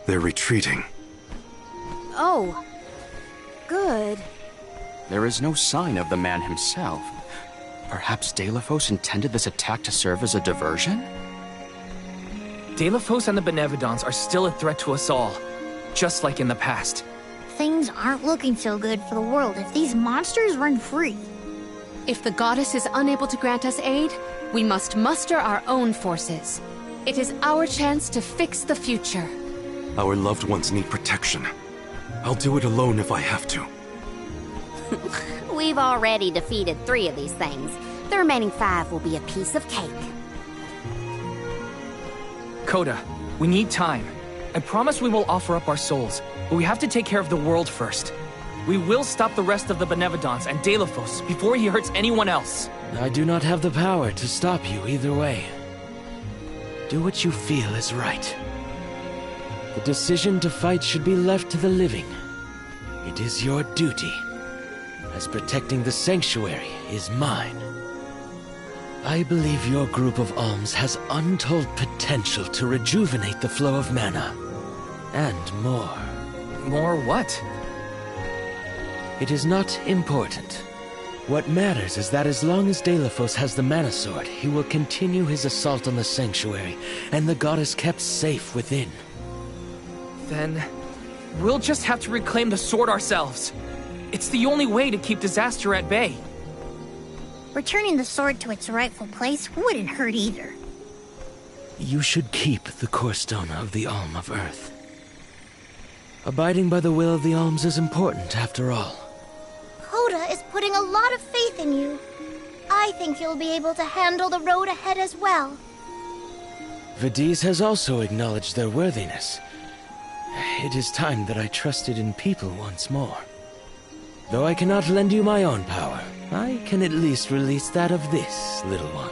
H: They're retreating.
E: Oh. Good.
J: There is no sign of the man himself. Perhaps Deilephos intended this attack to serve as a diversion?
A: Deilephos and the Benevodons are still a threat to us all, just like in the past.
B: Things aren't looking so good for the world if these monsters run free.
G: If the goddess is unable to grant us aid, we must muster our own forces. It is our chance to fix the future.
H: Our loved ones need protection. I'll do it alone if I have to.
E: We've already defeated 3 of these things. The remaining 5 will be a piece of cake.
A: Coda, we need time. I promise we will offer up our souls, but we have to take care of the world first. We will stop the rest of the Benevodons and Deilophos before he hurts anyone else.
N: I do not have the power to stop you either way. Do what you feel is right. The decision to fight should be left to the living. It is your duty, as protecting the sanctuary is mine. I believe your group of alms has untold potential to rejuvenate the flow of mana. And more.
A: More what?
N: It is not important. What matters is that as long as Deilophos has the mana sword, he will continue his assault on the sanctuary, and the goddess kept safe within.
A: Then, we'll just have to reclaim the sword ourselves. It's the only way to keep disaster at bay.
B: Returning the sword to its rightful place wouldn't hurt either.
N: You should keep the core stone of the Alm of Earth. Abiding by the will of the alms is important, after all.
P: Coda is putting a lot of faith in you. I think you'll be able to handle the road ahead as well.
N: Vidiz has also acknowledged their worthiness. It is time that I trusted in people once more. Though I cannot lend you my own power, I can at least release that of this little one.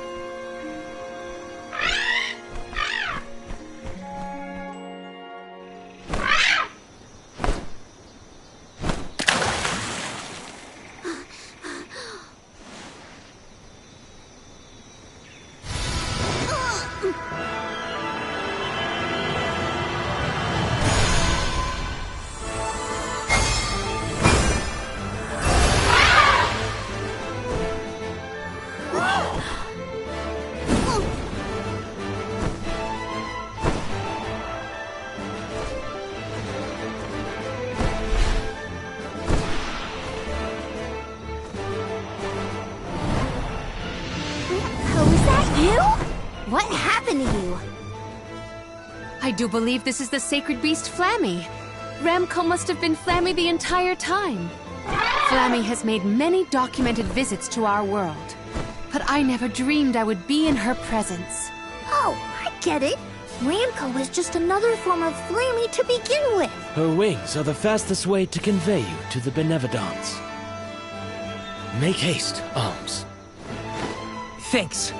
E: What happened to you?
G: I do believe this is the sacred beast Flammy. Ramco must have been Flammy the entire time. Flammy has made many documented visits to our world, but I never dreamed I would be in her presence.
B: Oh, I get it. Ramco is just another form of Flammy to begin with.
N: Her wings are the fastest way to convey you to the Benevodons. Make haste, Alms.
A: Thanks.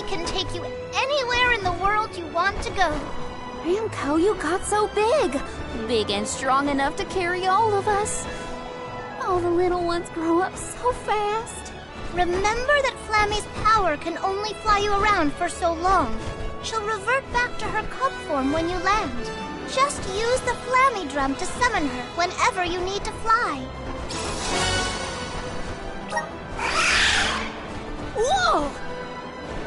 P: Can take you anywhere in the world you want to go.
E: Ramco, you got so big. Big and strong enough to carry all of us. All the little ones grow up so fast.
P: Remember that Flammy's power can only fly you around for so long. She'll revert back to her cub form when you land. Just use the Flammy drum to summon her whenever you need to fly. Whoa!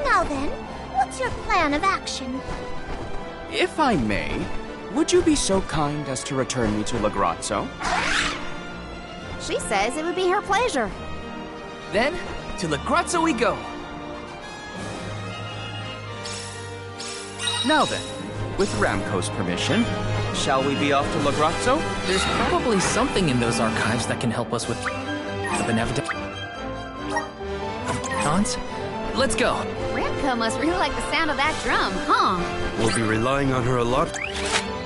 P: Now then, what's your plan of action?
J: If I may, would you be so kind as to return me to Lagrazzo?
E: She says it would be her pleasure.
A: Then, to Lagrazzo we go.
J: Now then, with Ramco's permission, shall we be off to Lagrazzo?
A: There's probably something in those archives that can help us with the Benevodons. Let's go.
E: Ramco must really like the sound of that drum, huh?
H: We'll be relying on her a lot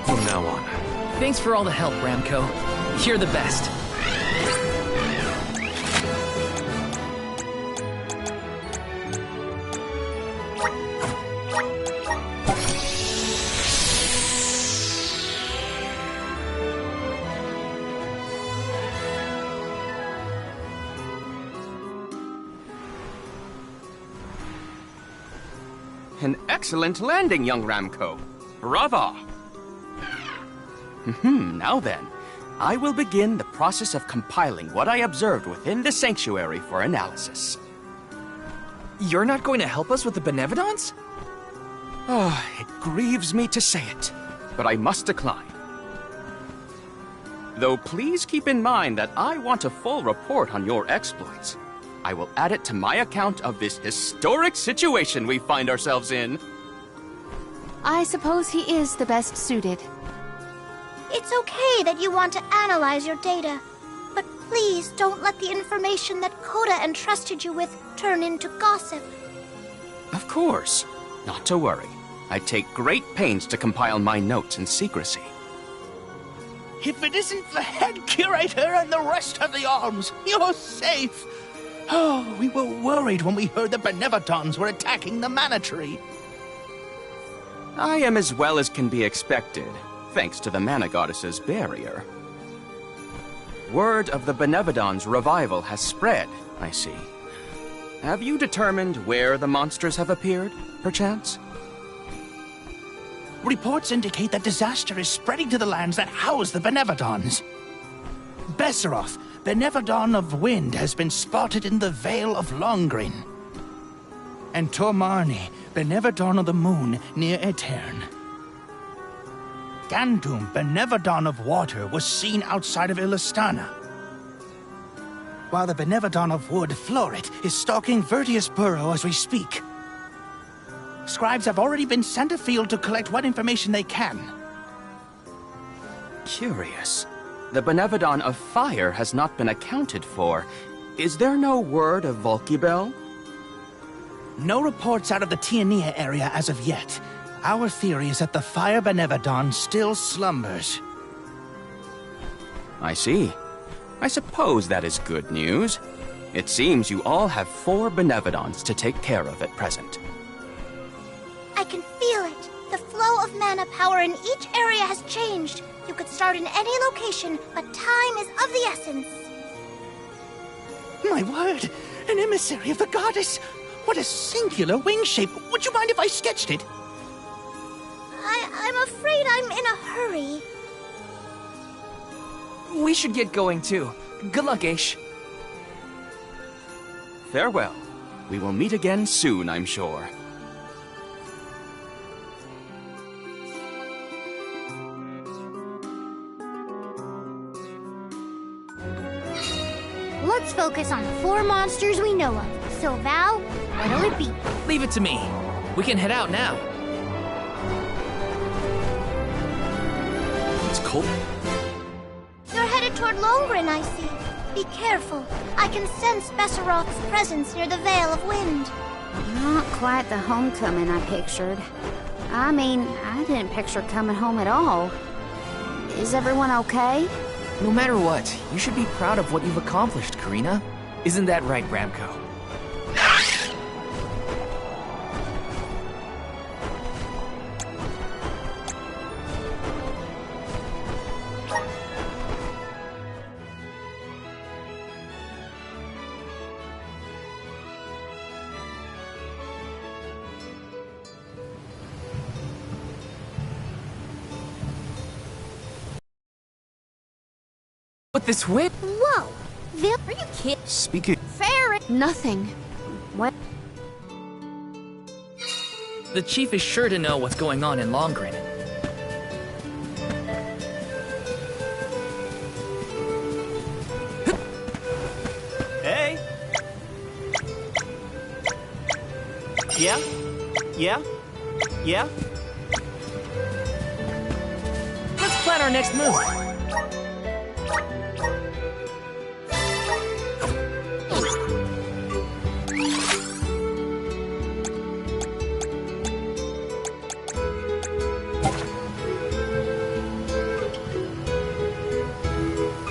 H: from now on.
A: Thanks for all the help, Ramco. You're the best.
J: An excellent landing, young Ramco. Brava! Now then, I will begin the process of compiling what I observed within the sanctuary for analysis.
A: You're not going to help us with the Benevodons?
J: Oh, it grieves me to say it, but I must decline. Though please keep in mind that I want a full report on your exploits. I will add it to my account of this historic situation we find ourselves in.
G: I suppose he is the best suited.
P: It's okay that you want to analyze your data, but please don't let the information that Coda entrusted you with turn into gossip.
J: Of course. Not to worry. I take great pains to compile my notes in secrecy.
S: If it isn't the head curator and the rest of the alms, you're safe. Oh, we were worried when we heard the Benevodons were attacking the Mana Tree.
J: I am as well as can be expected, thanks to the Mana Goddess's barrier. Word of the Benevodons' revival has spread, I see. Have you determined where the monsters have appeared, perchance?
S: Reports indicate that disaster is spreading to the lands that house the Benevodons. Besseroth, Benevodon of Wind, has been spotted in the Vale of Longrin. And Tormarni, Benevodon of the Moon, near Aetern. Gandum, Benevodon of Water, was seen outside of Illistana. While the Benevodon of Wood, Florit, is stalking Vertius Burrow as we speak. Scribes have already been sent afield to collect what information they can.
J: Curious. The Benevodon of Fire has not been accounted for. Is there no word of Volkibel?
S: No reports out of the Tiania area as of yet. Our theory is that the Fire Benevodon still slumbers.
J: I see. I suppose that is good news. It seems you all have 4 Benevodons to take care of at present.
P: I can feel it. The flow of mana power in each area has changed. You could start in any location, but time is of the essence.
S: My word! An emissary of the goddess! What a singular wing shape! Would you mind if I sketched it?
P: I'm afraid I'm in a hurry.
A: We should get going too. Good luck, Aish.
J: Farewell. We will meet again soon, I'm sure.
B: Let's focus on the 4 monsters we know of. So, Val, what'll it be?
A: Leave it to me. We can head out now.
H: It's cold.
P: You're headed toward Longrin, I see. Be careful. I can sense Besseroth's presence near the Vale of Wind.
E: Not quite the homecoming I pictured. I mean, I didn't picture coming home at all. Is everyone okay?
A: No matter what, you should be proud of what you've accomplished, Karina. Isn't that right, Bramco? With this whip?
B: Whoa! Vil,
R: Are you kidding?
H: Speaking.
B: Fair.
G: Nothing.
E: What?
A: The chief is sure to know what's going on in Longrin.
S: Hey! Yeah? Yeah? Yeah?
A: Let's plan our next move.